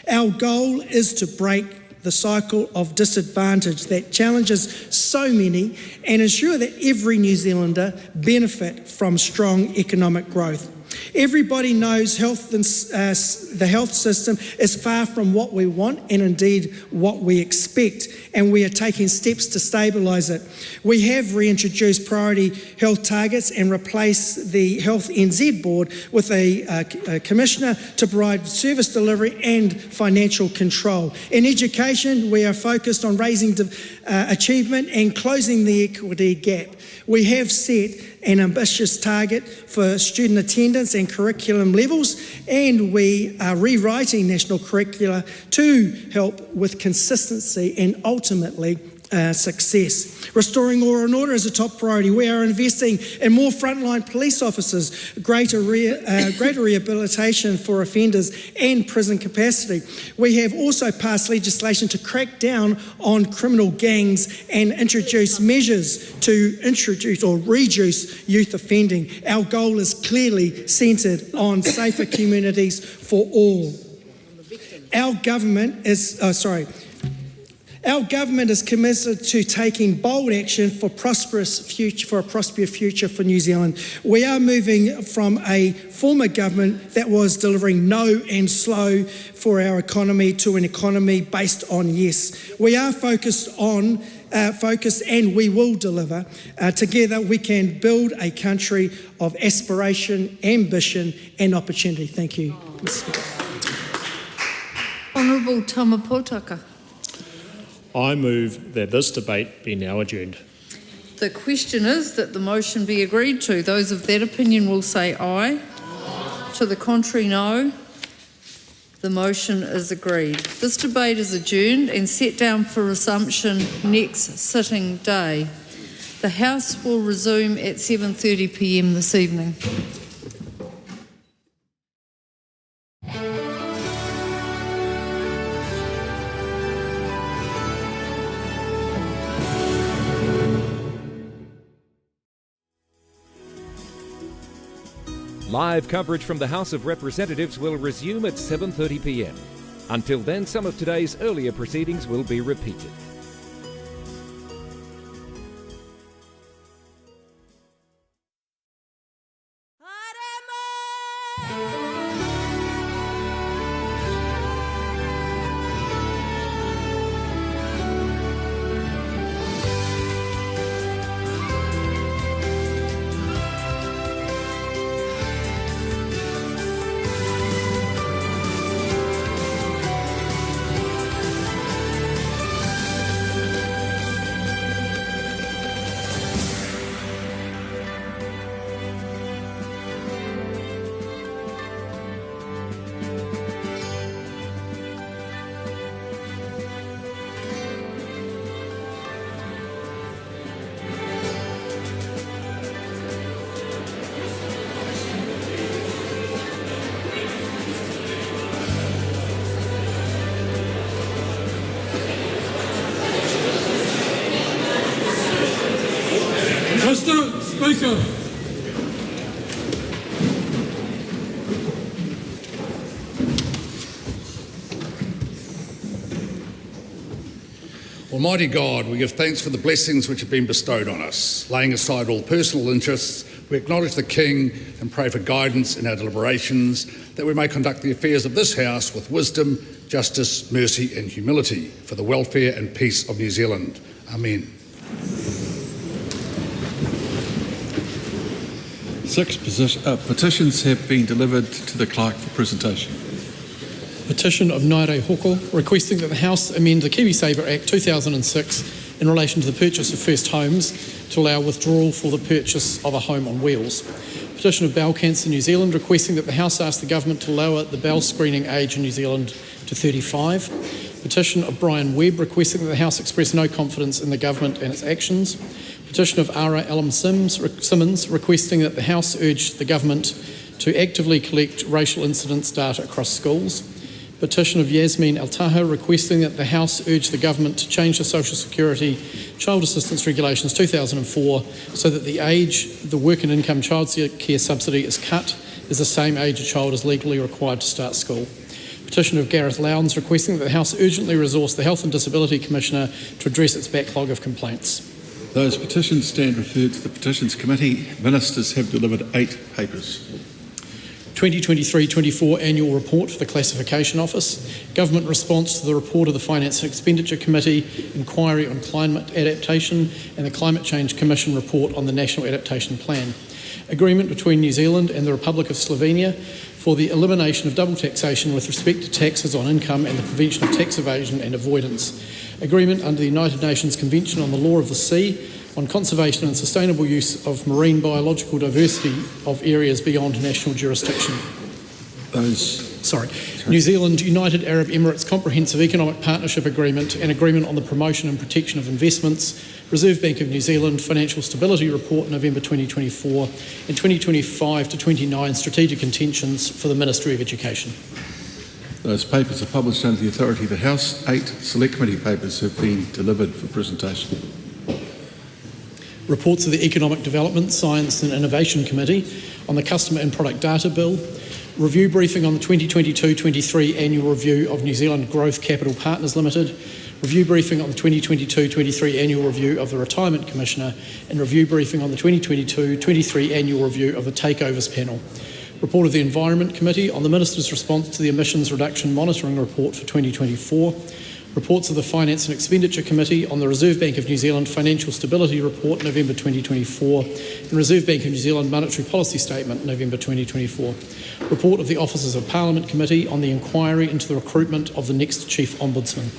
Our goal is to break the cycle of disadvantage that challenges so many and ensure that every New Zealander benefit from strong economic growth. Everybody knows the health system is far from what we want and indeed what we expect, and we are taking steps to stabilise it. We have reintroduced priority health targets and replaced the Health NZ board with a commissioner to provide service delivery and financial control. In education, we are focused on raising achievement and closing the equity gap. We have set an ambitious target for student attendance and curriculum levels, and we are rewriting national curricula to help with consistency and ultimately success. Restoring law and order is a top priority. We are investing in more frontline police officers, greater rehabilitation for offenders and prison capacity. We have also passed legislation to crack down on criminal gangs and introduce measures to introduce or reduce youth offending. Our goal is clearly centred on safer communities for all. Our government is committed to taking bold action for a prosperous future for New Zealand. We are moving from a former government that was delivering no and slow for our economy to an economy based on yes. We are focused and we will deliver. Together we can build a country of aspiration, ambition and opportunity. Thank you. Honourable Tamapotaka. I move that this debate be now adjourned. The question is that the motion be agreed to. Those of that opinion will say aye. To the contrary, no. The motion is agreed. This debate is adjourned and set down for resumption next sitting day. The House will resume at 7:30 p.m. this evening. Live coverage from the House of Representatives will resume at 7:30 p.m. Until then, some of today's earlier proceedings will be repeated. Speaker. Almighty God, we give thanks for the blessings which have been bestowed on us. Laying aside all personal interests, we acknowledge the King and pray for guidance in our deliberations, that we may conduct the affairs of this House with wisdom, justice, mercy and humility for the welfare and peace of New Zealand. Amen. 6 petitions have been delivered to the Clerk for presentation. Petition of Naire Hoko requesting that the House amend the KiwiSaver Act 2006 in relation to the purchase of first homes to allow withdrawal for the purchase of a home on wheels. Petition of Bowel Cancer New Zealand requesting that the House ask the Government to lower the bowel screening age in New Zealand to 35. Petition of Brian Webb requesting that the House express no confidence in the Government and its actions. Petition of Ara Alum Simmons requesting that the House urge the Government to actively collect racial incidents data across schools. Petition of Yasmin Altaha requesting that the House urge the Government to change the Social Security Child Assistance Regulations 2004 so that the age the work and income child care subsidy is cut is the same age a child is legally required to start school. Petition of Gareth Lowndes requesting that the House urgently resource the Health and Disability Commissioner to address its backlog of complaints. Those petitions stand referred to the Petitions Committee. Ministers have delivered 8 papers. 2023-24 Annual Report for the Classification Office, Government Response to the Report of the Finance and Expenditure Committee, Inquiry on Climate Adaptation and the Climate Change Commission Report on the National Adaptation Plan, Agreement between New Zealand and the Republic of Slovenia for the elimination of double taxation with respect to taxes on income and the prevention of tax evasion and avoidance, Agreement under the United Nations Convention on the Law of the Sea on conservation and sustainable use of marine biological diversity of areas beyond national jurisdiction. New Zealand United Arab Emirates Comprehensive Economic Partnership Agreement and Agreement on the Promotion and Protection of Investments, Reserve Bank of New Zealand Financial Stability Report November 2024 and 2025 to 29 Strategic Intentions for the Ministry of Education. Those papers are published under the authority of the House. 8 Select Committee papers have been delivered for presentation. Reports of the Economic Development, Science and Innovation Committee on the Customer and Product Data Bill, review briefing on the 2022-23 Annual Review of New Zealand Growth Capital Partners Limited, review briefing on the 2022-23 Annual Review of the Retirement Commissioner, and review briefing on the 2022-23 Annual Review of the Takeovers Panel. Report of the Environment Committee on the Minister's response to the Emissions Reduction Monitoring Report for 2024, reports of the Finance and Expenditure Committee on the Reserve Bank of New Zealand Financial Stability Report November 2024 and Reserve Bank of New Zealand Monetary Policy Statement November 2024, report of the Officers of Parliament Committee on the inquiry into the recruitment of the next Chief Ombudsman.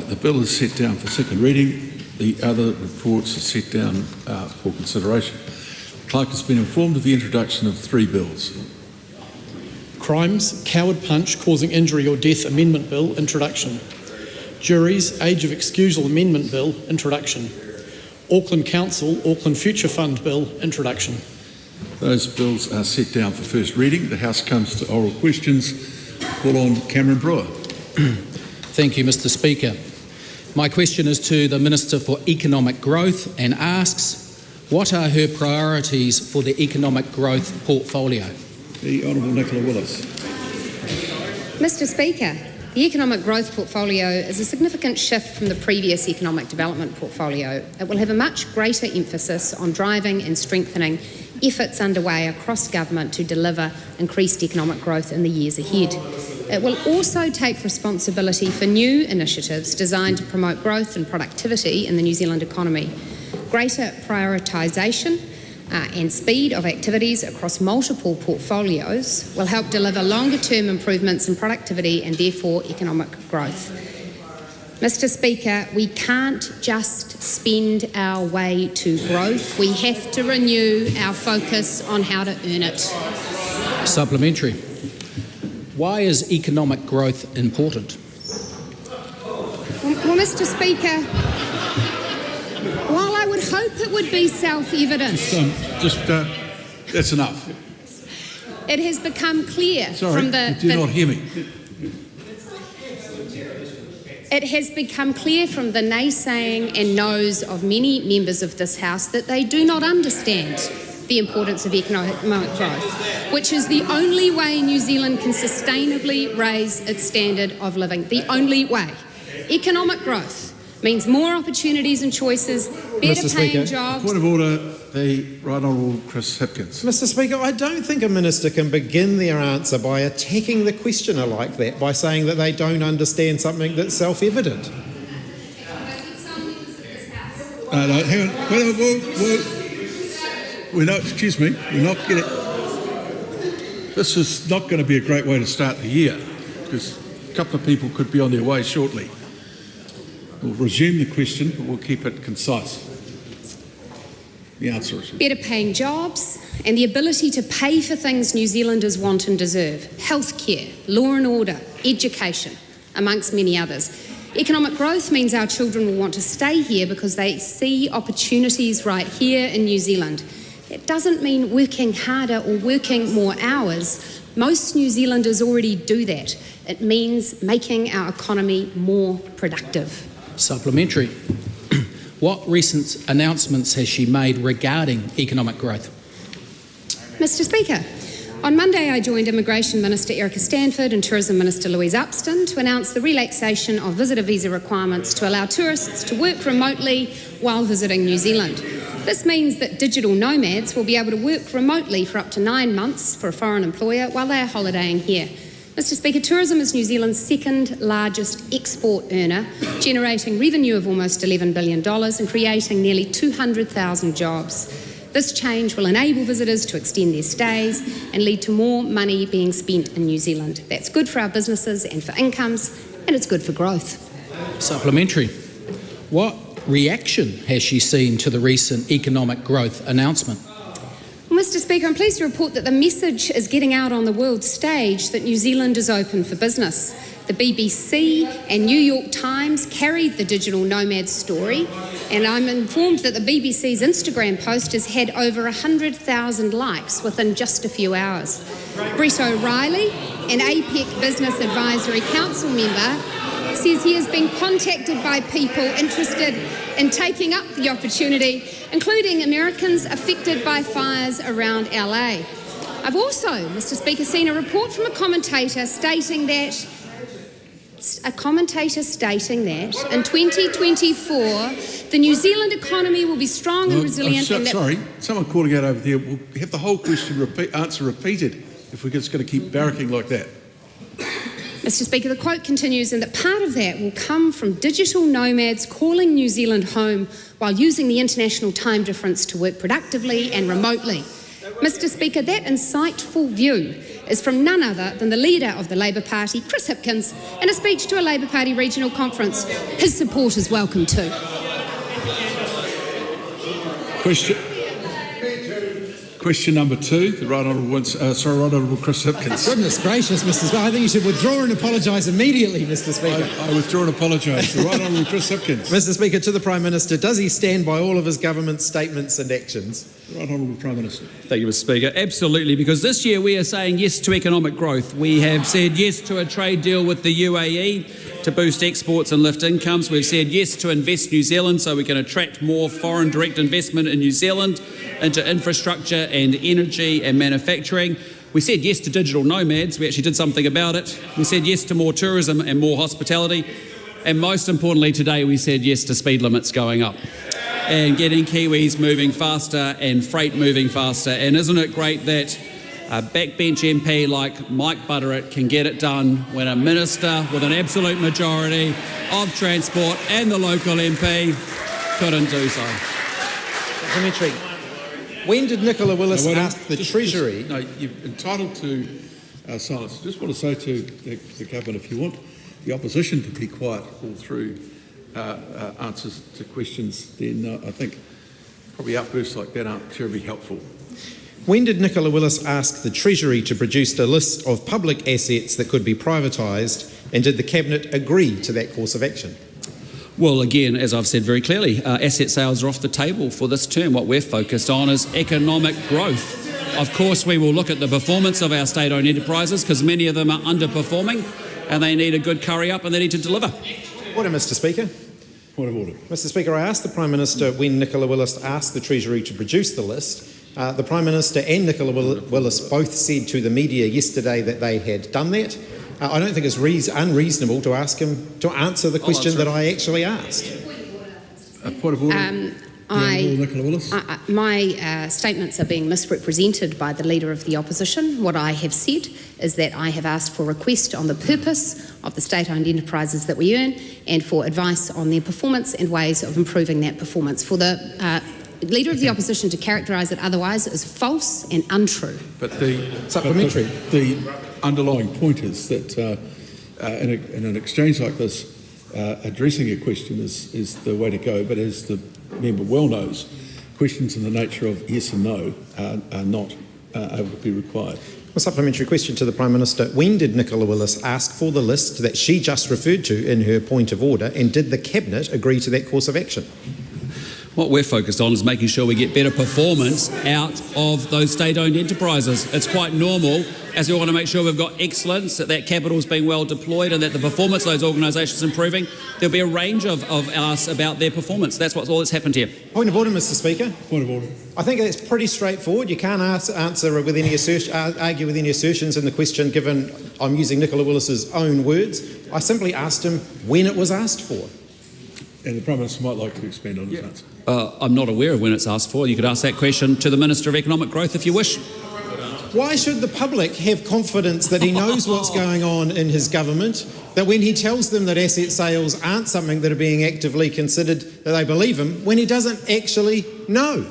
The bill is set down for second reading. The other reports are set down for consideration. The Clerk has been informed of the introduction of 3 bills. Crimes, Coward Punch Causing Injury or Death Amendment Bill, introduction. Juries, Age of Excusal Amendment Bill, introduction. Auckland Council, Auckland Future Fund Bill, introduction. Those bills are set down for first reading. The House comes to oral questions. Call on Cameron Brewer. Thank you, Mr. Speaker. My question is to the Minister for Economic Growth and asks, what are her priorities for the economic growth portfolio? The Honourable Nicola Willis. Mr. Speaker, the economic growth portfolio is a significant shift from the previous economic development portfolio. It will have a much greater emphasis on driving and strengthening efforts underway across government to deliver increased economic growth in the years ahead. It will also take responsibility for new initiatives designed to promote growth and productivity in the New Zealand economy. Greater prioritisation and speed of activities across multiple portfolios will help deliver longer-term improvements in productivity and therefore economic growth. Mr. Speaker, we can't just spend our way to growth. We have to renew our focus on how to earn it. Supplementary. Why is economic growth important? Well, Mr. Speaker, while I would hope it would be self-evident, that's enough. It has become clear Sorry, from the... you do not hear me. It has become clear from the naysaying and no's of many members of this House that they do not understand the importance of economic growth, which is the only way New Zealand can sustainably raise its standard of living. The only way. Economic growth means more opportunities and choices, better paying jobs. Point of order, the Right Honourable Chris Hipkins. Mr Speaker, I don't think a minister can begin their answer by attacking the questioner like that, by saying that they don't understand something that's self-evident. No, hang on. We're not, excuse me, we're not getting... This is not going to be a great way to start the year, because a couple of people could be on their way shortly. We'll resume the question, but we'll keep it concise. The answer is... Better paying jobs and the ability to pay for things New Zealanders want and deserve. Healthcare, law and order, education, amongst many others. Economic growth means our children will want to stay here because they see opportunities right here in New Zealand. It doesn't mean working harder or working more hours. Most New Zealanders already do that. It means making our economy more productive. Supplementary. What recent announcements has she made regarding economic growth? Mr Speaker, on Monday I joined Immigration Minister Erica Stanford and Tourism Minister Louise Upston to announce the relaxation of visitor visa requirements to allow tourists to work remotely while visiting New Zealand. This means that digital nomads will be able to work remotely for up to 9 months for a foreign employer while they are holidaying here. Mr Speaker, tourism is New Zealand's second largest export earner, generating revenue of almost $11 billion and creating nearly 200,000 jobs. This change will enable visitors to extend their stays and lead to more money being spent in New Zealand. That's good for our businesses and for incomes, and it's good for growth. Supplementary. What reaction has she seen to the recent economic growth announcement? Well, Mr Speaker, I'm pleased to report that the message is getting out on the world stage that New Zealand is open for business. The BBC and New York Times carried the digital nomad story, and I'm informed that the BBC's Instagram post has had over 100,000 likes within just a few hours. Brett O'Reilly, an APEC Business Advisory Council member, says he has been contacted by people interested in taking up the opportunity, including Americans affected by fires around LA. I've also, Mr Speaker, seen a report from a commentator stating that in 2024 the New Zealand economy will be strong and resilient. Sorry, someone calling out over there. We'll have the whole question answer repeated if we're just going to keep barracking like that. Mr Speaker, the quote continues, and that part of that will come from digital nomads calling New Zealand home while using the international time difference to work productively and remotely. Mr Speaker, that insightful view is from none other than the leader of the Labour Party, Chris Hipkins, in a speech to a Labour Party regional conference. His support is welcome too. Question number 2, the Right Honourable Chris Hipkins. Goodness gracious, Mr Speaker. I think you should withdraw and apologise immediately, Mr Speaker. I withdraw and apologise. The Right Honourable Chris Hipkins. Mr Speaker, to the Prime Minister, does he stand by all of his government's statements and actions? The Right Honourable Prime Minister. Thank you, Mr Speaker. Absolutely, because this year we are saying yes to economic growth. We have said yes to a trade deal with the UAE to boost exports and lift incomes. We've said yes to Invest New Zealand so we can attract more foreign direct investment in New Zealand into infrastructure and energy and manufacturing. We said yes to digital nomads. We actually did something about it. We said yes to more tourism and more hospitality. And most importantly today, we said yes to speed limits going up and getting Kiwis moving faster and freight moving faster. And isn't it great that a backbench MP like Mike Butteritt can get it done when a minister with an absolute majority of transport and the local MP couldn't do so. Supplementary. When did Nicola Willis ask the Treasury... No, you're entitled to silence. I just want to say to the Government, if you want the opposition to be quiet all through answers to questions, then I think probably outbursts like that aren't terribly helpful. When did Nicola Willis ask the Treasury to produce a list of public assets that could be privatised, and did the Cabinet agree to that course of action? Well, again, as I've said very clearly, asset sales are off the table for this term. What we're focused on is economic growth. Of course, we will look at the performance of our state-owned enterprises because many of them are underperforming and they need a good curry up and they need to deliver. Order, Mr Speaker. Point of order. Mr Speaker, I asked the Prime Minister when Nicola Willis asked the Treasury to produce the list. The Prime Minister and Nicola Willis both said to the media yesterday that they had done that. I don't think it's unreasonable to ask him to answer the question that I actually asked. Point of order. Nicola Willis. My statements are being misrepresented by the Leader of the Opposition. What I have said is that I have asked for a request on the purpose of the state-owned enterprises that we earn and for advice on their performance and ways of improving that performance. For the Leader of the Opposition to characterise it otherwise is false and untrue. But the underlying point is that in an exchange like this, addressing a question is the way to go, but as the member well knows, questions in the nature of yes and no are not able to be required. A supplementary question to the Prime Minister. When did Nicola Willis ask for the list that she just referred to in her point of order, and did the Cabinet agree to that course of action? What we're focused on is making sure we get better performance out of those state-owned enterprises. It's quite normal, as we want to make sure we've got excellence, that capital is being well deployed and that the performance of those organisations is improving. There'll be a range of us about their performance. That's all that's happened here. Point of order, Mr Speaker. Point of order. I think that's pretty straightforward. You can't answer with any argue with any assertions in the question, given I'm using Nicola Willis's own words. I simply asked him when it was asked for. And the Prime Minister might like to expand on his answer. I'm not aware of when it's asked for. You could ask that question to the Minister of Economic Growth if you wish. Why should the public have confidence that he knows what's going on in his government, that when he tells them that asset sales aren't something that are being actively considered, that they believe him, when he doesn't actually know?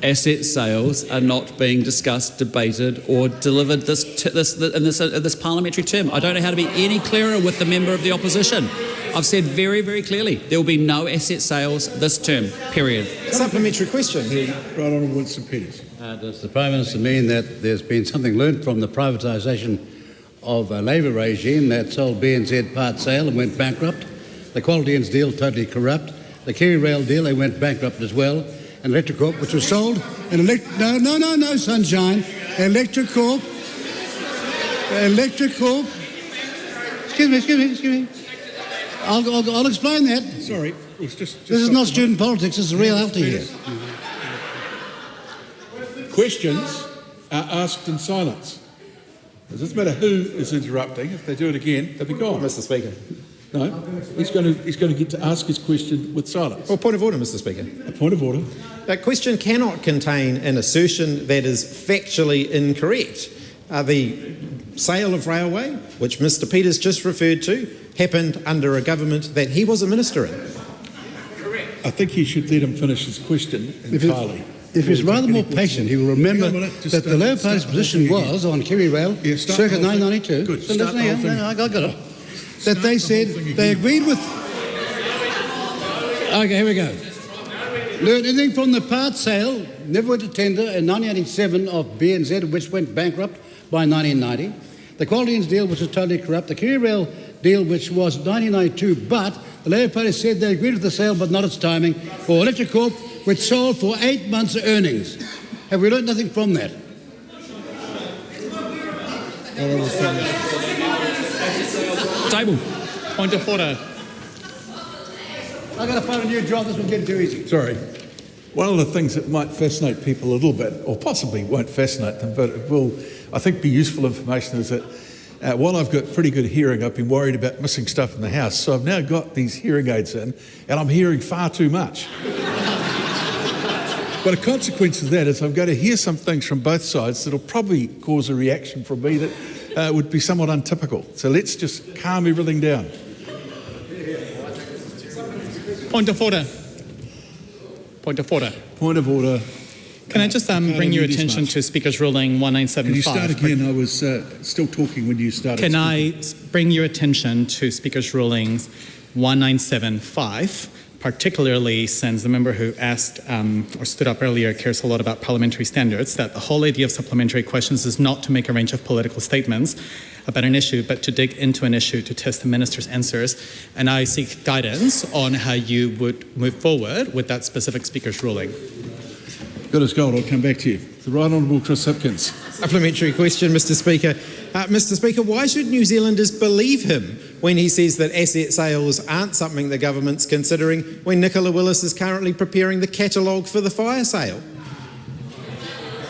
Asset sales are not being discussed, debated or delivered in this parliamentary term. I don't know how to be any clearer with the member of the opposition. I've said very, very clearly there will be no asset sales this term, period. Supplementary question. Right Honourable Winston Peters. Does the Prime Minister mean that there's been something learnt from the privatisation of a Labor regime that sold BNZ part sale and went bankrupt? The Qualityns deal, totally corrupt. The KiwiRail deal, they went bankrupt as well. And Electricorp, which was sold, and no, sunshine. Electricorp. Excuse me. I'll explain that. Sorry, this is not student politics. This is reality here. Questions are asked in silence. It doesn't matter who is interrupting. If they do it again, they'll be gone. Mr Speaker. No, he's going to get to ask his question with silence. Well, point of order, Mr Speaker. A point of order. That question cannot contain an assertion that is factually incorrect. The sale of railway, which Mr Peters just referred to, happened under a government that he was a minister in. Correct. I think he should let him finish his question entirely. If he's rather more patient, he will remember that the Labour Party's position was on KiwiRail circa 1992. Good. So listen here. I got it. That they said they agreed with. Okay, here we go. Learned anything from the part sale, never went to tender in 1987 of BNZ, which went bankrupt by 1990. The Qualityns deal, which was totally corrupt. The KiwiRail deal, which was 1992, but the Labour Party said they agreed with the sale, but not its timing, for Electricorp, which sold for 8 months' earnings. Have we learned nothing from that? Table. Point of order. I've got to find a new job. This will get too easy. Sorry. One of the things that might fascinate people a little bit, or possibly won't fascinate them, but it will, I think, be useful information, is that while I've got pretty good hearing, I've been worried about missing stuff in the house. So I've now got these hearing aids in, and I'm hearing far too much. But a consequence of that is I'm going to hear some things from both sides that'll probably cause a reaction from me that would be somewhat untypical. So let's just calm everything down. Point of order. Point of order. Point of order. Can I just bring your attention to Speaker's Ruling 1975? Can you start again? I was still talking when you started. Can I bring your attention to Speaker's Rulings 1975, particularly since the member who asked or stood up earlier cares a lot about parliamentary standards, that the whole idea of supplementary questions is not to make a range of political statements about an issue, but to dig into an issue to test the minister's answers. And I seek guidance on how you would move forward with that specific Speaker's ruling. Good as gold. I'll come back to you. The Right Honourable Chris Hipkins. Supplementary question, Mr. Speaker. Mr. Speaker, why should New Zealanders believe him when he says that asset sales aren't something the government's considering when Nicola Willis is currently preparing the catalogue for the fire sale?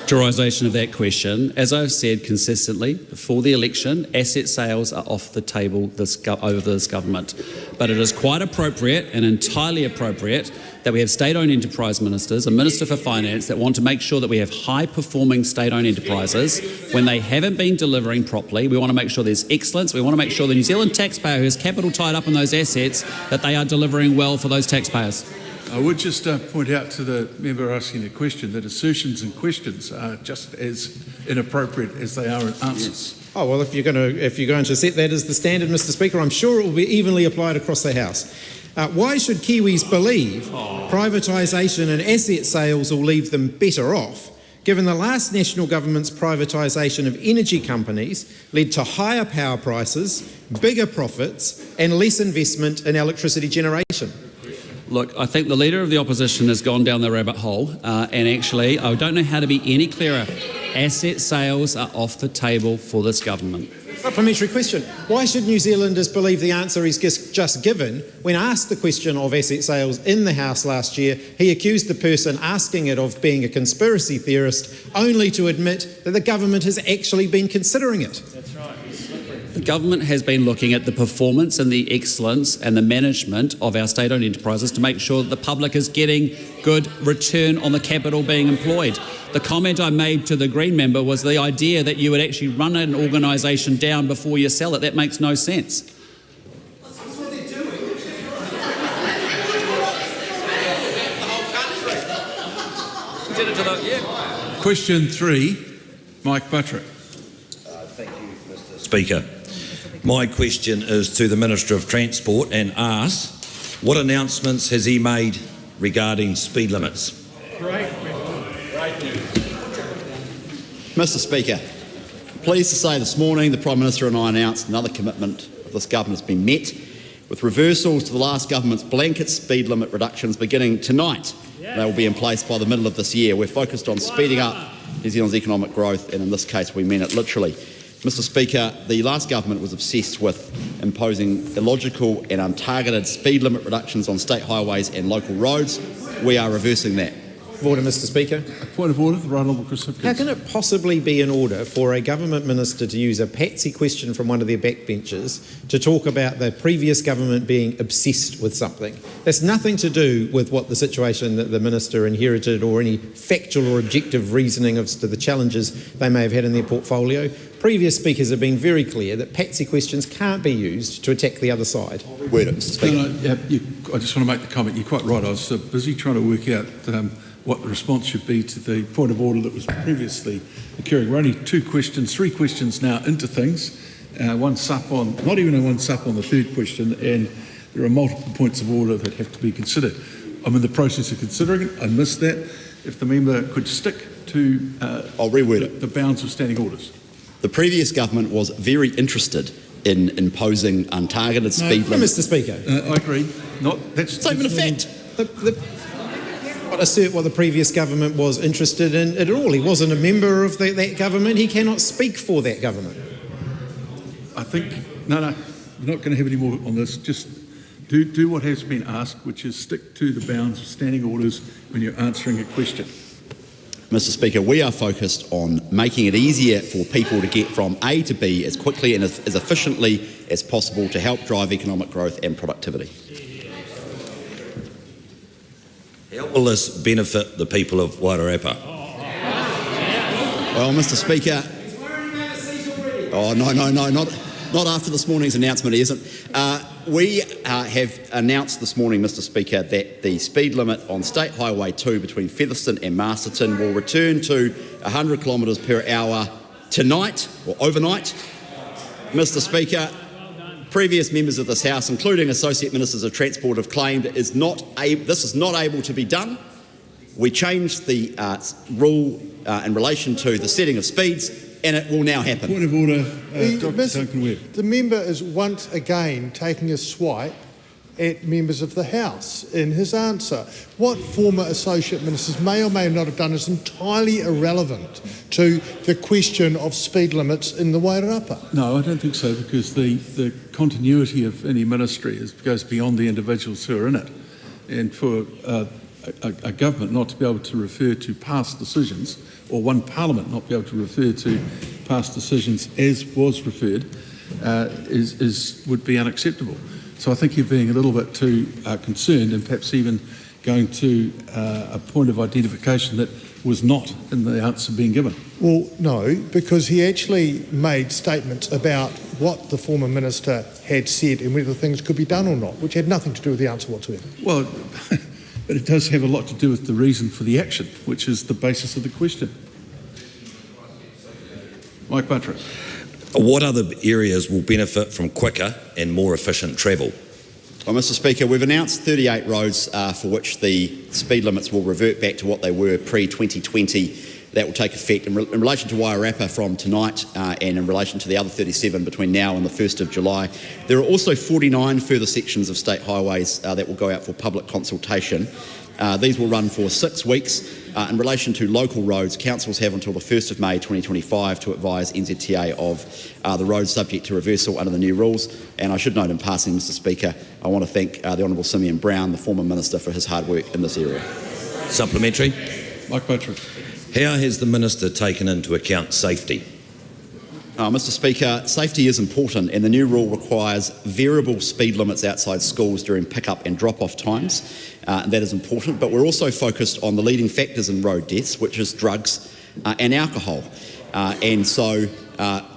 Factorisation of that question. As I've said consistently before the election, asset sales are off the table over this government. But it is quite appropriate and entirely appropriate that we have state-owned enterprise ministers, a Minister for Finance, that want to make sure that we have high-performing state-owned enterprises. When they haven't been delivering properly, we want to make sure there's excellence. We want to make sure the New Zealand taxpayer who has capital tied up in those assets, that they are delivering well for those taxpayers. I would just point out to the member asking the question that assertions and questions are just as inappropriate as they are in answers. Oh, well, if you're going to set that as the standard, Mr. Speaker, I'm sure it will be evenly applied across the House. Why should Kiwis believe privatisation and asset sales will leave them better off, given the last national government's privatisation of energy companies led to higher power prices, bigger profits and less investment in electricity generation? Look, I think the Leader of the Opposition has gone down the rabbit hole, and actually, I don't know how to be any clearer. Asset sales are off the table for this government. Supplementary question. Why should New Zealanders believe the answer he's just given when asked the question of asset sales in the House last year? He accused the person asking it of being a conspiracy theorist, only to admit that the government has actually been considering it. That's right. The government has been looking at the performance and the excellence and the management of our state-owned enterprises to make sure that the public is getting good return on the capital being employed. The comment I made to the Green member was the idea that you would actually run an organisation down before you sell it. That makes no sense. Question 3, Mike Buttrick. Thank you, Mr. Speaker. My question is to the Minister of Transport and asks, what announcements has he made regarding speed limits? Mr. Speaker, pleased to say this morning the Prime Minister and I announced another commitment of this government has been met, with reversals to the last government's blanket speed limit reductions beginning tonight. They will be in place by the middle of this year. We're focused on speeding up New Zealand's economic growth, and in this case we mean it literally. Mr. Speaker, the last government was obsessed with imposing illogical and untargeted speed limit reductions on state highways and local roads. We are reversing that. Order, Mr. Speaker. Point of order, the Right Honourable Chris Hipkins. How can it possibly be in order for a government minister to use a patsy question from one of their backbenchers to talk about the previous government being obsessed with something? That's nothing to do with what the situation that the minister inherited or any factual or objective reasoning as to the challenges they may have had in their portfolio. Previous speakers have been very clear that patsy questions can't be used to attack the other side. Word it, Mr. Speaker. I just want to make the comment. You're quite right. I was busy trying to work out what the response should be to the point of order that was previously occurring. We're only three questions now into things. One sup on, not even one sup on the third question, and there are multiple points of order that have to be considered. I'm in the process of considering it. I missed that. If the member could stick to I'll reword it. The bounds of standing orders. The previous government was very interested in imposing untargeted speed limits. Mr. Speaker. I agree. That's statement of fact. Assert what the previous government was interested in at all. He wasn't a member of that government. He cannot speak for that government. I think, no, we're not going to have any more on this. Just do what has been asked, which is stick to the bounds of standing orders when you're answering a question. Mr. Speaker, we are focused on making it easier for people to get from A to B as quickly and as efficiently as possible to help drive economic growth and productivity. How will this benefit the people of Aotearoa? Well, Mr. Speaker, not after this morning's announcement, he isn't. We have announced this morning, Mr. Speaker, that the speed limit on State Highway 2 between Featherston and Masterton will return to 100 kilometres per hour tonight or overnight. Mr. Speaker, previous members of this House, including Associate Ministers of Transport, have claimed this is not able to be done. We changed the rule in relation to the setting of speeds, and it will now happen. Point of order, Dr. Duncan Webb. The member is once again taking a swipe at members of the House in his answer. What former associate ministers may or may not have done is entirely irrelevant to the question of speed limits in the Wairarapa. No, I don't think so, because the continuity of any ministry goes beyond the individuals who are in it. And for a government not to be able to refer to past decisions, or one parliament not be able to refer to past decisions as was referred, would be unacceptable. So I think you're being a little bit too concerned, and perhaps even going to a point of identification that was not in the answer being given. Well, no, because he actually made statements about what the former minister had said and whether things could be done or not, which had nothing to do with the answer whatsoever. Well, but it does have a lot to do with the reason for the action, which is the basis of the question. Mike Banter. What other areas will benefit from quicker and more efficient travel? Well, Mr Speaker, we've announced 38 roads for which the speed limits will revert back to what they were pre-2020. That will take effect in relation to Wairarapa from tonight and in relation to the other 37 between now and the 1st of July. There are also 49 further sections of state highways that will go out for public consultation. These will run for 6 weeks. In relation to local roads, councils have until the 1st of May 2025 to advise NZTA of the roads subject to reversal under the new rules. And I should note in passing, Mr Speaker, I want to thank the Honourable Simeon Brown, the former Minister, for his hard work in this area. Supplementary. Mike Banter. How has the Minister taken into account safety? Mr Speaker, safety is important, and the new rule requires variable speed limits outside schools during pick-up and drop-off times. And that is important, but we're also focused on the leading factors in road deaths, which is drugs and alcohol. And so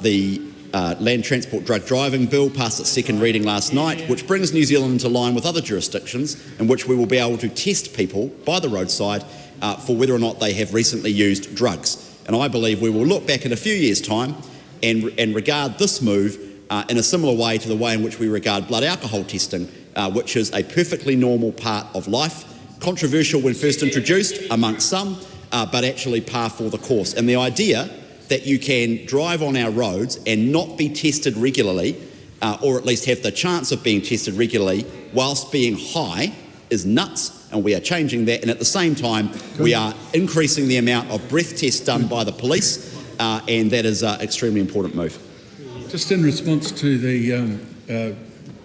the Land Transport Drug Driving Bill passed its second reading last night, which brings New Zealand into line with other jurisdictions in which we will be able to test people by the roadside for whether or not they have recently used drugs. And I believe we will look back in a few years' time and regard this move in a similar way to the way in which we regard blood alcohol testing, which is a perfectly normal part of life, controversial when first introduced amongst some, but actually par for the course. And the idea that you can drive on our roads and not be tested regularly, or at least have the chance of being tested regularly whilst being high, is nuts. And we are changing that, and at the same time we are increasing the amount of breath tests done by the police, and that is an extremely important move. Just in response to the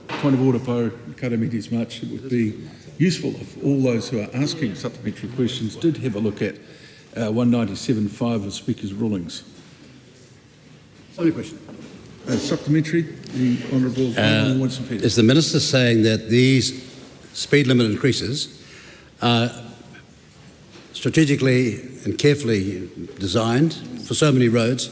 point of order by Karamitis March, it would be useful if all those who are asking supplementary questions did have a look at 197.5 of Speaker's rulings. Question. Supplementary, the Honourable Winston Peters. Is the Minister saying that these speed limit increases are strategically and carefully designed for so many roads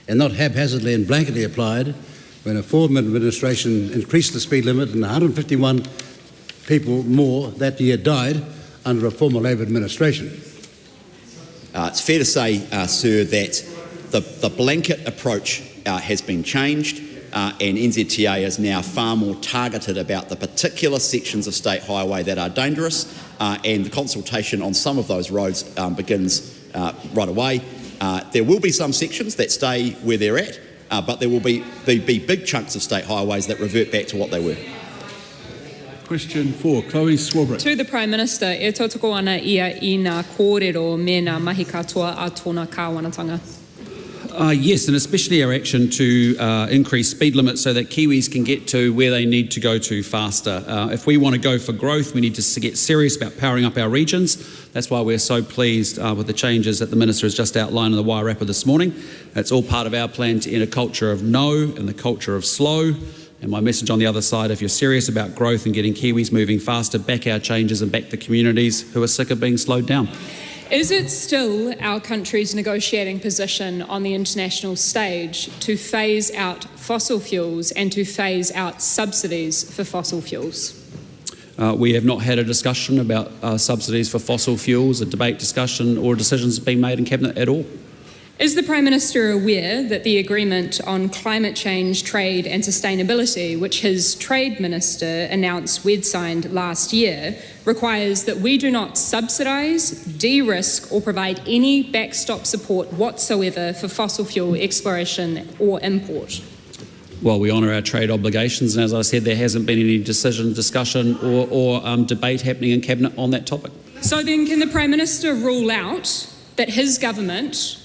and not haphazardly and blanketly applied when a former administration increased the speed limit and 151 people more that year died under a former Labor administration? It's fair to say, sir, that the blanket approach has been changed, and NZTA is now far more targeted about the particular sections of state highway that are dangerous, and the consultation on some of those roads begins right away. There will be some sections that stay where they're at, but there will be big chunks of state highways that revert back to what they were. Question 4, Chloe Swarbrick. To the Prime Minister, e tautoko ana ia I ngā kōrero me ngā mahi katoa a tōna kāwanatanga? Yes, and especially our action to increase speed limits so that Kiwis can get to where they need to go to faster. If we want to go for growth, we need to get serious about powering up our regions. That's why we're so pleased with the changes that the Minister has just outlined in the Wairarapa this morning. It's all part of our plan to end a culture of no and the culture of slow. And my message on the other side, if you're serious about growth and getting Kiwis moving faster, back our changes and back the communities who are sick of being slowed down. Is it still our country's negotiating position on the international stage to phase out fossil fuels and to phase out subsidies for fossil fuels? We have not had a discussion about subsidies for fossil fuels, a debate, discussion or decisions being made in Cabinet at all. Is the Prime Minister aware that the agreement on climate change, trade and sustainability, which his Trade Minister announced we'd signed last year, requires that we do not subsidise, de-risk or provide any backstop support whatsoever for fossil fuel exploration or import? Well, we honour our trade obligations, and as I said, there hasn't been any discussion or debate happening in Cabinet on that topic. So then can the Prime Minister rule out that his government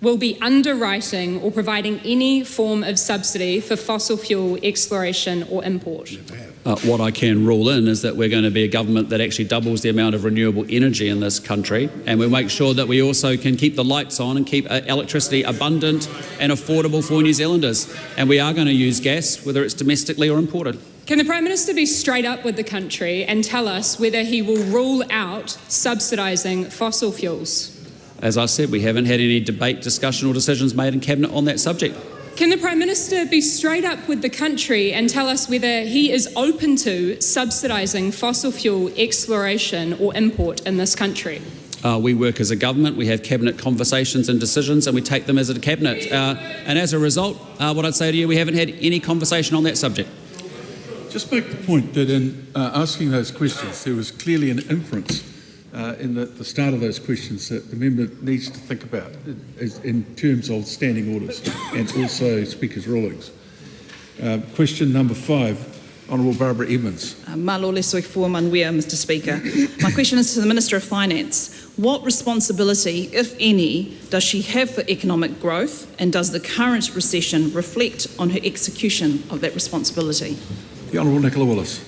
will be underwriting or providing any form of subsidy for fossil fuel exploration or import? What I can rule in is that we're going to be a government that actually doubles the amount of renewable energy in this country, and we'll make sure that we also can keep the lights on and keep electricity abundant and affordable for New Zealanders. And we are going to use gas, whether it's domestically or imported. Can the Prime Minister be straight up with the country and tell us whether he will rule out subsidising fossil fuels? As I said, we haven't had any debate, discussion or decisions made in Cabinet on that subject. Can the Prime Minister be straight up with the country and tell us whether he is open to subsidising fossil fuel exploration or import in this country? We work as a government, we have Cabinet conversations and decisions, and we take them as a Cabinet. And as a result, what I'd say to you, we haven't had any conversation on that subject. Just make the point that in asking those questions, there was clearly an inference in the start of those questions that the member needs to think about in terms of standing orders and also Speaker's rulings. Question number 5, Honourable Barbara Edmonds. Malole soi fua manuia, Mr Speaker. My question is to the Minister of Finance. What responsibility, if any, does she have for economic growth, and does the current recession reflect on her execution of that responsibility? The Honourable Nicola Willis.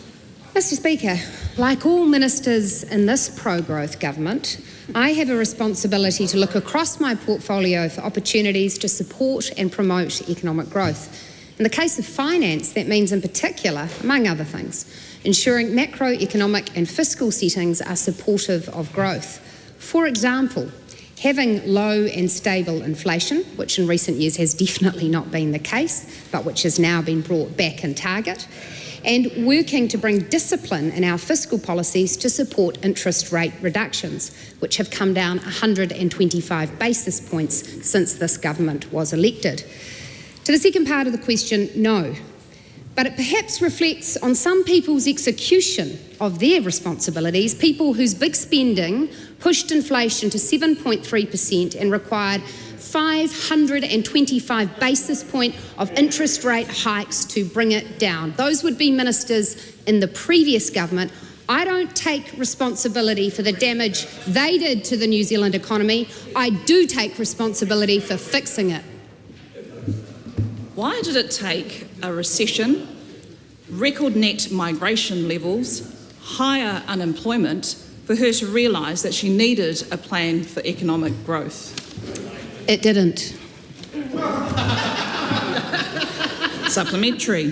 Mr Speaker, like all ministers in this pro-growth government, I have a responsibility to look across my portfolio for opportunities to support and promote economic growth. In the case of finance, that means in particular, among other things, ensuring macroeconomic and fiscal settings are supportive of growth. For example, having low and stable inflation, which in recent years has definitely not been the case, but which has now been brought back in target, and working to bring discipline in our fiscal policies to support interest rate reductions, which have come down 125 basis points since this government was elected. To the second part of the question, no. But it perhaps reflects on some people's execution of their responsibilities, people whose big spending pushed inflation to 7.3% and required 525 basis point of interest rate hikes to bring it down. Those would be ministers in the previous government. I don't take responsibility for the damage they did to the New Zealand economy. I do take responsibility for fixing it. Why did it take a recession, record net migration levels, higher unemployment for her to realise that she needed a plan for economic growth? It didn't. Supplementary.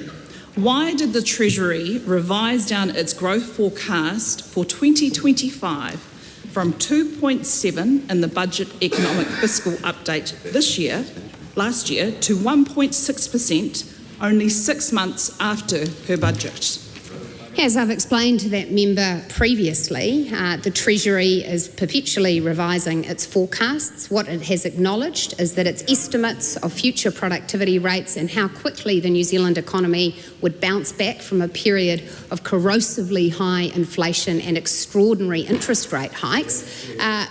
Why did the Treasury revise down its growth forecast for 2025 from 2.7 in the budget economic fiscal update last year, to 1.6% only 6 months after her budget? As I've explained to that member previously, the Treasury is perpetually revising its forecasts. What it has acknowledged is that its estimates of future productivity rates and how quickly the New Zealand economy would bounce back from a period of corrosively high inflation and extraordinary interest rate hikes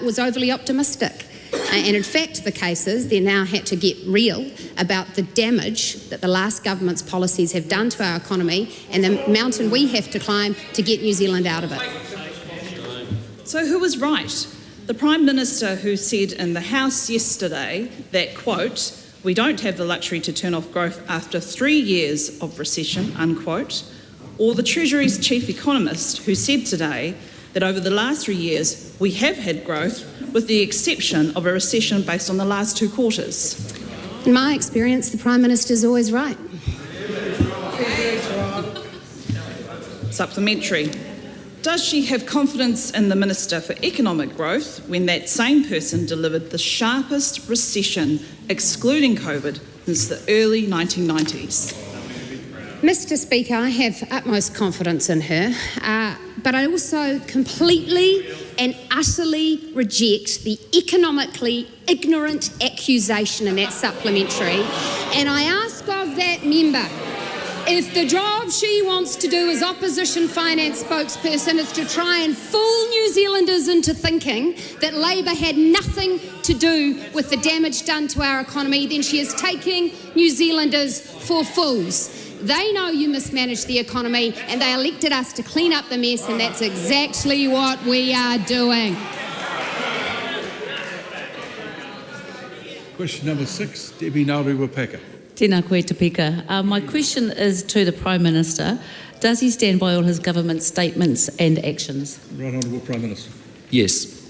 was overly optimistic. And in fact, the case is they now had to get real about the damage that the last government's policies have done to our economy and the mountain we have to climb to get New Zealand out of it. So who was right? The Prime Minister who said in the House yesterday that, quote, "We don't have the luxury to turn off growth after 3 years of recession," unquote, or the Treasury's chief economist who said today that over the last 3 years we have had growth with the exception of a recession based on the last 2 quarters? In my experience, the Prime Minister is always right. Supplementary. Does she have confidence in the Minister for Economic Growth when that same person delivered the sharpest recession, excluding COVID, since the early 1990s? Mr. Speaker, I have utmost confidence in her, but I also completely and utterly reject the economically ignorant accusation in that supplementary. And I ask of that member If the job she wants to do as opposition finance spokesperson is to try and fool New Zealanders into thinking that Labour had nothing to do with the damage done to our economy, then she is taking New Zealanders for fools. They know you mismanaged the economy and they elected us to clean up the mess, and that's exactly what we are doing. Question number 6, Debbie Nauru-Wapaka. Tēnā koe te pika. My question is to the Prime Minister. Does he stand by all his government statements and actions? Right Honourable Prime Minister. Yes.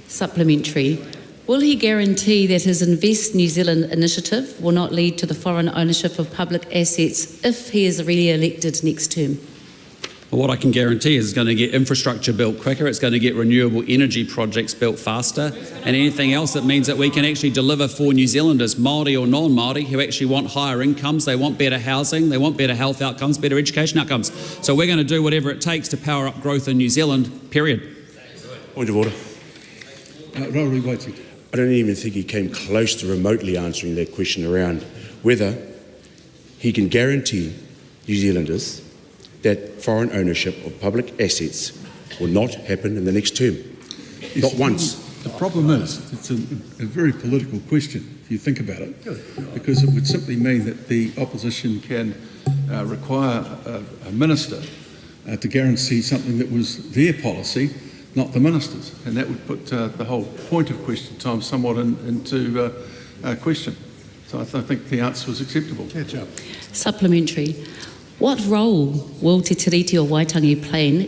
Supplementary. Will he guarantee that his Invest New Zealand initiative will not lead to the foreign ownership of public assets if he is re-elected next term? Well, what I can guarantee is it's going to get infrastructure built quicker, it's going to get renewable energy projects built faster, and anything else that means that we can actually deliver for New Zealanders, Māori or non-Māori, who actually want higher incomes, they want better housing, they want better health outcomes, better education outcomes. So we're going to do whatever it takes to power up growth in New Zealand, period. Point of order. Rauri Waititi. I don't even think he came close to remotely answering that question around whether he can guarantee New Zealanders that foreign ownership of public assets will not happen in the next term. Not once. The problem is, it's a very political question, if you think about it, because it would simply mean that the opposition can require a minister to guarantee something that was their policy, not the minister's, and that would put the whole point of question time somewhat into question. So I think the answer was acceptable. Catch up. Supplementary. What role will Te Tiriti o Waitangi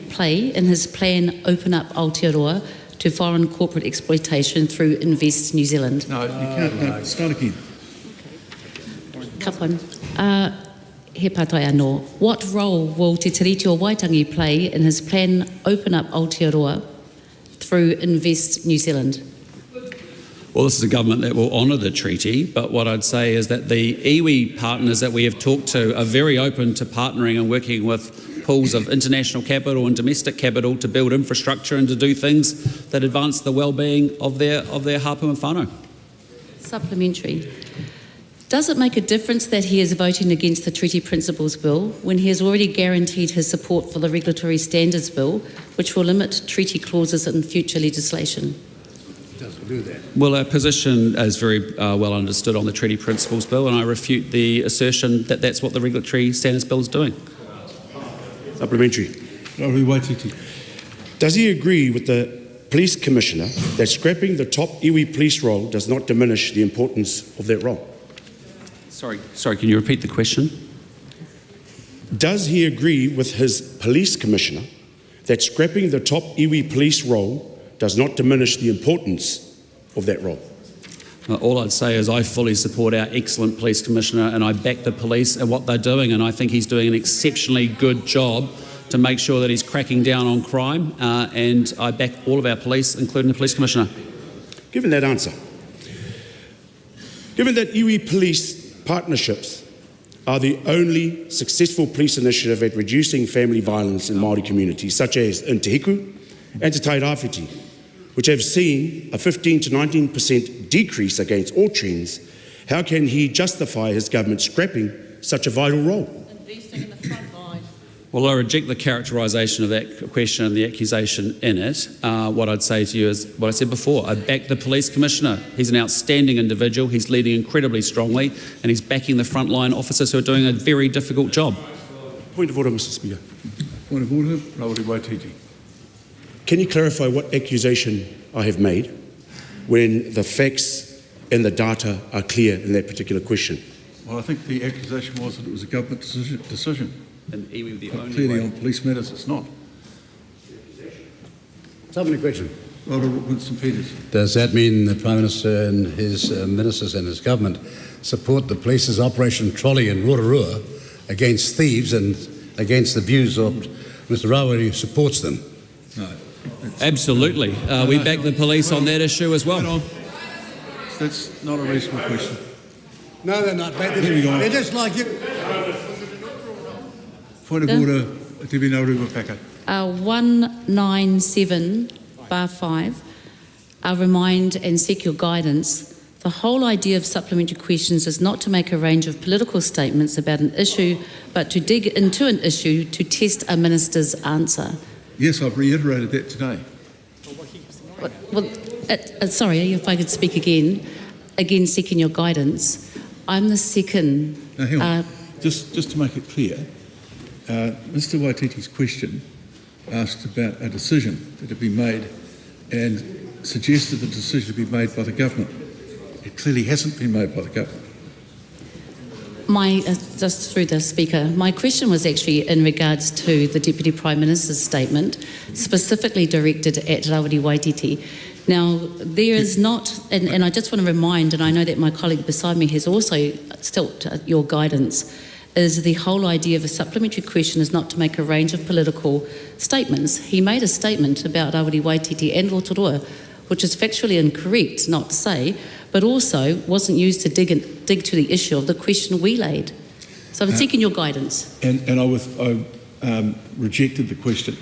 play in his plan Open Up Aotearoa to foreign corporate exploitation through Invest New Zealand? No, you can't. No, start again. Kapan. He patai anō. What role will Te Tiriti o Waitangi play in his plan Open Up Aotearoa through Invest New Zealand? Well, this is a government that will honour the treaty, but what I'd say is that the iwi partners that we have talked to are very open to partnering and working with pools of international capital and domestic capital to build infrastructure and to do things that advance the well-being of their hapu and whānau. Supplementary. Does it make a difference that he is voting against the Treaty Principles Bill when he has already guaranteed his support for the Regulatory Standards Bill, which will limit treaty clauses in future legislation? Doesn't do that. Well, our position is very well understood on the Treaty Principles Bill, and I refute the assertion that that's what the Regulatory Standards Bill is doing. Supplementary. Does he agree with the Police Commissioner that scrapping the top iwi police role does not diminish the importance of that role? Sorry, can you repeat the question? Does he agree with his Police Commissioner that scrapping the top iwi police role does not diminish the importance of that role? All I'd say is I fully support our excellent Police Commissioner, and I back the police and what they're doing, and I think he's doing an exceptionally good job to make sure that he's cracking down on crime, and I back all of our police, including the Police Commissioner. Given that answer, given that iwi police partnerships are the only successful police initiative at reducing family violence in Māori communities, such as in Te Hiku and Te Tairāwhiti, which have seen a 15 to 19% decrease against all trends, how can he justify his government scrapping such a vital role? Well, I reject the characterisation of that question and the accusation in it. What I'd say to you is what I said before. I back the Police Commissioner. He's an outstanding individual. He's leading incredibly strongly, and he's backing the frontline officers who are doing a very difficult job. Point of order, Mr Speaker. Point of order, Rauri Waititi. Can you clarify what accusation I have made when the facts and the data are clear in that particular question? Well, I think the accusation was that it was a government decision. And iwi the only clearly on police matters it's not. Supplementary question. Honourable Winston Peters. Does that mean the Prime Minister and his ministers and his government support the police's Operation Trolley in Rotorua against thieves and against the views of Mr Rawa, who supports them? No. Absolutely. We back the police on that issue as well. That's not a reasonable question. No, they're not. They're just like you. Point of order, Debbie Nauru-Wapaka. 197/5. I remind and seek your guidance The whole idea of supplementary questions is not to make a range of political statements about an issue, but to dig into an issue to test a minister's answer. Yes, I've reiterated that today. Well, sorry, if I could speak again seeking your guidance. I'm the second. Now, hang on. Just to make it clear, Mr. Waititi's question asked about a decision that had been made and suggested the decision to be made by the government. It clearly hasn't been made by the government. Just through the Speaker, my question was actually in regards to the Deputy Prime Minister's statement, specifically directed at Rawiri Waititi. Now, there is not, and I just want to remind, and I know that my colleague beside me has also sought your guidance, is the whole idea of a supplementary question is not to make a range of political statements. He made a statement about Rawiri Waititi and Aotearoa, which is factually incorrect, not to say, but also wasn't used to dig to the issue of the question we laid. So I'm seeking your guidance. And I rejected the question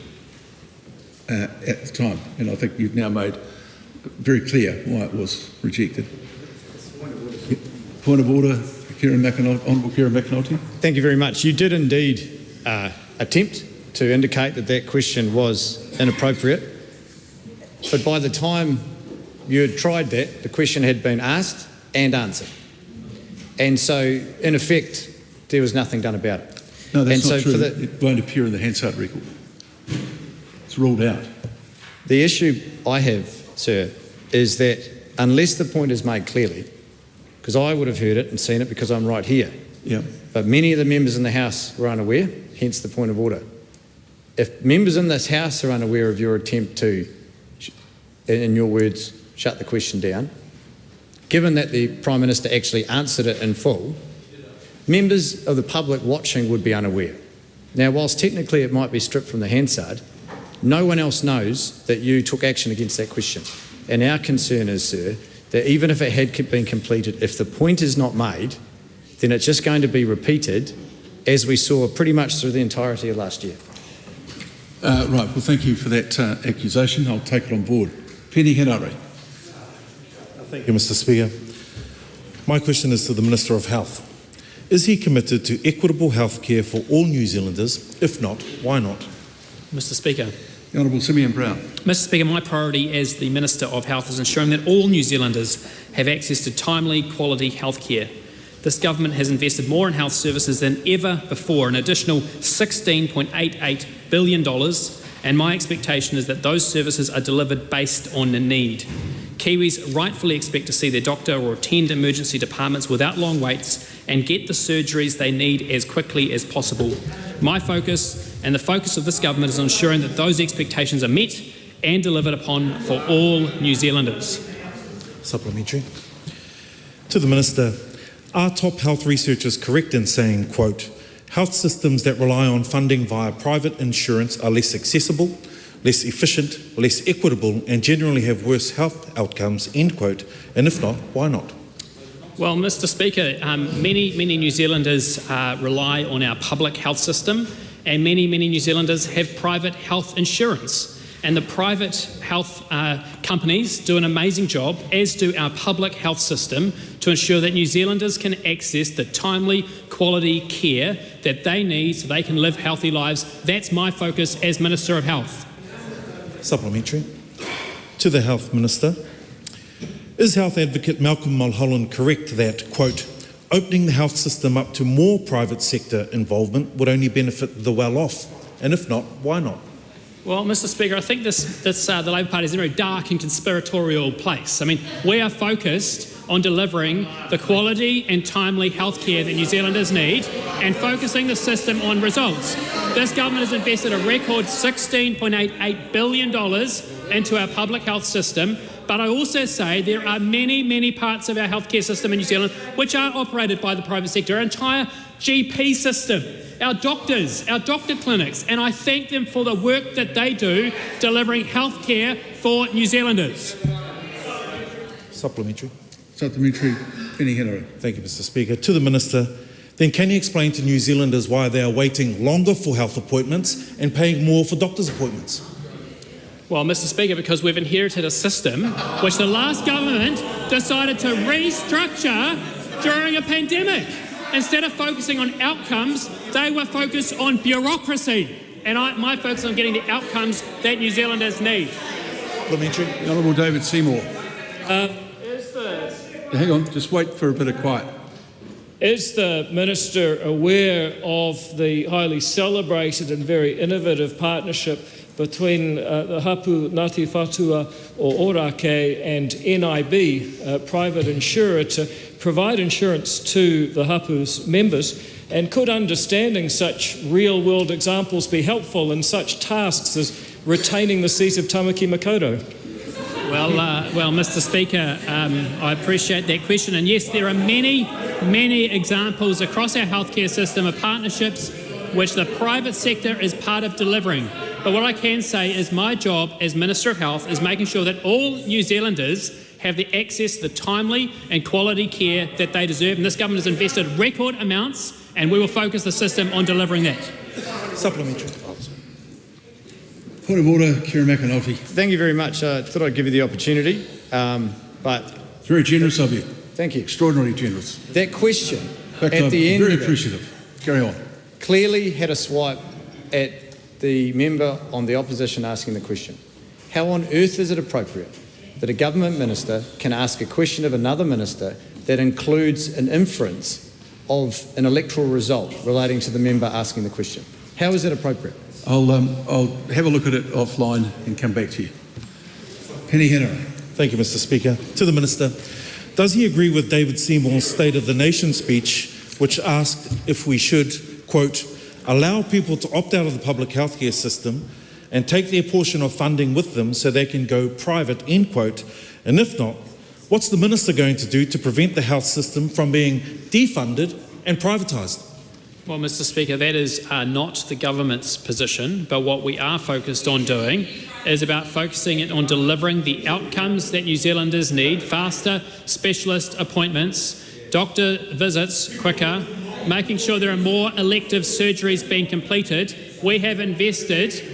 at the time, and I think you've now made very clear why it was rejected. Point of order, Honourable Kieran McAnulty. Thank you very much. You did indeed attempt to indicate that that question was inappropriate, but by the time you had tried that, the question had been asked and answered. And so, in effect, there was nothing done about it. No, that's and not so true. It won't appear in the Hansard record. It's ruled out. The issue I have, sir, is that unless the point is made clearly, because I would have heard it and seen it because I'm right here, but many of the members in the House were unaware, hence the point of order. If members in this House are unaware of your attempt to, in your words, shut the question down, given that the Prime Minister actually answered it in full, members of the public watching would be unaware. Now, whilst technically it might be stripped from the Hansard, no one else knows that you took action against that question. And our concern is, sir, that even if it had been completed, if the point is not made, then it's just going to be repeated as we saw pretty much through the entirety of last year. Right, well, thank you for that accusation. I'll take it on board. Penny Henare. Thank you, Mr. Speaker. My question is to the Minister of Health. Is he committed to equitable health care for all New Zealanders? If not, why not? Mr. Speaker. The Honourable Simeon Brown. Mr. Speaker, my priority as the Minister of Health is ensuring that all New Zealanders have access to timely, quality health care. This government has invested more in health services than ever before, an additional $16.88 billion, and my expectation is that those services are delivered based on the need. Kiwis rightfully expect to see their doctor or attend emergency departments without long waits and get the surgeries they need as quickly as possible. My focus and the focus of this government is on ensuring that those expectations are met and delivered upon for all New Zealanders. Supplementary. To the Minister, are top health researchers correct in saying, quote, health systems that rely on funding via private insurance are less accessible, less efficient, less equitable, and generally have worse health outcomes, end quote, and if not, why not? Well, Mr. Speaker, many New Zealanders rely on our public health system, and many New Zealanders have private health insurance. And the private health companies do an amazing job, as do our public health system, to ensure that New Zealanders can access the timely, quality care that they need so they can live healthy lives. That's my focus as Minister of Health. Supplementary. To the Health Minister, is health advocate Malcolm Mulholland correct that, quote, opening the health system up to more private sector involvement would only benefit the well-off? And if not, why not? Well, Mr. Speaker, I think the Labor Party is in a very dark and conspiratorial place. I mean, we are focused on delivering the quality and timely health care that New Zealanders need and focusing the system on results. This government has invested a record $16.88 billion into our public health system, but I also say there are many parts of our healthcare system in New Zealand which are operated by the private sector, our entire GP system, our doctors, our doctor clinics, and I thank them for the work that they do delivering health care for New Zealanders. Supplementary. Supplementary, Penny Henare. Thank you, Mr. Speaker. To the Minister, then can you explain to New Zealanders why they are waiting longer for health appointments and paying more for doctor's appointments? Well, Mr. Speaker, because we've inherited a system which the last government decided to restructure during a pandemic. Instead of focusing on outcomes, they were focused on bureaucracy. And my focus on getting the outcomes that New Zealanders need. Parliamentary. The Honourable David Seymour. Hang on, just wait for a bit of quiet. Is the Minister aware of the highly celebrated and very innovative partnership between the Hapu Ngāti Whatua o Ōrākei and NIB, a private insurer, to provide insurance to the Hapu's members? And could understanding such real-world examples be helpful in such tasks as retaining the seat of Tamaki Makaurau? Well, Mr. Speaker, I appreciate that question. And yes, there are many examples across our healthcare system of partnerships which the private sector is part of delivering. But what I can say is my job as Minister of Health is making sure that all New Zealanders have the access to the timely and quality care that they deserve. And this government has invested record amounts, and we will focus the system on delivering that. Supplementary. Point of order, Kieran McAnulty. Thank you very much. I thought I'd give you the opportunity, but... It's very generous of you. Thank you. Extraordinarily generous. That question Fact, at the end very of it appreciative. Carry on. Clearly had a swipe at the member on the opposition asking the question. How on earth is it appropriate that a government minister can ask a question of another minister that includes an inference of an electoral result relating to the member asking the question? How is it appropriate? I'll have a look at it offline and come back to you. Penny Henry. Thank you, Mr. Speaker. To the Minister, does he agree with David Seymour's State of the Nation speech, which asked if we should, quote, allow people to opt out of the public healthcare system and take their portion of funding with them so they can go private, end quote, and if not, what's the Minister going to do to prevent the health system from being defunded and privatised? Well, Mr. Speaker, that is not the government's position, but what we are focused on doing is about focusing it on delivering the outcomes that New Zealanders need: faster specialist appointments, doctor visits quicker, making sure there are more elective surgeries being completed. We have invested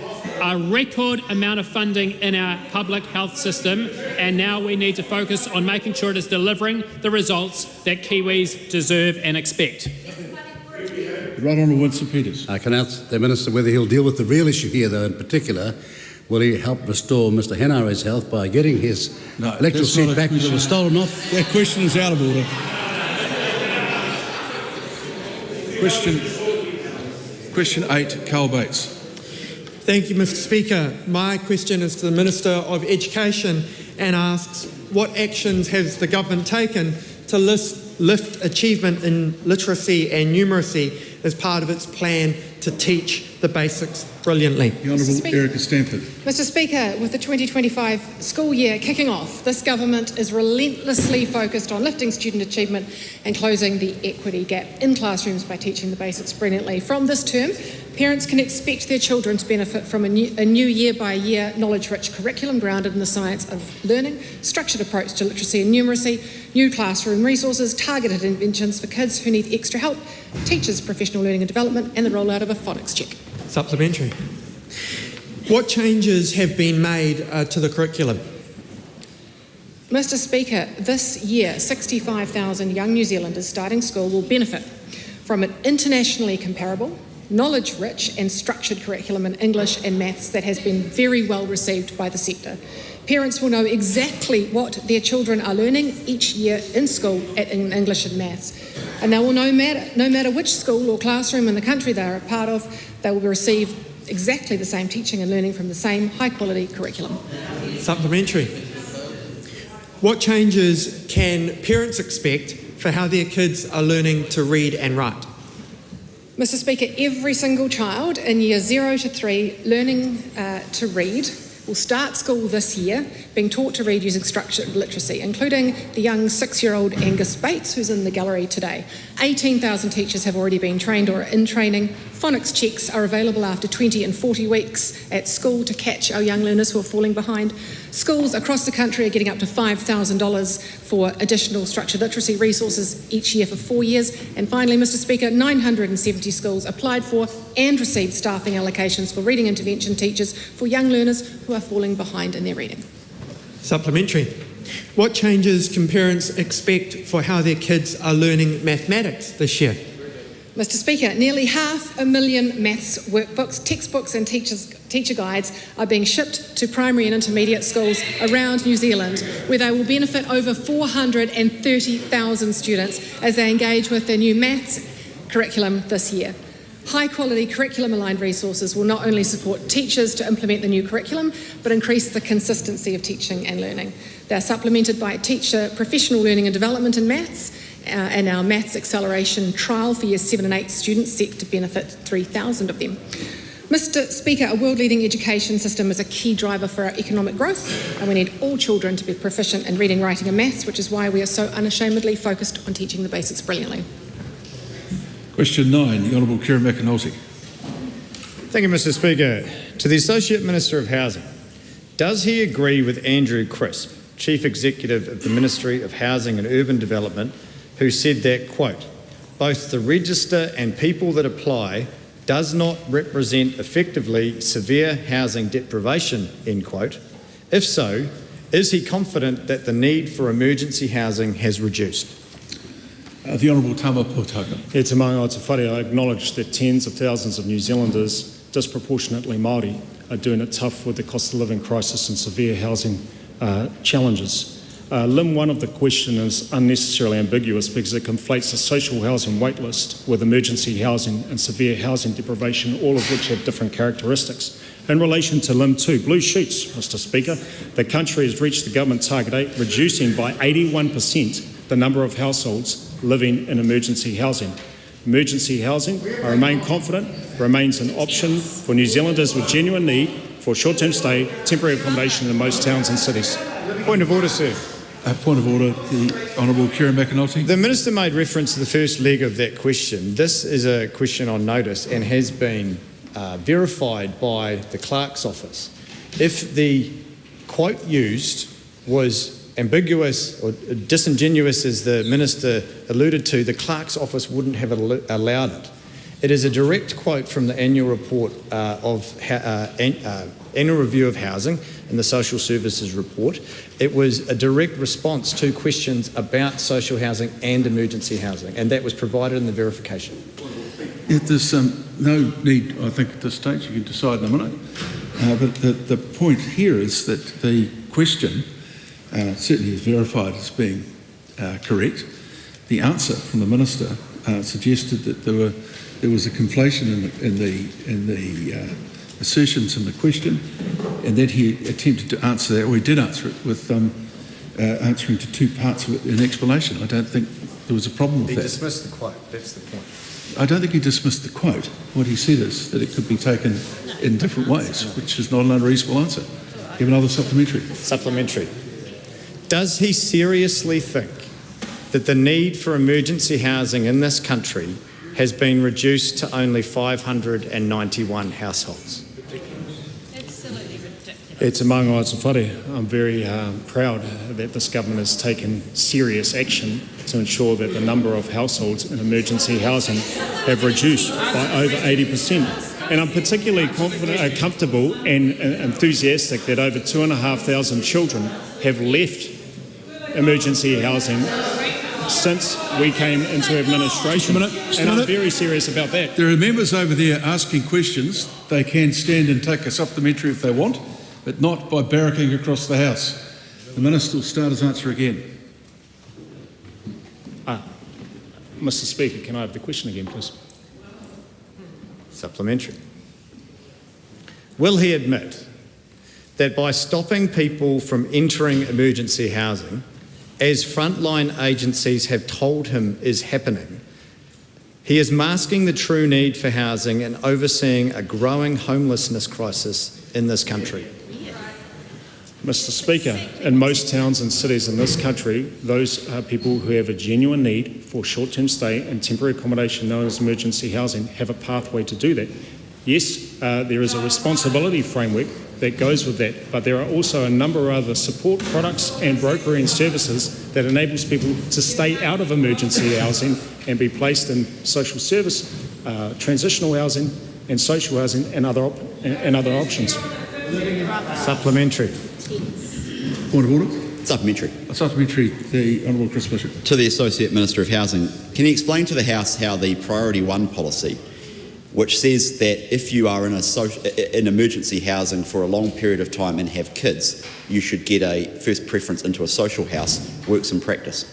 a record amount of funding in our public health system, and now we need to focus on making sure it is delivering the results that Kiwis deserve and expect. Right Honourable Winston Peters. I can ask the Minister whether he'll deal with the real issue here, though, in particular. Will he help restore Mr Henare's health by getting his electoral seat back that was stolen off? That question is out of order. Question 8, Carl Bates. Thank you, Mr Speaker. My question is to the Minister of Education and asks, what actions has the government taken to lift achievement in literacy and numeracy as part of its plan to teach the basics brilliantly? The Honourable Erica Stanford. Mr Speaker, with the 2025 school year kicking off, this government is relentlessly focused on lifting student achievement and closing the equity gap in classrooms by teaching the basics brilliantly. From this term, parents can expect their children to benefit from a new year-by-year knowledge-rich curriculum grounded in the science of learning, structured approach to literacy and numeracy, new classroom resources, targeted interventions for kids who need extra help, teachers' professional learning and development, and the rollout of a phonics check. Supplementary. What changes have been made to the curriculum? Mr Speaker, this year 65,000 young New Zealanders starting school will benefit from an internationally comparable, knowledge-rich and structured curriculum in English and maths that has been very well received by the sector. Parents will know exactly what their children are learning each year in school in English and maths, and they will no matter which school or classroom in the country they are a part of, they will receive exactly the same teaching and learning from the same high-quality curriculum. Supplementary. What changes can parents expect for how their kids are learning to read and write? Mr Speaker, every single child in year 0 to 3 learning to read will start school this year being taught to read using structured literacy, including the young 6-year-old Angus Bates, who's in the gallery today. 18,000 teachers have already been trained or are in training. Phonics checks are available after 20 and 40 weeks at school to catch our young learners who are falling behind. Schools across the country are getting up to $5,000 for additional structured literacy resources each year for 4 years. And finally, Mr Speaker, 970 schools applied for and received staffing allocations for reading intervention teachers for young learners who are falling behind in their reading. Supplementary. What changes can parents expect for how their kids are learning mathematics this year? Mr Speaker, nearly 500,000 maths workbooks, textbooks and teacher guides are being shipped to primary and intermediate schools around New Zealand, where they will benefit over 430,000 students as they engage with their new maths curriculum this year. High-quality curriculum-aligned resources will not only support teachers to implement the new curriculum, but increase the consistency of teaching and learning. They are supplemented by teacher professional learning and development in maths, and our Maths Acceleration trial for Years 7 and 8 students set to benefit 3,000 of them. Mr Speaker, a world-leading education system is a key driver for our economic growth, and we need all children to be proficient in reading, writing and maths, which is why we are so unashamedly focused on teaching the basics brilliantly. Question 9, the Honourable Kieran McAnulty. Thank you, Mr Speaker. To the Associate Minister of Housing, does he agree with Andrew Crisp, Chief Executive of the Ministry of Housing and Urban Development, who said that, quote, both the register and people that apply does not represent effectively severe housing deprivation, end quote? If so, is he confident that the need for emergency housing has reduced? The Honourable Tama Potaka. E te maunga o te whare, I acknowledge that tens of thousands of New Zealanders, disproportionately Māori, are doing it tough with the cost of living crisis and severe housing challenges. Limb 1 of the question is unnecessarily ambiguous because it conflates the social housing waitlist with emergency housing and severe housing deprivation, all of which have different characteristics. In relation to Limb 2, blue sheets, Mr Speaker, the country has reached the government target 8, reducing by 81% the number of households living in emergency housing. Emergency housing, I remain confident, remains an option for New Zealanders with genuine need for short-term stay, temporary accommodation in most towns and cities. Point of order, sir. Point of order, the Honourable Kieran McAnulty. The Minister made reference to the first leg of that question. This is a question on notice and has been verified by the Clerk's office. If the quote used was ambiguous or disingenuous, as the Minister alluded to, the Clerk's office wouldn't have allowed it. It is a direct quote from the annual report annual review of housing and the social services report. It was a direct response to questions about social housing and emergency housing, and that was provided in the verification. There's no need, I think, at this stage. You can decide in a minute. But the point here is that the question certainly is verified as being correct. The answer from the Minister suggested that there was a conflation in the assertions in the question, and that he attempted to answer that, or he did answer it with answering to two parts of it in explanation. I don't think there was a problem with that. He dismissed the quote, that's the point. I don't think he dismissed the quote. What he said is that it could be taken in different ways, which is not an unreasonable answer. Give another supplementary. Supplementary. Does he seriously think that the need for emergency housing in this country has been reduced to only 591 households? E te maunga o te whare, I'm very proud that this government has taken serious action to ensure that the number of households in emergency housing have reduced by over 80%. And I'm particularly comfortable and enthusiastic that over 2,500 children have left emergency housing since we came into administration. And I'm very serious about that. There are members over there asking questions. They can stand and take a supplementary if they want, but not by barracking across the House. The Minister will start his answer again. Mr Speaker, can I have the question again, please? Supplementary. Will he admit that by stopping people from entering emergency housing, as frontline agencies have told him is happening, he is masking the true need for housing and overseeing a growing homelessness crisis in this country? Mr Speaker, in most towns and cities in this country, those people who have a genuine need for short-term stay and temporary accommodation known as emergency housing have a pathway to do that. Yes, there is a responsibility framework that goes with that, but there are also a number of other support products and brokering services that enables people to stay out of emergency housing and be placed in social service, transitional housing and social housing and other options. Supplementary. Point of order. Supplementary. Supplementary, the Honourable Chris Bishop. To the Associate Minister of Housing, can you explain to the House how the Priority 1 policy, which says that if you are in emergency housing for a long period of time and have kids, you should get a first preference into a social house, works in practice?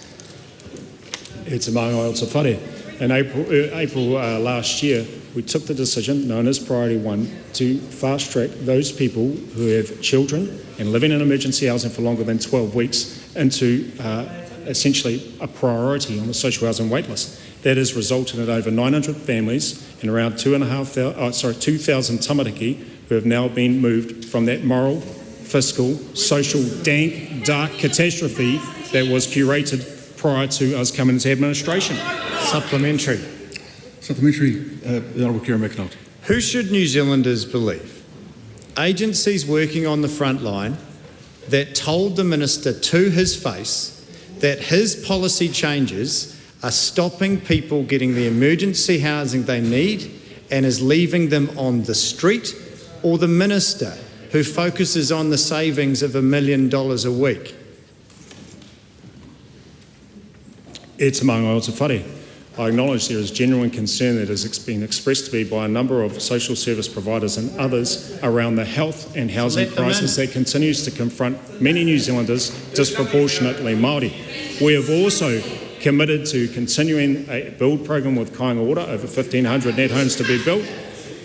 It's among Aotearoa. In April last year, we took the decision, known as Priority 1, to fast-track those people who have children and living in emergency housing for longer than 12 weeks into essentially a priority on the social housing waitlist. That has resulted in over 900 families and around 2,000 tamariki who have now been moved from that moral, fiscal, social, dank, dark catastrophe that was curated prior to us coming into administration. Supplementary. Supplementary, the Honourable Kieran McAnulty. Who should New Zealanders believe? Agencies working on the front line that told the Minister to his face that his policy changes are stopping people getting the emergency housing they need and is leaving them on the street, or the Minister who focuses on the savings of $1 million a week? It's among Aotearoa. I acknowledge there is genuine concern that has been expressed to me by a number of social service providers and others around the health and housing crisis that continues to confront many New Zealanders, disproportionately Māori. We have also committed to continuing a build program with Kāinga Ora, over 1,500 net homes to be built,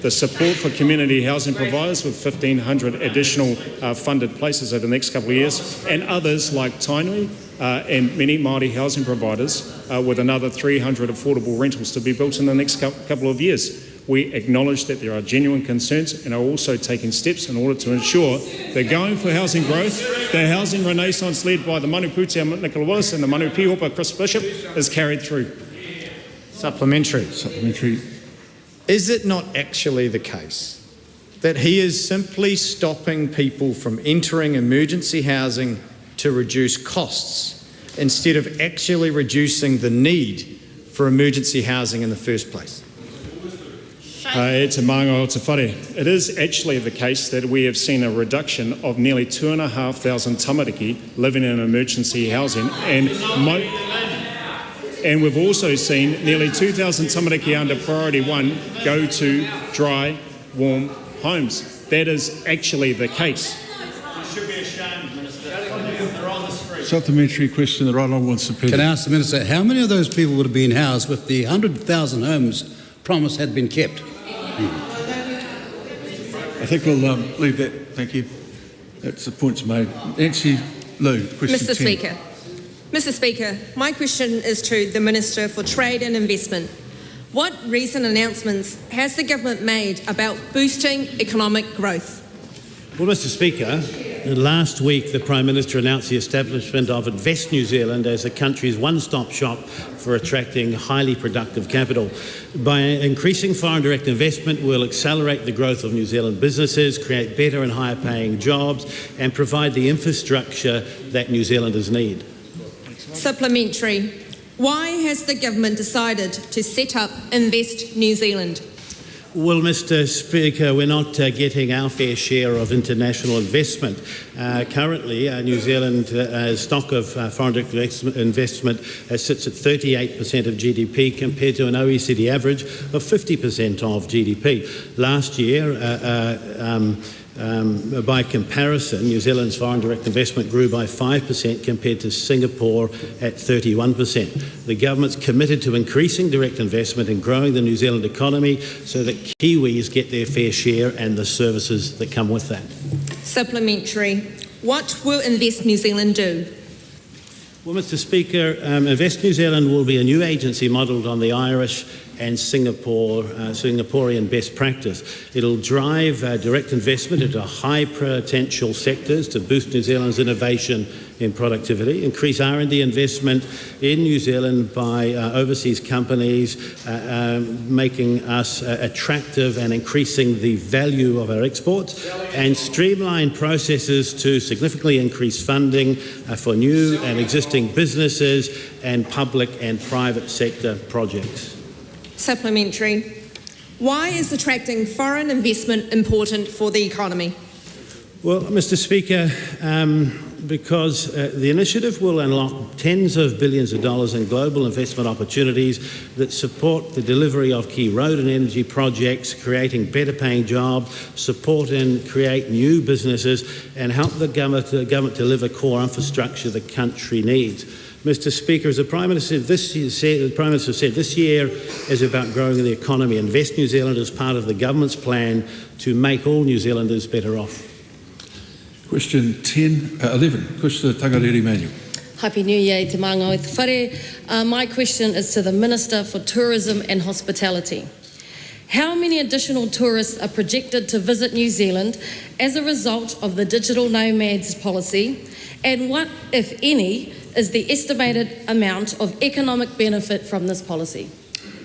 the support for community housing providers with 1,500 additional funded places over the next couple of years, and others like Tainui and many Māori housing providers with another 300 affordable rentals to be built in the next couple of years. We acknowledge that there are genuine concerns and are also taking steps in order to ensure that going for housing growth, the housing renaissance led by the Manu Pūtea Nicola Willis and the Manu Pihopa Chris Bishop is carried through. Supplementary. Supplementary. Is it not actually the case that he is simply stopping people from entering emergency housing to reduce costs instead of actually reducing the need for emergency housing in the first place? It's among Aotearoa. It is actually the case that we have seen a reduction of nearly 2,500 tamariki living in emergency housing, and we've also seen nearly 2,000 tamariki under Priority 1 go to dry, warm homes. That is actually the case. You should be ashamed, Minister. They're on the street. Supplementary question, the Right Honourable Cepeda. Can I ask the Minister, how many of those people would have been housed if the 100,000 homes promise had been kept? I think we'll leave that. Thank you. That's the points made. Nancy Lou, question Mr. 10. Speaker. Mr. Speaker, my question is to the Minister for Trade and Investment. What recent announcements has the government made about boosting economic growth? Well, Mr. Speaker, last week the Prime Minister announced the establishment of Invest New Zealand as the country's one-stop shop for attracting highly productive capital. By increasing foreign direct investment, we'll accelerate the growth of New Zealand businesses, create better and higher paying jobs, and provide the infrastructure that New Zealanders need. Supplementary. Why has the government decided to set up Invest New Zealand? Well, Mr. Speaker, we're not getting our fair share of international investment. Currently, New Zealand's stock of foreign direct investment sits at 38% of GDP compared to an OECD average of 50% of GDP. Last year, by comparison, New Zealand's foreign direct investment grew by 5% compared to Singapore at 31%. The government's committed to increasing direct investment and growing the New Zealand economy so that Kiwis get their fair share and the services that come with that. Supplementary. What will Invest New Zealand do? Well, Mr. Speaker, Invest New Zealand will be a new agency modelled on the Irish and Singaporean best practice. It'll drive direct investment into high potential sectors to boost New Zealand's innovation in productivity, increase R&D investment in New Zealand by overseas companies, making us attractive and increasing the value of our exports, and streamline processes to significantly increase funding for new and existing businesses and public and private sector projects. Supplementary. Why is attracting foreign investment important for the economy? Well, Mr. Speaker, because the initiative will unlock tens of billions of dollars in global investment opportunities that support the delivery of key road and energy projects, creating better paying jobs, support and create new businesses, and help the government deliver core infrastructure the country needs. Mr. Speaker, as the Prime Minister said, this year is about growing the economy. Invest New Zealand is part of the government's plan to make all New Zealanders better off. Question 11, Kushta Tagariri Manuel. Happy New Year te maanga o te whare. My question is to the Minister for Tourism and Hospitality. How many additional tourists are projected to visit New Zealand as a result of the digital nomads policy? And what, if any, is the estimated amount of economic benefit from this policy?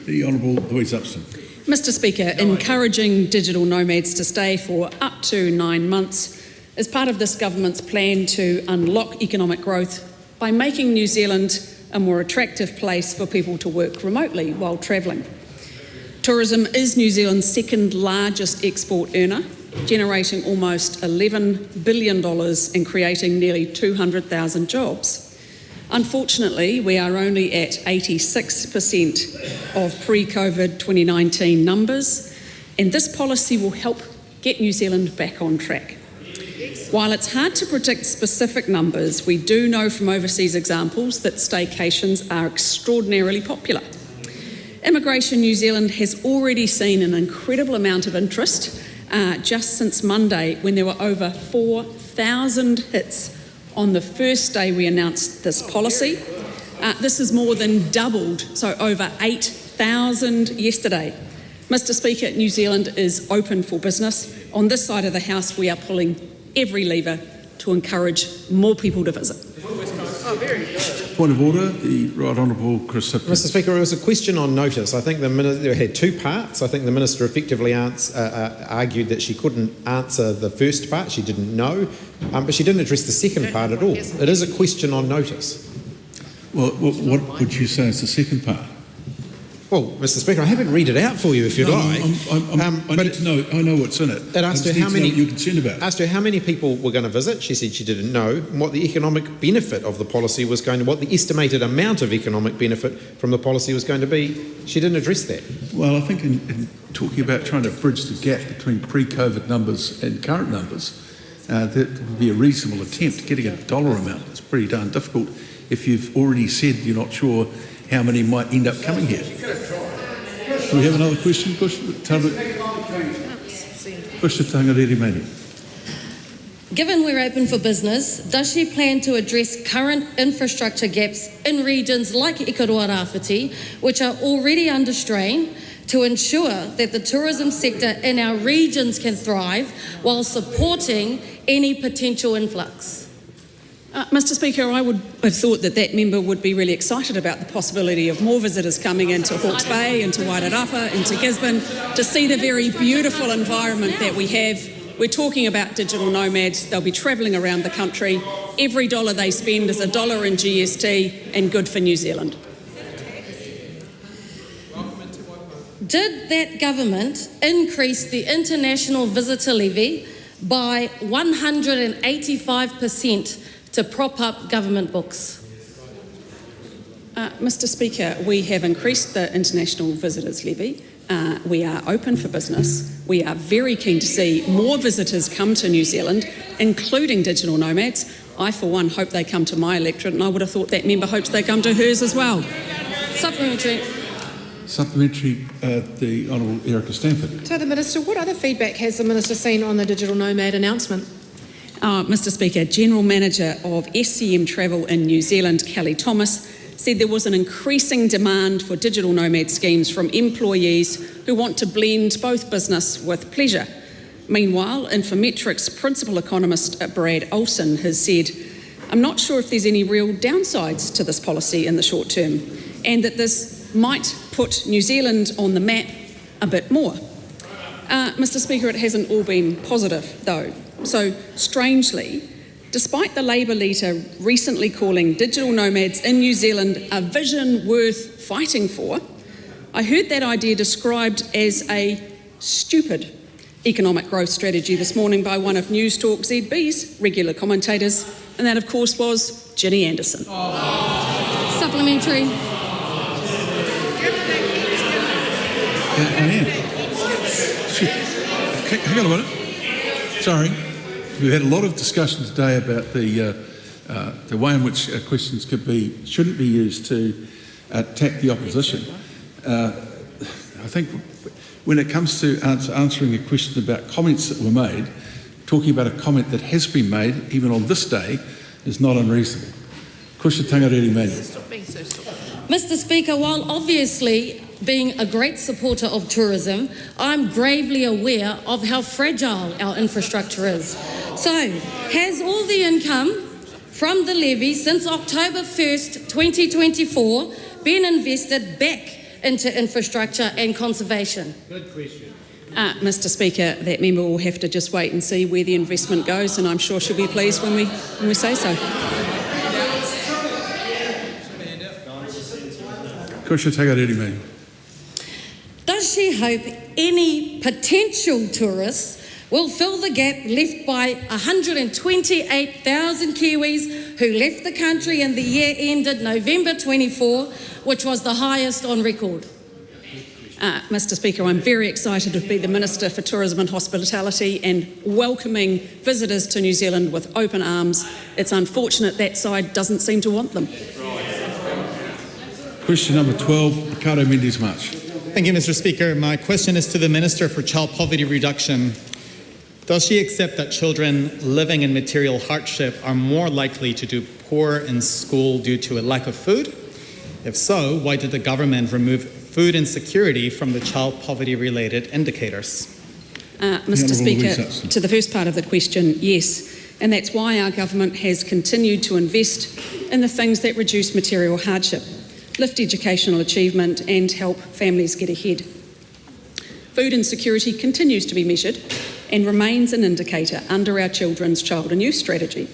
The Honourable Louise Upson. Mr. Speaker, encouraging digital nomads to stay for up to 9 months is part of this government's plan to unlock economic growth by making New Zealand a more attractive place for people to work remotely while travelling. Tourism is New Zealand's second largest export earner, generating almost $11 billion and creating nearly 200,000 jobs. Unfortunately, we are only at 86% of pre-COVID 2019 numbers, and this policy will help get New Zealand back on track. While it's hard to predict specific numbers, we do know from overseas examples that staycations are extraordinarily popular. Immigration New Zealand has already seen an incredible amount of interest just since Monday, when there were over 4,000 hits on the first day we announced this policy. This has more than doubled, so over 8,000 yesterday. Mr. Speaker, New Zealand is open for business. On this side of the House, we are pulling every lever to encourage more people to visit. Point of order, the Right Honourable Chris Sipton. Mr. Speaker, it was a question on notice. I think the Minister had two parts. I think the Minister effectively argued that she couldn't answer the first part, she didn't know, but she didn't address the second part at all. It is a question on notice. Well, what would you say is the second part? Well, Mr. Speaker, I haven't read it out for you if you'd like. I need to know. I know what's in it. It asked her how many you're concerned about. Asked her how many people were going to visit. She said she didn't know, and what the economic benefit of the policy was going to, what the estimated amount of economic benefit from the policy was going to be. She didn't address that. Well, I think in talking about trying to bridge the gap between pre-COVID numbers and current numbers, that would be a reasonable attempt. Getting a dollar amount is pretty darn difficult if you've already said you're not sure how many might end up coming here. Do we have another question? Given we're open for business, does she plan to address current infrastructure gaps in regions like Aotearoa Rāwhiti, which are already under strain, to ensure that the tourism sector in our regions can thrive while supporting any potential influx? Mr. Speaker, I would have thought that that member would be really excited about the possibility of more visitors coming into Hawke's Bay, into Wairarapa, into Gisborne, to see the very beautiful environment that we have. We're talking about digital nomads. They'll be travelling around the country. Every dollar they spend is $1 in GST and good for New Zealand. Did that government increase the international visitor levy by 185% to prop up government books? Mr. Speaker, we have increased the international visitors levy. We are open for business. We are very keen to see more visitors come to New Zealand, including digital nomads. I, for one, hope they come to my electorate, and I would have thought that member hopes they come to hers as well. Supplementary. Supplementary, the Honourable Erica Stanford. So the Minister, what other feedback has the Minister seen on the digital nomad announcement? Mr. Speaker, General Manager of SCM Travel in New Zealand, Kelly Thomas, said there was an increasing demand for digital nomad schemes from employees who want to blend both business with pleasure. Meanwhile, Infometrics principal economist Brad Olsen has said, "I'm not sure if there's any real downsides to this policy in the short term, and that this might put New Zealand on the map a bit more." Mr. Speaker, it hasn't all been positive, though. So, strangely, despite the Labour leader recently calling digital nomads in New Zealand a vision worth fighting for, I heard that idea described as a stupid economic growth strategy this morning by one of News Talk ZB's regular commentators, and that, of course, was Ginny Anderson. Supplementary. Hang on a minute. Sorry. We've had a lot of discussion today about the way in which questions shouldn't be used to attack the opposition. I think when it comes to answering a question about comments that were made, talking about a comment that has been made, even on this day, is not unreasonable. Kusha tangariri manu. Mr. Speaker, while obviously being a great supporter of tourism, I'm gravely aware of how fragile our infrastructure is. So, has all the income from the levy since October 1st, 2024 been invested back into infrastructure and conservation? Good question. Mr. Speaker, that member will have to just wait and see where the investment goes, and I'm sure she'll be pleased when we say so. Kusha tangariri manu. Does she hope any potential tourists will fill the gap left by 128,000 Kiwis who left the country in the year ended November 24, which was the highest on record? Mr. Speaker, I'm very excited to be the Minister for Tourism and Hospitality and welcoming visitors to New Zealand with open arms. It's unfortunate that side doesn't seem to want them. Question number 12, Ricardo Mendes March. Thank you, Mr. Speaker. My question is to the Minister for Child Poverty Reduction. Does she accept that children living in material hardship are more likely to do poor in school due to a lack of food? If so, why did the government remove food insecurity from the child poverty-related indicators? Mr. Speaker, to the first part of the question, yes. And that's why our government has continued to invest in the things that reduce material hardship, lift educational achievement and help families get ahead. Food insecurity continues to be measured and remains an indicator under our Children's Child and Youth Strategy.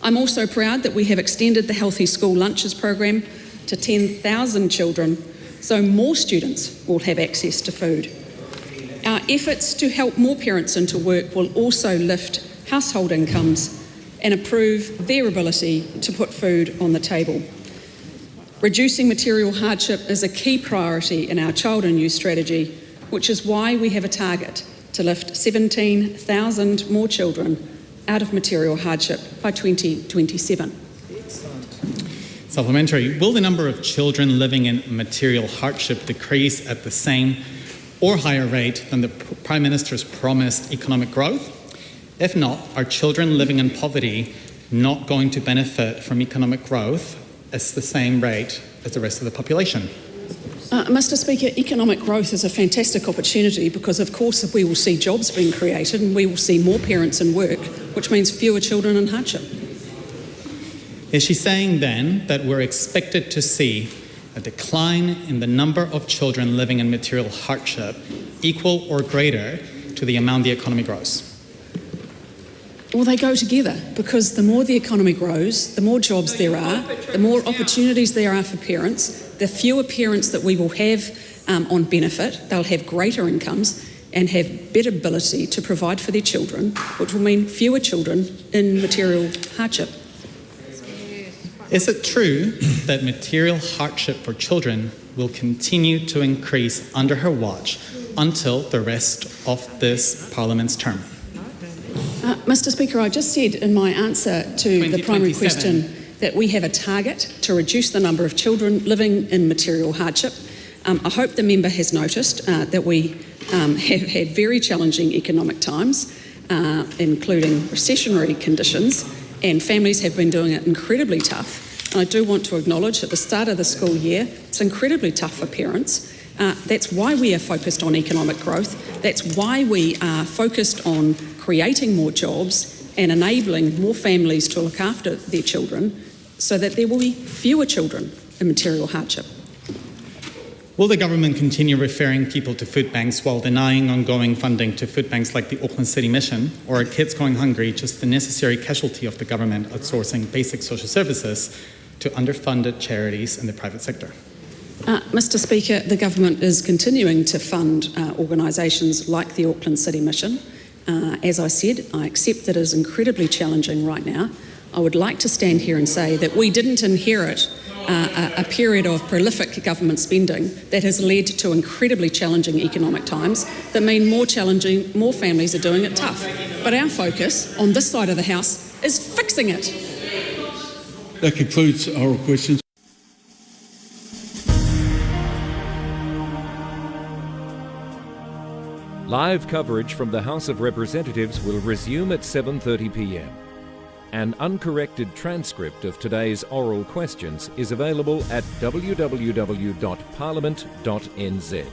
I'm also proud that we have extended the Healthy School Lunches program to 10,000 children, so more students will have access to food. Our efforts to help more parents into work will also lift household incomes and improve their ability to put food on the table. Reducing material hardship is a key priority in our Child and Youth Strategy, which is why we have a target to lift 17,000 more children out of material hardship by 2027. Supplementary. Will the number of children living in material hardship decrease at the same or higher rate than the Prime Minister's promised economic growth? If not, are children living in poverty not going to benefit from economic growth at the same rate as the rest of the population? Mr. Speaker, economic growth is a fantastic opportunity because, of course, we will see jobs being created and we will see more parents in work, which means fewer children in hardship. Is she saying then that we're expected to see a decline in the number of children living in material hardship equal or greater to the amount the economy grows? Well, they go together because the more the economy grows, the more jobs there are, the more opportunities there are for parents, the fewer parents that we will have on benefit. They'll have greater incomes and have better ability to provide for their children, which will mean fewer children in material hardship. Is it true that material hardship for children will continue to increase under her watch until the rest of this Parliament's term? Mr. Speaker, I just said in my answer to the primary question that we have a target to reduce the number of children living in material hardship. I hope the member has noticed that we have had very challenging economic times, including recessionary conditions, and families have been doing it incredibly tough And I do want to acknowledge at the start of the school year, it's incredibly tough for parents. That's why we are focused on economic growth. That's why we are focused on creating more jobs and enabling more families to look after their children so that there will be fewer children in material hardship. Will the government continue referring people to food banks while denying ongoing funding to food banks like the Auckland City Mission, or are kids going hungry just the necessary casualty of the government outsourcing basic social services to underfunded charities in the private sector? Mr Speaker, the government is continuing to fund organisations like the Auckland City Mission. As I said, I accept that it is incredibly challenging right now. I would like to stand here and say that we didn't inherit a period of prolific government spending that has led to incredibly challenging economic times that mean more families are doing it tough. But our focus on this side of the House is fixing it. That concludes oral questions. Live coverage from the House of Representatives will resume at 7:30 p.m. An uncorrected transcript of today's oral questions is available at www.parliament.nz.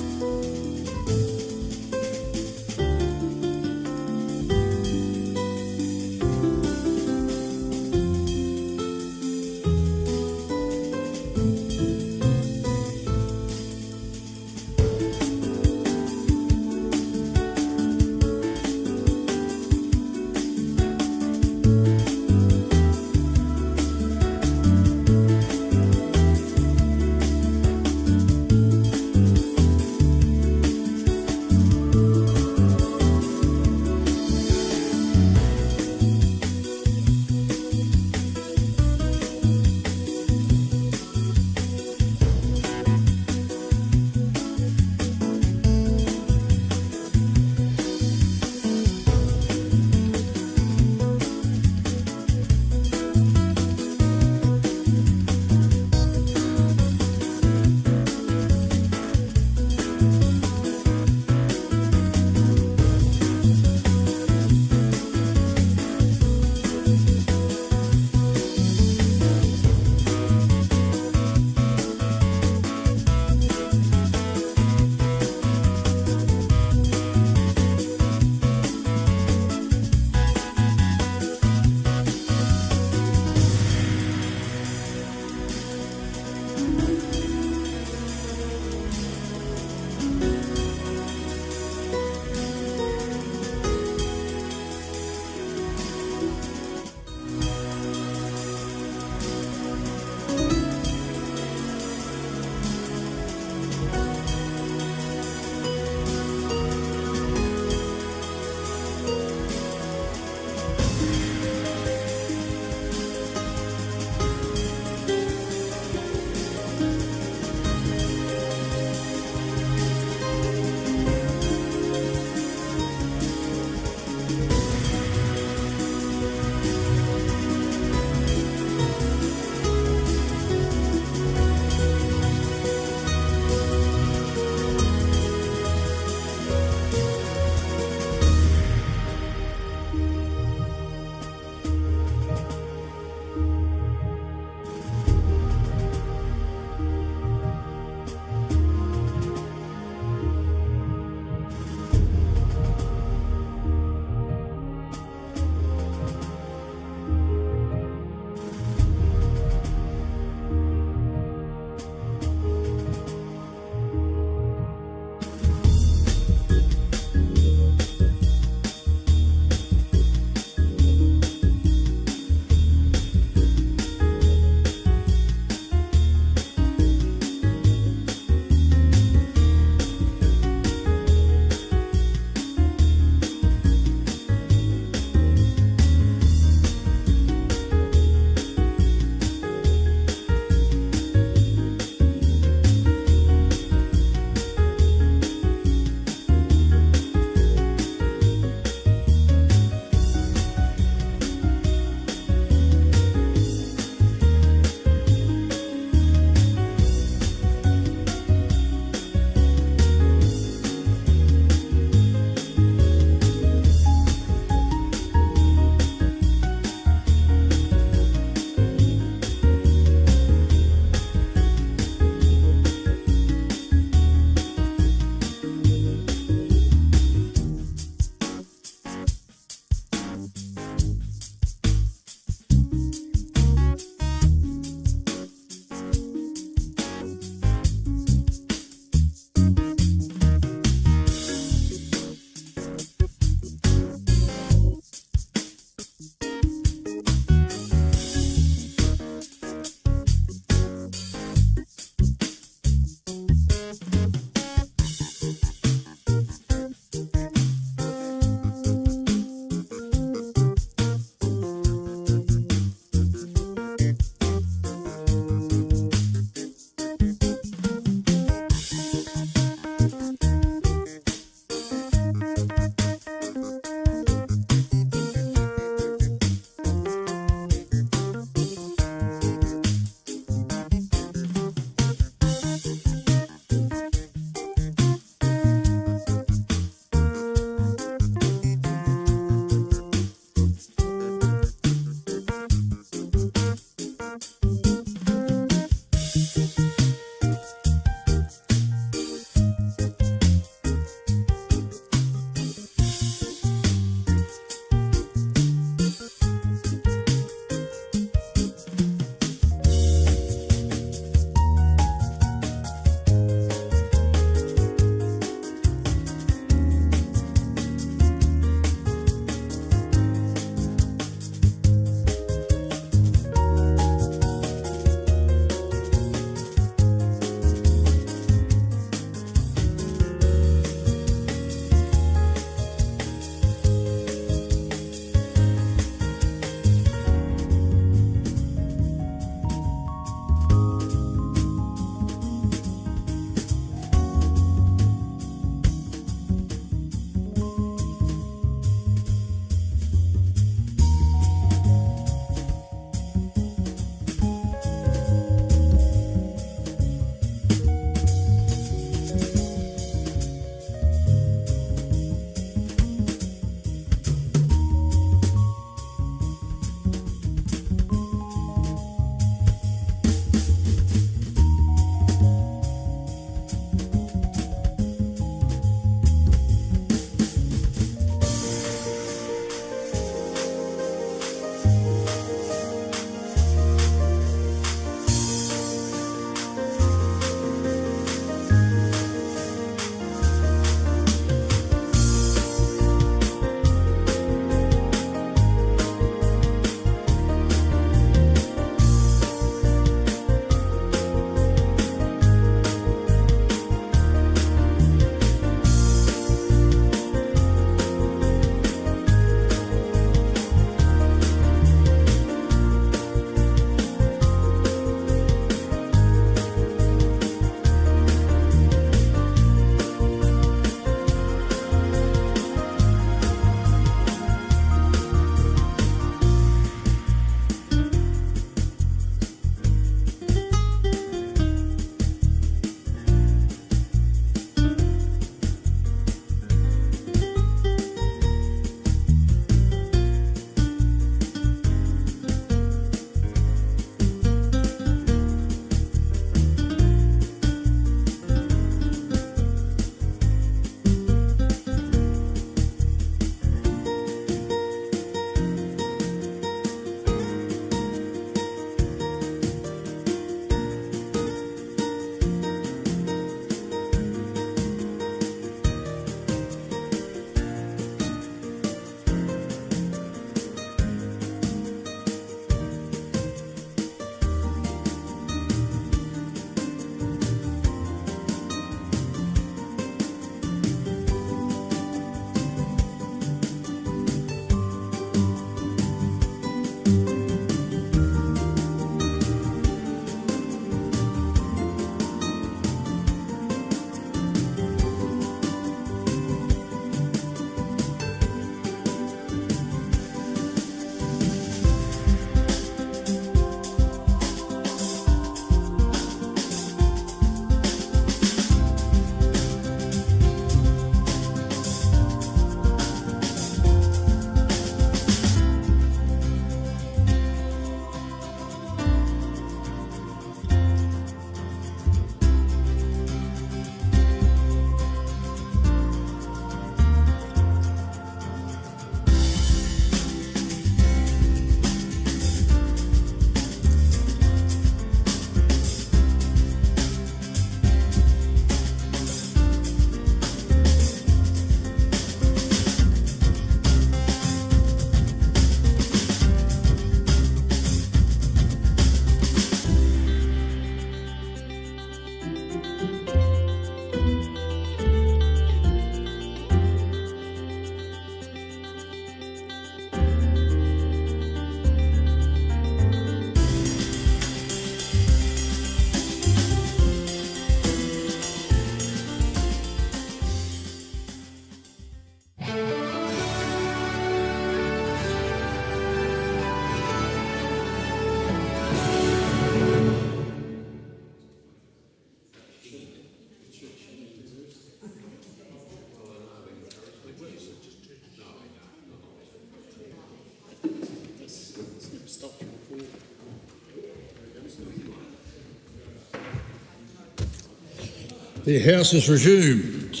The House is resumed.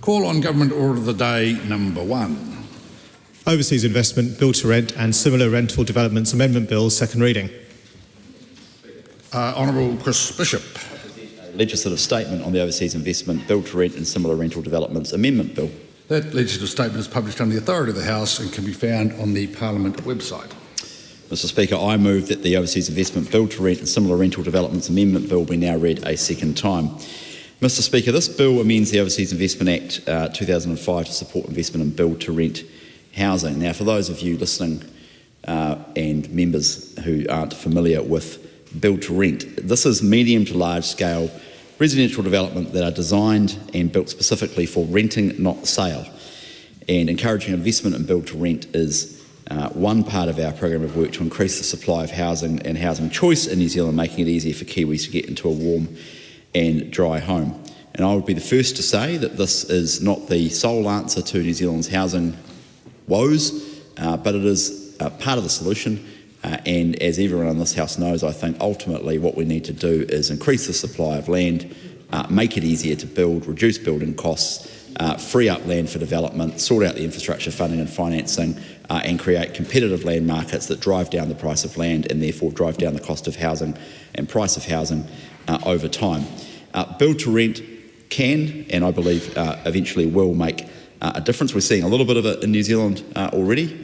Call on Government Order of the Day number 1. Overseas Investment, Bill to Rent and Similar Rental Developments Amendment Bill, second reading. Honourable Chris Bishop. Legislative statement on the Overseas Investment, Bill to Rent and Similar Rental Developments Amendment Bill. That legislative statement is published under the authority of the House and can be found on the Parliament website. Mr Speaker, I move that the Overseas Investment Bill to Rent and Similar Rental Developments Amendment Bill be now read a second time. Mr Speaker, this bill amends the Overseas Investment Act 2005 to support investment in build-to-rent housing. Now, for those of you listening and members who aren't familiar with build-to-rent, this is medium to large-scale residential development that are designed and built specifically for renting, not sale. And encouraging investment in build-to-rent is one part of our program of work to increase the supply of housing and housing choice in New Zealand, making it easier for Kiwis to get into a warm and dry home. And I would be the first to say that this is not the sole answer to New Zealand's housing woes, but it is part of the solution. And as everyone in this House knows, I think ultimately what we need to do is increase the supply of land, make it easier to build, reduce building costs, free up land for development, sort out the infrastructure funding and financing, and create competitive land markets that drive down the price of land and therefore drive down the cost of housing and price of housing over time. Build to rent can, and I believe eventually will, make a difference. We're seeing a little bit of it in New Zealand already.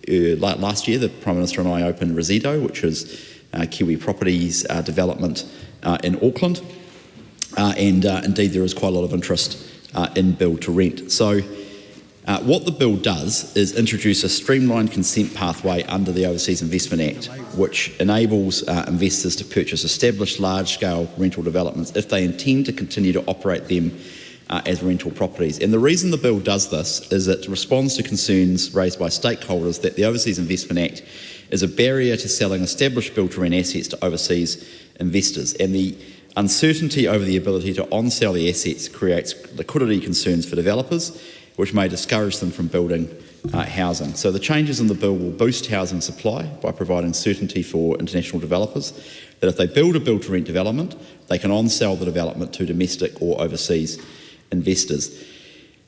Last year, the Prime Minister and I opened Resido, which is Kiwi Properties development in Auckland, and indeed there is quite a lot of interest in build to rent. So what the bill does is introduce a streamlined consent pathway under the Overseas Investment Act, which enables investors to purchase established large-scale rental developments if they intend to continue to operate them as rental properties. And the reason the bill does this is it responds to concerns raised by stakeholders that the Overseas Investment Act is a barrier to selling established build-to-rent assets to overseas investors, and the uncertainty over the ability to on-sell the assets creates liquidity concerns for developers, which may discourage them from building housing. So the changes in the bill will boost housing supply by providing certainty for international developers that if they build a build-to-rent development, they can on-sell the development to domestic or overseas investors.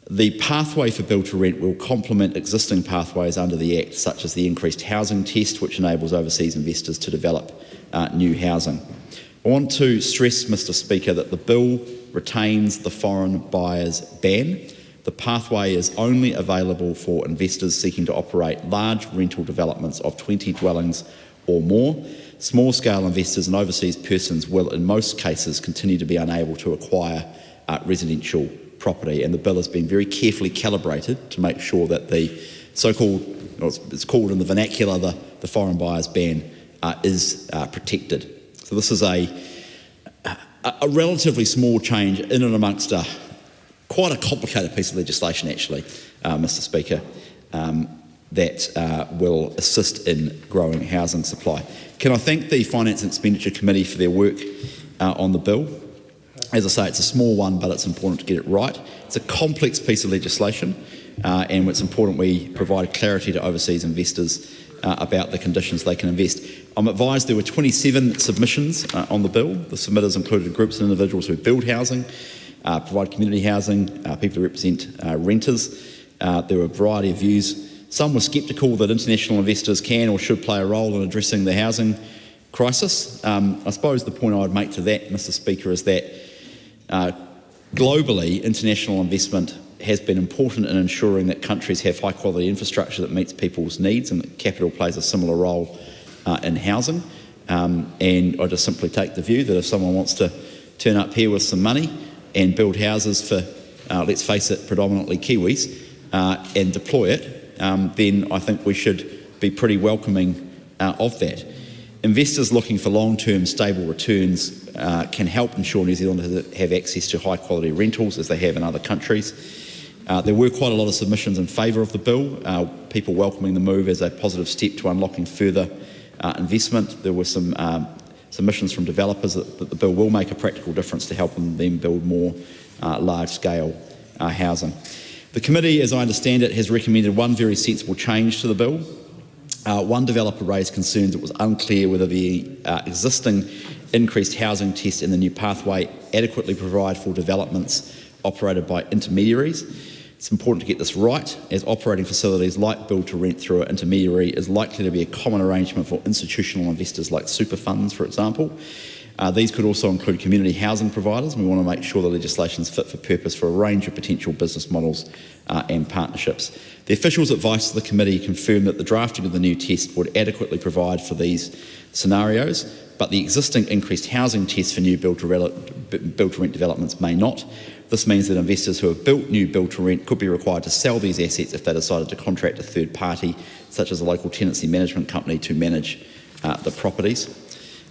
The pathway for build-to-rent will complement existing pathways under the Act, such as the increased housing test, which enables overseas investors to develop new housing. I want to stress, Mr Speaker, that the bill retains the foreign buyers ban. The pathway is only available for investors seeking to operate large rental developments of 20 dwellings or more. Small-scale investors and overseas persons will, in most cases, continue to be unable to acquire residential property, and the bill has been very carefully calibrated to make sure that the so-called, or it's called in the vernacular, the foreign buyers ban is protected. So this is a relatively small change in and amongst quite a complicated piece of legislation, actually, Mr Speaker, that will assist in growing housing supply. Can I thank the Finance and Expenditure Committee for their work on the bill? As I say, it's a small one, but it's important to get it right. It's a complex piece of legislation, and it's important we provide clarity to overseas investors about the conditions they can invest. I'm advised there were 27 submissions on the bill. The submitters included groups and individuals who build housing, provide community housing, people who represent renters. There were a variety of views. Some were sceptical that international investors can or should play a role in addressing the housing crisis. I suppose the point I would make to that, Mr Speaker, is that globally, international investment has been important in ensuring that countries have high-quality infrastructure that meets people's needs, and that capital plays a similar role in housing. And I just simply take the view that if someone wants to turn up here with some money and build houses for, let's face it, predominantly Kiwis, and deploy it, then I think we should be pretty welcoming of that. Investors looking for long-term stable returns can help ensure New Zealanders have access to high-quality rentals as they have in other countries. There were quite a lot of submissions in favour of the bill, people welcoming the move as a positive step to unlocking further investment. There were some submissions from developers that the bill will make a practical difference to helping them build more large-scale housing. The committee, as I understand it, has recommended one very sensible change to the bill, One developer raised concerns it was unclear whether the existing increased housing test and the new pathway adequately provide for developments operated by intermediaries. It's important to get this right, as operating facilities like build to rent through an intermediary is likely to be a common arrangement for institutional investors like super funds, for example. These could also include community housing providers, and we want to make sure the legislation is fit for purpose for a range of potential business models and partnerships. The officials' advice to the committee confirmed that the drafting of the new test would adequately provide for these scenarios, but the existing increased housing test for new build-to-rent developments may not. This means that investors who have built new build-to-rent could be required to sell these assets if they decided to contract a third party, such as a local tenancy management company, to manage the properties.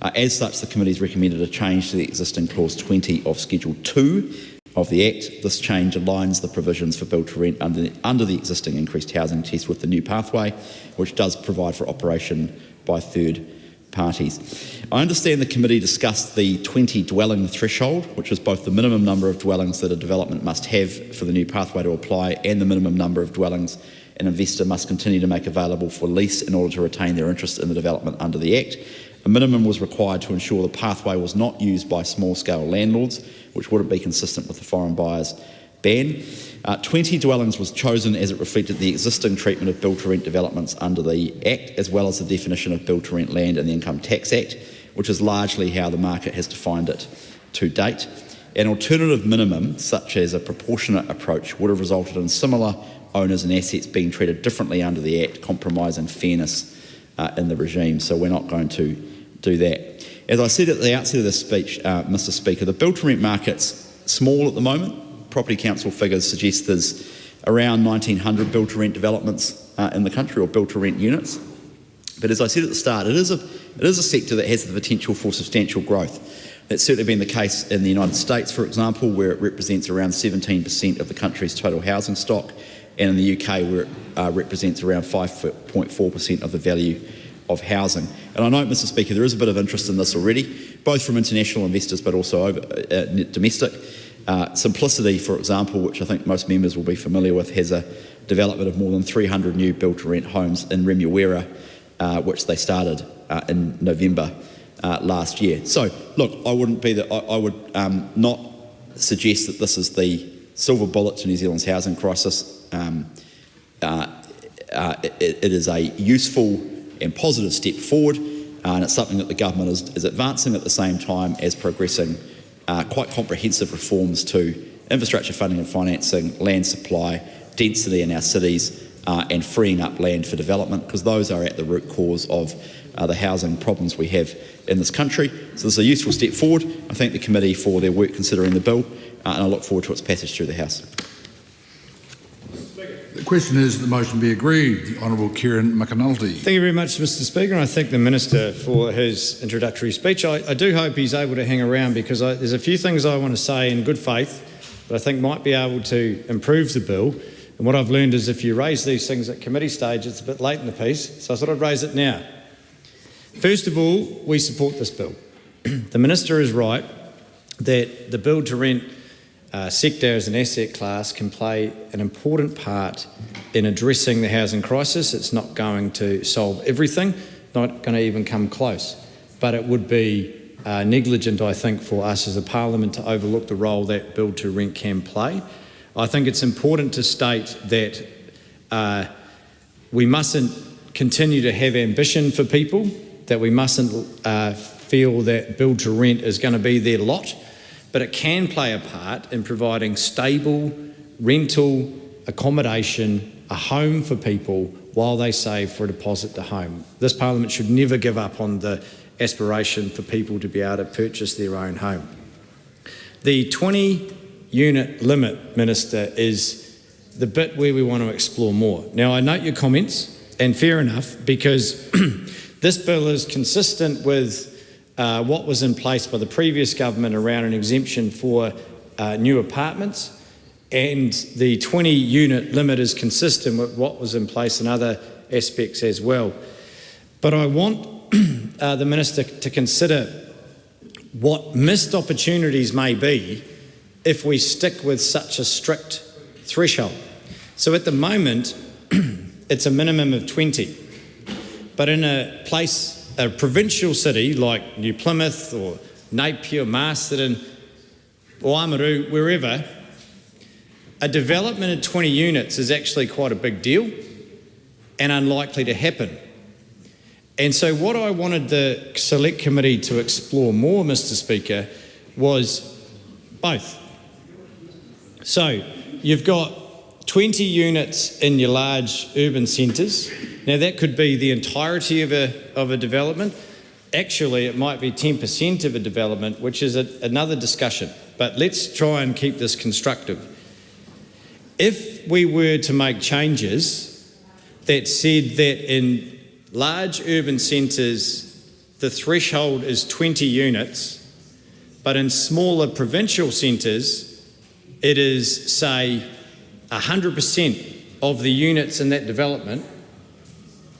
As such, the committee's recommended a change to the existing Clause 20 of Schedule 2 of the Act. This change aligns the provisions for build-to-rent under the existing increased housing test with the new pathway, which does provide for operation by third parties. I understand the committee discussed the 20 dwelling threshold, which is both the minimum number of dwellings that a development must have for the new pathway to apply and the minimum number of dwellings an investor must continue to make available for lease in order to retain their interest in the development under the Act. A minimum was required to ensure the pathway was not used by small-scale landlords, which wouldn't be consistent with the foreign buyers ban. 20 dwellings was chosen as it reflected the existing treatment of build-to-rent developments under the Act, as well as the definition of build-to-rent land in the Income Tax Act, which is largely how the market has defined it to date. An alternative minimum, such as a proportionate approach, would have resulted in similar owners and assets being treated differently under the Act, compromising fairness in the regime. So we're not going to do that. As I said at the outset of this speech, Mr. Speaker, the build-to-rent market's small at the moment. Property Council figures suggest there's around 1,900 build-to-rent developments in the country, or build-to-rent units. But as I said at the start, it is a sector that has the potential for substantial growth. That's certainly been the case in the United States, for example, where it represents around 17% of the country's total housing stock, and in the UK, where it represents around 5.4% of the value of housing. And I know, Mr. Speaker, there is a bit of interest in this already, both from international investors but also domestic. Simplicity, for example, which I think most members will be familiar with, has a development of more than 300 new build-to-rent homes in Remuera, which they started in November last year. So, look, I would not suggest that this is the silver bullet to New Zealand's housing crisis. It is a useful and positive step forward, and it's something that the government is advancing at the same time as progressing quite comprehensive reforms to infrastructure funding and financing, land supply, density in our cities, and freeing up land for development, because those are at the root cause of the housing problems we have in this country. So this is a useful step forward. I thank the committee for their work considering the bill, and I look forward to its passage through the House. The question is that the motion be agreed. The Honourable Kieran McAnulty. Thank you very much, Mr. Speaker, and I thank the Minister for his introductory speech. I do hope he's able to hang around, because there's a few things I want to say in good faith that I think might be able to improve the bill. And what I've learned is if you raise these things at committee stage, it's a bit late in the piece, so I thought I'd raise it now. First of all, we support this bill. The Minister is right that the build-to-rent sector as an asset class can play an important part in addressing the housing crisis. It's not going to solve everything, not going to even come close, but it would be negligent, I think, for us as a parliament to overlook the role that build-to-rent can play. I think it's important to state that we mustn't continue to have ambition for people, that we mustn't feel that build-to-rent is going to be their lot, but it can play a part in providing stable rental accommodation, a home for people while they save for a deposit to home. This parliament should never give up on the aspiration for people to be able to purchase their own home. The 20-unit limit, Minister, is the bit where we want to explore more. Now, I note your comments, and fair enough, because this bill is consistent with what was in place by the previous government around an exemption for new apartments, and the 20-unit limit is consistent with what was in place in other aspects as well. But I want the Minister to consider what missed opportunities may be if we stick with such a strict threshold. So at the moment, it's a minimum of 20. But in a place, a provincial city like New Plymouth or Napier, Masterton, or Amaru, wherever, a development of 20 units is actually quite a big deal and unlikely to happen. And so what I wanted the Select Committee to explore more, Mr Speaker, was both. So you've got 20 units in your large urban centres. Now that could be the entirety of a development. Actually, it might be 10% of a development, which is another discussion. But let's try and keep this constructive. If we were to make changes that said that in large urban centres, the threshold is 20 units, but in smaller provincial centres, it is, say, 100% of the units in that development,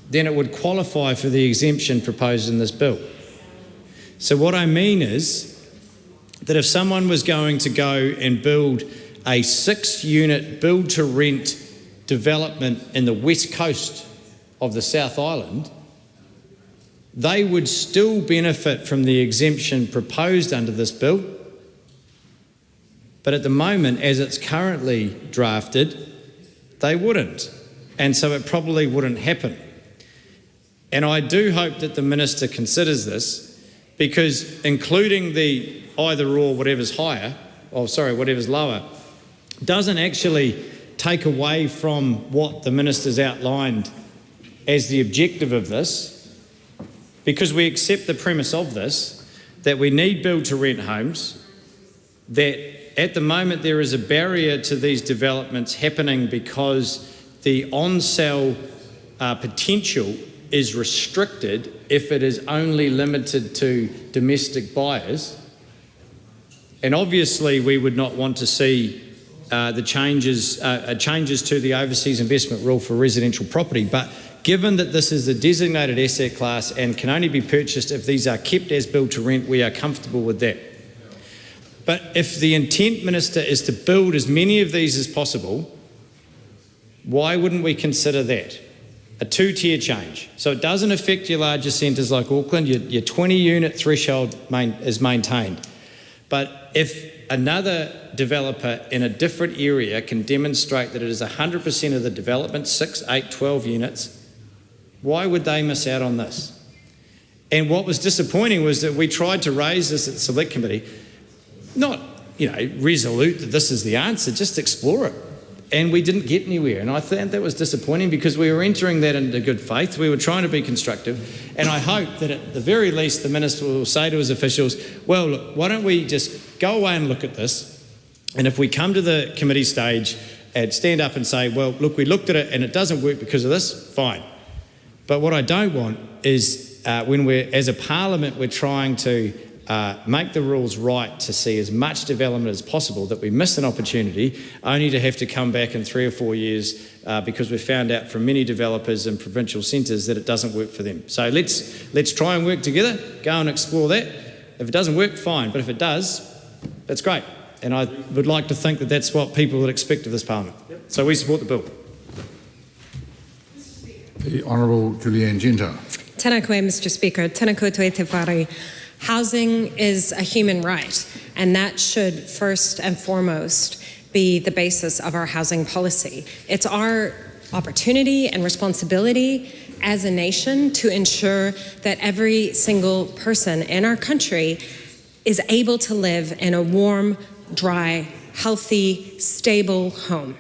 then it would qualify for the exemption proposed in this bill. So what I mean is that if someone was going to go and build a 6-unit build-to-rent development in the west coast of the South Island, they would still benefit from the exemption proposed under this bill. But at the moment, as it's currently drafted, they wouldn't. And so it probably wouldn't happen. And I do hope that the Minister considers this, because including the either or, whatever's higher, whatever's lower, doesn't actually take away from what the Minister's outlined as the objective of this, because we accept the premise of this, that we need build-to-rent homes, that at the moment there is a barrier to these developments happening because the on-sale potential is restricted if it is only limited to domestic buyers. And obviously we would not want to see the changes to the overseas investment rule for residential property. But given that this is a designated asset class and can only be purchased if these are kept as build to rent, we are comfortable with that. But if the intent, Minister, is to build as many of these as possible, why wouldn't we consider that? A 2-tier change. So it doesn't affect your larger centres like Auckland, your 20-unit threshold is maintained. But if another developer in a different area can demonstrate that it is 100% of the development, 6, 8, 12 units, why would they miss out on this? And what was disappointing was that we tried to raise this at the Select Committee, not, resolute that this is the answer, just explore it. And we didn't get anywhere. And I think that was disappointing because we were entering that into good faith. We were trying to be constructive. And I hope that at the very least the Minister will say to his officials, well, look, why don't we just go away and look at this? And if we come to the committee stage and stand up and say, well, look, we looked at it and it doesn't work because of this, fine. But what I don't want is when we're, as a parliament, we're trying to make the rules right to see as much development as possible, that we miss an opportunity only to have to come back in 3 or 4 years because we've found out from many developers in provincial centres that it doesn't work for them. So let's try and work together, go and explore that. If it doesn't work, fine, but if it does, that's great. And I would like to think that that's what people would expect of this parliament. So we support the bill. The Honourable Julianne Genter. Tēnā koe, Mr Speaker. Tēnā koutou te whare. Housing is a human right, and that should first and foremost be the basis of our housing policy. It's our opportunity and responsibility as a nation to ensure that every single person in our country is able to live in a warm, dry, healthy, stable home.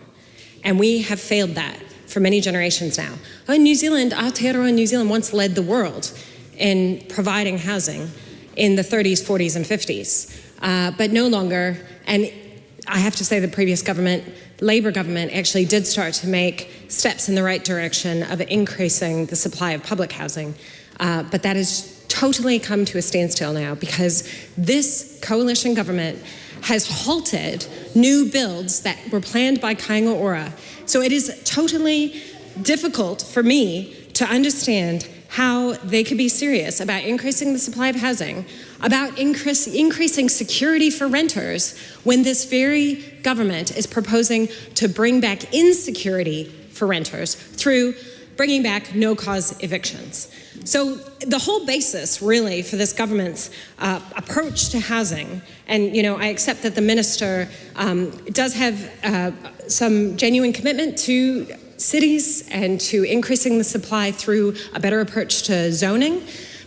And we have failed that for many generations now. New Zealand, Aotearoa New Zealand once led the world in providing housing in the 30s, 40s, and 50s, but no longer. And I have to say the previous government, Labour government, actually did start to make steps in the right direction of increasing the supply of public housing, but that has totally come to a standstill now because this coalition government has halted new builds that were planned by Kāinga Ora. So it is totally difficult for me to understand how they could be serious about increasing the supply of housing, about increasing security for renters, when this very government is proposing to bring back insecurity for renters through bringing back no-cause evictions. So the whole basis, really, for this government's approach to housing, and I accept that the minister does have some genuine commitment to cities and to increasing the supply through a better approach to zoning.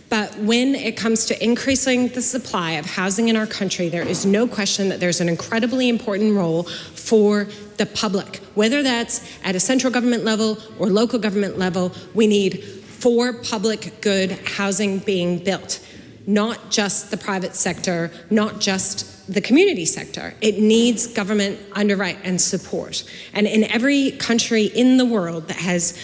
But when it comes to increasing the supply of housing in our country, there is no question that there's an incredibly important role for the public. Whether that's at a central government level or local government level, we need for public good housing being built, not just the private sector, not just the community sector. It needs government underwrite and support. And in every country in the world that has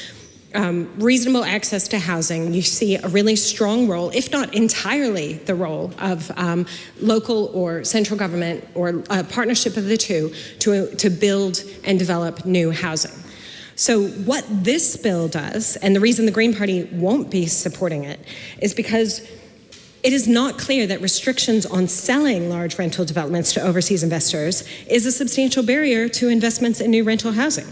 reasonable access to housing, you see a really strong role, if not entirely the role of local or central government or a partnership of the two to build and develop new housing. So what this bill does, and the reason the Green Party won't be supporting it, is because it is not clear that restrictions on selling large rental developments to overseas investors is a substantial barrier to investments in new rental housing.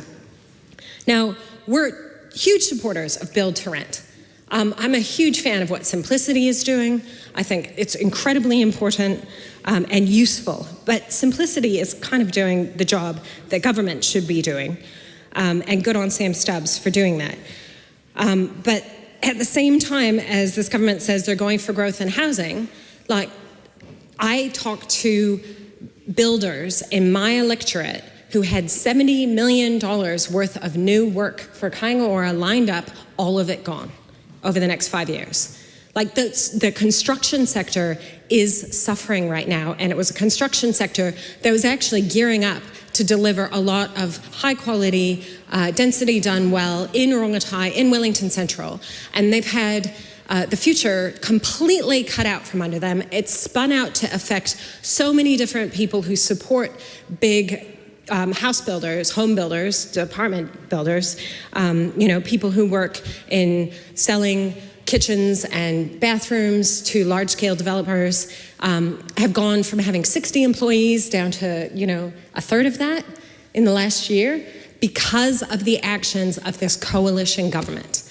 Now, we're huge supporters of build to rent. I'm a huge fan of what Simplicity is doing. I think it's incredibly important and useful, but Simplicity is kind of doing the job that government should be doing, and good on Sam Stubbs for doing that. But at the same time as this government says they're going for growth in housing, like, I talk to builders in my electorate who had $70 million worth of new work for Kaingaora lined up, all of it gone over the next 5 years. Like, the construction sector is suffering right now, and it was a construction sector that was actually gearing up to deliver a lot of high quality, density done well in Rongotai, in Wellington Central, and they've had the future completely cut out from under them. It's spun out to affect so many different people who support big house builders, home builders, apartment builders, people who work in selling kitchens and bathrooms to large-scale developers, have gone from having 60 employees down to, a third of that in the last year because of the actions of this coalition government.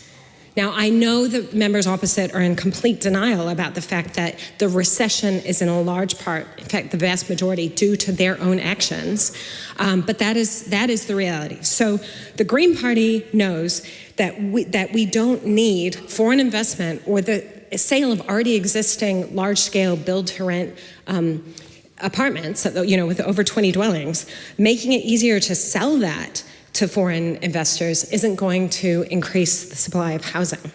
Now, I know the members opposite are in complete denial about the fact that the recession is in a large part, in fact, the vast majority, due to their own actions, but that is the reality. So the Green Party knows that we don't need foreign investment or the sale of already existing large-scale build-to-rent apartments, with over 20 dwellings. Making it easier to sell that to foreign investors isn't going to increase the supply of housing.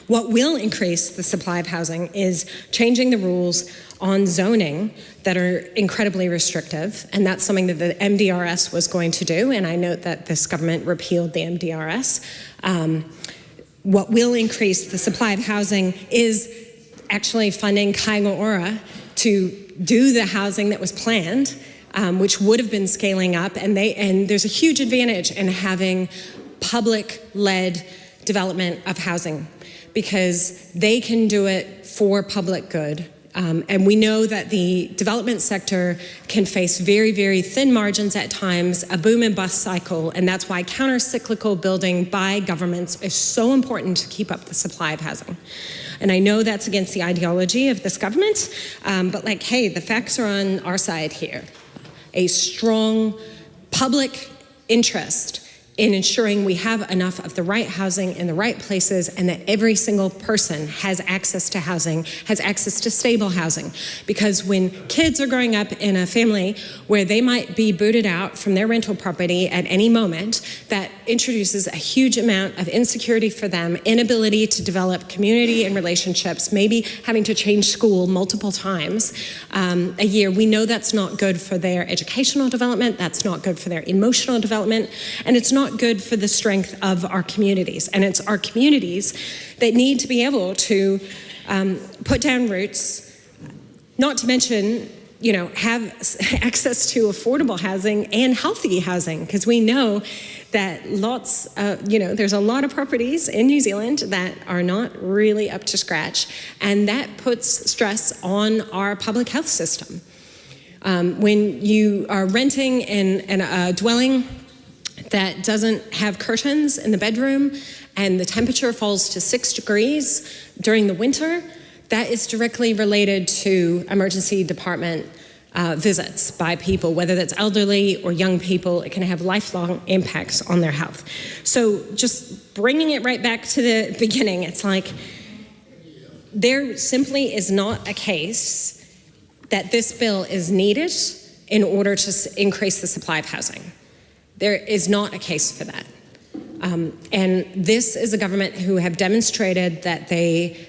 What will increase the supply of housing is changing the rules on zoning that are incredibly restrictive, and that's something that the MDRS was going to do, and I note that this government repealed the MDRS. What will increase the supply of housing is actually funding Kaingaora to do the housing that was planned, which would have been scaling up, and there's a huge advantage in having public-led development of housing because they can do it for public good. And we know that the development sector can face very, very thin margins at times, a boom and bust cycle, and that's why counter-cyclical building by governments is so important to keep up the supply of housing. And I know that's against the ideology of this government, but hey, the facts are on our side here. A strong public interest in ensuring we have enough of the right housing in the right places and that every single person has access to housing, has access to stable housing. Because when kids are growing up in a family where they might be booted out from their rental property at any moment, that introduces a huge amount of insecurity for them, inability to develop community and relationships, maybe having to change school multiple times a year. We know that's not good for their educational development, that's not good for their emotional development, and it's not good for the strength of our communities. And it's our communities that need to be able to put down roots, not to mention, have access to affordable housing and healthy housing, because we know that there's a lot of properties in New Zealand that are not really up to scratch, and that puts stress on our public health system. When you are renting in a dwelling that doesn't have curtains in the bedroom and the temperature falls to 6 degrees during the winter, that is directly related to emergency department visits by people, whether that's elderly or young people. It can have lifelong impacts on their health. So just bringing it right back to the beginning, it's like there simply is not a case that this bill is needed in order to increase the supply of housing. There is not a case for that. And this is a government who have demonstrated that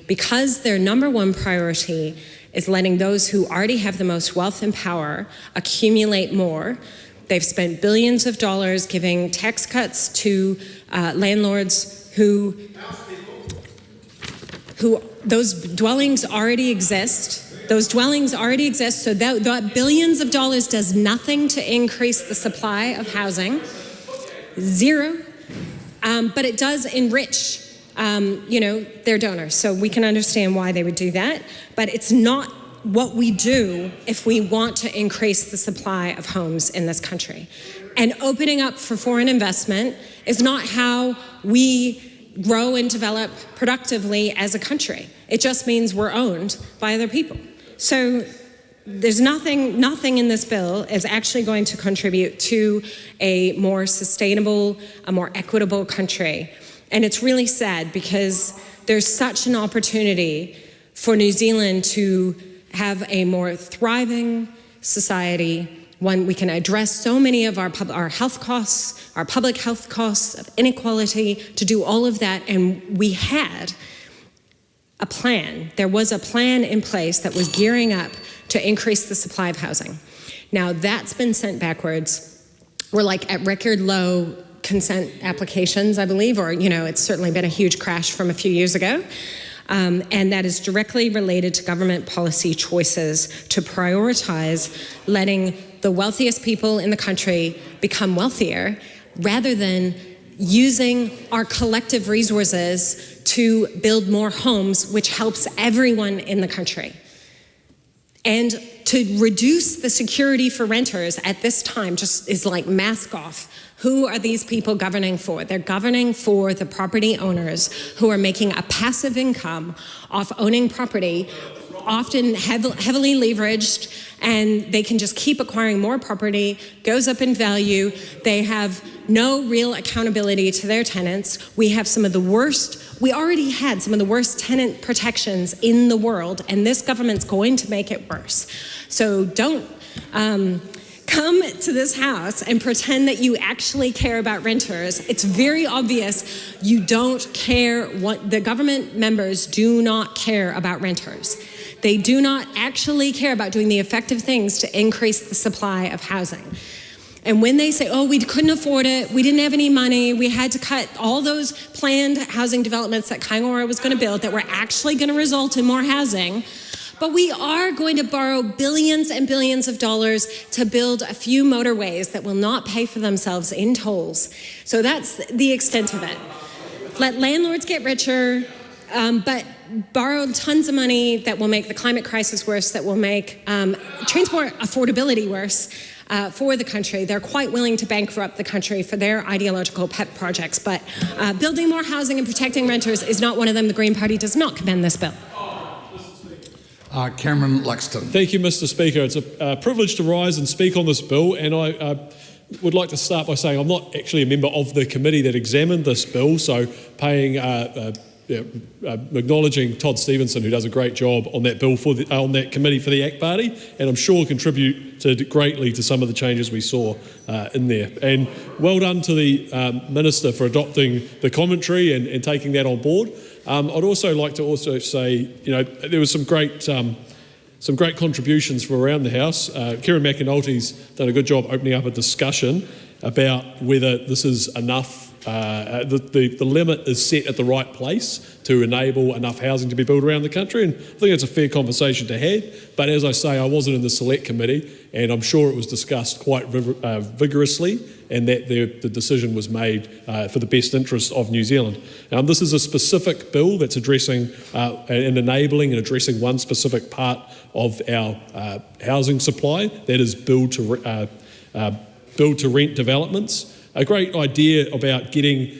because their number one priority is letting those who already have the most wealth and power accumulate more. They've spent billions of dollars giving tax cuts to landlords who those dwellings already exist. Those dwellings already exist, so that billions of dollars does nothing to increase the supply of housing. Zero. But it does enrich their donors. So we can understand why they would do that, but it's not what we do if we want to increase the supply of homes in this country. And opening up for foreign investment is not how we grow and develop productively as a country. It just means we're owned by other people. So there's nothing in this bill is actually going to contribute to a more sustainable, a more equitable country. And it's really sad because there's such an opportunity for New Zealand to have a more thriving society, one we can address so many of our health costs, our public health costs of inequality, to do all of that. And we had a plan. There was a plan in place that was gearing up to increase the supply of housing. Now that's been sent backwards. We're like at record low consent applications, I believe, or it's certainly been a huge crash from a few years ago. And that is directly related to government policy choices to prioritize letting the wealthiest people in the country become wealthier rather than using our collective resources to build more homes, which helps everyone in the country. And to reduce the security for renters at this time just is like mask off. Who are these people governing for? They're governing for the property owners who are making a passive income off owning property, often heavily leveraged, and they can just keep acquiring more property, goes up in value. They have no real accountability to their tenants. We have we already had some of the worst tenant protections in the world, and this government's going to make it worse. So don't come to this house and pretend that you actually care about renters. It's very obvious you don't care. The government members do not care about renters. They do not actually care about doing the effective things to increase the supply of housing. And when they say, we couldn't afford it, we didn't have any money, we had to cut all those planned housing developments that Kaingoa was going to build that were actually going to result in more housing, but we are going to borrow billions and billions of dollars to build a few motorways that will not pay for themselves in tolls. So that's the extent of it. Let landlords get richer, but borrow tons of money that will make the climate crisis worse, that will make transport affordability worse for the country. They're quite willing to bankrupt the country for their ideological pet projects, but building more housing and protecting renters is not one of them. The Green Party does not commend this bill. Cameron Luxton. Thank you, Mr. Speaker. It's a privilege to rise and speak on this bill, and I would like to start by saying I'm not actually a member of the committee that examined this bill, so acknowledging Todd Stevenson, who does a great job on that bill on that committee for the ACT Party, and I'm sure contribute greatly to some of the changes we saw in there. And well done to the Minister for adopting the commentary and taking that on board. I'd also like to say, there was some great contributions from around the House. Kieran McAnulty's done a good job opening up a discussion about whether this is enough. The limit is set at the right place to enable enough housing to be built around the country, and I think it's a fair conversation to have. But as I say, I wasn't in the select committee, and I'm sure it was discussed quite vigorously, and that the decision was made for the best interest of New Zealand. This is a specific bill that's addressing and enabling and addressing one specific part of our housing supply, that is build to rent developments. a great idea about getting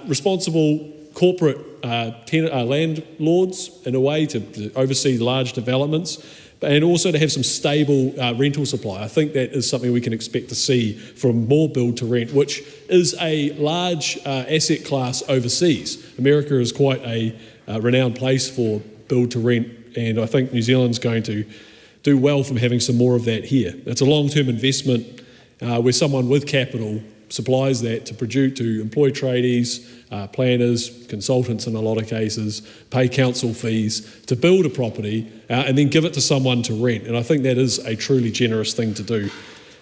responsible corporate landlords in a way to oversee large developments, and also to have some stable rental supply. I think that is something we can expect to see from more build to rent, which is a large asset class overseas. America is quite a renowned place for build to rent, and I think New Zealand's going to do well from having some more of that here. It's a long-term investment where someone with capital supplies that to employ tradies, planners, consultants in a lot of cases, pay council fees to build a property and then give it to someone to rent. And I think that is a truly generous thing to do.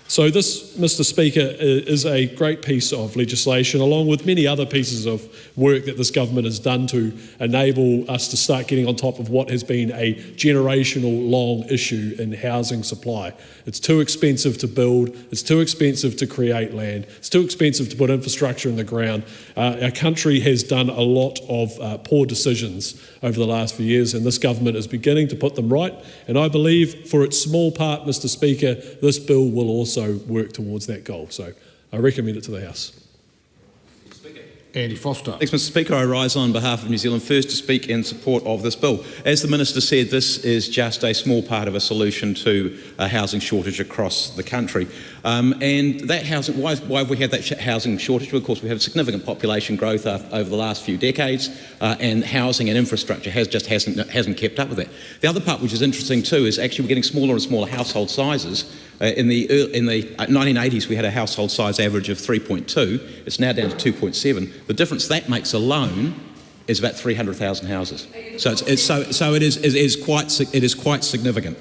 So this, Mr. Speaker, is a great piece of legislation, along with many other pieces of work that this government has done to enable us to start getting on top of what has been a generational long issue in housing supply. It's too expensive to build, it's too expensive to create land, it's too expensive to put infrastructure in the ground. Our country has done a lot of poor decisions over the last few years, and this government is beginning to put them right. And I believe for its small part, Mr. Speaker, this bill will also work towards that goal. So I recommend it to the House. Andy Foster. Thanks, Mr. Speaker. I rise on behalf of New Zealand First to speak in support of this bill. As the Minister said, this is just a small part of a solution to a housing shortage across the country. And that housing, why have we had that housing shortage? Well, of course, we have significant population growth over the last few decades, and housing and infrastructure hasn't kept up with that. The other part, which is interesting too, is actually we're getting smaller and smaller household sizes. In the 1980s, we had a household size average of 3.2. It's now down to 2.7. The difference that makes alone is about 300,000 houses. So it is quite significant.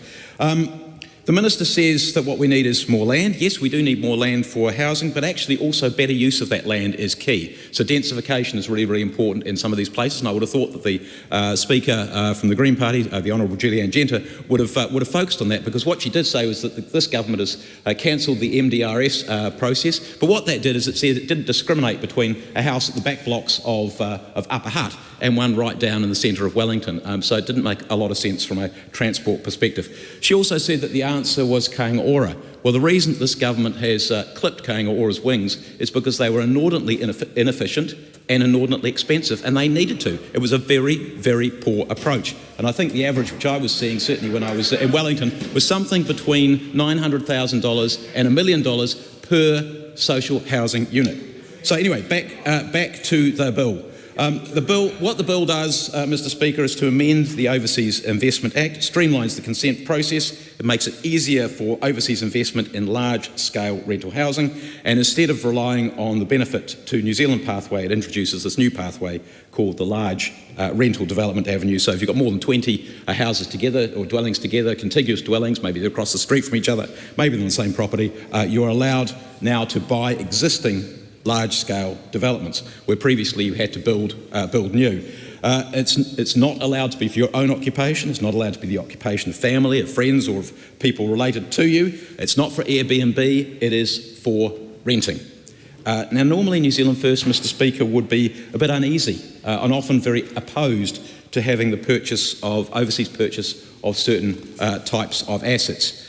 The Minister says that what we need is more land. Yes, we do need more land for housing, but actually also better use of that land is key. So densification is really, really important in some of these places, and I would have thought that the Speaker from the Green Party, the Honourable Julianne Genter, would have focused on that, because what she did say was that this government has cancelled the MDRS process, but what that did is it said it didn't discriminate between a house at the back blocks of Upper Hutt and one right down in the centre of Wellington, so it didn't make a lot of sense from a transport perspective. She also said that the answer was Aotearoa. Well, the reason this government has clipped Aotearoa's wings is because they were inordinately inefficient and inordinately expensive, and they needed to. It was a very, very poor approach. And I think the average, which I was seeing certainly when I was in Wellington, was something between $900,000 and $1 million per social housing unit. So anyway, back to the bill. What the bill does, Mr. Speaker, is to amend the Overseas Investment Act, streamlines the consent process, it makes it easier for overseas investment in large-scale rental housing, and instead of relying on the benefit to New Zealand pathway, it introduces this new pathway called the Large Rental Development Avenue. So if you've got more than 20 houses together or dwellings together, contiguous dwellings, maybe they're across the street from each other, maybe they're on the same property, you're allowed now to buy existing large-scale developments, where previously you had to build new. It's not allowed to be for your own occupation. It's not allowed to be the occupation of family, of friends, or of people related to you. It's not for Airbnb. It is for renting. Now, normally New Zealand First, Mr. Speaker, would be a bit uneasy and often very opposed to having the overseas purchase of certain types of assets.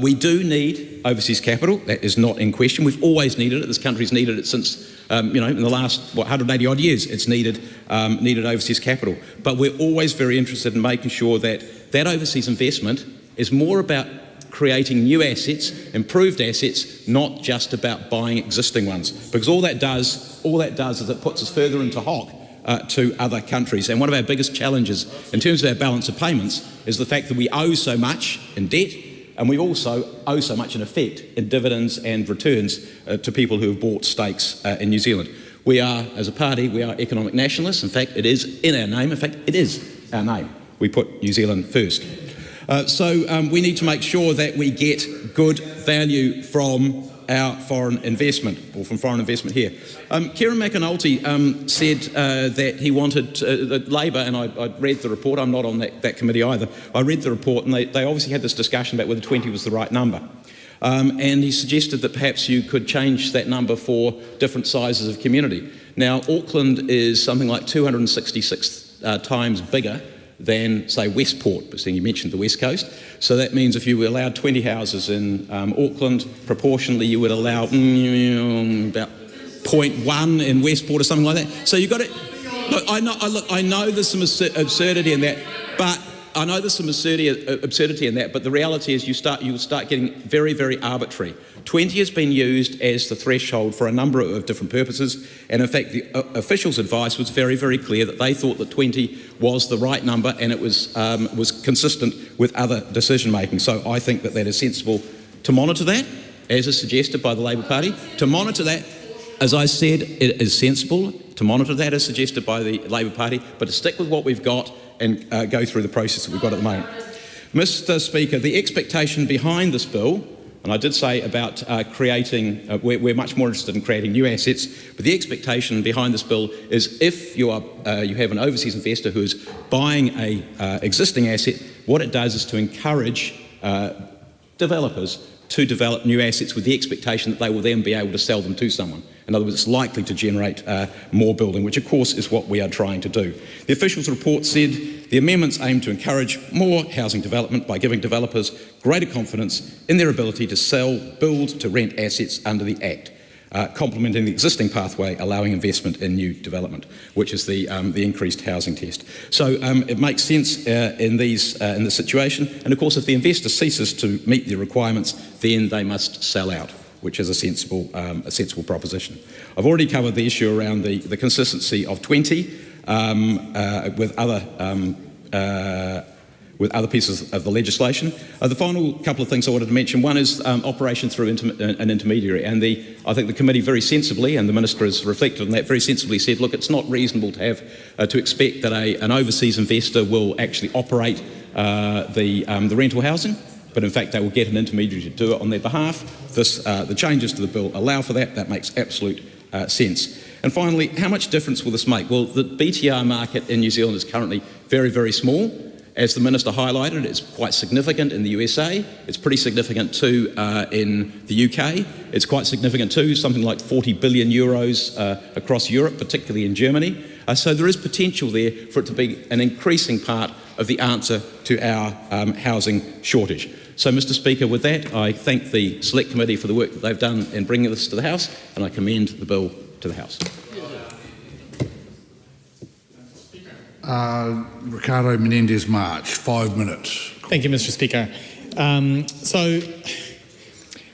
We do need overseas capital. That is not in question. We've always needed it. This country's needed it since, in the last 180 odd years. It's needed overseas capital. But we're always very interested in making sure that that overseas investment is more about creating new assets, improved assets, not just about buying existing ones. Because all that does is it puts us further into hock to other countries. And one of our biggest challenges in terms of our balance of payments is the fact that we owe so much in debt, and we also owe so much in effect in dividends and returns to people who have bought stakes in New Zealand. We are, as a party, we are economic nationalists. In fact, it is in our name. In fact, it is our name. We put New Zealand first. So we need to make sure that we get good value from our foreign investment, or from foreign investment here. Kieran McAnulty said that he wanted Labor, and I read the report. I'm not on that committee either. I read the report, and they obviously had this discussion about whether 20 was the right number. And he suggested that perhaps you could change that number for different sizes of community. Now, Auckland is something like 266 times bigger than, say, Westport, seeing you mentioned the West Coast. So that means if you allowed 20 houses in Auckland, proportionally you would allow about 0.1 in Westport or something like that. So you've got to look. I know there's some absurdity in that, but But the reality is, you'll start getting very, very arbitrary. 20 has been used as the threshold for a number of different purposes, and in fact, the officials' advice was very, very clear that they thought that 20 was the right number, and it was consistent with other decision making. So I think that is sensible to monitor that, as is suggested by the Labor Party. To monitor that, as I said, it is sensible to monitor that, as suggested by the Labor Party, but to stick with what we've got and go through the process that we've got at the moment. Mr. Speaker, the expectation behind this bill, and I did say about creating, we're much more interested in creating new assets, but the expectation behind this bill is if you have an overseas investor who is buying a existing asset, what it does is to encourage developers to develop new assets with the expectation that they will then be able to sell them to someone. In other words, it's likely to generate more building, which of course is what we are trying to do. The officials' report said the amendments aim to encourage more housing development by giving developers greater confidence in their ability to sell, build to rent assets under the Act, complementing the existing pathway allowing investment in new development, which is the increased housing test. So it makes sense in this situation, and of course if the investor ceases to meet the requirements, then they must sell out, which is a sensible proposition. I've already covered the issue around the consistency of 20 with other pieces of the legislation. The final couple of things I wanted to mention, one is operation through an intermediary, and I think the committee very sensibly, and the Minister has reflected on that, very sensibly said, look, it's not reasonable to have to expect that an overseas investor will actually operate the rental housing, but in fact they will get an intermediary to do it on their behalf. The changes to the bill allow for that. That makes absolute sense. And finally, how much difference will this make? Well, the BTR market in New Zealand is currently very, very small. As the Minister highlighted, it's quite significant in the USA. It's pretty significant too in the UK. It's quite significant too, something like 40 billion euros across Europe, particularly in Germany. So there is potential there for it to be an increasing part of the answer to our housing shortage. So, Mr. Speaker, with that, I thank the Select Committee for the work that they've done in bringing this to the House, and I commend the bill to the House. Ricardo Menendez-March, 5 minutes. Thank you, Mr. Speaker. So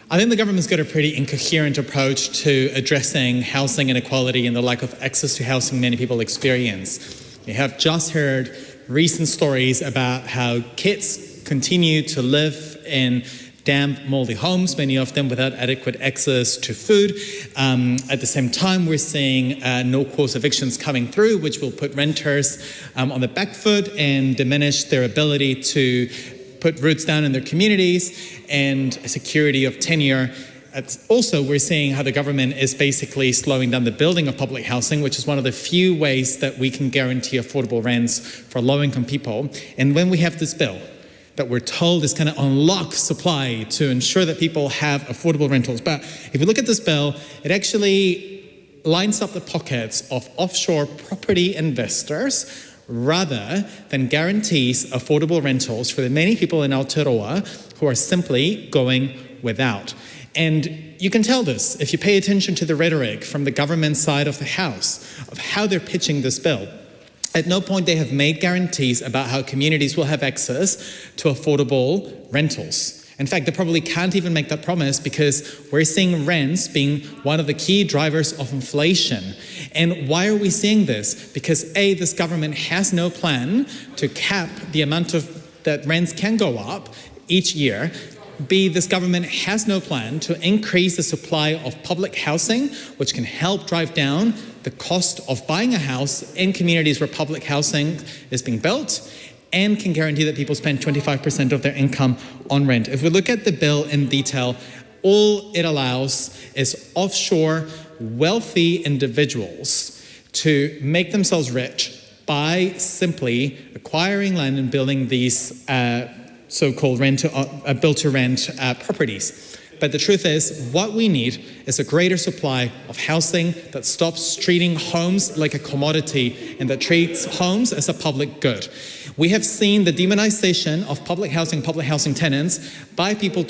I think the government's got a pretty incoherent approach to addressing housing inequality and the lack of access to housing many people experience. We have just heard recent stories about how kids continue to live in damp, mouldy homes, many of them without adequate access to food. At the same time, we're seeing no-cause evictions coming through, which will put renters on the back foot and diminish their ability to put roots down in their communities and security of tenure. Also, we're seeing how the government is basically slowing down the building of public housing, which is one of the few ways that we can guarantee affordable rents for low-income people. And when we have this bill that we're told is going to unlock supply to ensure that people have affordable rentals. But if you look at this bill, it actually lines up the pockets of offshore property investors rather than guarantees affordable rentals for the many people in Aotearoa who are simply going without. And you can tell this if you pay attention to the rhetoric from the government side of the House of how they're pitching this bill. At no point they have made guarantees about how communities will have access to affordable rentals. In fact, they probably can't even make that promise because we're seeing rents being one of the key drivers of inflation. And why are we seeing this? Because A, this government has no plan to cap the amount that rents can go up each year. B, this government has no plan to increase the supply of public housing, which can help drive down the cost of buying a house in communities where public housing is being built, and can guarantee that people spend 25% of their income on rent. If we look at the bill in detail, all it allows is offshore wealthy individuals to make themselves rich by simply acquiring land and building these so-called build-to-rent properties. But the truth is, what we need is a greater supply of housing that stops treating homes like a commodity and that treats homes as a public good. We have seen the demonization of public housing tenants by people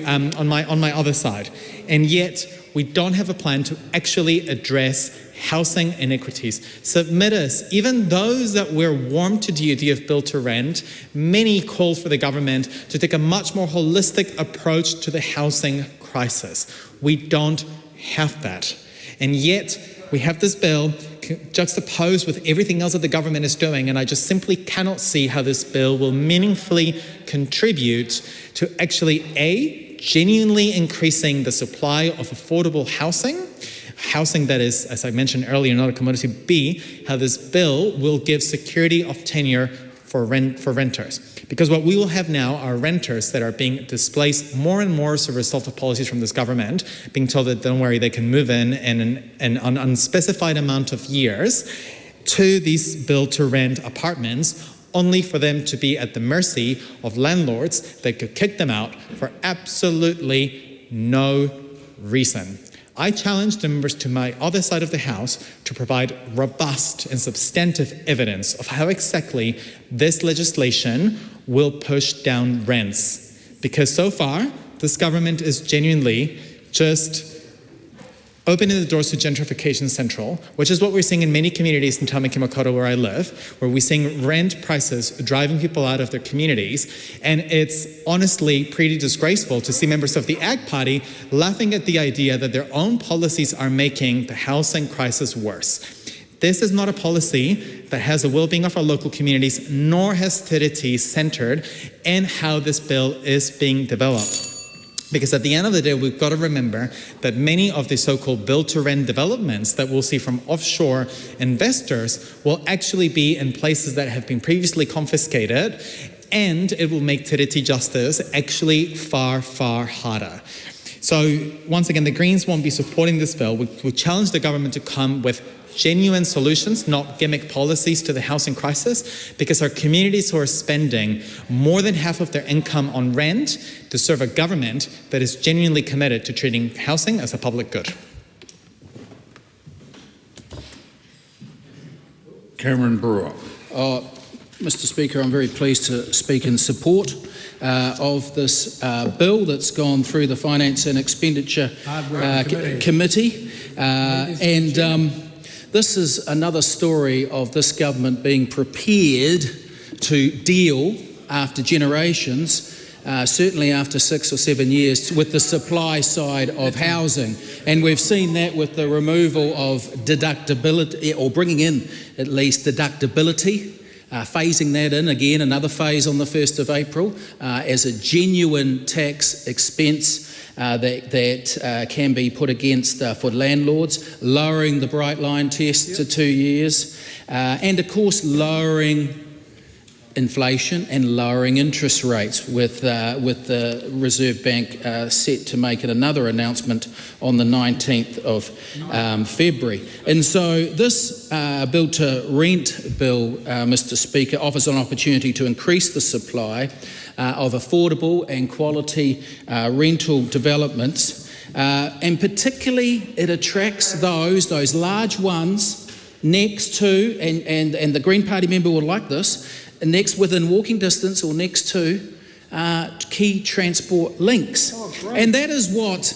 on my other side. And yet, we don't have a plan to actually address housing inequities. Submitters, even those that were warm to the idea of build to rent, many call for the government to take a much more holistic approach to the housing crisis. We don't have that. And yet, we have this bill juxtaposed with everything else that the government is doing, and I just simply cannot see how this bill will meaningfully contribute to actually, A, genuinely increasing the supply of affordable housing that is, as I mentioned earlier, not a commodity. B, how this bill will give security of tenure for renters. Because what we will have now are renters that are being displaced more and more as a result of policies from this government, being told that don't worry, they can move in an unspecified amount of years to these build-to-rent apartments, only for them to be at the mercy of landlords that could kick them out for absolutely no reason. I challenge the members to my other side of the House to provide robust and substantive evidence of how exactly this legislation will push down rents. Because so far, this government is genuinely just opening the doors to gentrification central, which is what we're seeing in many communities in Tamaki Makaurau where I live, where we're seeing rent prices driving people out of their communities. And it's honestly pretty disgraceful to see members of the Ag Party laughing at the idea that their own policies are making the housing crisis worse. This is not a policy that has the well-being of our local communities, nor has Tiriti centered in how this bill is being developed. Because at the end of the day, we've got to remember that many of the so-called build-to-rent developments that we'll see from offshore investors will actually be in places that have been previously confiscated, and it will make Tiriti justice actually far, far harder. So once again, the Greens won't be supporting this bill. We challenge the government to come with genuine solutions, not gimmick policies to the housing crisis, because our communities who are spending more than half of their income on rent deserve a government that is genuinely committed to treating housing as a public good. Cameron Brewer. Mr. Speaker, I'm very pleased to speak in support of this bill that's gone through the Finance and Expenditure Committee. This is another story of this government being prepared to deal after generations, certainly after 6 or 7 years, with the supply side of housing. And we've seen that with the removal of deductibility, or bringing in at least deductibility, phasing that in again, another phase on the 1st of April, as a genuine tax expense that can be put against for landlords, lowering the bright line test to 2 years, and of course lowering inflation and lowering interest rates, with the Reserve Bank set to make another announcement on the 19th of February. And so this build to rent bill, Mr. Speaker, offers an opportunity to increase the supply of affordable and quality rental developments, and particularly it attracts those large ones next to, and the Green Party member will like this, next within walking distance or next to key transport links. And that is what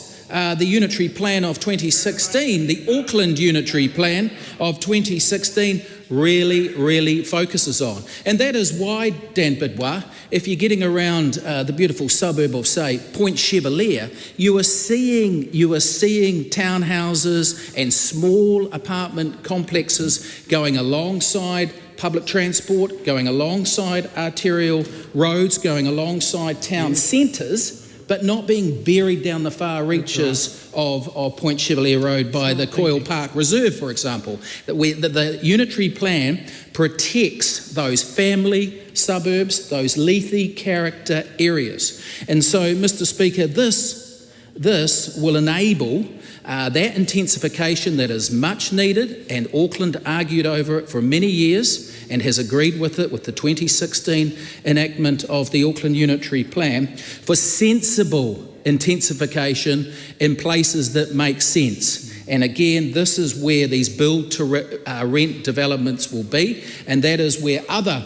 the Unitary Plan of 2016, the Auckland Unitary Plan of 2016, really focuses on. And that is why, Dan Bidwa, if you're getting around the beautiful suburb of, say, Point Chevalier, you are seeing townhouses and small apartment complexes going alongside public transport, going alongside arterial roads, going alongside town centres, but not being buried down the far reaches of Point Chevalier Road by the Coyle Park Reserve, for example. The Unitary Plan protects those family suburbs, those Lethe character areas. And so, Mr. Speaker, this will enable that intensification that is much needed, and Auckland argued over it for many years and has agreed with it with the 2016 enactment of the Auckland Unitary Plan, for sensible intensification in places that make sense. And again, this is where these build to rent developments will be, and that is where other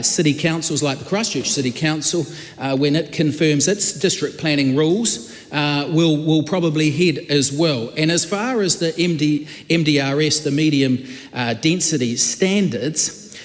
city councils like the Christchurch City Council, when it confirms its district planning rules, will probably head as well. And as far as the MDRS, the medium density standards,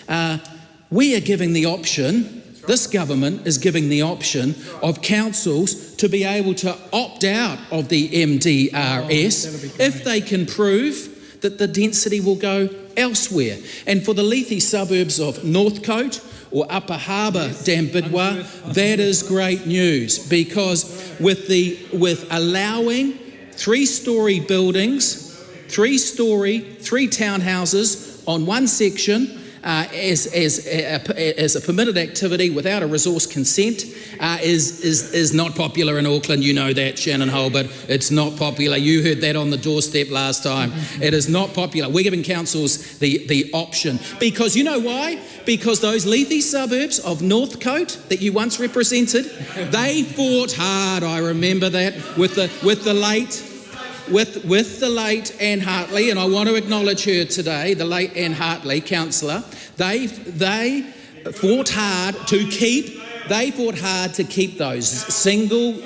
we are giving the option, this government is giving the option of councils to be able to opt out of the MDRS if they can prove that the density will go elsewhere. And for the leafy suburbs of Northcote or Upper Harbour, Dambidwa, that is great news, because with allowing three-storey buildings, three townhouses on one section, as a permitted activity without a resource consent is not popular in Auckland. You know that, Shannon Holbert. It's not popular. You heard that on the doorstep last time. It is not popular. We're giving councils the option. Because you know why? Because those leafy suburbs of Northcote that you once represented, they fought hard. I remember that with the late Anne Hartley, and I want to acknowledge her today, the late Anne Hartley, councillor. They fought hard to keep those single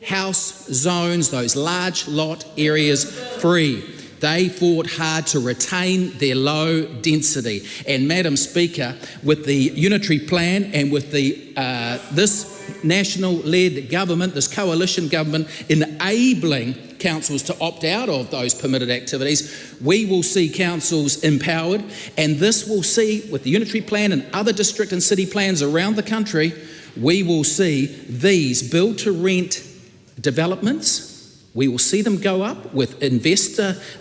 house zones, those large lot areas free. They fought hard to retain their low density. And Madam Speaker, with the unitary plan and with this national-led government, this coalition government, enabling councils to opt out of those permitted activities, we will see councils empowered, and this will see, with the unitary plan and other district and city plans around the country, we will see these build-to-rent developments, we will see them go up with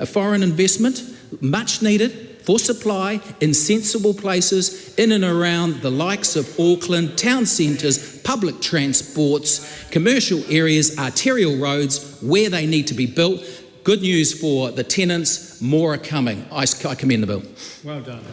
foreign investment, much needed, for supply in sensible places in and around the likes of Auckland, town centres, public transports, commercial areas, arterial roads, where they need to be built. Good news for the tenants, more are coming. I commend the bill. Well done.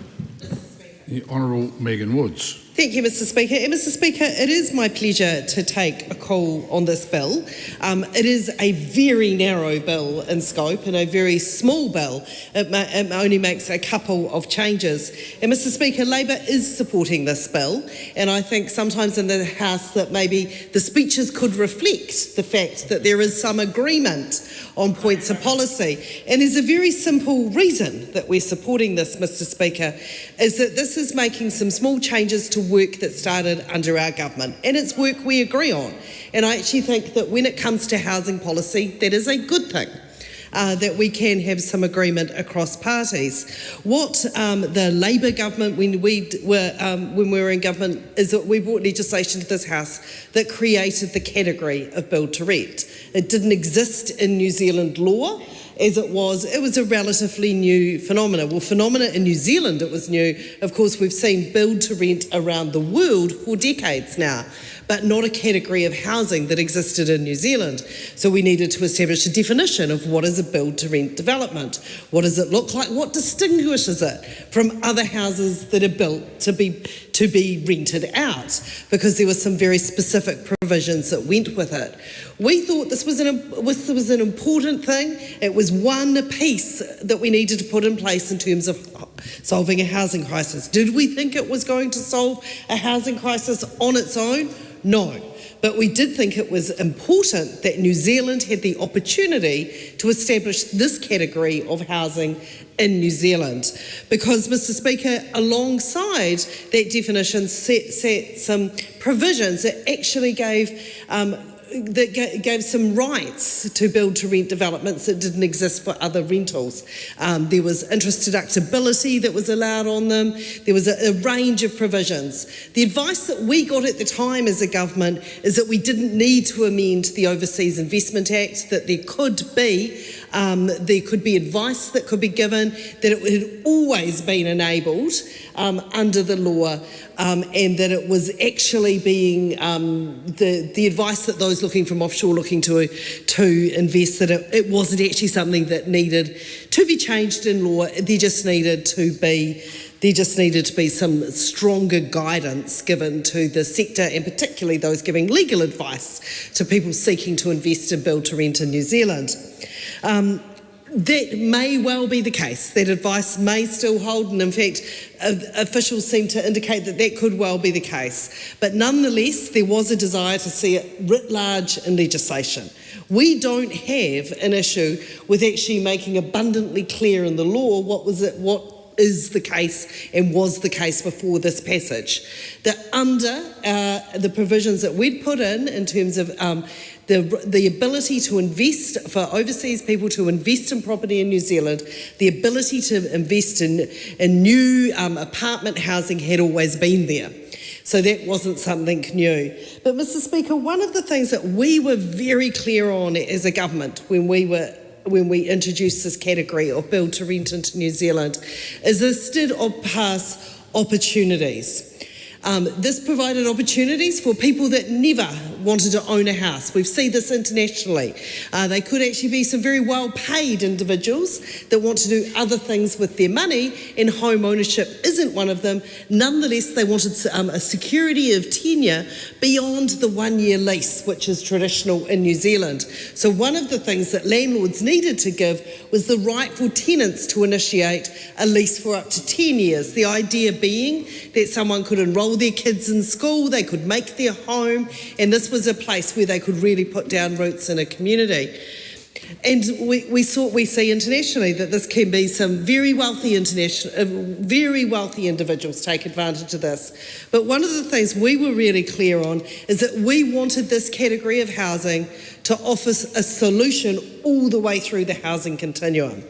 The Honourable Megan Woods. Thank you, Mr Speaker. And Mr Speaker, it is my pleasure to take a call on this bill. It is a very narrow bill in scope and a very small bill. It only makes a couple of changes. And Mr Speaker, Labor is supporting this bill, and I think sometimes in the House that maybe the speeches could reflect the fact that there is some agreement on points of policy. And there's a very simple reason that we're supporting this, Mr Speaker, is that this is making some small changes to work that started under our government, and it's work we agree on. And I actually think that when it comes to housing policy, that is a good thing. That we can have some agreement across parties. What the Labor government, when we were in government, is that we brought legislation to this House that created the category of build to rent. It didn't exist in New Zealand law. As it was a relatively new phenomenon. Well, phenomena in New Zealand, it was new. Of course, we've seen build to rent around the world for decades now, but not a category of housing that existed in New Zealand. So we needed to establish a definition of what is a build to rent development. What does it look like? What distinguishes it from other houses that are built to be rented out? Because there were some very specific provisions that went with it. We thought this was an important thing. It was one piece that we needed to put in place in terms of solving a housing crisis. Did we think it was going to solve a housing crisis on its own? No. But we did think it was important that New Zealand had the opportunity to establish this category of housing in New Zealand. Because, Mr Speaker, alongside that definition set some provisions that actually gave some rights to build to rent developments that didn't exist for other rentals. There was interest deductibility that was allowed on them. There was a range of provisions. The advice that we got at the time as a government is that we didn't need to amend the Overseas Investment Act, that there could be advice that could be given, that it had always been enabled under the law, and that it was actually being the advice that those looking from offshore looking to invest, that it wasn't actually something that needed to be changed in law. There just needed to be some stronger guidance given to the sector, and particularly those giving legal advice to people seeking to invest and build to rent in New Zealand. that may well be the case. That advice may still hold, and in fact, officials seem to indicate that that could well be the case. But nonetheless, there was a desire to see it writ large in legislation. We don't have an issue with actually making abundantly clear in the law what is the case and was the case before this passage. That under the provisions that we'd put in terms of the ability to invest, for overseas people to invest in property in New Zealand, the ability to invest in new apartment housing had always been there. So that wasn't something new. But Mr. Speaker, one of the things that we were very clear on as a government when we introduced this category of build to rent into New Zealand is this did pass opportunities. This provided opportunities for people that never wanted to own a house. We've seen this internationally. They could actually be some very well-paid individuals that want to do other things with their money, and home ownership isn't one of them. Nonetheless, they wanted a security of tenure beyond the one-year lease, which is traditional in New Zealand. So one of the things that landlords needed to give was the right for tenants to initiate a lease for up to 10 years. The idea being that someone could enrol their kids in school, they could make their home, and this was a place where they could really put down roots in a community. And we see internationally that this can be some very wealthy individuals take advantage of this. But one of the things we were really clear on is that we wanted this category of housing to offer a solution all the way through the housing continuum.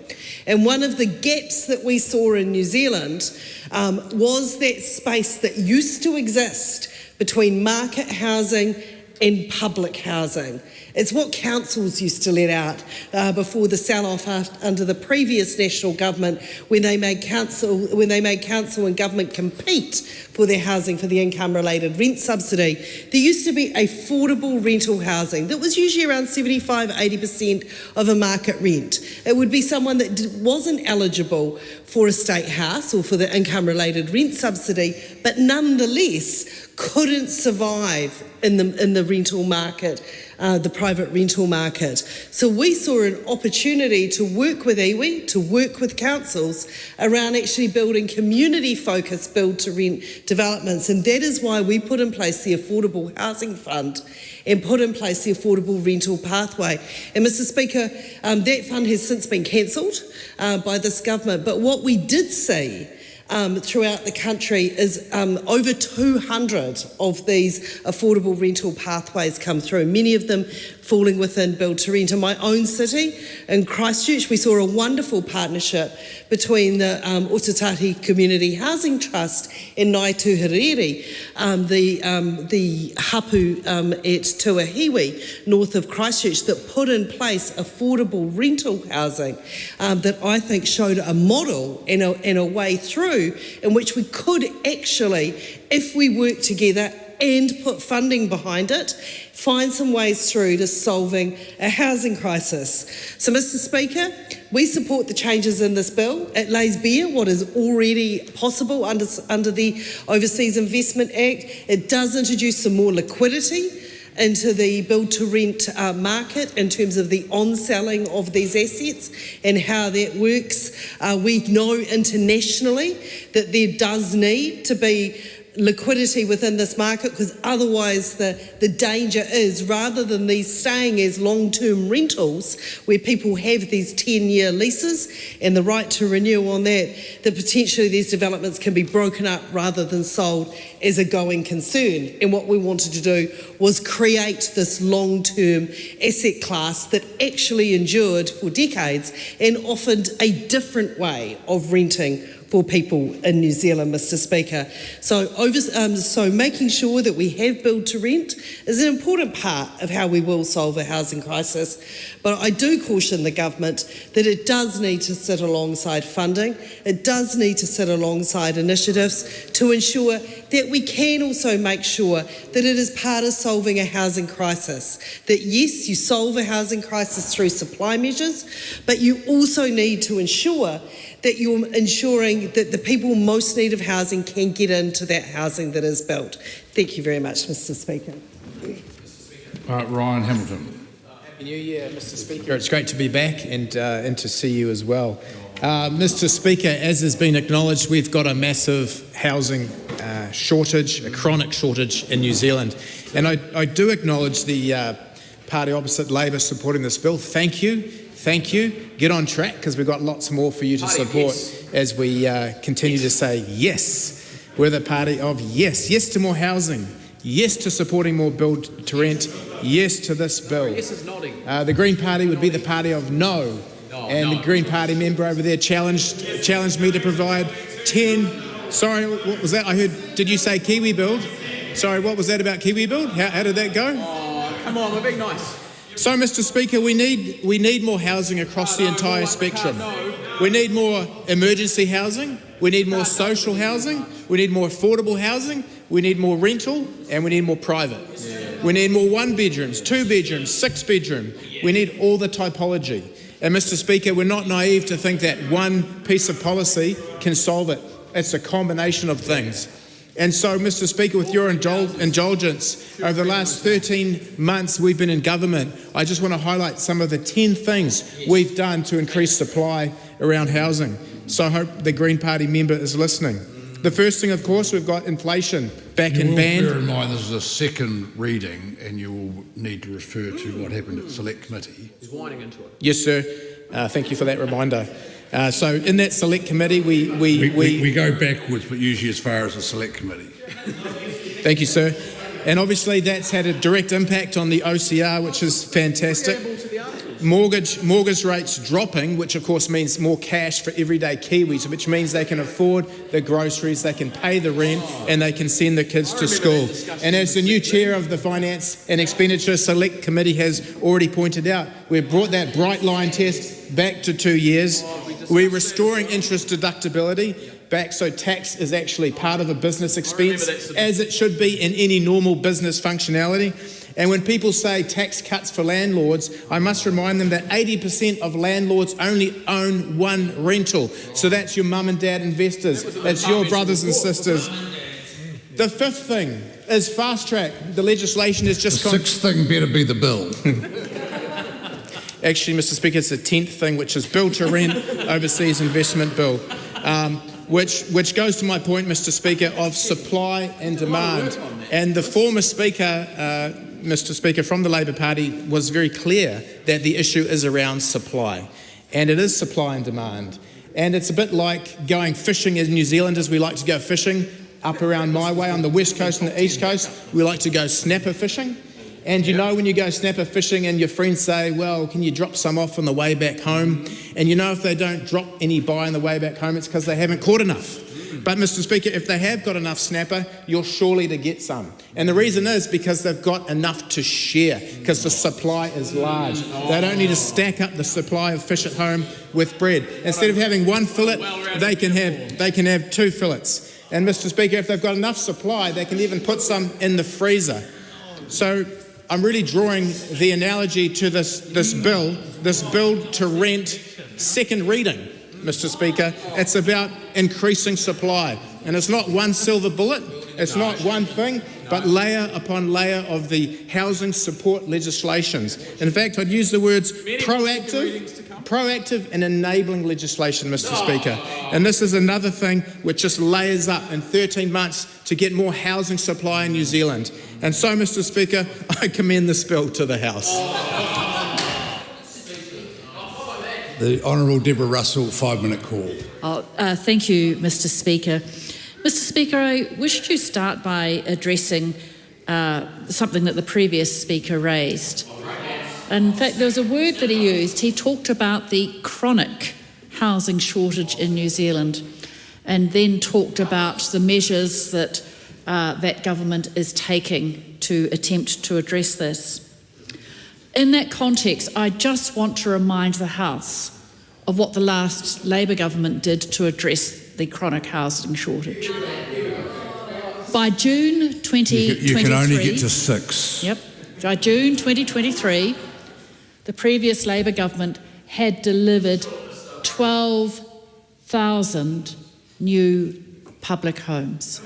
And one of the gaps that we saw in New Zealand was that space that used to exist between market housing and public housing. It's what councils used to let out before the sell-off under the previous national government, when they made council and government compete for their housing for the income-related rent subsidy. There used to be affordable rental housing that was usually around 75–80% of a market rent. It would be someone that wasn't eligible for a state house or for the income-related rent subsidy, but nonetheless couldn't survive in the rental market, the private rental market. So we saw an opportunity to work with iwi, to work with councils around actually building community-focused build-to-rent developments, and that is why we put in place the Affordable Housing Fund and put in place the Affordable Rental Pathway. And Mr. Speaker, that fund has since been cancelled by this government, but what we did see throughout the country is over 200 of these affordable rental pathways come through, many of them falling within build to rent. In my own city, in Christchurch, we saw a wonderful partnership between the Aotearoa Community Housing Trust and Ngāi Tūhereri, the hapu at Tuahiwi, north of Christchurch, that put in place affordable rental housing that I think showed a model and a way through in which we could actually, if we work together and put funding behind it, find some ways through to solving a housing crisis. So, Mr. Speaker, we support the changes in this bill. It lays bare what is already possible under the Overseas Investment Act. It does introduce some more liquidity into the build-to-rent market in terms of the on-selling of these assets and how that works. We know internationally that there does need to be liquidity within this market, because otherwise the danger is, rather than these staying as long-term rentals where people have these 10-year leases and the right to renew on that potentially these developments can be broken up rather than sold as a going concern. And what we wanted to do was create this long-term asset class that actually endured for decades and offered a different way of renting for people in New Zealand, Mr. Speaker. So making sure that we have build to rent is an important part of how we will solve a housing crisis. But I do caution the government that it does need to sit alongside funding. It does need to sit alongside initiatives to ensure that we can also make sure that it is part of solving a housing crisis. That yes, you solve a housing crisis through supply measures, but you also need to ensure that you're ensuring that the people most in need of housing can get into that housing that is built. Thank you very much, Mr. Speaker. Ryan Hamilton. New Year, Mr. Speaker. It's great to be back and to see you as well. Mr. Speaker, as has been acknowledged, we've got a massive housing shortage, a chronic shortage in New Zealand. And I do acknowledge the party opposite Labor supporting this bill. Thank you. Thank you. Get on track, because we've got lots more for you to support as we continue to say yes. We're the party of yes. Yes to more housing. Yes to supporting more build to rent. Yes to this bill. Yes is nodding. The Green Party would be the party of no. The Green Party member over there challenged me to provide 10... Sorry, what was that? I heard... Did you say Kiwi Build? Sorry, what was that about Kiwi Build? How did that go? Oh, come on, we're being nice. So, Mr. Speaker, we need more housing across the entire spectrum. We need more emergency housing. We need more social housing. We need more affordable housing. We need more rental, and we need more private. We need more 1 bedrooms, 2 bedrooms, 6 bedroom. We need all the typology. And Mr. Speaker, we're not naive to think that one piece of policy can solve it. It's a combination of things. And so, Mr. Speaker, with your indulgence, over the last 13 months we've been in government, I just want to highlight some of the 10 things we've done to increase supply around housing. So I hope the Green Party member is listening. The first thing, of course, we've got inflation back in band. Bear in mind this is a second reading and you will need to refer to what happened at Select Committee. He's whining into it. Yes, sir. Thank you for that reminder. So in that Select Committee, we go backwards, but usually as far as the Select Committee. Thank you, sir. And obviously that's had a direct impact on the OCR, which is fantastic. Mortgage rates dropping, which of course means more cash for everyday Kiwis, which means they can afford the groceries, they can pay the rent, and they can send their kids to school. And as the new chair of the Finance and Expenditure Select Committee has already pointed out, we've brought that bright line test back to 2 years. We're restoring interest deductibility back so tax is actually part of a business expense, as it should be in any normal business functionality. And when people say tax cuts for landlords, I must remind them that 80% of landlords only own 1 rental. So that's your mum and dad investors. That's your brothers and sisters. The fifth thing is fast track. The legislation is just... The sixth thing better be the bill. Actually, Mr. Speaker, it's the 10th thing, which is build to rent overseas investment bill, which goes to my point, Mr. Speaker, of supply and demand. And the former Speaker, Mr. Speaker, from the Labor Party was very clear that the issue is around supply. And it is supply and demand. And it's a bit like going fishing as New Zealanders. We like to go fishing up around my way on the west coast and the east coast. We like to go snapper fishing. And you know when you go snapper fishing and your friends say, well, can you drop some off on the way back home? And you know if they don't drop any by on the way back home, it's because they haven't caught enough. But, Mr. Speaker, if they have got enough snapper, you're surely to get some. And the reason is because they've got enough to share, because the supply is large. They don't need to stack up the supply of fish at home with bread. Instead of having 1 fillet, they can have 2 fillets. And, Mr. Speaker, if they've got enough supply, they can even put some in the freezer. So I'm really drawing the analogy to this bill to rent second reading, Mr. Speaker. It's about increasing supply. And it's not one silver bullet, it's not one thing, but layer upon layer of the housing support legislations. In fact, I'd use the words proactive and enabling legislation, Mr. Speaker. And this is another thing which just layers up in 13 months to get more housing supply in New Zealand. And so, Mr. Speaker, I commend this bill to the House. The Honourable Deborah Russell, 5-minute call. Thank you, Mr. Speaker. Mr. Speaker, I wish to start by addressing something that the previous speaker raised. In fact, there was a word that he used. He talked about the chronic housing shortage in New Zealand, and then talked about the measures that that government is taking to attempt to address this. In that context, I just want to remind the House of what the last Labor government did to address the chronic housing shortage. By June 2023... You can only get to 6. Yep. By June 2023, the previous Labor government had delivered 12,000 new public homes.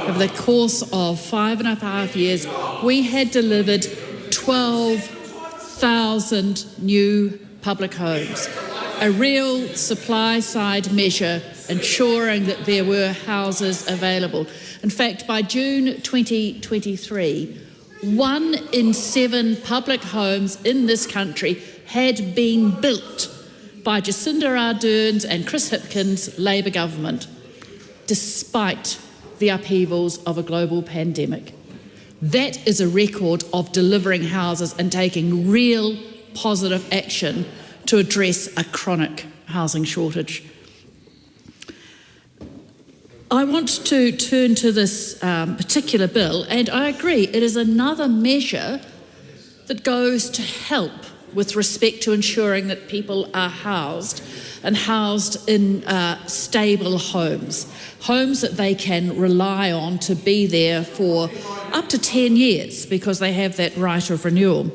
Over the course of 5.5 years, we had delivered 12,000 1,000 new public homes, a real supply-side measure ensuring that there were houses available. In fact, by June 2023, 1 in 7 public homes in this country had been built by Jacinda Ardern's and Chris Hipkins' Labour government, despite the upheavals of a global pandemic. That is a record of delivering houses and taking real positive action to address a chronic housing shortage. I want to turn to this particular bill, and I agree, it is another measure that goes to help with respect to ensuring that people are housed and housed in stable homes, homes that they can rely on to be there for up to 10 years because they have that right of renewal.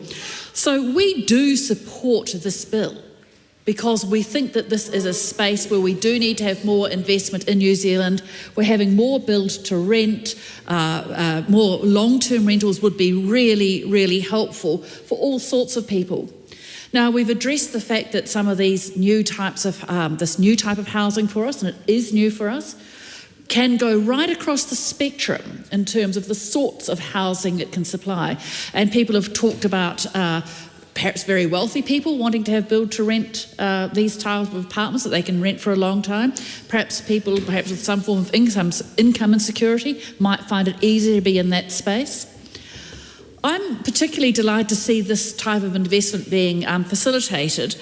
So we do support this bill because we think that this is a space where we do need to have more investment in New Zealand. We're having more build to rent, more long-term rentals would be really, really helpful for all sorts of people. Now, we've addressed the fact that some of these new types of, this new type of housing for us, and it is new for us, can go right across the spectrum in terms of the sorts of housing it can supply. And people have talked about perhaps very wealthy people wanting to have build-to-rent these types of apartments that they can rent for a long time. Perhaps people, perhaps with some form of income insecurity, might find it easier to be in that space. I'm particularly delighted to see this type of investment being facilitated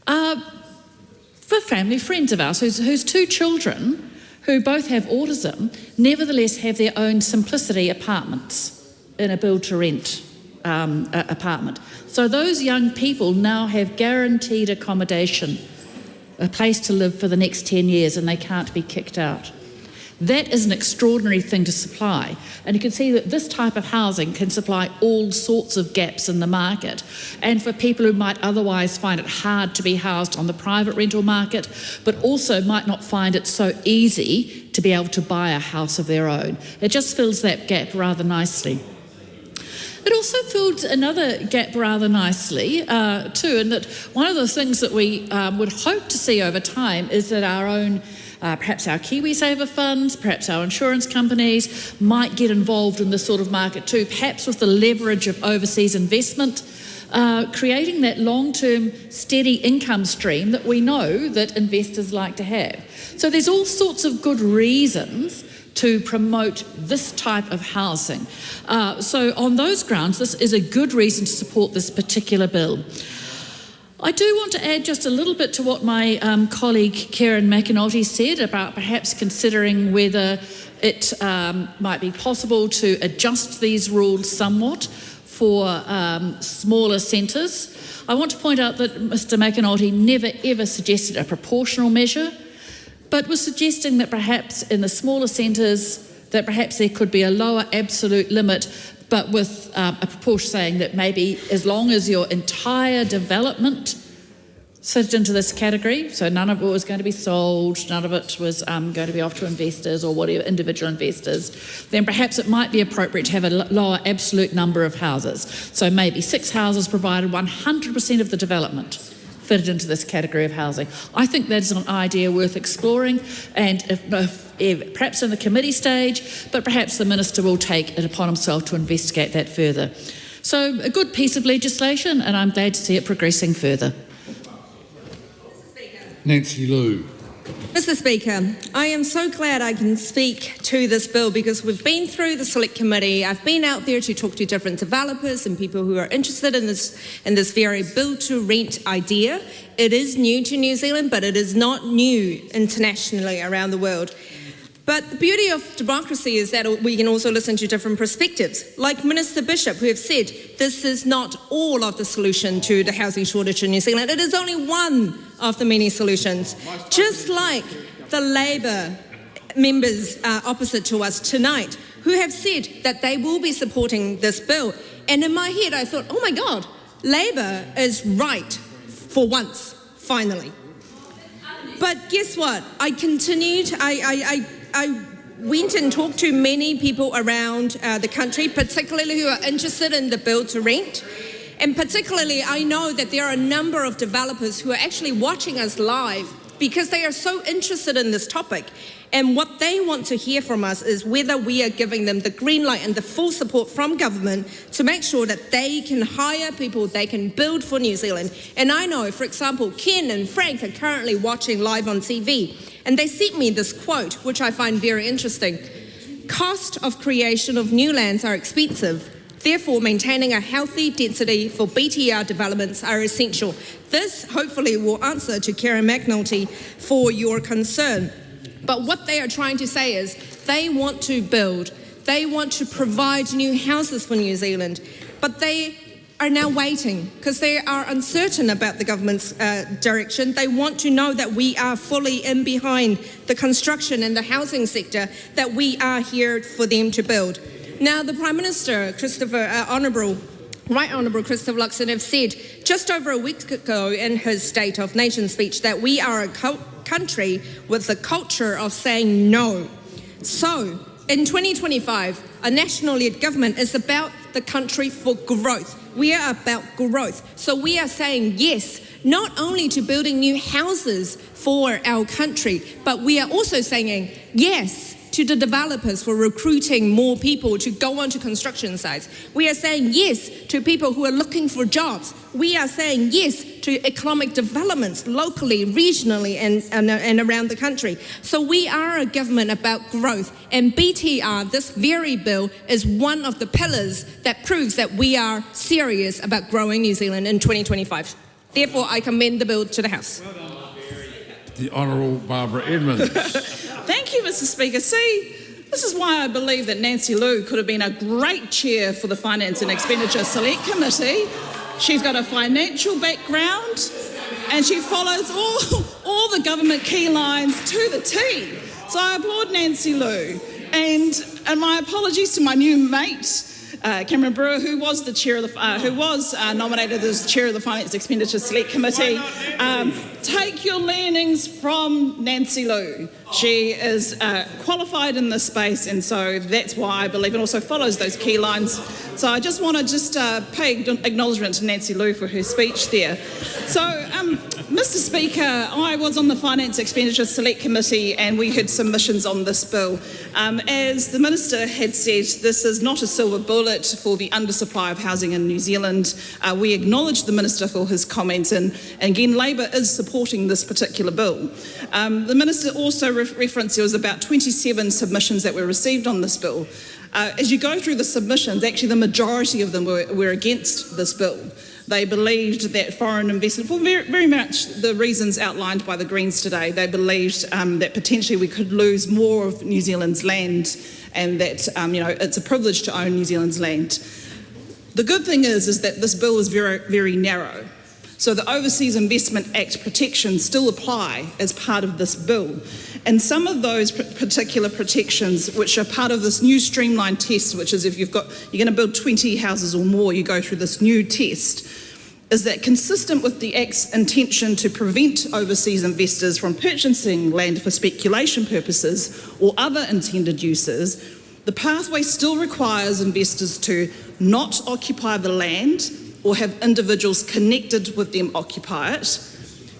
for family friends of ours whose 2 children, who both have autism, nevertheless have their own simplicity apartments in a build-to-rent apartment. So those young people now have guaranteed accommodation, a place to live for the next 10 years, and they can't be kicked out. That is an extraordinary thing to supply, and you can see that this type of housing can supply all sorts of gaps in the market, and for people who might otherwise find it hard to be housed on the private rental market, but also might not find it so easy to be able to buy a house of their own. It just fills that gap rather nicely. It also filled another gap rather nicely too, in that one of the things that we would hope to see over time is that our own perhaps our KiwiSaver funds, perhaps our insurance companies might get involved in this sort of market too, perhaps with the leverage of overseas investment, creating that long-term steady income stream that we know that investors like to have. So there's all sorts of good reasons to promote this type of housing. So on those grounds, this is a good reason to support this particular bill. I do want to add just a little bit to what my colleague Karen McAnulty said about perhaps considering whether it might be possible to adjust these rules somewhat for smaller centres. I want to point out that Mr McAnulty never ever suggested a proportional measure, but was suggesting that perhaps in the smaller centres that perhaps there could be a lower absolute limit, but with a proportion saying that maybe as long as your entire development fitted into this category, so none of it was going to be sold, none of it was going to be off to investors or whatever, individual investors, then perhaps it might be appropriate to have a lower absolute number of houses. So maybe 6 houses provided 100% of the development fitted into this category of housing. I think that is an idea worth exploring, and if perhaps in the committee stage, but perhaps the Minister will take it upon himself to investigate that further. So a good piece of legislation, and I'm glad to see it progressing further. Nancy Liu. Mr Speaker, I am so glad I can speak to this bill because we've been through the Select Committee. I've been out there to talk to different developers and people who are interested in this very build-to-rent idea. It is new to New Zealand, but it is not new internationally around the world. But the beauty of democracy is that we can also listen to different perspectives, like Minister Bishop, who have said this is not all of the solution to the housing shortage in New Zealand. It is only one of the many solutions. Just like the Labour members opposite to us tonight, who have said that they will be supporting this bill. And in my head, I thought, oh my God, Labour is right for once, finally. But guess what? I continued, I went and talked to many people around the country, particularly who are interested in the build to rent. And particularly, I know that there are a number of developers who are actually watching us live because they are so interested in this topic. And what they want to hear from us is whether we are giving them the green light and the full support from government to make sure that they can hire people, they can build for New Zealand. And I know, for example, Ken and Frank are currently watching live on TV, and they sent me this quote, which I find very interesting. Cost of creation of new lands are expensive. Therefore, maintaining a healthy density for BTR developments are essential. This hopefully will answer to Karen McNulty for your concern. But what they are trying to say is they want to build, they want to provide new houses for New Zealand, but they are now waiting because they are uncertain about the government's direction. They want to know that we are fully in behind the construction and the housing sector, that we are here for them to build. Now, the Prime Minister, Right Honourable Christopher Luxon, have said just over a week ago in his State of Nation speech that we are a country with the culture of saying no. So, in 2025, a national-led government is about the country for growth. We are about growth. So we are saying yes, not only to building new houses for our country, but we are also saying yes to the developers for recruiting more people to go onto construction sites. We are saying yes to people who are looking for jobs. We are saying yes to economic developments locally, regionally, and around the country. So we are a government about growth. And BTR, this very bill, is one of the pillars that proves that we are serious about growing New Zealand in 2025. Therefore, I commend the bill to the House. The Honourable Barbara Edmonds. Thank you, Mr. Speaker. See, this is why I believe that Nancy Liu could have been a great chair for the Finance and Expenditure Select Committee. She's got a financial background and she follows all the government key lines to the T. So I applaud Nancy Liu. And my apologies to my new mate, Cameron Brewer, who was the chair of the, nominated as chair of the Finance Expenditure Select Committee. Take your learnings from Nancy Liu. She is qualified in this space, and so that's why I believe, and also follows those key lines. So I just want to pay acknowledgement to Nancy Liu for her speech there. So, Mr. Speaker, I was on the Finance Expenditure Select Committee and we had submissions on this bill. As the Minister had said, this is not a silver bullet for the undersupply of housing in New Zealand. We acknowledge the Minister for his comments, and again, Labor is supporting this particular bill. The Minister also referenced there was about 27 submissions that were received on this bill. As you go through the submissions, actually the majority of them were against this bill. They believed that foreign investment, for very much the reasons outlined by the Greens today, they believed that potentially we could lose more of New Zealand's land, and that it's a privilege to own New Zealand's land. The good thing is that this bill is very, very narrow. So the Overseas Investment Act protections still apply as part of this bill. And some of those particular protections, which are part of this new streamlined test, which is if you're going to build 20 houses or more, you go through this new test, is that consistent with the Act's intention to prevent overseas investors from purchasing land for speculation purposes or other intended uses, the pathway still requires investors to not occupy the land or have individuals connected with them occupy it.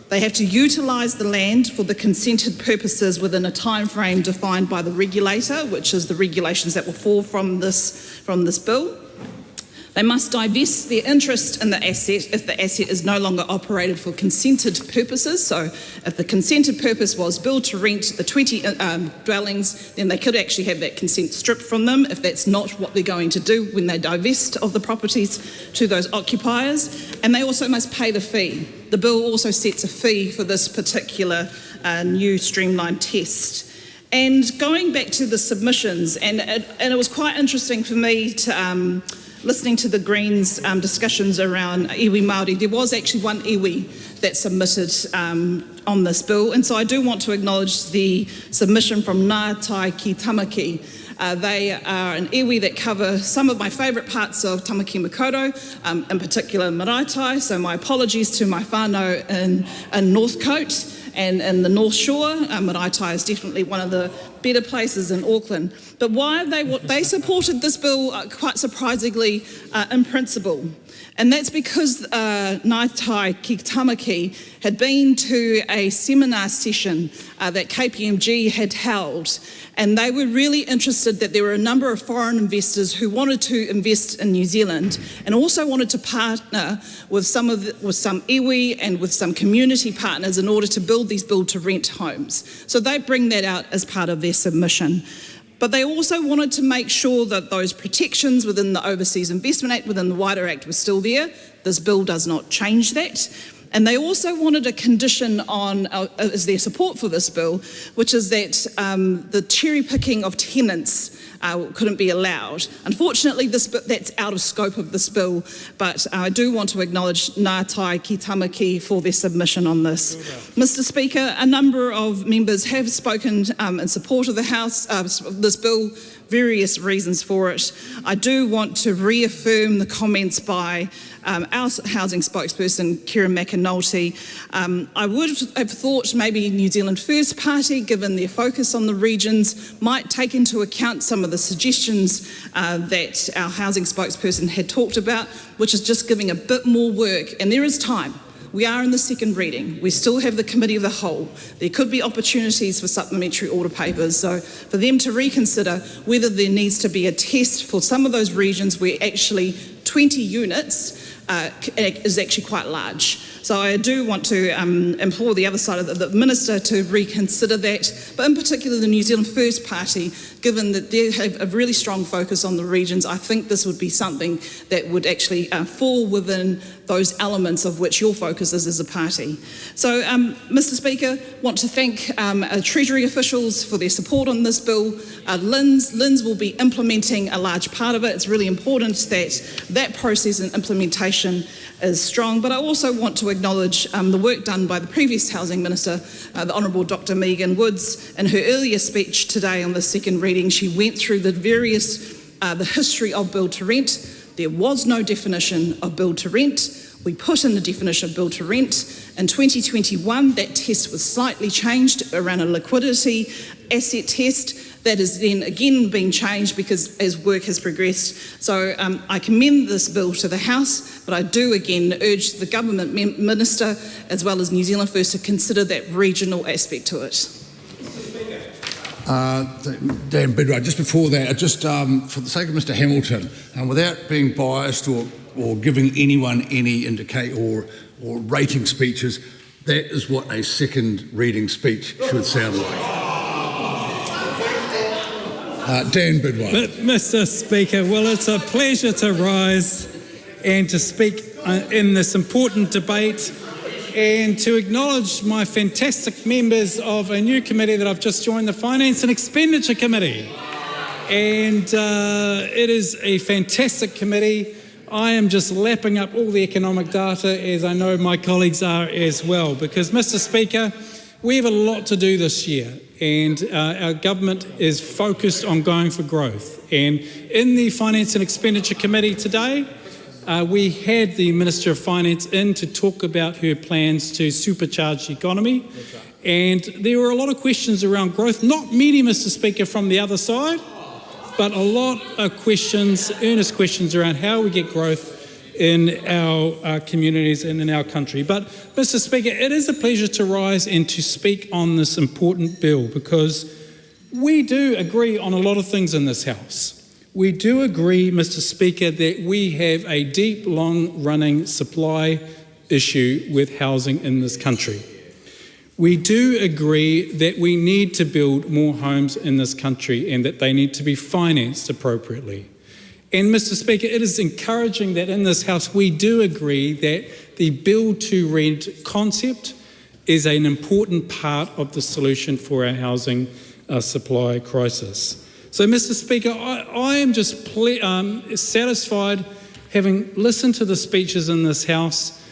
They have to utilise the land for the consented purposes within a time frame defined by the regulator, which is the regulations that will fall from this bill. They must divest their interest in the asset if the asset is no longer operated for consented purposes. So if the consented purpose was build to rent the 20 dwellings, then they could actually have that consent stripped from them if that's not what they're going to do when they divest of the properties to those occupiers. And they also must pay the fee. The bill also sets a fee for this particular new streamlined test. And going back to the submissions, and it was quite interesting for me to listening to the Greens discussions around iwi Māori. There was actually one iwi that submitted on this bill, and so I do want to acknowledge the submission from Ngātai ki Tamaki. They are an iwi that cover some of my favourite parts of Tamaki Makaurau, in particular Maraetai, so my apologies to my whānau in Northcote. and the North Shore. Maraetai is definitely one of the better places in Auckland. But why they supported this bill quite surprisingly in principle. And that's because Ngātai ki Tamaki had been to a seminar session that KPMG had held, and they were really interested that there were a number of foreign investors who wanted to invest in New Zealand and also wanted to partner with some iwi and with some community partners in order to build these build-to-rent homes. So they bring that out as part of their submission. But they also wanted to make sure that those protections within the Overseas Investment Act, within the wider Act, were still there. This bill does not change that. And they also wanted a condition on, as their support for this bill, which is that the cherry picking of tenants couldn't be allowed. Unfortunately, that's out of scope of this bill, but I do want to acknowledge Ngātai ki Tamaki for their submission on this. Mr. Speaker, a number of members have spoken in support of the House, this bill, various reasons for it. I do want to reaffirm the comments by our housing spokesperson, Kieran McAnulty. I would have thought maybe New Zealand First Party, given their focus on the regions, might take into account some of the suggestions that our housing spokesperson had talked about, which is just giving a bit more work, and there is time. We are in the second reading. We still have the Committee of the Whole. There could be opportunities for supplementary order papers. So for them to reconsider whether there needs to be a test for some of those regions where actually 20 units is actually quite large. So I do want to implore the other side of the Minister to reconsider that, but in particular the New Zealand First Party, given that they have a really strong focus on the regions. I think this would be something that would actually fall within those elements of which your focus is as a party. So, Mr. Speaker, want to thank Treasury officials for their support on this bill. LINZ will be implementing a large part of it. It's really important that that process and implementation is strong, but I also want to acknowledge the work done by the previous Housing Minister, the Honourable Dr. Megan Woods. In her earlier speech today on the second reading, she went through the history of build-to-rent. There was no definition of build-to-rent. We put in the definition of build-to-rent. In 2021, that test was slightly changed around a liquidity asset test. That has then again been changed because as work has progressed. So I commend this bill to the House, but I do again urge the Government Minister as well as New Zealand First to consider that regional aspect to it. Dan Bidwell, just before that, just for the sake of Mr Hamilton, without being biased or giving anyone any indicate or rating speeches, that is what a second reading speech should sound like. Dan Bidwell. Mr Speaker, well, it's a pleasure to rise and to speak in this important debate and to acknowledge my fantastic members of a new committee that I've just joined, the Finance and Expenditure Committee. And it is a fantastic committee. I am just lapping up all the economic data, as I know my colleagues are as well, because, Mr Speaker, we have a lot to do this year, and our government is focused on going for growth. And in the Finance and Expenditure Committee today, we had the Minister of Finance in to talk about her plans to supercharge the economy. And there were a lot of questions around growth, not many, Mr Speaker, from the other side, but a lot of questions, earnest questions around how we get growth in our communities and in our country. But, Mr Speaker, it is a pleasure to rise and to speak on this important bill because we do agree on a lot of things in this House. We do agree, Mr Speaker, that we have a deep, long-running supply issue with housing in this country. We do agree that we need to build more homes in this country and that they need to be financed appropriately. And, Mr Speaker, it is encouraging that in this House we do agree that the build-to-rent concept is an important part of the solution for our housing supply crisis. So, Mr Speaker, I am just satisfied having listened to the speeches in this House.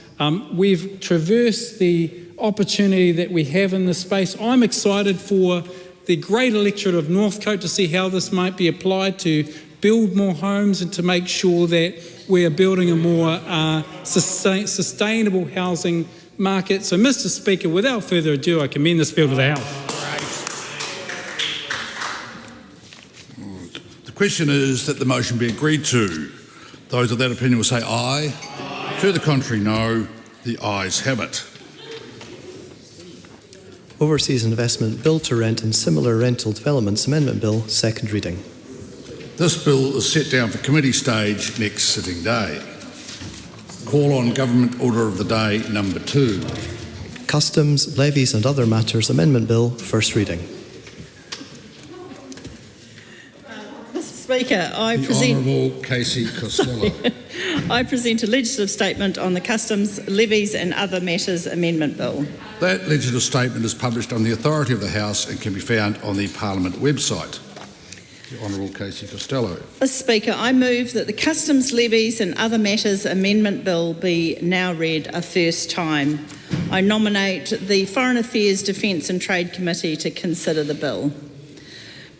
We've traversed the opportunity that we have in this space. I'm excited for the great electorate of Northcote to see how this might be applied to build more homes and to make sure that we are building a more sustainable housing market. So, Mr. Speaker, without further ado, I commend this bill to the House. The question is that the motion be agreed to. Those of that opinion will say aye. Aye. To the contrary, no. The ayes have it. Overseas Investment Bill to Rent and Similar Rental Developments Amendment Bill, second reading. This bill is set down for committee stage next sitting day. Call on Government Order of the Day number 2. Customs, Levies and Other Matters Amendment Bill, first reading. Mr. Speaker, I The present... Honourable Casey Costello. I present a legislative statement on the Customs, Levies and Other Matters Amendment Bill. That legislative statement is published on the authority of the House and can be found on the Parliament website. The Honourable Casey Costello. Mr. Speaker, I move that the Customs, Levies and Other Matters Amendment Bill be now read a first time. I nominate the Foreign Affairs, Defence and Trade Committee to consider the bill.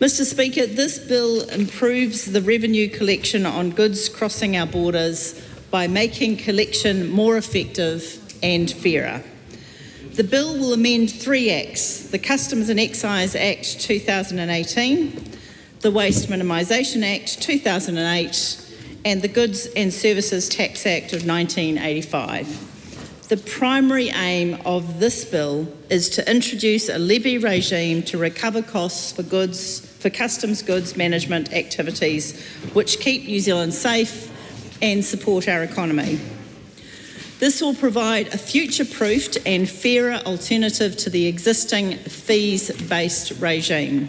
Mr. Speaker, this bill improves the revenue collection on goods crossing our borders by making collection more effective and fairer. The bill will amend 3 acts: the Customs and Excise Act 2018, the Waste Minimisation Act 2008 and the Goods and Services Tax Act of 1985. The primary aim of this bill is to introduce a levy regime to recover costs for customs goods management activities which keep New Zealand safe and support our economy. This will provide a future-proofed and fairer alternative to the existing fees-based regime.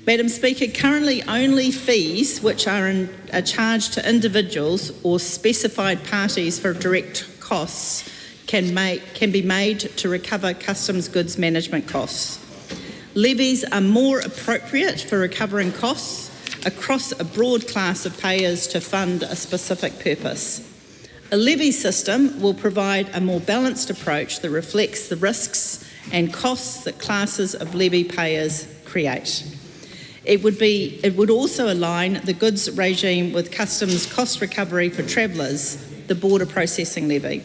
Madam Speaker, currently only fees which are charged to individuals or specified parties for direct costs can be made to recover customs goods management costs. Levies are more appropriate for recovering costs across a broad class of payers to fund a specific purpose. A levy system will provide a more balanced approach that reflects the risks and costs that classes of levy payers create. It would also align the goods regime with customs cost recovery for travellers, the border processing levy.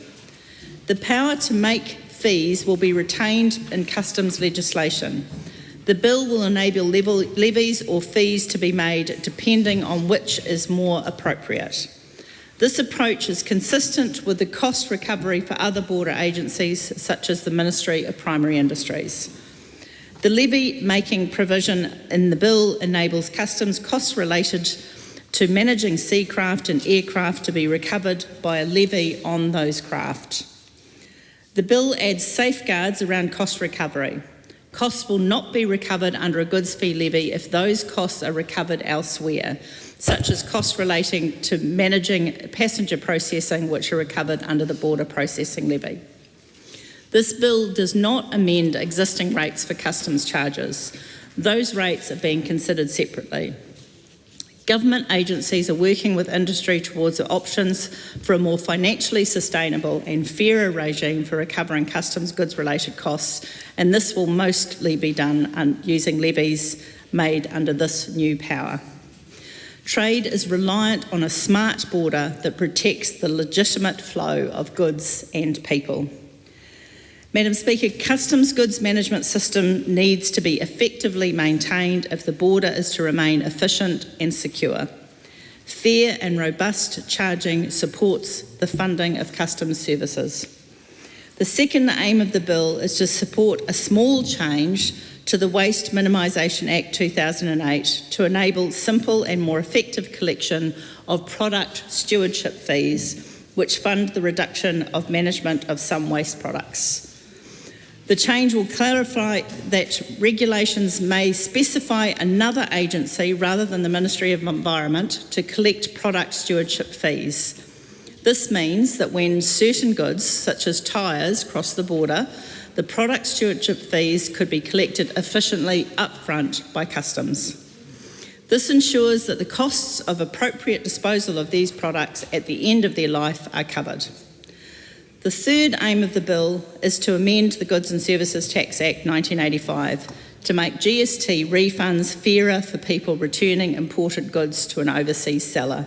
The power to make fees will be retained in customs legislation. The bill will enable levies or fees to be made depending on which is more appropriate. This approach is consistent with the cost recovery for other border agencies such as the Ministry of Primary Industries. The levy-making provision in the bill enables customs costs related to managing seacraft and aircraft to be recovered by a levy on those craft. The bill adds safeguards around cost recovery. Costs will not be recovered under a goods fee levy if those costs are recovered elsewhere, such as costs relating to managing passenger processing, which are recovered under the border processing levy. This bill does not amend existing rates for customs charges. Those rates are being considered separately. Government agencies are working with industry towards options for a more financially sustainable and fairer regime for recovering customs goods related costs, and this will mostly be done using levies made under this new power. Trade is reliant on a smart border that protects the legitimate flow of goods and people. Madam Speaker, customs goods management system needs to be effectively maintained if the border is to remain efficient and secure. Fair and robust charging supports the funding of customs services. The second aim of the bill is to support a small change to the Waste Minimisation Act 2008 to enable simple and more effective collection of product stewardship fees, which fund the reduction of management of some waste products. The change will clarify that regulations may specify another agency rather than the Ministry of Environment to collect product stewardship fees. This means that when certain goods, such as tyres, cross the border, the product stewardship fees could be collected efficiently upfront by customs. This ensures that the costs of appropriate disposal of these products at the end of their life are covered. The third aim of the bill is to amend the Goods and Services Tax Act 1985 to make GST refunds fairer for people returning imported goods to an overseas seller.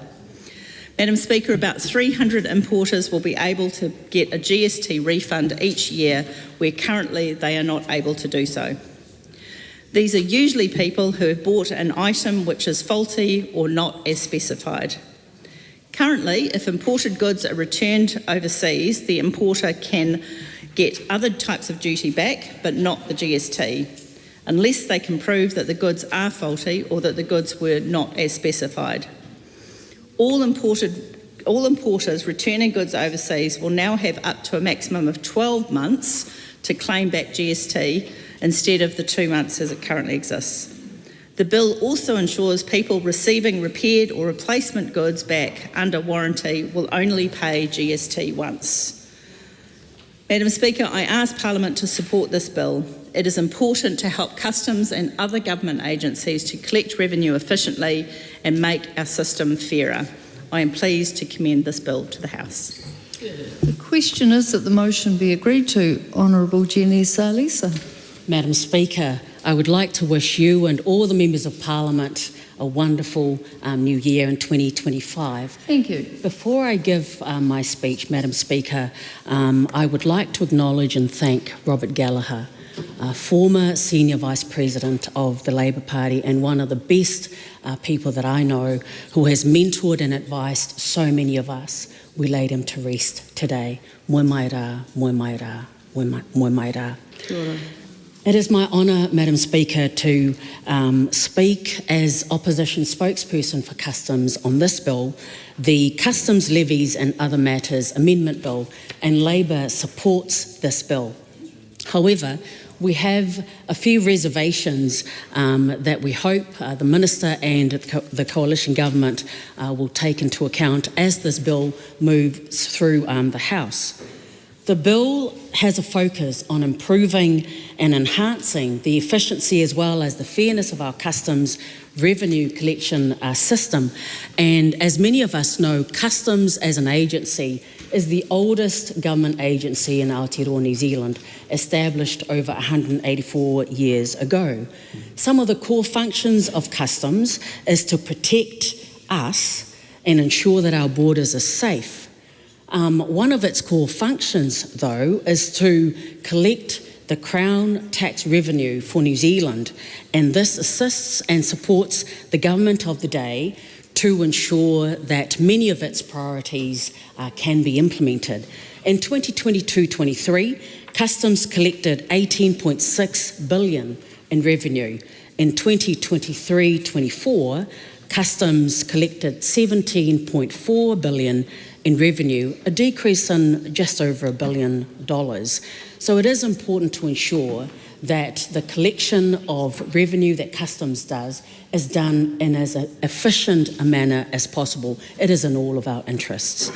Madam Speaker, about 300 importers will be able to get a GST refund each year where currently they are not able to do so. These are usually people who have bought an item which is faulty or not as specified. Currently, if imported goods are returned overseas, the importer can get other types of duty back, but not the GST, unless they can prove that the goods are faulty or that the goods were not as specified. All importers returning goods overseas will now have up to a maximum of 12 months to claim back GST instead of the 2 months as it currently exists. The bill also ensures people receiving repaired or replacement goods back under warranty will only pay GST once. Madam Speaker, I ask Parliament to support this bill. It is important to help customs and other government agencies to collect revenue efficiently and make our system fairer. I am pleased to commend this bill to the House. The question is that the motion be agreed to. Honourable Jenny Salisa. Madam Speaker, I would like to wish you and all the members of Parliament a wonderful new year in 2025. Thank you. Before I give my speech, Madam Speaker, I would like to acknowledge and thank Robert Gallagher, former Senior Vice President of the Labour Party and one of the best people that I know, who has mentored and advised so many of us. We laid him to rest today. Moe mai rā, moe mai rā, moe mai rā. It is my honour, Madam Speaker, to speak as opposition spokesperson for Customs on this bill, the Customs Levies and Other Matters Amendment Bill, and Labour supports this bill. However, we have a few reservations that we hope the Minister and the Coalition Government will take into account as this bill moves through the House. The bill has a focus on improving and enhancing the efficiency as well as the fairness of our customs revenue collection system. And as many of us know, Customs as an agency is the oldest government agency in Aotearoa, New Zealand, established over 184 years ago. Some of the core functions of Customs is to protect us and ensure that our borders are safe. One of its core functions, though, is to collect the Crown tax revenue for New Zealand, and this assists and supports the government of the day to ensure that many of its priorities can be implemented. In 2022-23, Customs collected $18.6 billion in revenue. In 2023-24, Customs collected $17.4 billion in revenue, a decrease in just over $1 billion. So it is important to ensure that the collection of revenue that Customs does is done in as efficient a manner as possible. It is in all of our interests.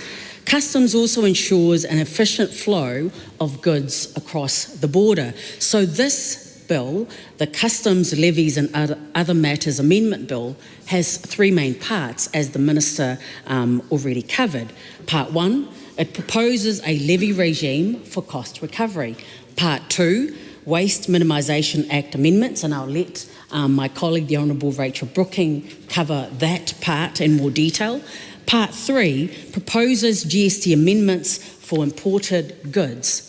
Customs also ensures an efficient flow of goods across the border. So this bill, the Customs Levies and Other Matters Amendment Bill, has three main parts, as the Minister already covered. Part 1, it proposes a levy regime for cost recovery. Part 2, Waste Minimisation Act amendments, and I'll let my colleague, the Honourable Rachel Brooking, cover that part in more detail. Part 3 proposes GST amendments for imported goods.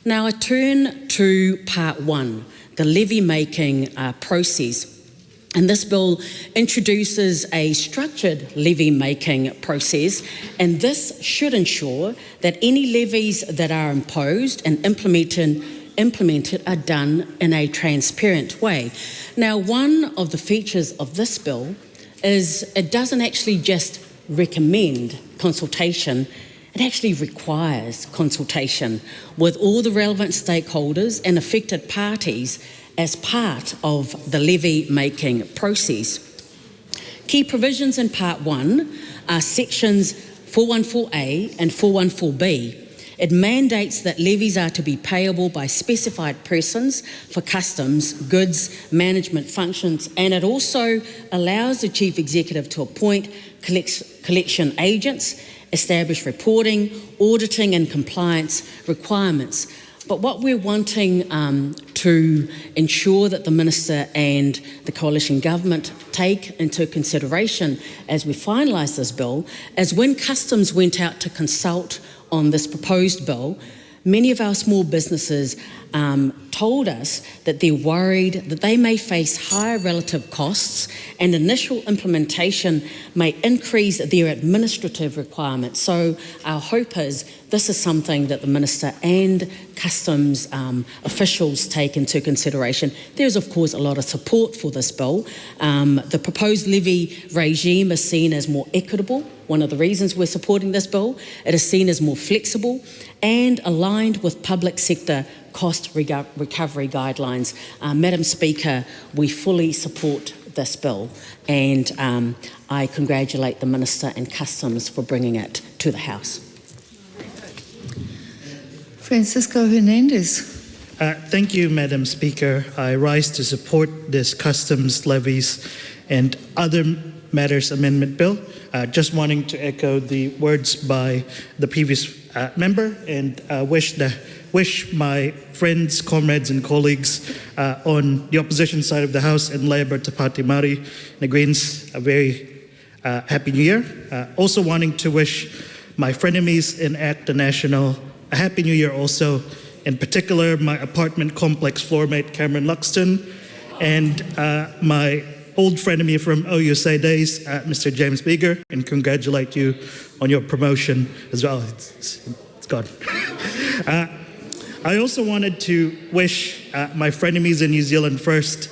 Now I turn to Part 1, the levy-making process. And this bill introduces a structured levy-making process, and this should ensure that any levies that are imposed and implemented are done in a transparent way. Now, one of the features of this bill is it doesn't actually just recommend consultation, it actually requires consultation with all the relevant stakeholders and affected parties as part of the levy-making process. Key provisions in Part 1 are sections 414A and 414B. It mandates that levies are to be payable by specified persons for customs, goods, management functions, and it also allows the Chief Executive to appoint collection agents, establish reporting, auditing and compliance requirements. But what we're wanting to ensure that the Minister and the Coalition Government take into consideration as we finalise this bill is when Customs went out to consult on this proposed bill, many of our small businesses told us that they're worried that they may face higher relative costs and initial implementation may increase their administrative requirements. So our hope is this is something that the Minister and Customs officials take into consideration. There's of course a lot of support for this bill. The proposed levy regime is seen as more equitable. One of the reasons we're supporting this bill, it is seen as more flexible and aligned with public sector cost recovery guidelines. Madam Speaker, we fully support this bill, and I congratulate the Minister and Customs for bringing it to the House. Francisco Hernandez. Thank you, Madam Speaker. I rise to support this customs levies and other matters amendment bill. Just wanting to echo the words by the previous member and wish my friends, comrades and colleagues on the opposition side of the House and Labour Te Pāti Māori and the Greens a very Happy New Year. Also wanting to wish my frenemies in ACTA National a Happy New Year also, in particular my apartment complex floormate Cameron Luxton and my old frenemy from OUSA days, Mr. James Beeger, and congratulate you on your promotion as well. It's gone. I also wanted to wish my frenemies in New Zealand first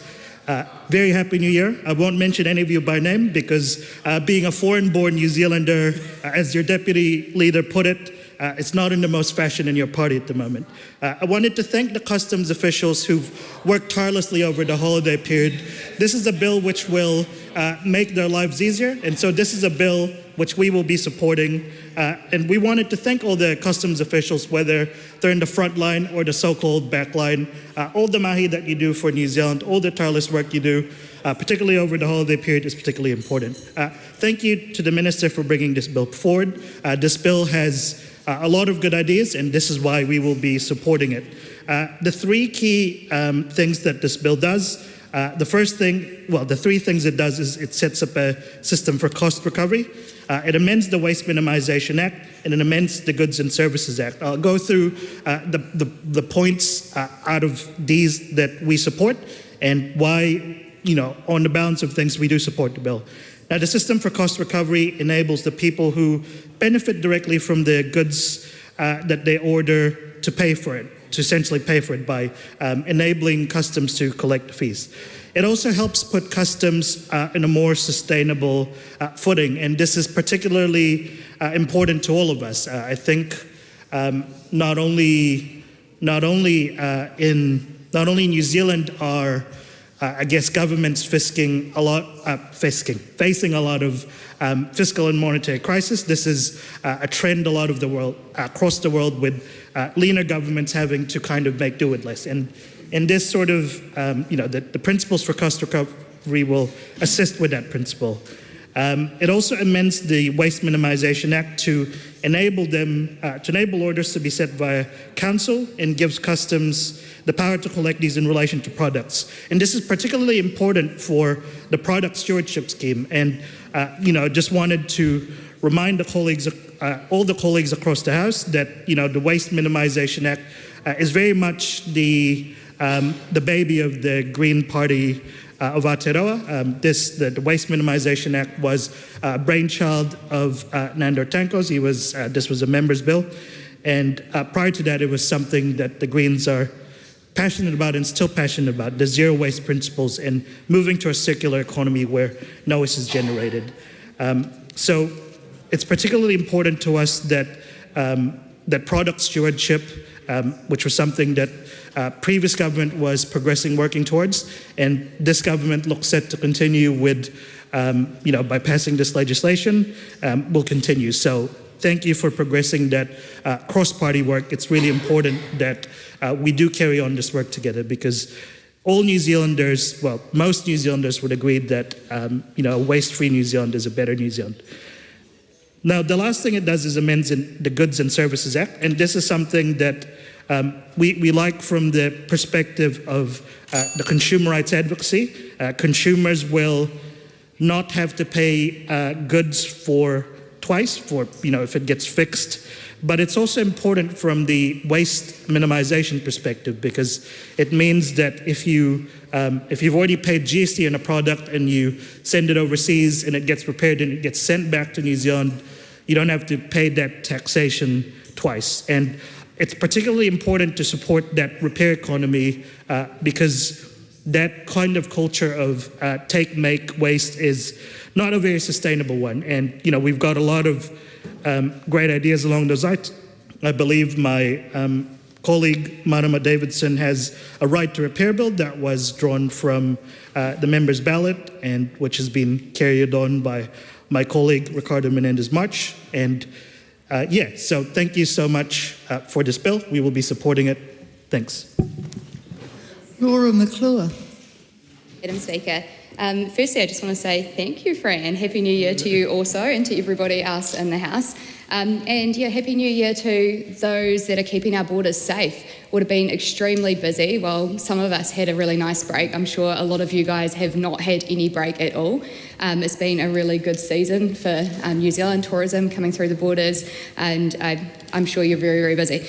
very Happy New Year. I won't mention any of you by name because being a foreign-born New Zealander, as your deputy leader put it, it's not in the most fashion in your party at the moment. I wanted to thank the customs officials who've worked tirelessly over the holiday period. This is a bill which will make their lives easier, and so this is a bill which we will be supporting. And we wanted to thank all the customs officials, whether they're in the front line or the so-called back line, all the mahi that you do for New Zealand, all the tireless work you do, particularly over the holiday period, is particularly important. Thank you to the Minister for bringing this bill forward. This bill has a lot of good ideas, and this is why we will be supporting it. The three key things that this bill does, the three things it does is it sets up a system for cost recovery. It amends the Waste Minimisation Act, and it amends the Goods and Services Act. I'll go through the points out of these that we support and why, on the balance of things, we do support the bill. Now, the system for cost recovery enables the people who benefit directly from the goods that they order to pay for it, to essentially pay for it by enabling customs to collect fees. It also helps put customs in a more sustainable footing, and this is particularly important to all of us. I think not only in New Zealand are governments facing a lot of fiscal and monetary crisis. This is a trend across the world with leaner governments having to kind of make do with less. And this sort of, the principles for cost recovery will assist with that principle. It also amends the Waste Minimisation Act to enable orders to be set via council and gives customs the power to collect these in relation to products. And this is particularly important for the product stewardship scheme. And just wanted to remind the colleagues, all the colleagues across the House, that the Waste Minimisation Act is very much the baby of the Green Party of Aotearoa. The Waste Minimisation Act was a brainchild of Nando Tankos. This was a member's bill, and prior to that, it was something that the Greens are passionate about and still passionate about, the zero waste principles and moving to a circular economy where no waste is generated. So it's particularly important to us that that product stewardship, which was something that previous government was working towards, and this government looks set to continue with, by passing this legislation, will continue. So thank you for progressing that cross-party work. It's really important that we do carry on this work together, because all New Zealanders, well, most New Zealanders would agree that a waste-free New Zealand is a better New Zealand. Now, the last thing it does is amends in the Goods and Services Act, and this is something that We like from the perspective of the consumer rights advocacy, consumers will not have to pay goods for twice for, if it gets fixed. But it's also important from the waste minimization perspective, because it means that if you've already paid GST on a product and you send it overseas and it gets repaired and it gets sent back to New Zealand, you don't have to pay that taxation twice. And it's particularly important to support that repair economy because that kind of culture of take, make, waste is not a very sustainable one. And, we've got a lot of great ideas along those lines. I believe my colleague, Marama Davidson, has a right to repair bill that was drawn from the members' ballot and which has been carried on by my colleague, Ricardo Menendez-March. And so thank you so much for this bill. We will be supporting it. Thanks. Laura McClure. Madam Speaker, firstly I just want to say thank you, Fran. Happy New Year to you also and to everybody else in the House. Happy New Year to those that are keeping our borders safe. Would have been extremely busy. Well, some of us had a really nice break. I'm sure a lot of you guys have not had any break at all. It's been a really good season for New Zealand tourism coming through the borders, and I'm sure you're very, very busy.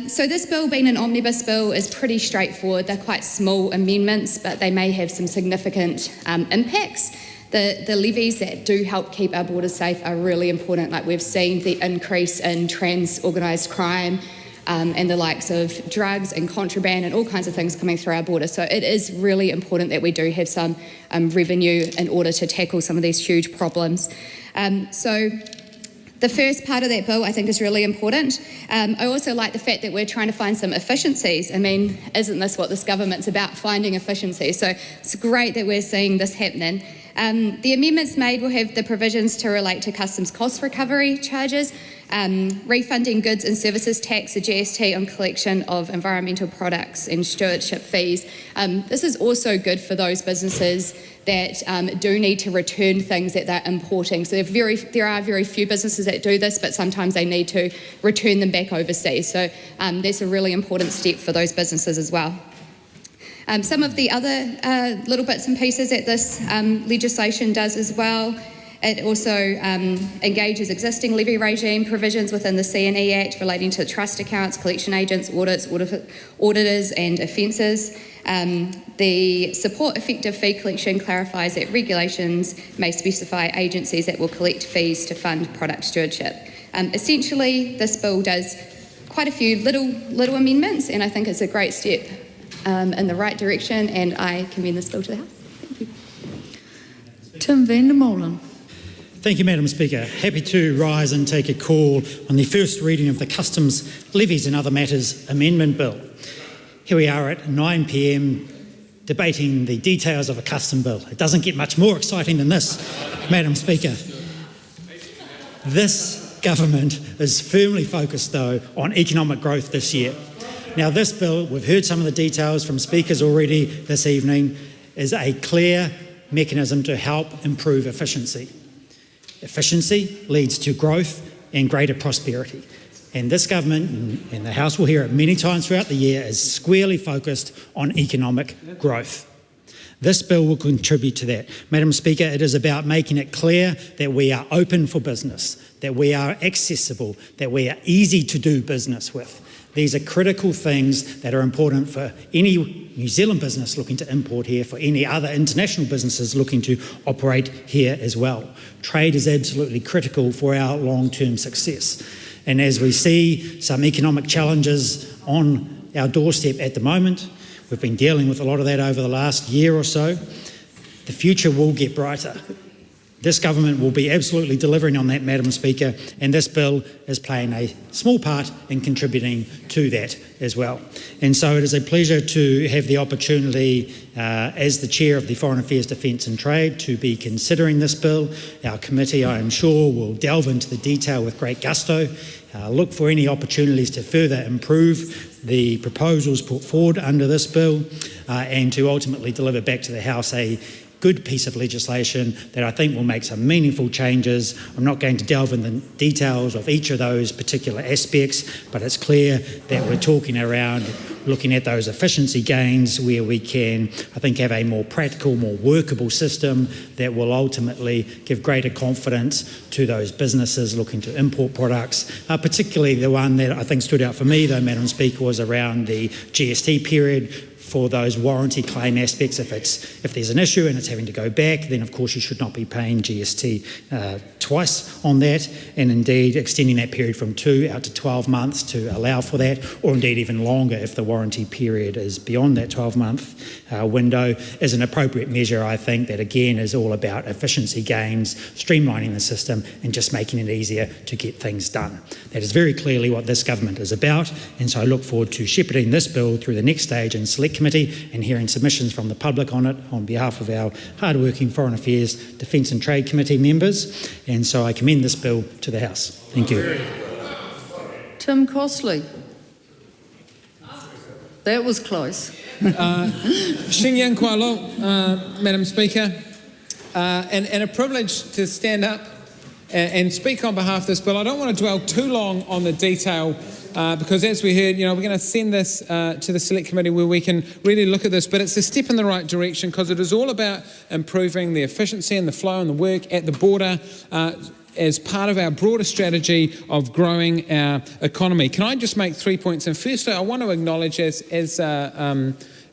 So this bill, being an omnibus bill, is pretty straightforward. They're quite small amendments, but they may have some significant impacts. The levies that do help keep our borders safe are really important. Like we've seen the increase in trans organised crime and the likes of drugs and contraband and all kinds of things coming through our border. So it is really important that we do have some revenue in order to tackle some of these huge problems. The first part of that bill I think is really important. I also like the fact that we're trying to find some efficiencies. I mean, isn't this what this government's about, finding efficiencies? So it's great that we're seeing this happening. The amendments made will have the provisions to relate to customs cost recovery charges, refunding goods and services tax, the GST on collection of environmental products and stewardship fees. This is also good for those businesses that do need to return things that they're importing. So there are very few businesses that do this, but sometimes they need to return them back overseas. So that's a really important step for those businesses as well. Some of the other little bits and pieces that this legislation does as well, it also engages existing levy regime provisions within the C&E Act relating to trust accounts, collection agents, audits, auditors and offences. The support effective fee collection clarifies that regulations may specify agencies that will collect fees to fund product stewardship. Essentially, this bill does quite a few little amendments, and I think it's a great step in the right direction, and I commend this bill to the House. Thank you. Tim Vandermolen. Thank you, Madam Speaker. Happy to rise and take a call on the first reading of the Customs, Levies and Other Matters Amendment Bill. Here we are at 9 p.m. debating the details of a custom bill. It doesn't get much more exciting than this, Madam Speaker. This government is firmly focused, though, on economic growth this year. Now, this bill, we've heard some of the details from speakers already this evening, is a clear mechanism to help improve efficiency. Efficiency leads to growth and greater prosperity. And this government, and the House will hear it many times throughout the year, is squarely focused on economic growth. This bill will contribute to that. Madam Speaker, it is about making it clear that we are open for business, that we are accessible, that we are easy to do business with. These are critical things that are important for any New Zealand business looking to import here, for any other international businesses looking to operate here as well. Trade is absolutely critical for our long-term success. And as we see some economic challenges on our doorstep at the moment, we've been dealing with a lot of that over the last year or so, the future will get brighter. This government will be absolutely delivering on that, Madam Speaker, and this bill is playing a small part in contributing to that as well. And so it is a pleasure to have the opportunity, as the Chair of the Foreign Affairs, Defence and Trade, to be considering this bill. Our committee, I am sure, will delve into the detail with great gusto, look for any opportunities to further improve the proposals put forward under this bill, and to ultimately deliver back to the House a good piece of legislation that I think will make some meaningful changes. I'm not going to delve in the details of each of those particular aspects, but it's clear that we're talking around looking at those efficiency gains where we can, I think, have a more practical, more workable system that will ultimately give greater confidence to those businesses looking to import products. Particularly the one that I think stood out for me, though, Madam Speaker, was around the GST period for those warranty claim aspects. If there's an issue and it's having to go back, then of course you should not be paying GST twice on that, and indeed extending that period from 2 out to 12 months to allow for that, or indeed even longer if the warranty period is beyond that 12-month window, is an appropriate measure, I think, that again is all about efficiency gains, streamlining the system and just making it easier to get things done. That is very clearly what this government is about, and so I look forward to shepherding this bill through the next stage in Select Committee and hearing submissions from the public on it on behalf of our hard-working Foreign Affairs, Defence and Trade Committee members, and so I commend this bill to the House. Thank you. Tim Costley. That was close. Xinyan Kualo, Madam Speaker, and a privilege to stand up and speak on behalf of this bill. I don't want to dwell too long on the detail because, as we heard, we're going to send this to the Select Committee where we can really look at this, but it's a step in the right direction because it is all about improving the efficiency and the flow and the work at the border as part of our broader strategy of growing our economy. Can I just make 3 points? And firstly, I want to acknowledge, as Ms.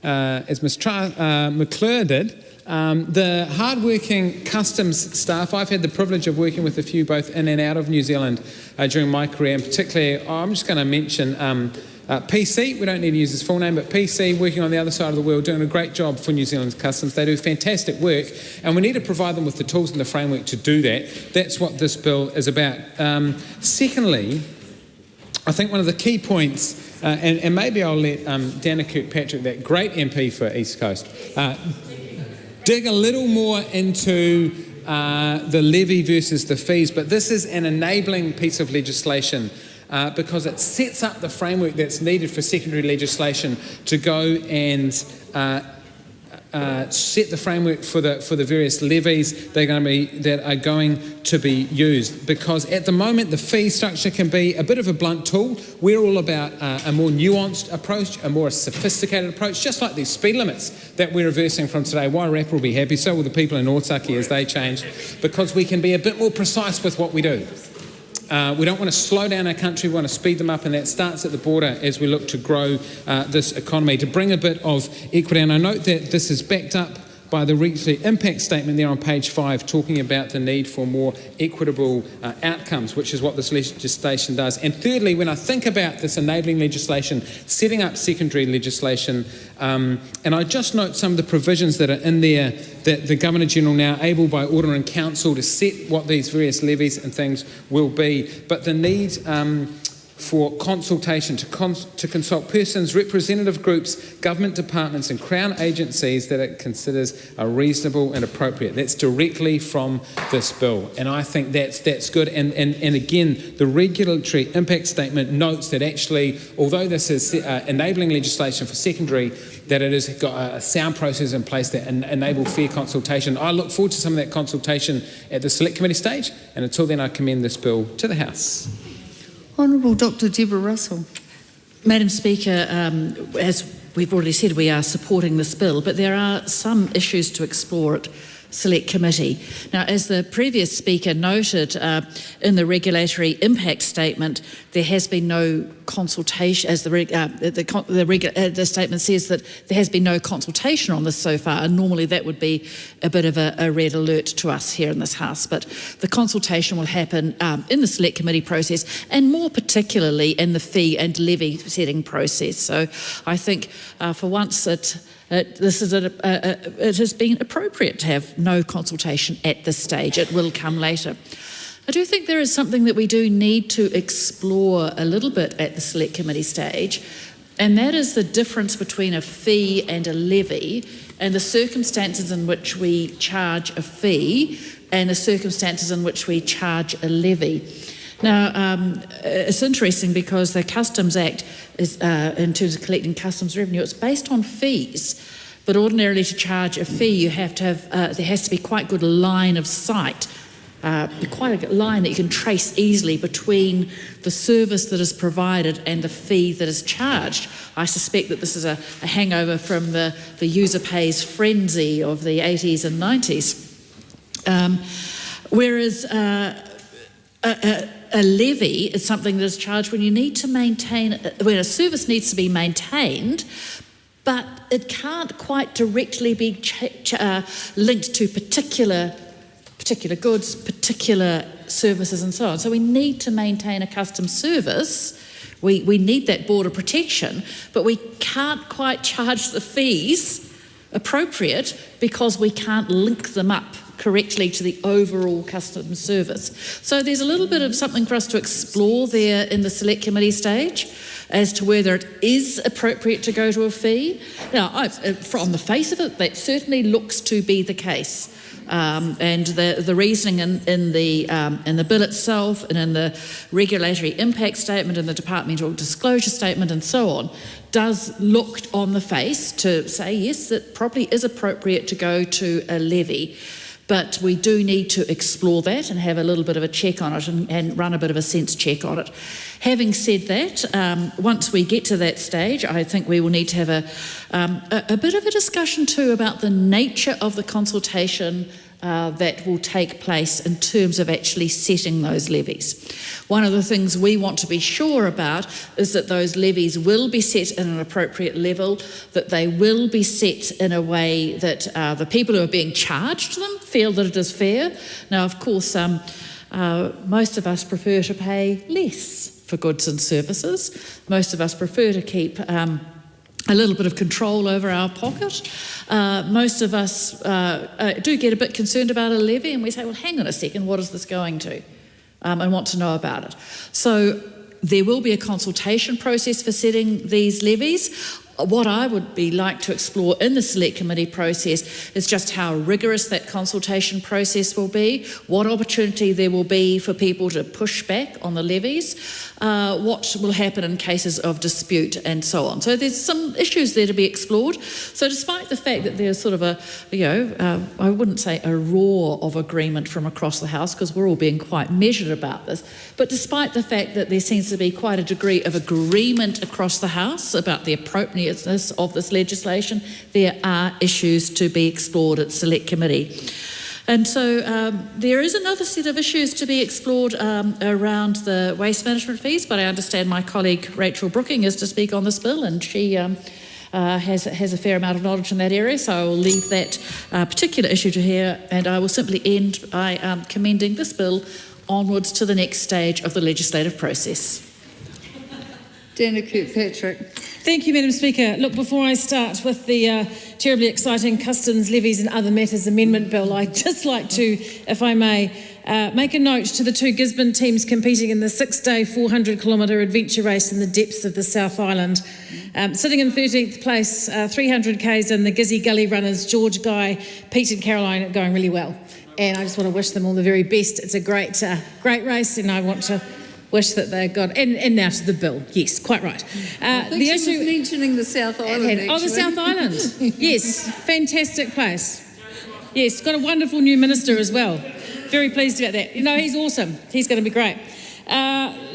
McClure did, the hard-working customs staff. I've had the privilege of working with a few both in and out of New Zealand during my career, and particularly, I'm just going to mention PC, we don't need to use his full name, but PC, working on the other side of the world, doing a great job for New Zealand's customs. They do fantastic work, and we need to provide them with the tools and the framework to do that. That's what this bill is about. Secondly, I think one of the key points, and maybe I'll let Dana Kirkpatrick, that great MP for East Coast, dig a little more into the levy versus the fees, but this is an enabling piece of legislation because it sets up the framework that's needed for secondary legislation to go and set the framework for the various levies that are going to be used. Because at the moment the fee structure can be a bit of a blunt tool. We're all about a more nuanced approach, a more sophisticated approach, just like these speed limits that we're reversing from today. Wairarapa will be happy, so will the people in Otaki as they change, because we can be a bit more precise with what we do. We don't want to slow down our country, we want to speed them up, and that starts at the border as we look to grow this economy, to bring a bit of equity. And I note that this is backed up by the regulatory impact statement there on page 5, talking about the need for more equitable outcomes, which is what this legislation does. And thirdly, when I think about this enabling legislation, setting up secondary legislation, and I just note some of the provisions that are in there that the Governor-General now able by order in council to set what these various levies and things will be, but the need for consultation, to consult persons, representative groups, government departments and Crown agencies that it considers are reasonable and appropriate. That's directly from this bill, and I think that's good. And again, the regulatory impact statement notes that actually, although this is enabling legislation for secondary, that it has got a sound process in place that enable fair consultation. I look forward to some of that consultation at the Select Committee stage, and until then I commend this bill to the House. Honourable Dr Deborah Russell. Madam Speaker, as we've already said, we are supporting this bill, but there are some issues to explore at Select Committee. Now, as the previous speaker noted, in the regulatory impact statement, there has been no consultation, as the statement says that there has been no consultation on this so far, and normally that would be a bit of a red alert to us here in this House. But the consultation will happen in the Select Committee process, and more particularly in the fee and levy setting process. So I think for once it has been appropriate to have no consultation at this stage. It will come later. I do think there is something that we do need to explore a little bit at the Select Committee stage, and that is the difference between a fee and a levy, and the circumstances in which we charge a fee and the circumstances in which we charge a levy. Now, it's interesting because the Customs Act is, in terms of collecting customs revenue, it's based on fees. But ordinarily to charge a fee, you have to have, there has to be quite good line of sight, quite a line that you can trace easily between the service that is provided and the fee that is charged. I suspect that this is a hangover from the user pays frenzy of the 80s and 90s. Whereas a levy is something that is charged when you need to maintain, when a service needs to be maintained, but it can't quite directly be linked to particular goods, particular services and so on. So we need to maintain a customs service. We need that border protection, but we can't quite charge the fees appropriate because we can't link them up correctly to the overall customs service. So there's a little bit of something for us to explore there in the select committee stage as to whether it is appropriate to go to a fee. Now, from the face of it, that certainly looks to be the case. And the reasoning in the bill itself and in the regulatory impact statement and the departmental disclosure statement and so on does look on the face to say, yes, it probably is appropriate to go to a levy. But we do need to explore that and have a little bit of a check on it and run a bit of a sense check on it. Having said that, once we get to that stage, I think we will need to have a bit of a discussion too about the nature of the consultation that will take place in terms of actually setting those levies. One of the things we want to be sure about is that those levies will be set in an appropriate level, that they will be set in a way that the people who are being charged to them feel that it is fair. Now, of course, most of us prefer to pay less for goods and services. Most of us prefer to keep a little bit of control over our pocket. Most of us do get a bit concerned about a levy and we say, well, hang on a second, what is this going to? And want to know about it. So there will be a consultation process for setting these levies. What I would be like to explore in the select committee process is just how rigorous that consultation process will be, what opportunity there will be for people to push back on the levies, what will happen in cases of dispute and so on. So there's some issues there to be explored. So despite the fact that there's sort of I wouldn't say a roar of agreement from across the House because we're all being quite measured about this, but despite the fact that there seems to be quite a degree of agreement across the House about the appropriateness of this legislation, there are issues to be explored at select committee. And so there is another set of issues to be explored around the waste management fees, but I understand my colleague Rachel Brooking is to speak on this bill, and she has a fair amount of knowledge in that area, so I will leave that particular issue to her, and I will simply end by commending this bill onwards to the next stage of the legislative process. Dana Kirkpatrick. Thank you, Madam Speaker. Look, before I start with the terribly exciting Customs, Levies and Other Matters Amendment Bill, I'd just like to, if I may, make a note to the two Gisborne teams competing in the 6-day 400-kilometre adventure race in the depths of the South Island. Sitting in 13th place, 300 Ks in the Gizzy Gully runners, George, Guy, Pete and Caroline are going really well. And I just want to wish them all the very best. It's a great race, and I want to wish that they got, and now to the bill. Yes, quite right. The issue was mentioning the South Island. Oh, the South Island. Yes, fantastic place. Yes, got a wonderful new minister as well. Very pleased about that. You know, he's awesome. He's going to be great.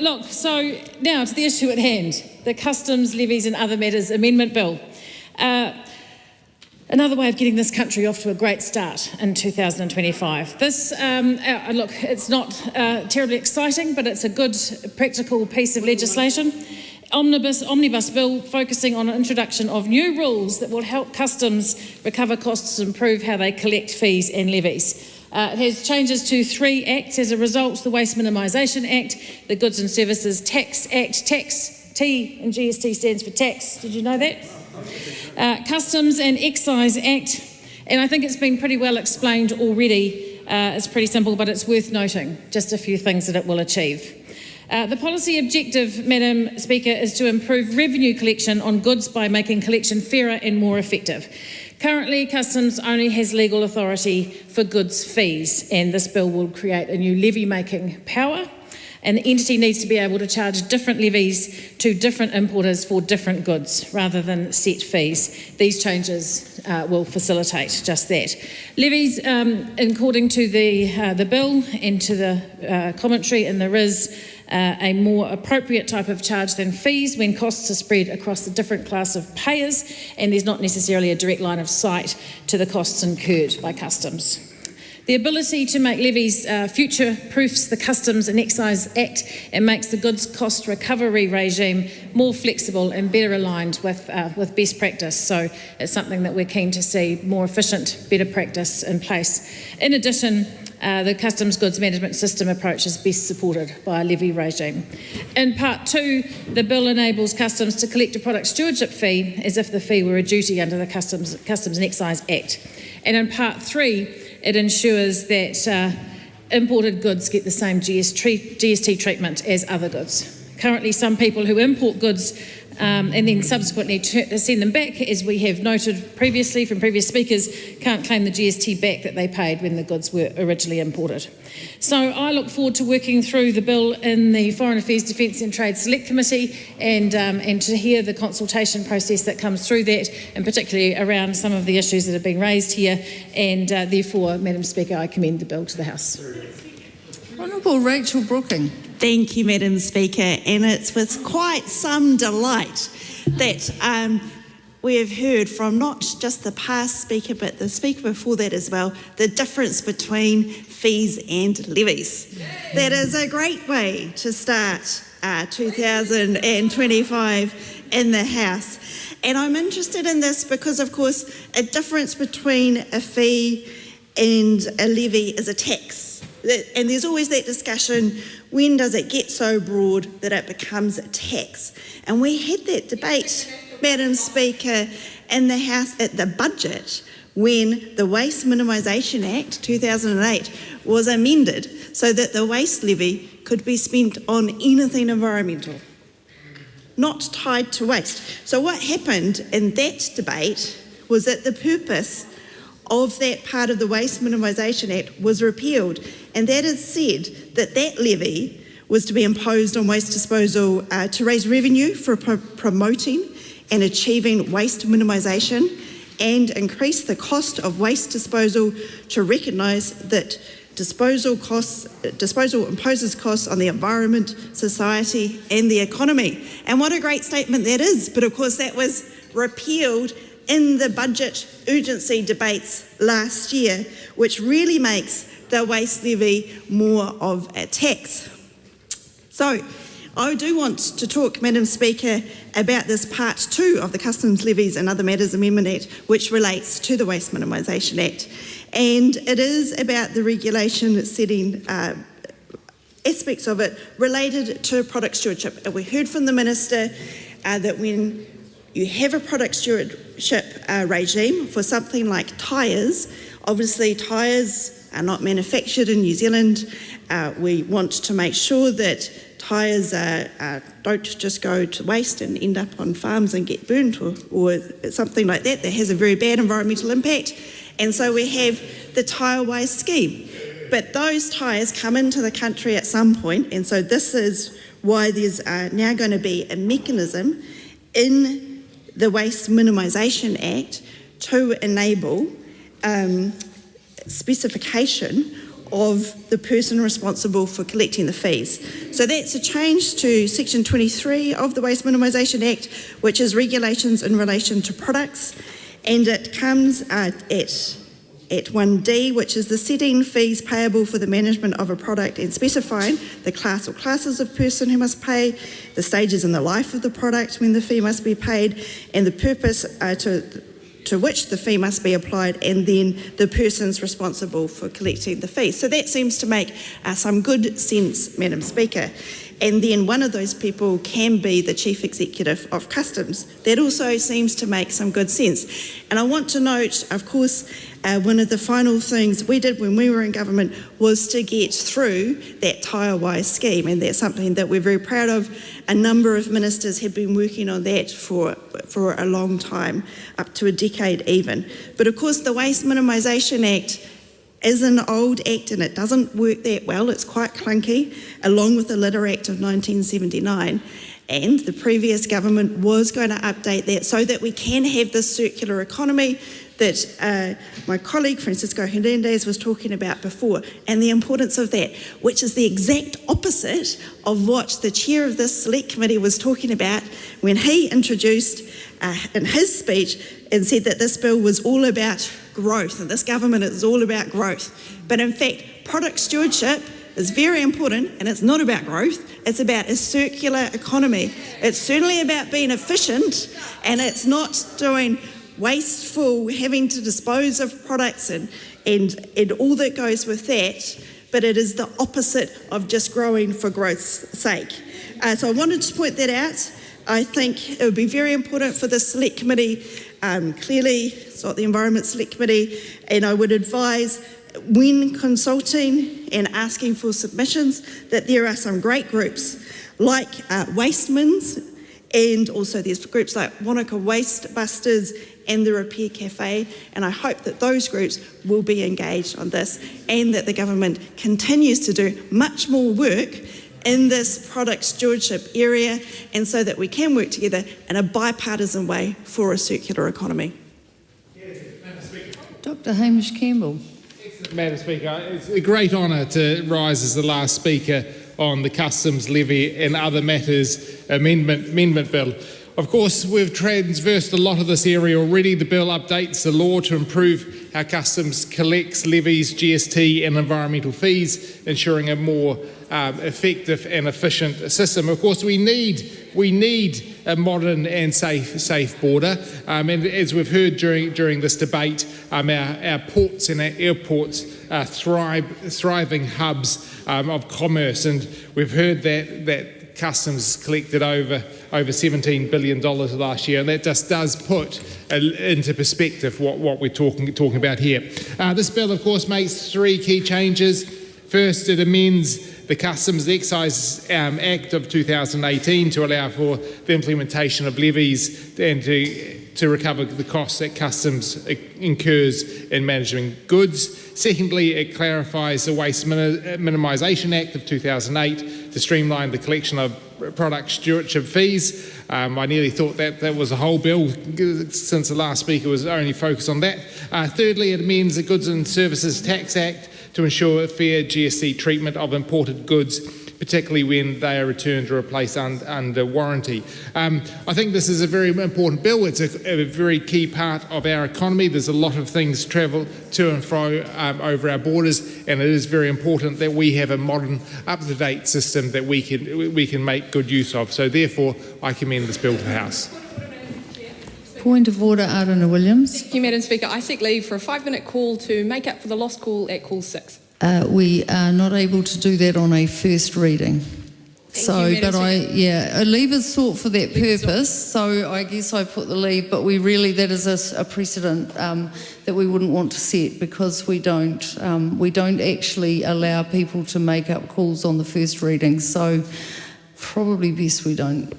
Look, so now to the issue at hand, the Customs, Levies and Other Matters Amendment Bill. Another way of getting this country off to a great start in 2025. This, look, it's not terribly exciting, but it's a good, practical piece of legislation. Omnibus bill focusing on an introduction of new rules that will help Customs recover costs and improve how they collect fees and levies. It has changes to 3 acts as a result: the Waste Minimisation Act, the Goods and Services Tax Act. Tax, T in GST stands for tax. Did you know that? Customs and Excise Act, and I think it's been pretty well explained already. It's pretty simple, but it's worth noting just a few things that it will achieve. The policy objective, Madam Speaker, is to improve revenue collection on goods by making collection fairer and more effective. Currently, Customs only has legal authority for goods fees, and this bill will create a new levy-making power. and the entity needs to be able to charge different levies to different importers for different goods rather than set fees. These changes will facilitate just that. Levies, according to the bill and to the commentary, and there is a more appropriate type of charge than fees when costs are spread across the different class of payers and there's not necessarily a direct line of sight to the costs incurred by customs. The ability to make levies future-proofs the Customs and Excise Act and makes the goods cost recovery regime more flexible and better aligned with best practice. So it's something that we're keen to see more efficient, better practice in place. In addition, the Customs Goods Management System approach is best supported by a levy regime. In Part 2, the bill enables Customs to collect a product stewardship fee as if the fee were a duty under the Customs and Excise Act. And in Part 3, it ensures that imported goods get the same GST treatment as other goods. Currently, some people who import goods and then subsequently send them back, as we have noted previously from previous speakers, can't claim the GST back that they paid when the goods were originally imported. So I look forward to working through the bill in the Foreign Affairs, Defence and Trade Select Committee and to hear the consultation process that comes through that, and particularly around some of the issues that have been raised here, and therefore, Madam Speaker, I commend the bill to the House. Honourable Rachel Brooking. Thank you, Madam Speaker, and it's with quite some delight that we have heard from not just the past speaker but the speaker before that as well, the difference between fees and levies. That is a great way to start 2025 in the House. And I'm interested in this because, of course, a difference between a fee and a levy is a tax. And there's always that discussion, when does it get so broad that it becomes a tax? And we had that debate, Madam Speaker, in the House at the budget when the Waste Minimisation Act 2008 was amended so that the waste levy could be spent on anything environmental, not tied to waste. So what happened in that debate was that the purpose of that part of the Waste Minimisation Act was repealed, and that has said that that levy was to be imposed on waste disposal to raise revenue for promoting and achieving waste minimisation and increase the cost of waste disposal to recognise that disposal imposes costs on the environment, society and the economy. And what a great statement that is, but of course that was repealed in the budget urgency debates last year, which really makes the waste levy more of a tax. So I do want to talk, Madam Speaker, about this Part 2 of the Customs Levies and Other Matters Amendment Act, which relates to the Waste Minimisation Act. And it is about the regulation setting aspects of it related to product stewardship. And we heard from the Minister that when you have a product stewardship regime for something like tyres, obviously tyres are not manufactured in New Zealand. We want to make sure that tyres don't just go to waste and end up on farms and get burnt or something like that has a very bad environmental impact. And so we have the tyre-wise scheme. But those tyres come into the country at some point, and so this is why there's now going to be a mechanism in the Waste Minimisation Act to enable specification of the person responsible for collecting the fees. So that's a change to Section 23 of the Waste Minimisation Act, which is regulations in relation to products, and it comes at 1D, which is the setting fees payable for the management of a product and specifying the class or classes of person who must pay, the stages in the life of the product when the fee must be paid, and the purpose to which the fee must be applied, and then the persons responsible for collecting the fee. So that seems to make some good sense, Madam Speaker. And then one of those people can be the Chief Executive of Customs. That also seems to make some good sense. And I want to note, of course, one of the final things we did when we were in government was to get through that tyre-wise scheme, and that's something that we're very proud of. A number of ministers have been working on that for a long time, up to a decade even. But of course the Waste Minimisation Act is an old act and it doesn't work that well. It's quite clunky, along with the Litter Act of 1979. And the previous government was going to update that so that we can have this circular economy that my colleague Francisco Hernandez was talking about before, and the importance of that, which is the exact opposite of what the chair of this select committee was talking about when he introduced in his speech and said that this bill was all about growth, and this government is all about growth. But in fact, product stewardship is very important, and it's not about growth, it's about a circular economy. It's certainly about being efficient, and it's not doing wasteful, having to dispose of products and all that goes with that, but it is the opposite of just growing for growth's sake. So I wanted to point that out. I think it would be very important for the Select Committee. Clearly, it's not the Environment Select Committee, and I would advise when consulting and asking for submissions that there are some great groups like Wastemans, and also there's groups like Wanaka Waste Busters and the Repair Cafe, and I hope that those groups will be engaged on this and that the government continues to do much more work in this product stewardship area, and so that we can work together in a bipartisan way for a circular economy. Dr. Hamish Campbell. Madam Speaker, it's a great honour to rise as the last speaker on the Customs Levy and Other Matters Amendment Bill. Of course, we've transversed a lot of this area already. The bill updates the law to improve how Customs collects levies, GST and environmental fees, ensuring a more effective and efficient system. Of course, we need a modern and safe border. And as we've heard during this debate, our ports and our airports are thriving hubs of commerce, and we've heard that Customs collected over $17 billion last year, and that just does put into perspective what we're talking about here. This bill, of course, makes three key changes. First, it amends the Customs Excise Act of 2018 to allow for the implementation of levies and to recover the costs that Customs incurs in managing goods. Secondly, it clarifies the Waste Minimisation Act of 2008 to streamline the collection of product stewardship fees. I nearly thought that was a whole bill, since the last speaker was only focused on that. Thirdly, it amends the Goods and Services Tax Act to ensure fair GST treatment of imported goods, particularly when they are returned or replaced under warranty. I think this is a very important bill. It's a very key part of our economy. There's a lot of things travel to and fro over our borders, and it is very important that we have a modern, up-to-date system that we can make good use of. So therefore, I commend this bill to the House. Point of order, Aruna Williams. Thank you, Madam Speaker. I seek leave for a 5-minute call to make up for the lost call at call 6. We are not able to do that on a first reading. A leave is sought for that purpose, so I guess I put the leave, but that is a precedent that we wouldn't want to set, because we don't actually allow people to make up calls on the first reading, so probably best we don't.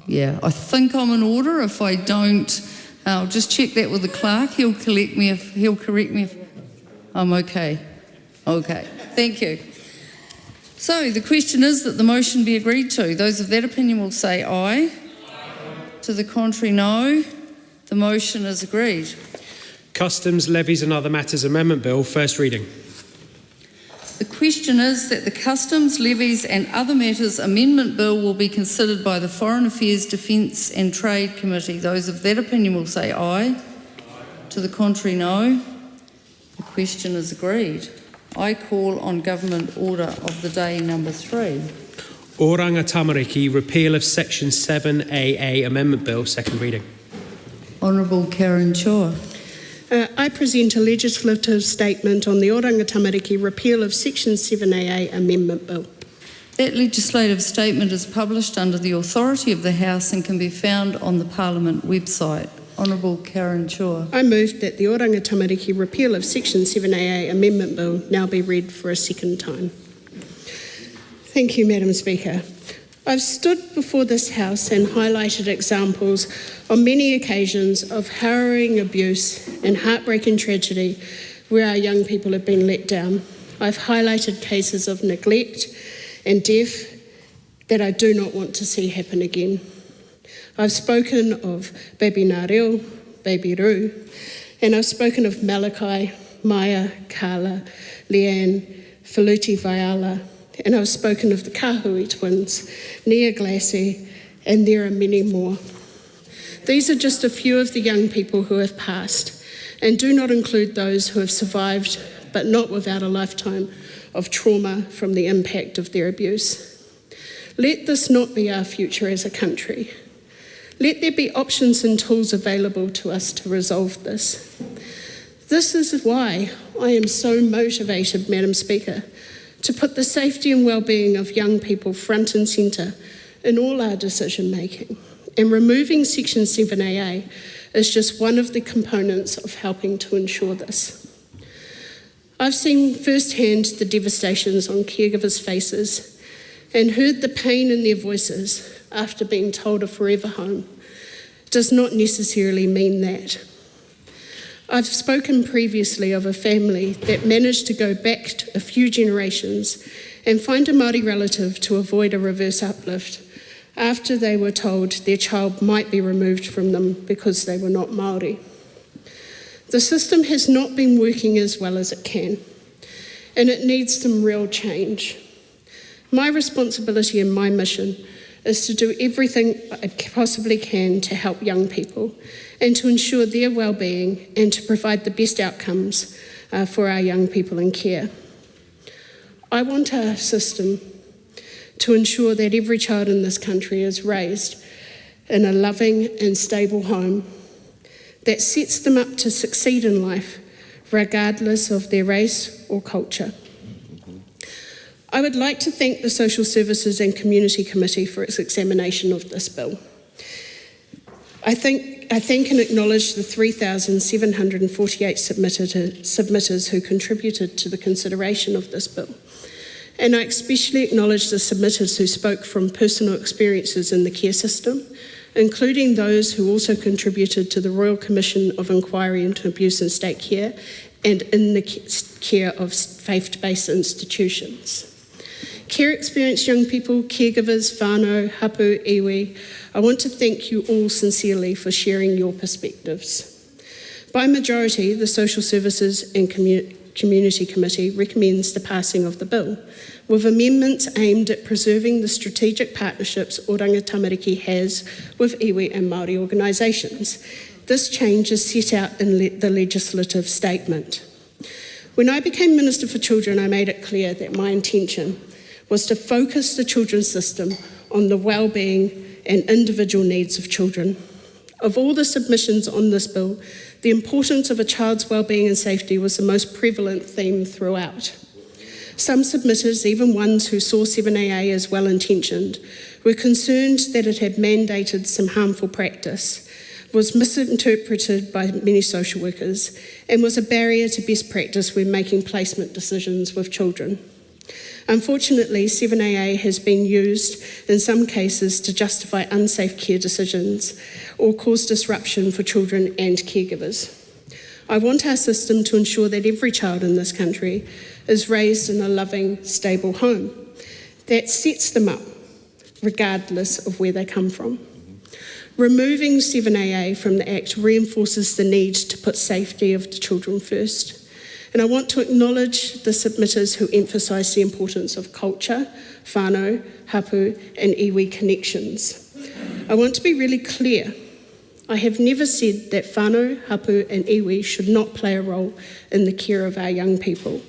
I think I'm in order. If I don't, I'll just check that with the clerk. He'll correct me if I'm okay. Okay, thank you. So the question is that the motion be agreed to. Those of that opinion will say aye. To the contrary, no. The motion is agreed. Customs, Levies and Other Matters Amendment Bill, first reading. The question is that the Customs, Levies and Other Matters Amendment Bill will be considered by the Foreign Affairs, Defence and Trade Committee. Those of that opinion will say aye. To the contrary, no. The question is agreed. I call on Government Order of the Day number 3. Oranga Tamariki, repeal of Section 7AA Amendment Bill, second reading. Honourable Karen Chua. I present a legislative statement on the Oranga Tamariki repeal of Section 7AA Amendment Bill. That legislative statement is published under the authority of the House and can be found on the Parliament website. Honourable Karen Chua. I move that the Oranga Tamariki repeal of Section 7AA Amendment Bill now be read for a second time. Thank you, Madam Speaker. I've stood before this House and highlighted examples on many occasions of harrowing abuse and heartbreaking tragedy where our young people have been let down. I've highlighted cases of neglect and death that I do not want to see happen again. I've spoken of baby Nāreo, baby Ru, and I've spoken of Malachi, Maya, Carla, Leanne, Faluti Vaiala, and I've spoken of the Kahui twins, Nia Glassy, and there are many more. These are just a few of the young people who have passed, and do not include those who have survived, but not without a lifetime of trauma from the impact of their abuse. Let this not be our future as a country. Let there be options and tools available to us to resolve this. This is why I am so motivated, Madam Speaker, to put the safety and well-being of young people front and centre in all our decision making. And removing Section 7AA is just one of the components of helping to ensure this. I've seen firsthand the devastations on caregivers' faces and heard the pain in their voices after being told a forever home does not necessarily mean that. I've spoken previously of a family that managed to go back to a few generations and find a Māori relative to avoid a reverse uplift after they were told their child might be removed from them because they were not Māori. The system has not been working as well as it can, and it needs some real change. My responsibility and my mission is to do everything I possibly can to help young people and to ensure their well-being and to provide the best outcomes for our young people in care. I want our system to ensure that every child in this country is raised in a loving and stable home that sets them up to succeed in life, regardless of their race or culture. I would like to thank the Social Services and Community Committee for its examination of this bill. I thank and acknowledge the 3,748 submitters who contributed to the consideration of this bill. And I especially acknowledge the submitters who spoke from personal experiences in the care system, including those who also contributed to the Royal Commission of Inquiry into Abuse in State Care and in the care of faith-based institutions. Care experienced young people, caregivers, whānau, hapu, iwi, I want to thank you all sincerely for sharing your perspectives. By majority, the Social Services and Community Committee recommends the passing of the bill, with amendments aimed at preserving the strategic partnerships Oranga Tamariki has with iwi and Māori organisations. This change is set out in the legislative statement. When I became Minister for Children, I made it clear that my intention was to focus the children's system on the well-being and individual needs of children. Of all the submissions on this bill, the importance of a child's well-being and safety was the most prevalent theme throughout. Some submitters, even ones who saw 7AA as well-intentioned, were concerned that it had mandated some harmful practice, was misinterpreted by many social workers, and was a barrier to best practice when making placement decisions with children. Unfortunately, 7AA has been used in some cases to justify unsafe care decisions or cause disruption for children and caregivers. I want our system to ensure that every child in this country is raised in a loving, stable home that sets them up, regardless of where they come from. Removing 7AA from the Act reinforces the need to put safety of the children first. And I want to acknowledge the submitters who emphasise the importance of culture, whānau, hapu and iwi connections. I want to be really clear. I have never said that whānau, hapu and iwi should not play a role in the care of our young people.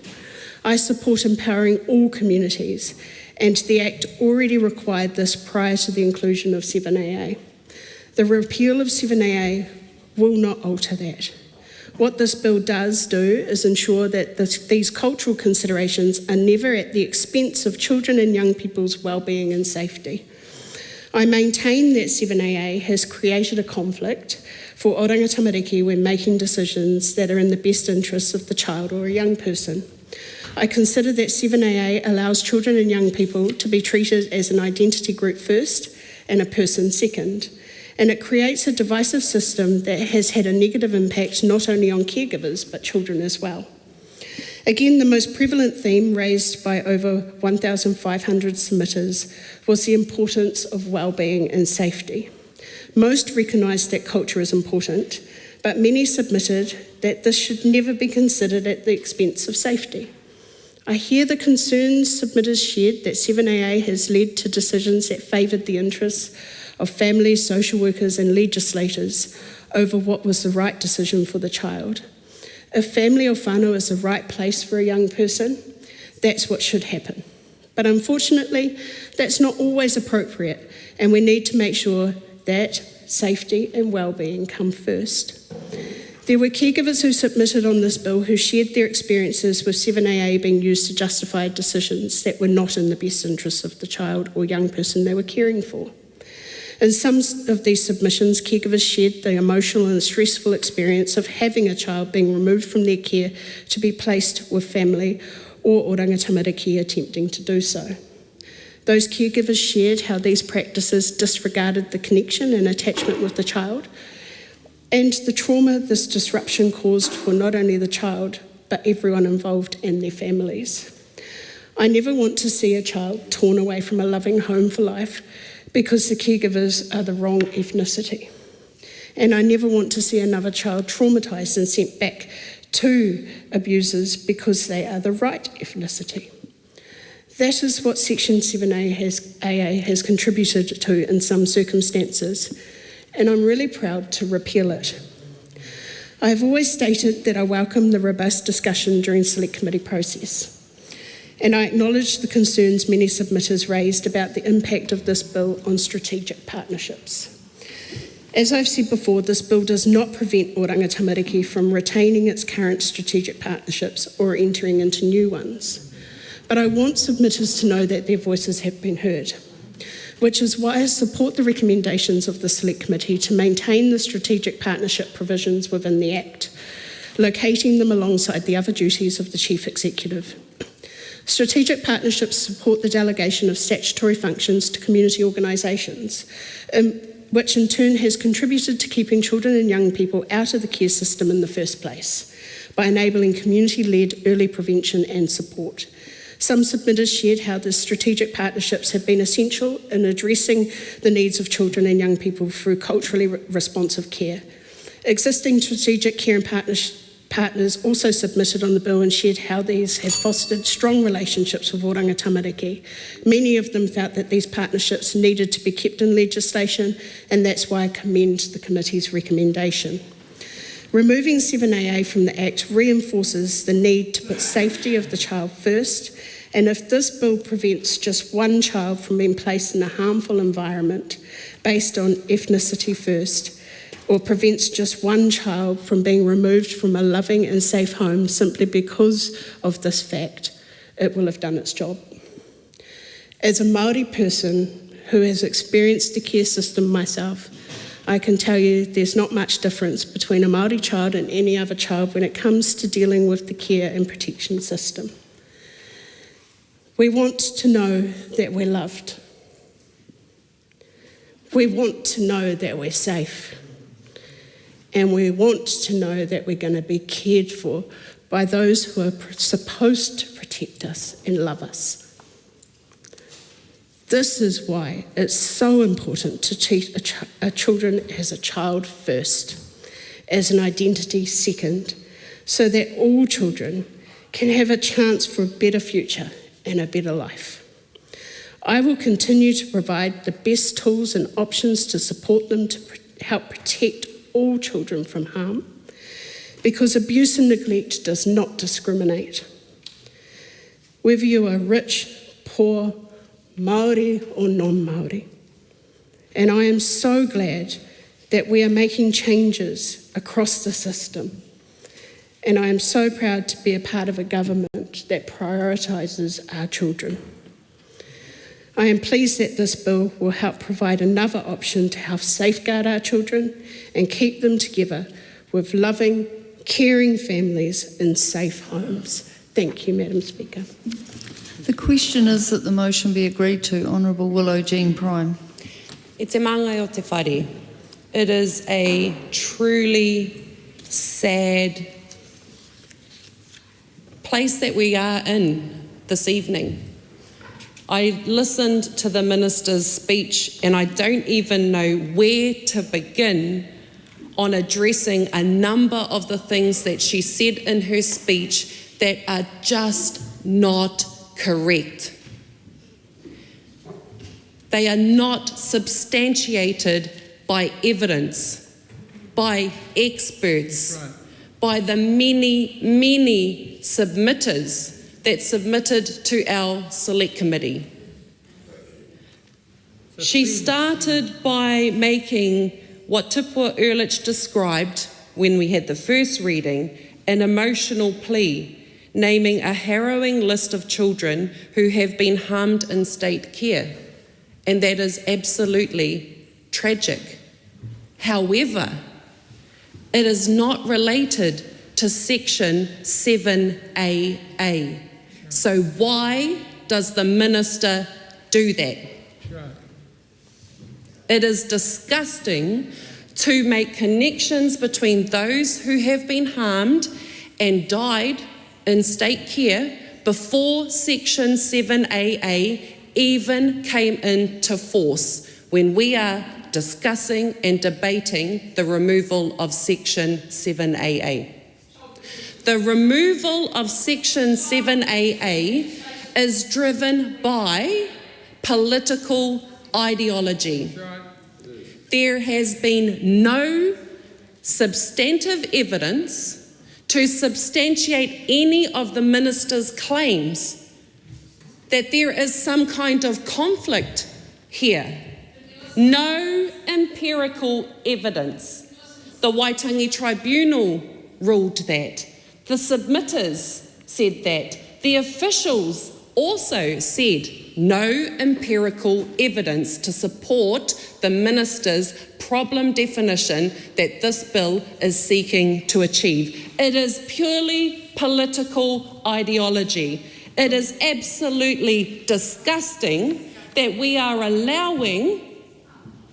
I support empowering all communities, and the Act already required this prior to the inclusion of 7AA. The repeal of 7AA will not alter that. What this bill does do is ensure that these cultural considerations are never at the expense of children and young people's well-being and safety. I maintain that 7AA has created a conflict for Oranga Tamariki when making decisions that are in the best interests of the child or a young person. I consider that 7AA allows children and young people to be treated as an identity group first and a person second. And it creates a divisive system that has had a negative impact not only on caregivers but children as well. Again, the most prevalent theme raised by over 1,500 submitters was the importance of well-being and safety. Most recognised that culture is important, but many submitted that this should never be considered at the expense of safety. I hear the concerns submitters shared that 7AA has led to decisions that favoured the interests of families, social workers and legislators over what was the right decision for the child. If family or whānau is the right place for a young person, that's what should happen. But unfortunately, that's not always appropriate, and we need to make sure that safety and well-being come first. There were caregivers who submitted on this bill who shared their experiences with 7AA being used to justify decisions that were not in the best interests of the child or young person they were caring for. In some of these submissions, caregivers shared the emotional and stressful experience of having a child being removed from their care to be placed with family or oranga tamariki attempting to do so. Those caregivers shared how these practices disregarded the connection and attachment with the child and the trauma this disruption caused for not only the child, but everyone involved and their families. I never want to see a child torn away from a loving home for life because the caregivers are the wrong ethnicity. And I never want to see another child traumatised and sent back to abusers because they are the right ethnicity. That is what Section 7AA has contributed to in some circumstances, and I'm really proud to repeal it. I have always stated that I welcome the robust discussion during Select Committee process, and I acknowledge the concerns many submitters raised about the impact of this bill on strategic partnerships. As I've said before, this bill does not prevent oranga tamariki from retaining its current strategic partnerships or entering into new ones. But I want submitters to know that their voices have been heard, which is why I support the recommendations of the Select Committee to maintain the strategic partnership provisions within the Act, locating them alongside the other duties of the Chief Executive. Strategic partnerships support the delegation of statutory functions to community organisations, which in turn has contributed to keeping children and young people out of the care system in the first place, by enabling community-led early prevention and support. Some submitters shared how the strategic partnerships have been essential in addressing the needs of children and young people through culturally responsive care. Existing strategic care and partners also submitted on the bill and shared how these have fostered strong relationships with oranga tamariki. Many of them felt that these partnerships needed to be kept in legislation, and that's why I commend the committee's recommendation. Removing 7AA from the Act reinforces the need to put safety of the child first, and if this bill prevents just one child from being placed in a harmful environment based on ethnicity first, or prevents just one child from being removed from a loving and safe home simply because of this fact, it will have done its job. As a Māori person who has experienced the care system myself, I can tell you there's not much difference between a Māori child and any other child when it comes to dealing with the care and protection system. We want to know that we're loved. We want to know that we're safe. And we want to know that we're going to be cared for by those who are supposed to protect us and love us. This is why it's so important to treat children as a child first, as an identity second, so that all children can have a chance for a better future and a better life. I will continue to provide the best tools and options to support them to help protect all children from harm, because abuse and neglect does not discriminate. Whether you are rich, poor, Māori or non-Māori. And I am so glad that we are making changes across the system. And I am so proud to be a part of a government that prioritises our children. I am pleased that this bill will help provide another option to help safeguard our children and keep them together with loving, caring families in safe homes. Thank you, Madam Speaker. The question is that the motion be agreed to. Honourable Willow Jean Prime. E te mangai o te whare. It is a truly sad place that we are in this evening. I listened to the minister's speech and I don't even know where to begin on addressing a number of the things that she said in her speech that are just not correct. They are not substantiated by evidence, by experts, by the many submitters that submitted to our select committee. She started by making what Tupua Ehrlich described when we had the first reading, an emotional plea, naming a harrowing list of children who have been harmed in state care. And that is absolutely tragic. However, it is not related to Section 7AA. So why does the minister do that? It is disgusting to make connections between those who have been harmed and died in state care before Section 7AA even came into force when we are discussing and debating the removal of Section 7AA. The removal of Section 7AA is driven by political ideology. There has been no substantive evidence to substantiate any of the minister's claims that there is some kind of conflict here. No empirical evidence. The Waitangi Tribunal ruled that. The submitters said that. The officials also said no empirical evidence to support the minister's problem definition that this bill is seeking to achieve. It is purely political ideology. It is absolutely disgusting that we are allowing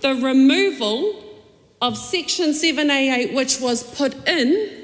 the removal of Section 7AA, which was put in,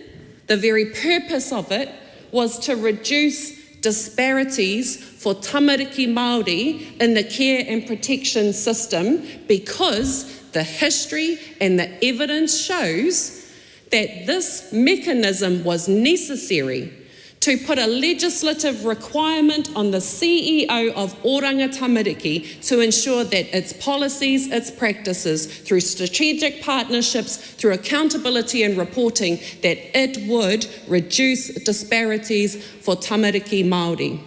the very purpose of it was to reduce disparities for tamariki Māori in the care and protection system, because the history and the evidence shows that this mechanism was necessary to put a legislative requirement on the CEO of Oranga Tamariki to ensure that its policies, its practices, through strategic partnerships, through accountability and reporting, that it would reduce disparities for tamariki Māori.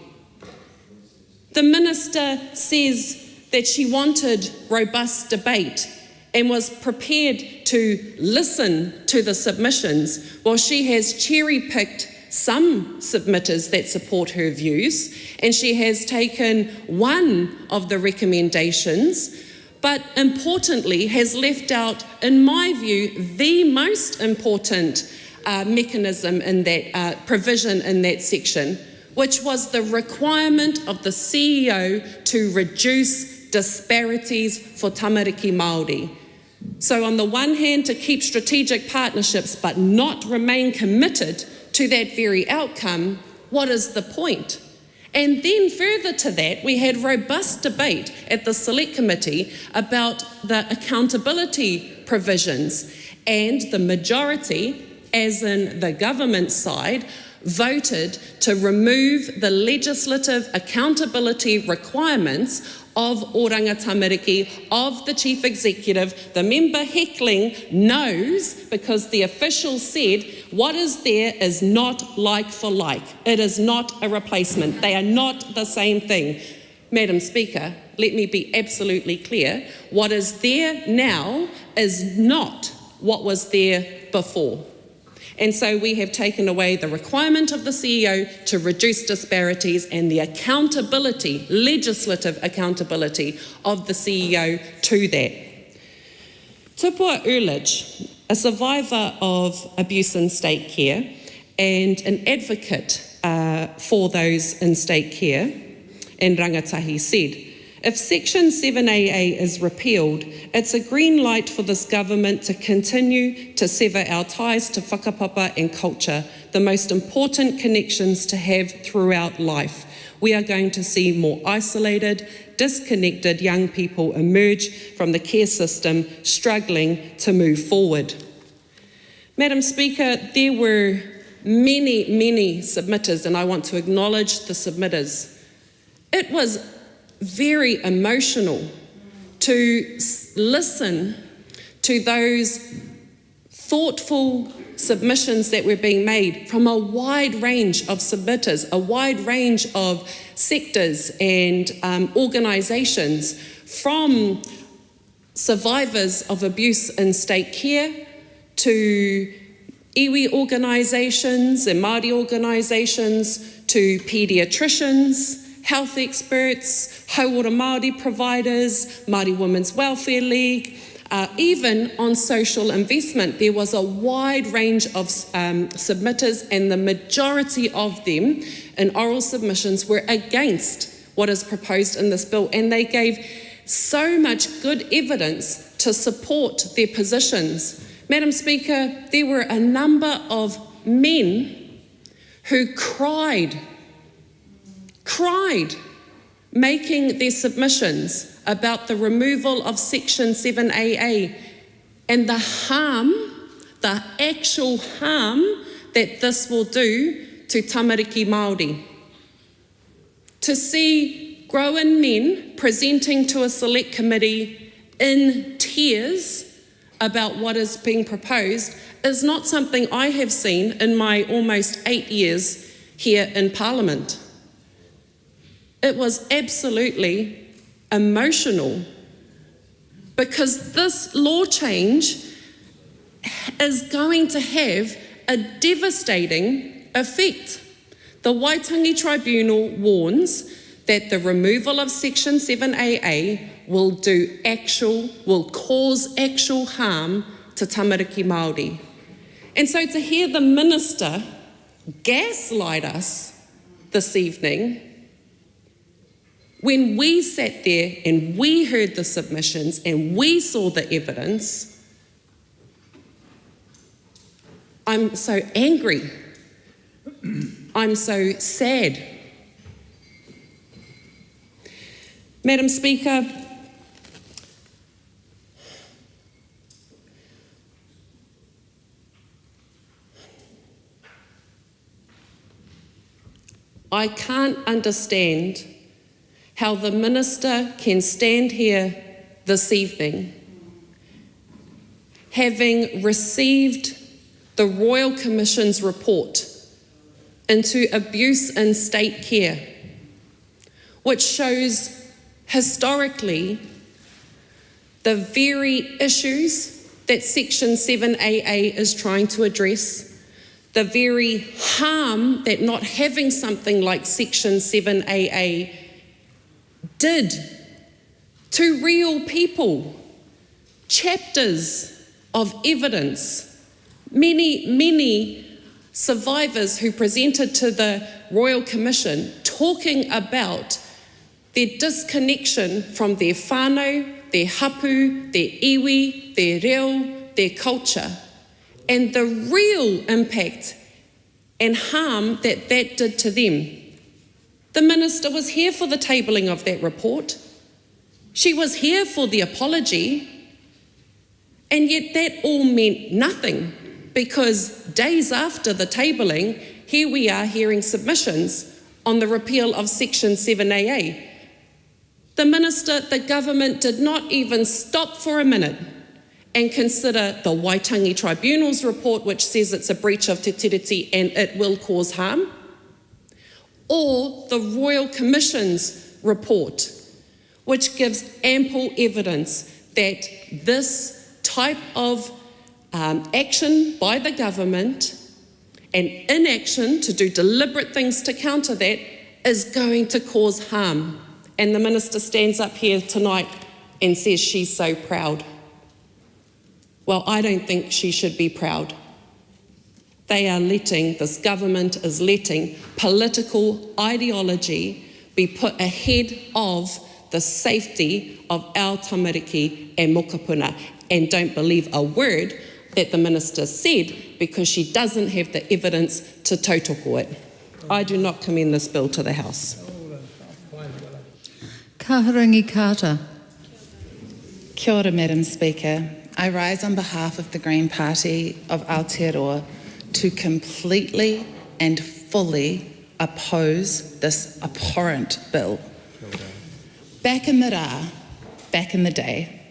The minister says that she wanted robust debate and was prepared to listen to the submissions, while she has cherry-picked some submitters that support her views, and she has taken one of the recommendations, but importantly has left out, in my view, the most important mechanism in that provision in that section, which was the requirement of the CEO to reduce disparities for tamariki Māori. So on the one hand, to keep strategic partnerships but not remain committed to that very outcome, what is the point? And then further to that, we had robust debate at the Select Committee about the accountability provisions, and the majority, as in the government side, voted to remove the legislative accountability requirements of Oranga Tamariki, of the Chief Executive. The member heckling knows, because the official said what is there is not like for like. It is not a replacement. They are not the same thing. Madam Speaker, let me be absolutely clear. What is there now is not what was there before. And so we have taken away the requirement of the CEO to reduce disparities and the accountability, legislative accountability of the CEO to that. Tupua Ehrlich, a survivor of abuse in state care and an advocate for those in state care and rangatahi, said, If Section 7AA is repealed, it's a green light for this government to continue to sever our ties to whakapapa and culture, the most important connections to have throughout life. We are going to see more isolated, disconnected young people emerge from the care system, struggling to move forward. Madam Speaker, there were many submitters, and I want to acknowledge the submitters. It was very emotional to listen to those thoughtful submissions that were being made from a wide range of submitters, a wide range of sectors and organisations, from survivors of abuse in state care to iwi organisations and Māori organisations to paediatricians, health experts, hauora Māori providers, Māori Women's Welfare League, even on social investment. There was a wide range of submitters, and the majority of them in oral submissions were against what is proposed in this bill, and they gave so much good evidence to support their positions. Madam Speaker, there were a number of men who cried, making their submissions about the removal of Section 7AA and the harm, the actual harm that this will do to tamariki Māori. To see grown men presenting to a select committee in tears about what is being proposed is not something I have seen in my almost 8 years here in Parliament. It was absolutely emotional, because this law change is going to have a devastating effect. The Waitangi Tribunal warns that the removal of Section 7AA will cause actual harm to tamariki Māori. And so to hear the Minister gaslight us this evening, when we sat there and we heard the submissions and we saw the evidence, I'm so angry. I'm so sad. Madam Speaker, I can't understand how the Minister can stand here this evening, having received the Royal Commission's report into abuse in state care, which shows historically the very issues that Section 7AA is trying to address, the very harm that not having something like Section 7AA did to real people. Chapters of evidence, many survivors who presented to the Royal Commission talking about their disconnection from their whānau, their hapu, their iwi, their reo, their culture, and the real impact and harm that that did to them. The Minister was here for the tabling of that report. She was here for the apology, and yet that all meant nothing, because days after the tabling, here we are hearing submissions on the repeal of Section 7AA. The Minister, the government did not even stop for a minute and consider the Waitangi Tribunal's report, which says it's a breach of te tiriti and it will cause harm, or the Royal Commission's report, which gives ample evidence that this type of action by the government and inaction to do deliberate things to counter that is going to cause harm. And the Minister stands up here tonight and says she's so proud. Well, I don't think she should be proud. This government is letting political ideology be put ahead of the safety of our tamariki and mokapuna, and don't believe a word that the Minister said because she doesn't have the evidence to tautoko it. I do not commend this bill to the House. Kaharangi Carter. Kia ora, Madam Speaker. I rise on behalf of the Green Party of Aotearoa to completely and fully oppose this abhorrent bill. Back in the day,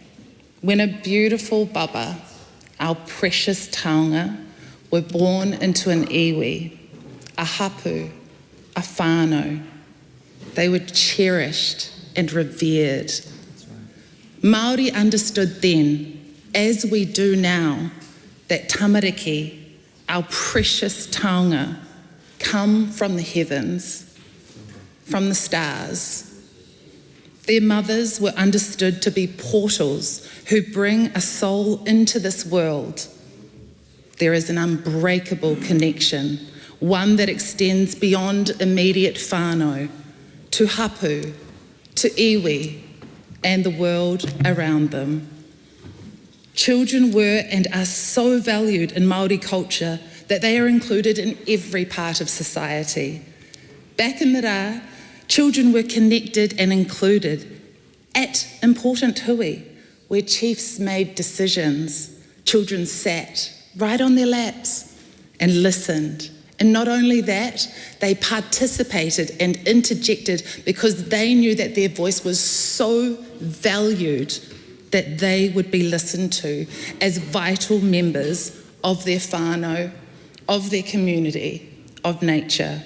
when a beautiful baba, our precious taonga, were born into an iwi, a hapu, a whānau, they were cherished and revered. Māori understood then, as we do now, that tamariki, our precious taonga, come from the heavens, from the stars. Their mothers were understood to be portals who bring a soul into this world. There is an unbreakable connection, one that extends beyond immediate whānau, to hapu, to iwi, and the world around them. Children were and are so valued in Māori culture that they are included in every part of society. Back in the rā, children were connected and included at important hui, where chiefs made decisions. Children sat right on their laps and listened. And not only that, they participated and interjected because they knew that their voice was so valued that they would be listened to as vital members of their whānau, of their community, of nature.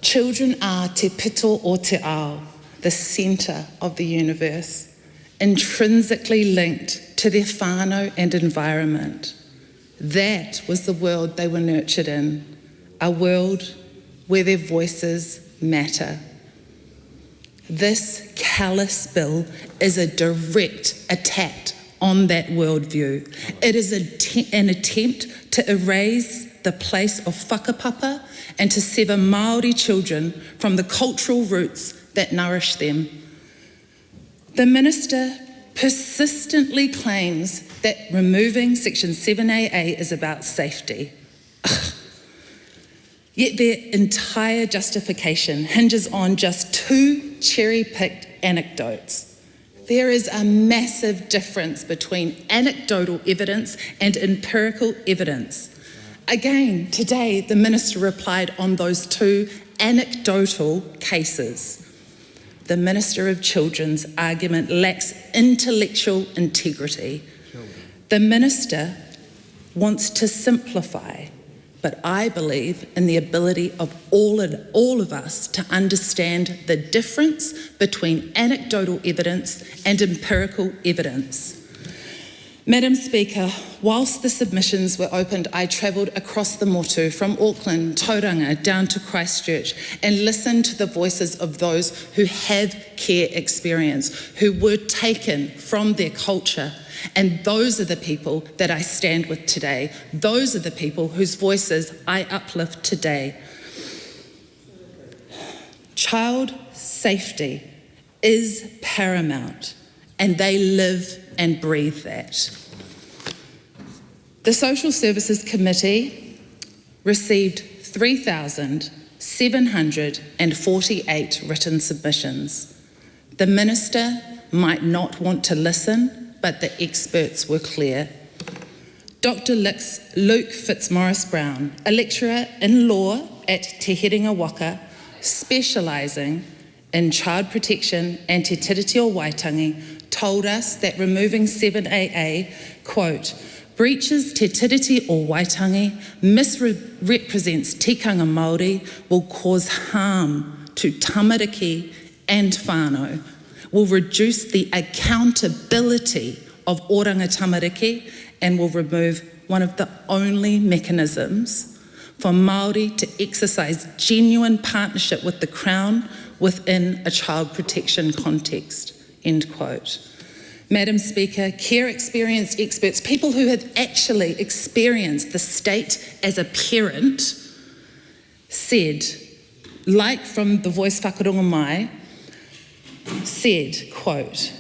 Children are te pito o te ao, the centre of the universe, intrinsically linked to their whānau and environment. That was the world they were nurtured in, a world where their voices matter. This callous bill is a direct attack on that worldview. It is an attempt to erase the place of whakapapa and to sever Māori children from the cultural roots that nourish them. The Minister persistently claims that removing Section 7AA is about safety. Yet their entire justification hinges on just two cherry-picked anecdotes. There is a massive difference between anecdotal evidence and empirical evidence. Again, today, the Minister replied on those two anecdotal cases. The Minister of Children's argument lacks intellectual integrity. The Minister wants to simplify, but I believe in the ability of all of us to understand the difference between anecdotal evidence and empirical evidence. Madam Speaker, whilst the submissions were opened, I travelled across the motu from Auckland, Tauranga, down to Christchurch and listened to the voices of those who have care experience, who were taken from their culture. And those are the people that I stand with today. Those are the people whose voices I uplift today. Child safety is paramount, and they live and breathe that. The Social Services Committee received 3,748 written submissions. The Minister might not want to listen, but the experts were clear. Dr. Luke Fitzmaurice-Brown, a lecturer in law at Te Herenga Waka, specialising in child protection and Te Tiriti o Waitangi, told us that removing 7AA, quote, breaches Te Tiriti o Waitangi, misrepresents tikanga Māori, will cause harm to tamariki and whānau, will reduce the accountability of oranga tamariki, and will remove one of the only mechanisms for Māori to exercise genuine partnership with the Crown within a child protection context, end quote. Madam Speaker, care experienced experts, people who have actually experienced the state as a parent, said, like from the Voice Whakarongo Mai, said, quote,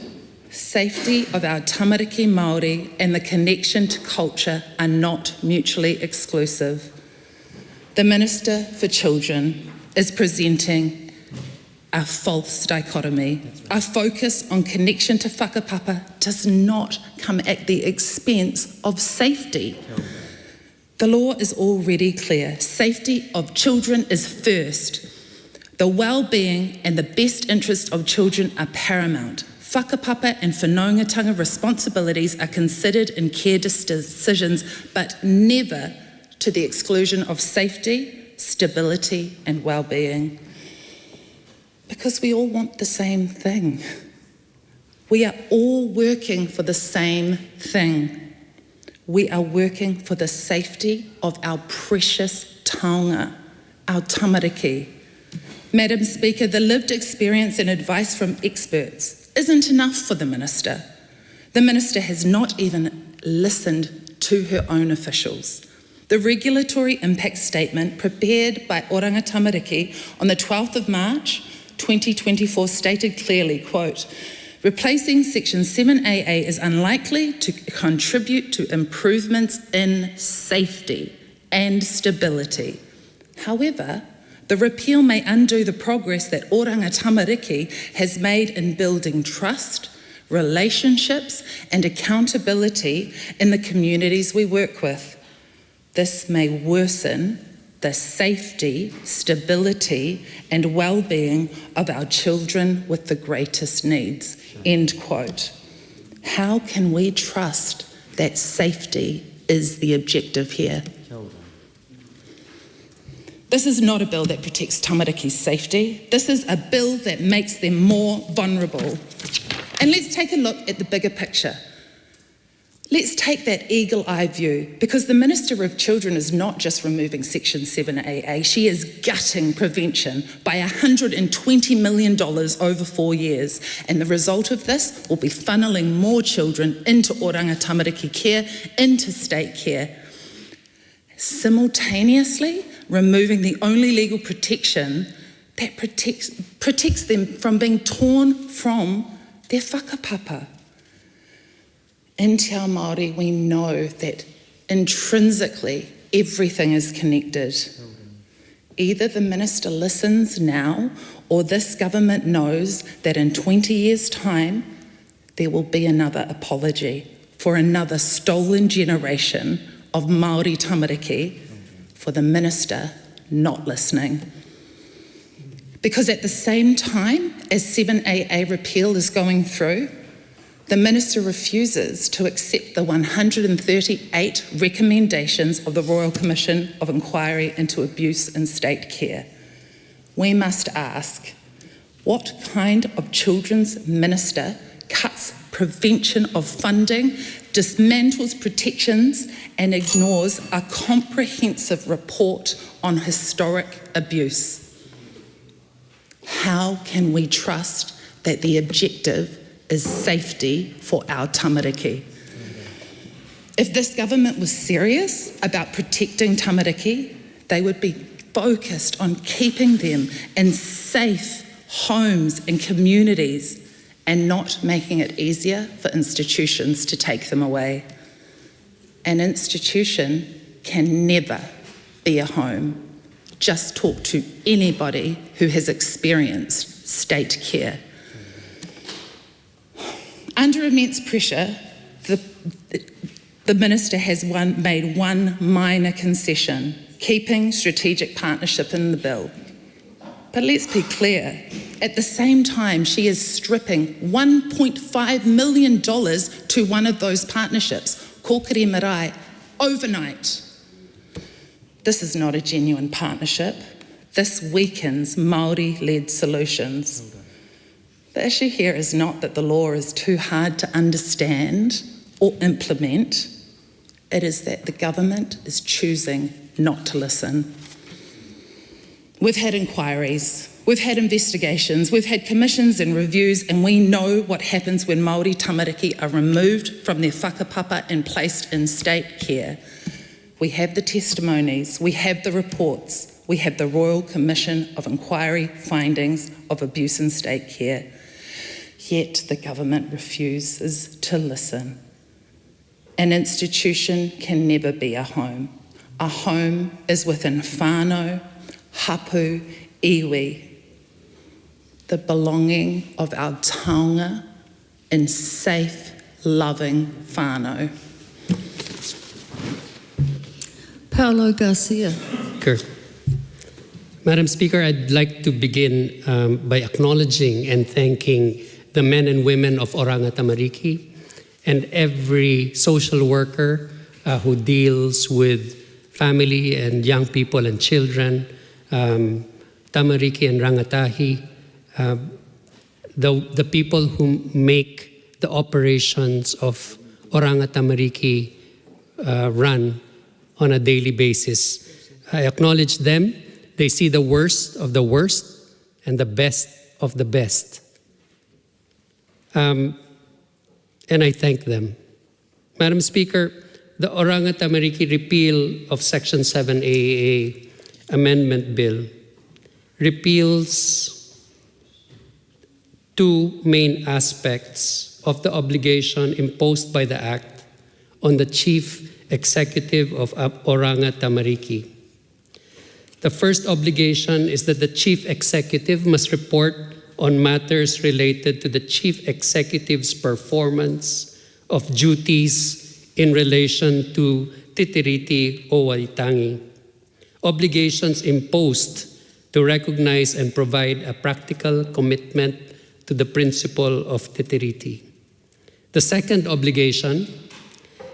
"Safety of our tamariki Māori and the connection to culture are not mutually exclusive." The Minister for Children is presenting a false dichotomy. Our focus on connection to whakapapa does not come at the expense of safety. The law is already clear. Safety of children is first. The well-being and the best interest of children are paramount. Whakapapa and whanaungatanga responsibilities are considered in care decisions, but never to the exclusion of safety, stability and well-being. Because we all want the same thing. We are all working for the same thing. We are working for the safety of our precious taonga, our tamariki. Madam Speaker, the lived experience and advice from experts isn't enough for the Minister. The Minister has not even listened to her own officials. The regulatory impact statement prepared by Oranga Tamariki on the 12th of March 2024 stated clearly, quote, "Replacing Section 7AA is unlikely to contribute to improvements in safety and stability. However, the repeal may undo the progress that Oranga Tamariki has made in building trust, relationships and accountability in the communities we work with. This may worsen the safety, stability and well-being of our children with the greatest needs." End quote. How can we trust that safety is the objective here? This is not a bill that protects tamariki's safety. This is a bill that makes them more vulnerable. And let's take a look at the bigger picture. Let's take that eagle-eye view, because the Minister of Children is not just removing Section 7AA, she is gutting prevention by $120 million over 4 years. And the result of this will be funneling more children into Oranga Tamariki care, into state care. Simultaneously, removing the only legal protection that protects them from being torn from their whakapapa. In Te Ao Māori, we know that intrinsically everything is connected. Either the Minister listens now, or this government knows that in 20 years' time there will be another apology for another stolen generation of Māori tamariki for the Minister not listening. Because at the same time as 7AA repeal is going through, the Minister refuses to accept the 138 recommendations of the Royal Commission of Inquiry into Abuse in State Care. We must ask, what kind of children's minister cuts prevention of funding, dismantles protections and ignores a comprehensive report on historic abuse? How can we trust that the objective is safety for our tamariki? If this government was serious about protecting tamariki, they would be focused on keeping them in safe homes and communities and not making it easier for institutions to take them away. An institution can never be a home. Just talk to anybody who has experienced state care. Under immense pressure, the Minister has made one minor concession, keeping strategic partnership in the bill. But let's be clear, at the same time she is stripping $1.5 million to one of those partnerships, Kōkiri Marae, overnight. This is not a genuine partnership. This weakens Māori-led solutions. The issue here is not that the law is too hard to understand or implement. It is that the government is choosing not to listen. We've had inquiries, we've had investigations, we've had commissions and reviews, and we know what happens when Māori tamariki are removed from their whakapapa and placed in state care. We have the testimonies, we have the reports, we have the Royal Commission of Inquiry findings of abuse in state care. yet the government refuses to listen. An institution can never be a home. A home is within whānau, hapu, iwi, the belonging of our taonga in safe, loving whānau. Paolo Garcia. Sure. Madam Speaker, I'd like to begin by acknowledging and thanking the men and women of Oranga Tamariki and every social worker who deals with family and young people and children, Tamariki and Rangatahi, the people who make the operations of Oranga Tamariki run on a daily basis. I acknowledge them. They see the worst of the worst and the best of the best. And I thank them. Madam Speaker, the Oranga Tamariki repeal of Section 7 AAA Amendment Bill repeals two main aspects of the obligation imposed by the Act on the Chief Executive of Oranga Tamariki. The first obligation is that the Chief Executive must report on matters related to the Chief Executive's performance of duties in relation to Titiriti o Waitangi, obligations imposed to recognize and provide a practical commitment to the principle of Titiriti. The second obligation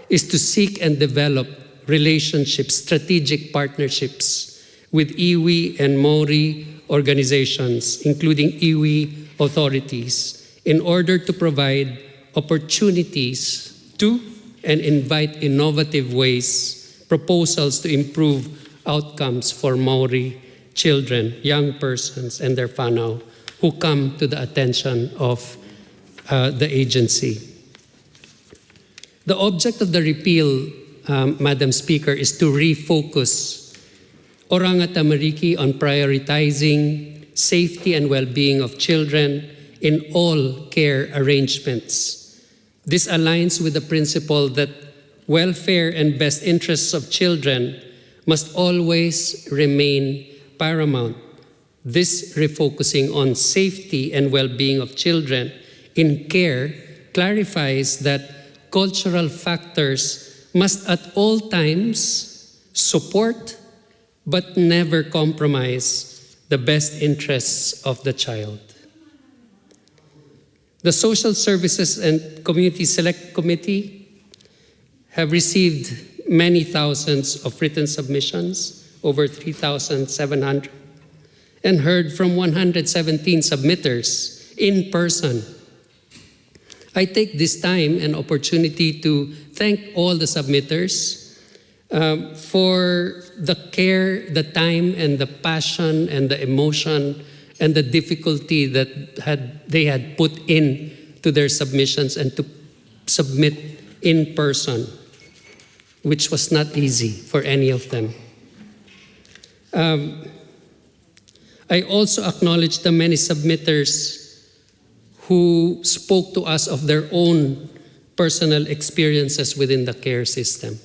is to seek and develop relationships, strategic partnerships with iwi and Maori organizations, including iwi authorities, in order to provide opportunities to and invite innovative ways, proposals to improve outcomes for Maori children, young persons, and their whānau who come to the attention of the agency. The object of the repeal, Madam Speaker, is to refocus Oranga Tamariki on prioritizing safety and well-being of children in all care arrangements. This aligns with the principle that welfare and best interests of children must always remain paramount. This refocusing on safety and well-being of children in care clarifies that cultural factors must at all times support but never compromise the best interests of the child. The Social Services and Community Select Committee have received many thousands of written submissions, over 3,700, and heard from 117 submitters in person. I take this time and opportunity to thank all the submitters for the care, the time, and the passion, and the emotion, and the difficulty that they had put in to their submissions and to submit in person, which was not easy for any of them. I also acknowledge the many submitters who spoke to us of their own personal experiences within the care system.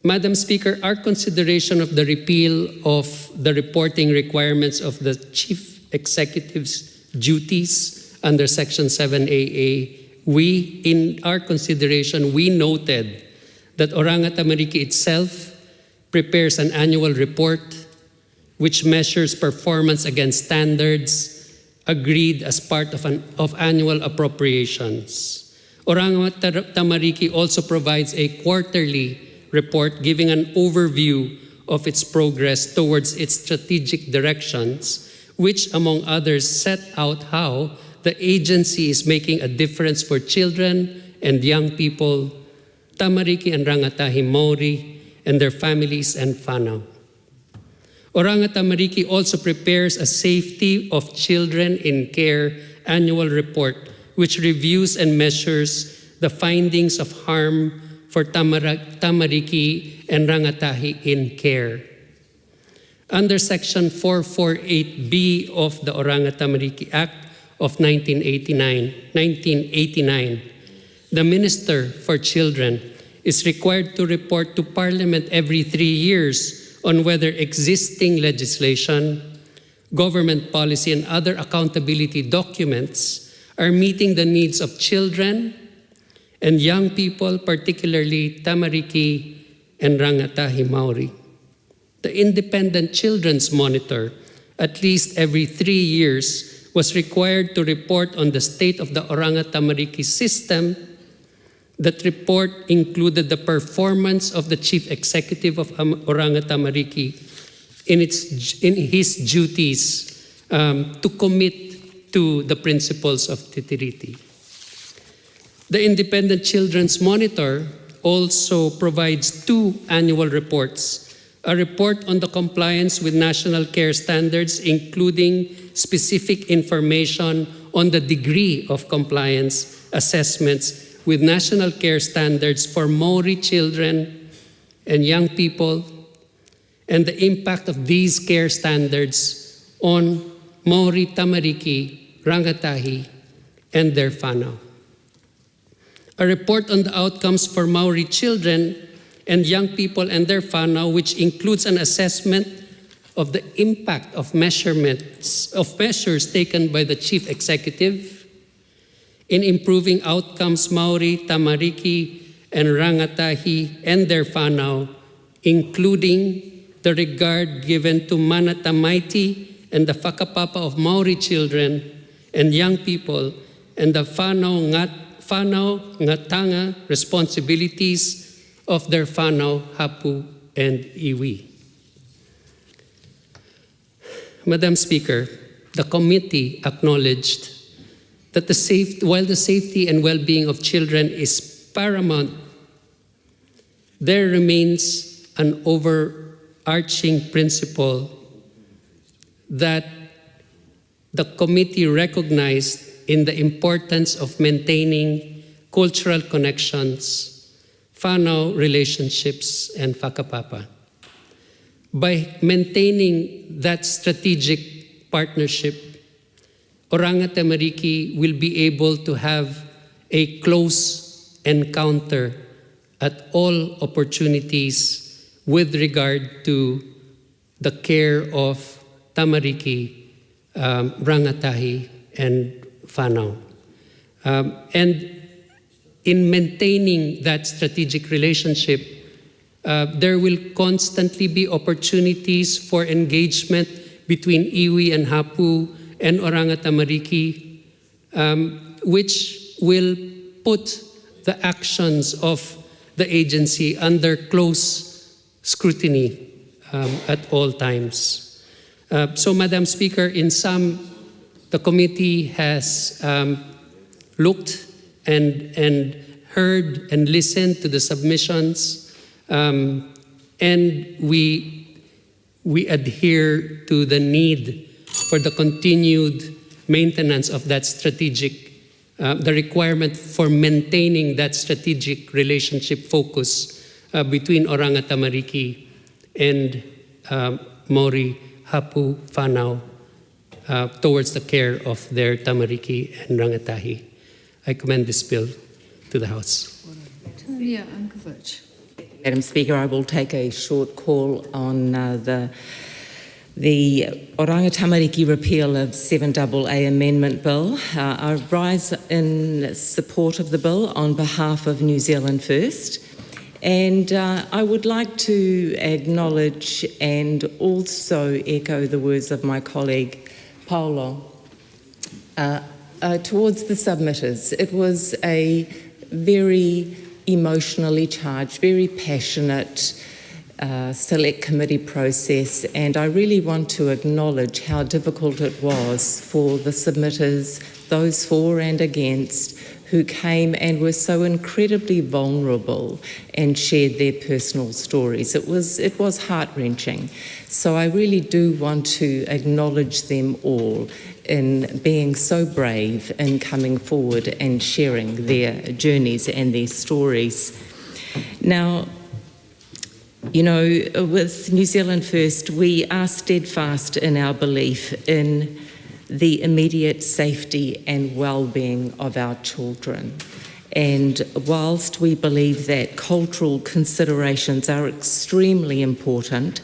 Madam Speaker, our consideration of the repeal of the reporting requirements of the Chief Executive's duties under Section 7AA, in our consideration, we noted that Oranga Tamariki itself prepares an annual report which measures performance against standards agreed as part of annual appropriations. Oranga Tamariki also provides a quarterly report giving an overview of its progress towards its strategic directions, which, among others, set out how the agency is making a difference for children and young people, Tamariki and Rangatahi Maori, and their families and whānau. Oranga Tamariki also prepares a Safety of Children in Care annual report, which reviews and measures the findings of harm for Tamariki and Rangatahi in care. Under Section 448B of the Oranga Tamariki Act of 1989, the Minister for Children is required to report to Parliament every 3 years on whether existing legislation, government policy, and other accountability documents are meeting the needs of children and young people, particularly Tamariki and Rangatahi Maori. The Independent Children's Monitor, at least every 3 years, was required to report on the state of the Oranga Tamariki system. That report included the performance of the Chief Executive of Oranga Tamariki in his duties to commit to the principles of Titiriti. The Independent Children's Monitor also provides 2 annual reports: a report on the compliance with national care standards, including specific information on the degree of compliance assessments with national care standards for Maori children and young people, and the impact of these care standards on Maori Tamariki, Rangatahi, and their whānau. A report on the outcomes for Maori children and young people and their whānau, which includes an assessment of the impact of measures taken by the Chief Executive in improving outcomes Maori, Tamariki, and Rangatahi and their whānau, including the regard given to mana tamaiti and the whakapapa of Maori children and young people, and the whānau ngatanga responsibilities of their whānau, hapu, and iwi. Madam Speaker, the committee acknowledged that while the safety and well-being of children is paramount, there remains an overarching principle that the committee recognized in the importance of maintaining cultural connections, whānau relationships, and whakapapa. By maintaining that strategic partnership, Oranga Tamariki will be able to have a close encounter at all opportunities with regard to the care of Tamariki, Rangatahi, and whānau. And in maintaining that strategic relationship, there will constantly be opportunities for engagement between iwi and hapu and Oranga Tamariki, which will put the actions of the agency under close scrutiny at all times. So, Madam Speaker, in sum, the committee has looked and heard and listened to the submissions, and we adhere to the need for the continued maintenance of that strategic, the requirement for maintaining that strategic relationship focus between Oranga Tamariki and Maori, hapu, whānau, towards the care of their Tamariki and Rangatahi. I commend this bill to the House. Madam Speaker, I will take a short call on the Oranga Tamariki repeal of 7AA Amendment Bill. I rise in support of the bill on behalf of New Zealand First. And I would like to acknowledge and also echo the words of my colleague Paolo towards the submitters. It was a very emotionally charged, very passionate select committee process, and I really want to acknowledge how difficult it was for the submitters, those for and against, who came and were so incredibly vulnerable and shared their personal stories. It was heart-wrenching. So I really do want to acknowledge them all in being so brave in coming forward and sharing their journeys and their stories. Now, You know, with New Zealand First, we are steadfast in our belief in the immediate safety and well-being of our children. And whilst we believe that cultural considerations are extremely important,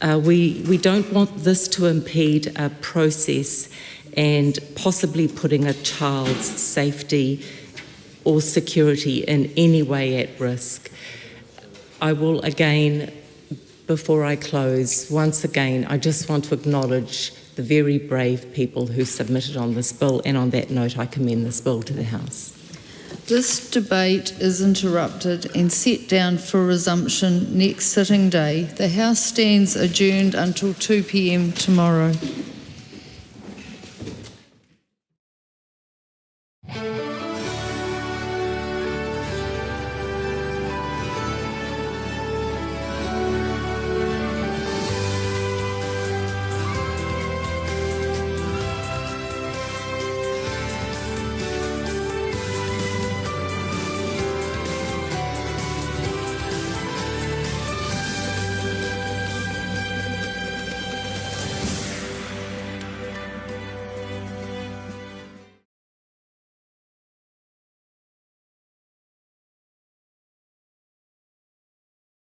we don't want this to impede a process and possibly putting a child's safety or security in any way at risk. I will again, before I close, once again, I just want to acknowledge the very brave people who submitted on this bill, and on that note, I commend this bill to the House. This debate is interrupted and set down for resumption next sitting day. The House stands adjourned until 2 p.m. tomorrow.